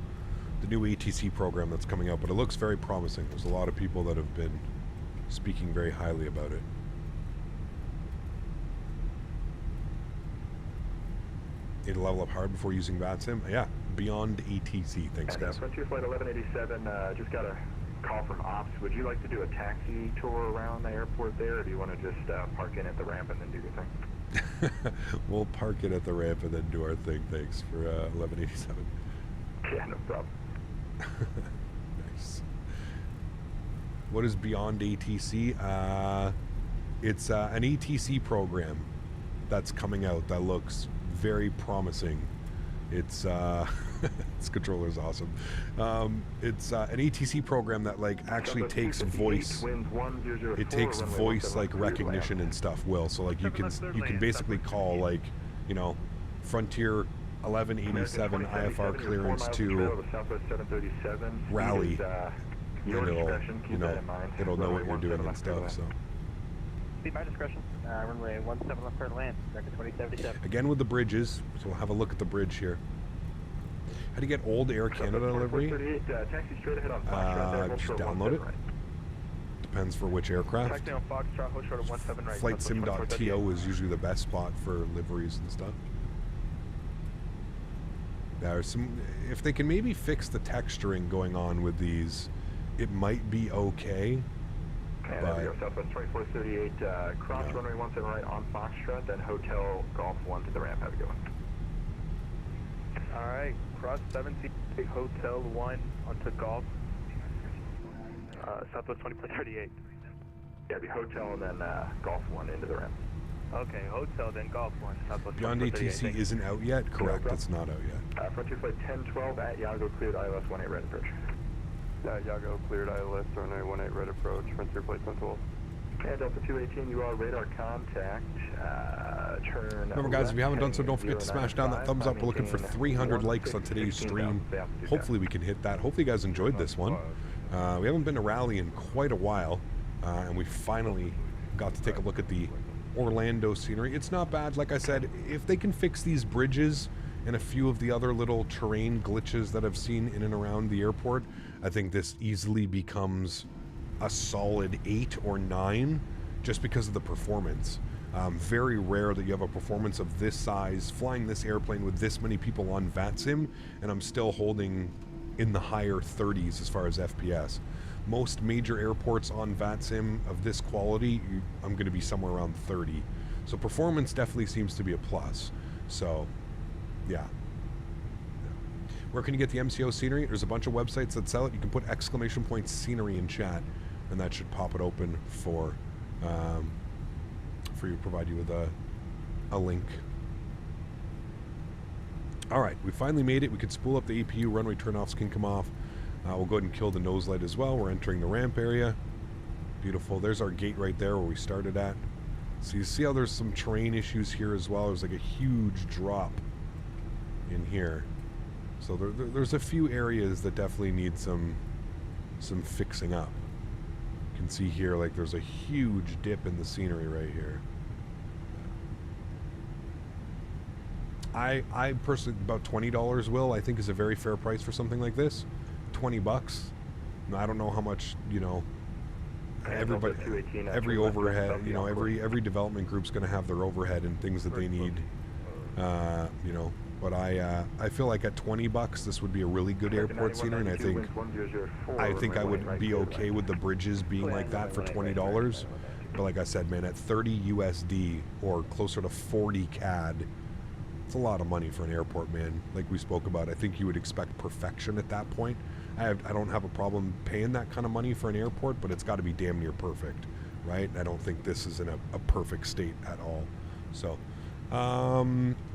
ATC program that's coming out, but it looks very promising. There's a lot of people that have been speaking very highly about it. Need to level up hard before using VATSIM. Yeah, beyond ATC. Thanks, guys. Frontier Flight 1187, just got a call from Ops. Would you like to do a taxi tour around the airport there, or do you want to just park in at the ramp and then do your thing? We'll park it at the ramp and then do our thing. Thanks for 1187. Yeah, no problem. Nice. What is beyond ATC? It's an ATC program that's coming out that looks very promising. It's this controller is awesome. It's an ATC program that like actually takes voice. It takes voice like recognition and stuff. Will so like you can basically call like, you know, Frontier 1187 IFR clearance to rally, and it'll know what you're doing and stuff. So. Be my discretion. Runway 17 left for land, record 2077. Again with the bridges, so we'll have a look at the bridge here. How do you get old Air Canada livery? Just download it. Depends for which aircraft. FlightSim.to is usually the best spot for liveries and stuff. There's some, if they can maybe fix the texturing going on with these, it might be okay. And there we go, Southwest 2438, cross runway 17 right on Foxtrot, then Hotel Golf 1 to the ramp. Have a good one. Alright, cross 17, Hotel 1 onto Golf. Southwest 2438. Yeah, it'd be Hotel and then Golf 1 into the ramp. Okay, Hotel, then Golf 1. Southwest Beyond ATC isn't out yet? Correct, it's not out yet. Frontier Flight 1012 at Yago, cleared ILS 18 right approach. Yago, cleared ILS, runway 18 right approach, Frontier Flight 1012. And Delta 218, you are radar contact, turn Remember guys, if you haven't done so, don't forget to smash down that thumbs up. We're looking for 300 likes on today's stream. Hopefully we can hit that. Hopefully you guys enjoyed this one. We haven't been to Rally in quite a while, and we finally got to take a look at the Orlando scenery. It's not bad. Like I said, if they can fix these bridges and a few of the other little terrain glitches that I've seen in and around the airport, I think this easily becomes a solid 8 or 9 just because of the performance. Very rare that you have a performance of this size flying this airplane with this many people on VATSIM, and I'm still holding in the higher 30s as far as FPS. Most major airports on VATSIM of this quality, I'm going to be somewhere around 30. So performance definitely seems to be a plus. So, yeah. Where can you get the MCO scenery? There's a bunch of websites that sell it. You can put !! scenery in chat, and that should pop it open for you, provide you with a link. All right, we finally made it. We could spool up the APU. Runway turnoffs can come off. We'll go ahead and kill the nose light as well. We're entering the ramp area. Beautiful. There's our gate right there where we started at. So you see how there's some terrain issues here as well. There's like a huge drop in here. So there's a few areas that definitely need some fixing up. You can see here, like there's a huge dip in the scenery right here. I personally, about $20, Will, I think is a very fair price for something like this. $20. I don't know how much, you know, everybody, every overhead, you know, every development group's going to have their overhead and things that they need You know, but I feel like at $20 this would be a really good airport scenery, and I think I would be okay with the bridges being like that for $20. But like I said, man, at 30 USD or closer to 40 CAD, it's a lot of money for an airport, man. Like we spoke about, I think you would expect perfection at that point. I don't have a problem paying that kind of money for an airport, but it's got to be damn near perfect, right? I don't think this is in a perfect state at all. So,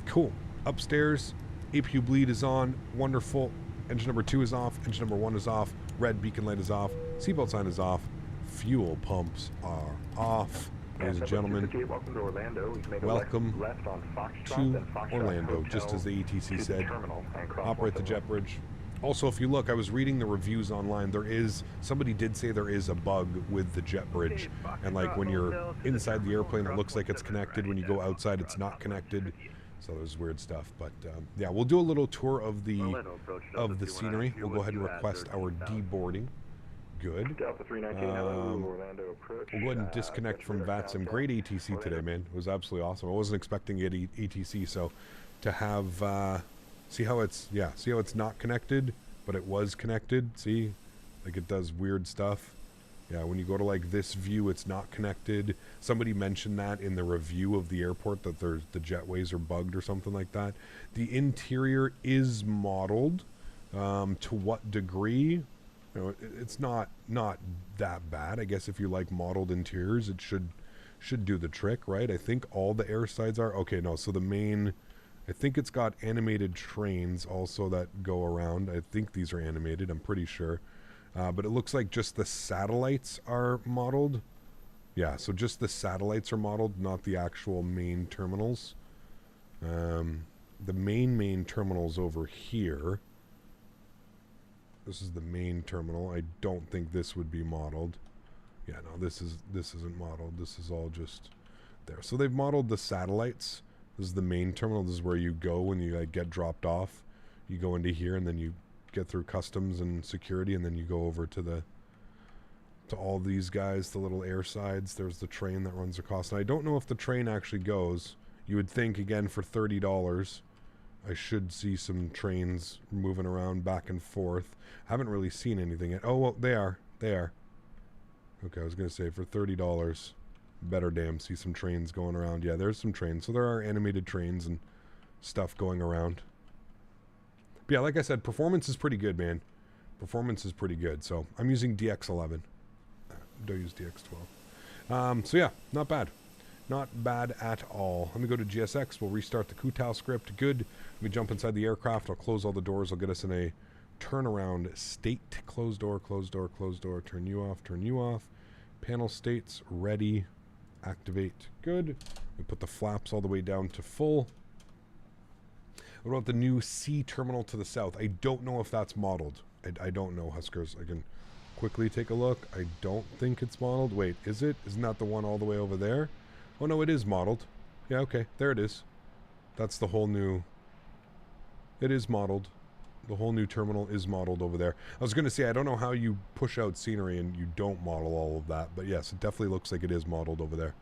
cool. Upstairs, APU bleed is on. Wonderful. Engine number 2 is off. Engine number 1 is off. Red beacon light is off. Seatbelt sign is off. Fuel pumps are off. Ladies and gentlemen, welcome to Orlando. Welcome left on to Orlando, just as the ATC said. Operate the jet bridge. Also, if you look, I was reading the reviews online. Somebody did say there is a bug with the jet bridge, and like when you're inside the airplane, it looks like it's connected. When you go outside, it's not connected. So there's weird stuff. But yeah, we'll do a little tour of the scenery. We'll go ahead and request our deboarding. Good. We'll go ahead and disconnect from VATSIM. Great ATC today, man. It was absolutely awesome. I wasn't expecting to get ATC, so to have see how it's not connected, but it was connected. See, like it does weird stuff. Yeah, when you go to like this view, it's not connected. Somebody mentioned that in the review of the airport, that the jetways are bugged or something like that. The interior is modeled. To what degree? You know, it's not that bad. I guess if you like modeled interiors, it should do the trick, right? I think all the air sides are okay. No, so the main, I think it's got animated trains also that go around. I think these are animated. I'm pretty sure, but it looks like just the satellites are modeled. Yeah, so just the satellites are modeled, not the actual main terminals. The main terminal's over here. This is the main terminal. I don't think this would be modeled. Yeah, no, this isn't modeled. This is all just there. So they've modeled the satellites. This is the main terminal. This is where you go when you like get dropped off. You go into here and then you get through customs and security, and then you go over to all these guys, the little air sides. There's the train that runs across. And I don't know if the train actually goes. You would think, again, for $30, I should see some trains moving around back and forth. Haven't really seen anything yet. Oh, well, they are. Okay, I was going to say, for $30, better damn see some trains going around. Yeah, there's some trains. So there are animated trains and stuff going around. But yeah, like I said, performance is pretty good, man. Performance is pretty good. So I'm using DX11. Don't use DX12. So yeah, not bad. Not bad at all. Let me go to GSX. We'll restart the Kutao script. Good. Let me jump inside the aircraft. I'll close all the doors. I'll get us in a turnaround state. Close door, close door, close door. Turn you off, turn you off. Panel states ready. Activate. Good. We put the flaps all the way down to full. What about the new C terminal to the south? I don't know if that's modeled. I don't know, Huskers. I can quickly take a look. I don't think it's modeled. Wait, is it? Isn't that the one all the way over there? Oh no, it is modeled. Yeah, okay, there it is. That's the whole new... It is modeled. The whole new terminal is modeled over there. I was going to say, I don't know how you push out scenery and you don't model all of that, but yes, it definitely looks like it is modeled over there.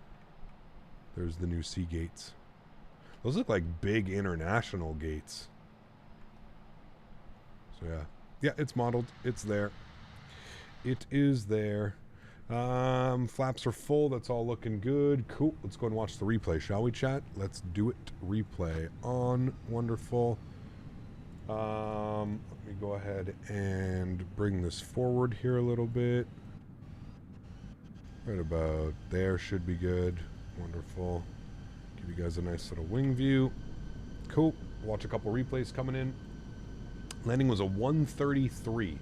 There's the new C gates. Those look like big international gates. So yeah. Yeah, it's modeled. It's there. It is there. Flaps are full. That's all looking good. Cool. Let's go and watch the replay, shall we, chat? Let's do it. Replay on. Wonderful. Let me go ahead and bring this forward here a little bit. Right about there should be good. Wonderful. Give you guys a nice little wing view. Cool. Watch a couple replays coming in. Landing was a 133.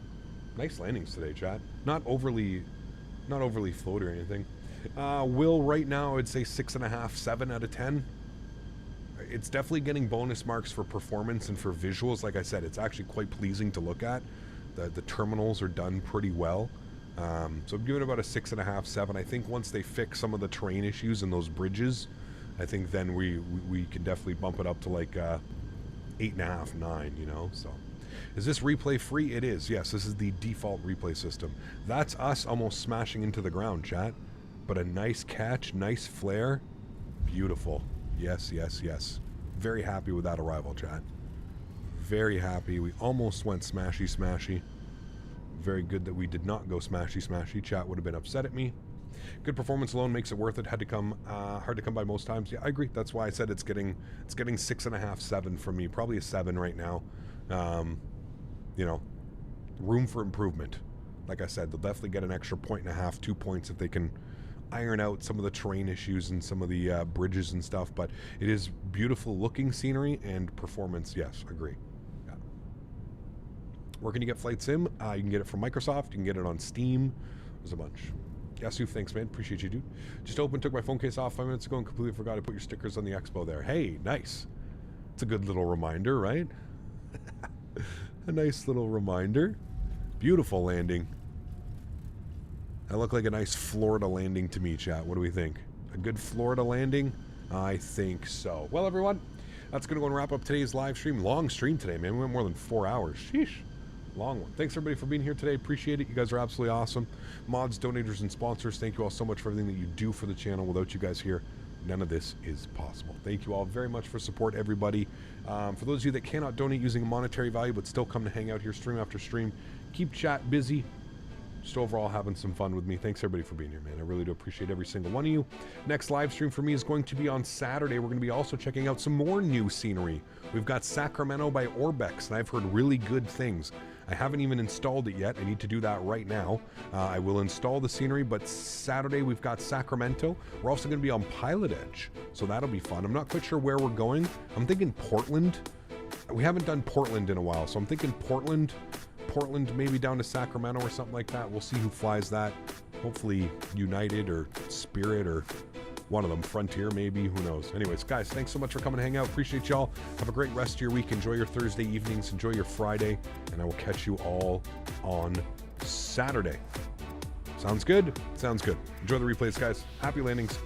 Nice landings today, chat. Not overly floaty or anything. Will right now, I'd say 6.5, 7 out of 10. It's definitely getting bonus marks for performance and for visuals. Like I said, it's actually quite pleasing to look at. The terminals are done pretty well. So I'm giving it about a 6.5, 7. I think once they fix some of the terrain issues and those bridges, I think then we can definitely bump it up to like 8.5, 9, you know, so. Is this replay free? It is. Yes, this is the default replay system. That's us almost smashing into the ground, chat. But a nice catch, nice flare. Beautiful. Yes, yes, yes. Very happy with that arrival, chat. Very happy. We almost went smashy. Very good that we did not go smashy. Chat would have been upset at me. Good performance alone makes it worth it. Hard to come by most times. Yeah, I agree. That's why I said it's getting 6.5, 7 from me. Probably a 7 right now. You know, room for improvement. Like I said, they'll definitely get an extra 1.5, 2 points if they can iron out some of the terrain issues and some of the bridges and stuff. But it is beautiful looking scenery and performance. Yes, agree. Yeah. Where can you get Flight Sim? You can get it from Microsoft. You can get it on Steam. There's a bunch. Yasu, thanks, man. Appreciate you, dude. Just opened, took my phone case off 5 minutes ago and completely forgot to put your stickers on the expo there. Hey, nice. It's a good little reminder, right? A nice little reminder. Beautiful landing. That looked like a nice Florida landing to me, chat. What do we think? A good Florida landing? I think so. Well, everyone, that's going to go and wrap up today's live stream. Long stream today, man. We went more than 4 hours. Sheesh. Long one. Thanks, everybody, for being here today. Appreciate it. You guys are absolutely awesome. Mods, donators, and sponsors, thank you all so much for everything that you do for the channel. Without you guys here, none of this is possible. Thank you all very much for support, everybody. For those of you that cannot donate using a monetary value but still come to hang out here stream after stream, keep chat busy. Just overall having some fun with me. Thanks, everybody, for being here, man. I really do appreciate every single one of you. Next live stream for me is going to be on Saturday. We're going to be also checking out some more new scenery. We've got Sacramento by Orbex, and I've heard really good things. I haven't even installed it yet. I need to do that right now. I will install the scenery, but Saturday we've got Sacramento. We're also going to be on Pilot Edge, so that'll be fun. I'm not quite sure where we're going. I'm thinking Portland. We haven't done Portland in a while, so I'm thinking Portland maybe down to Sacramento or something like that. We'll see who flies that. Hopefully United or Spirit or one of them. Frontier maybe. Who knows? Anyways, guys, thanks so much for coming to hang out. Appreciate y'all. Have a great rest of your week. Enjoy your Thursday evenings. Enjoy your Friday. And I will catch you all on Saturday. Sounds good? Sounds good. Enjoy the replays, guys. Happy landings.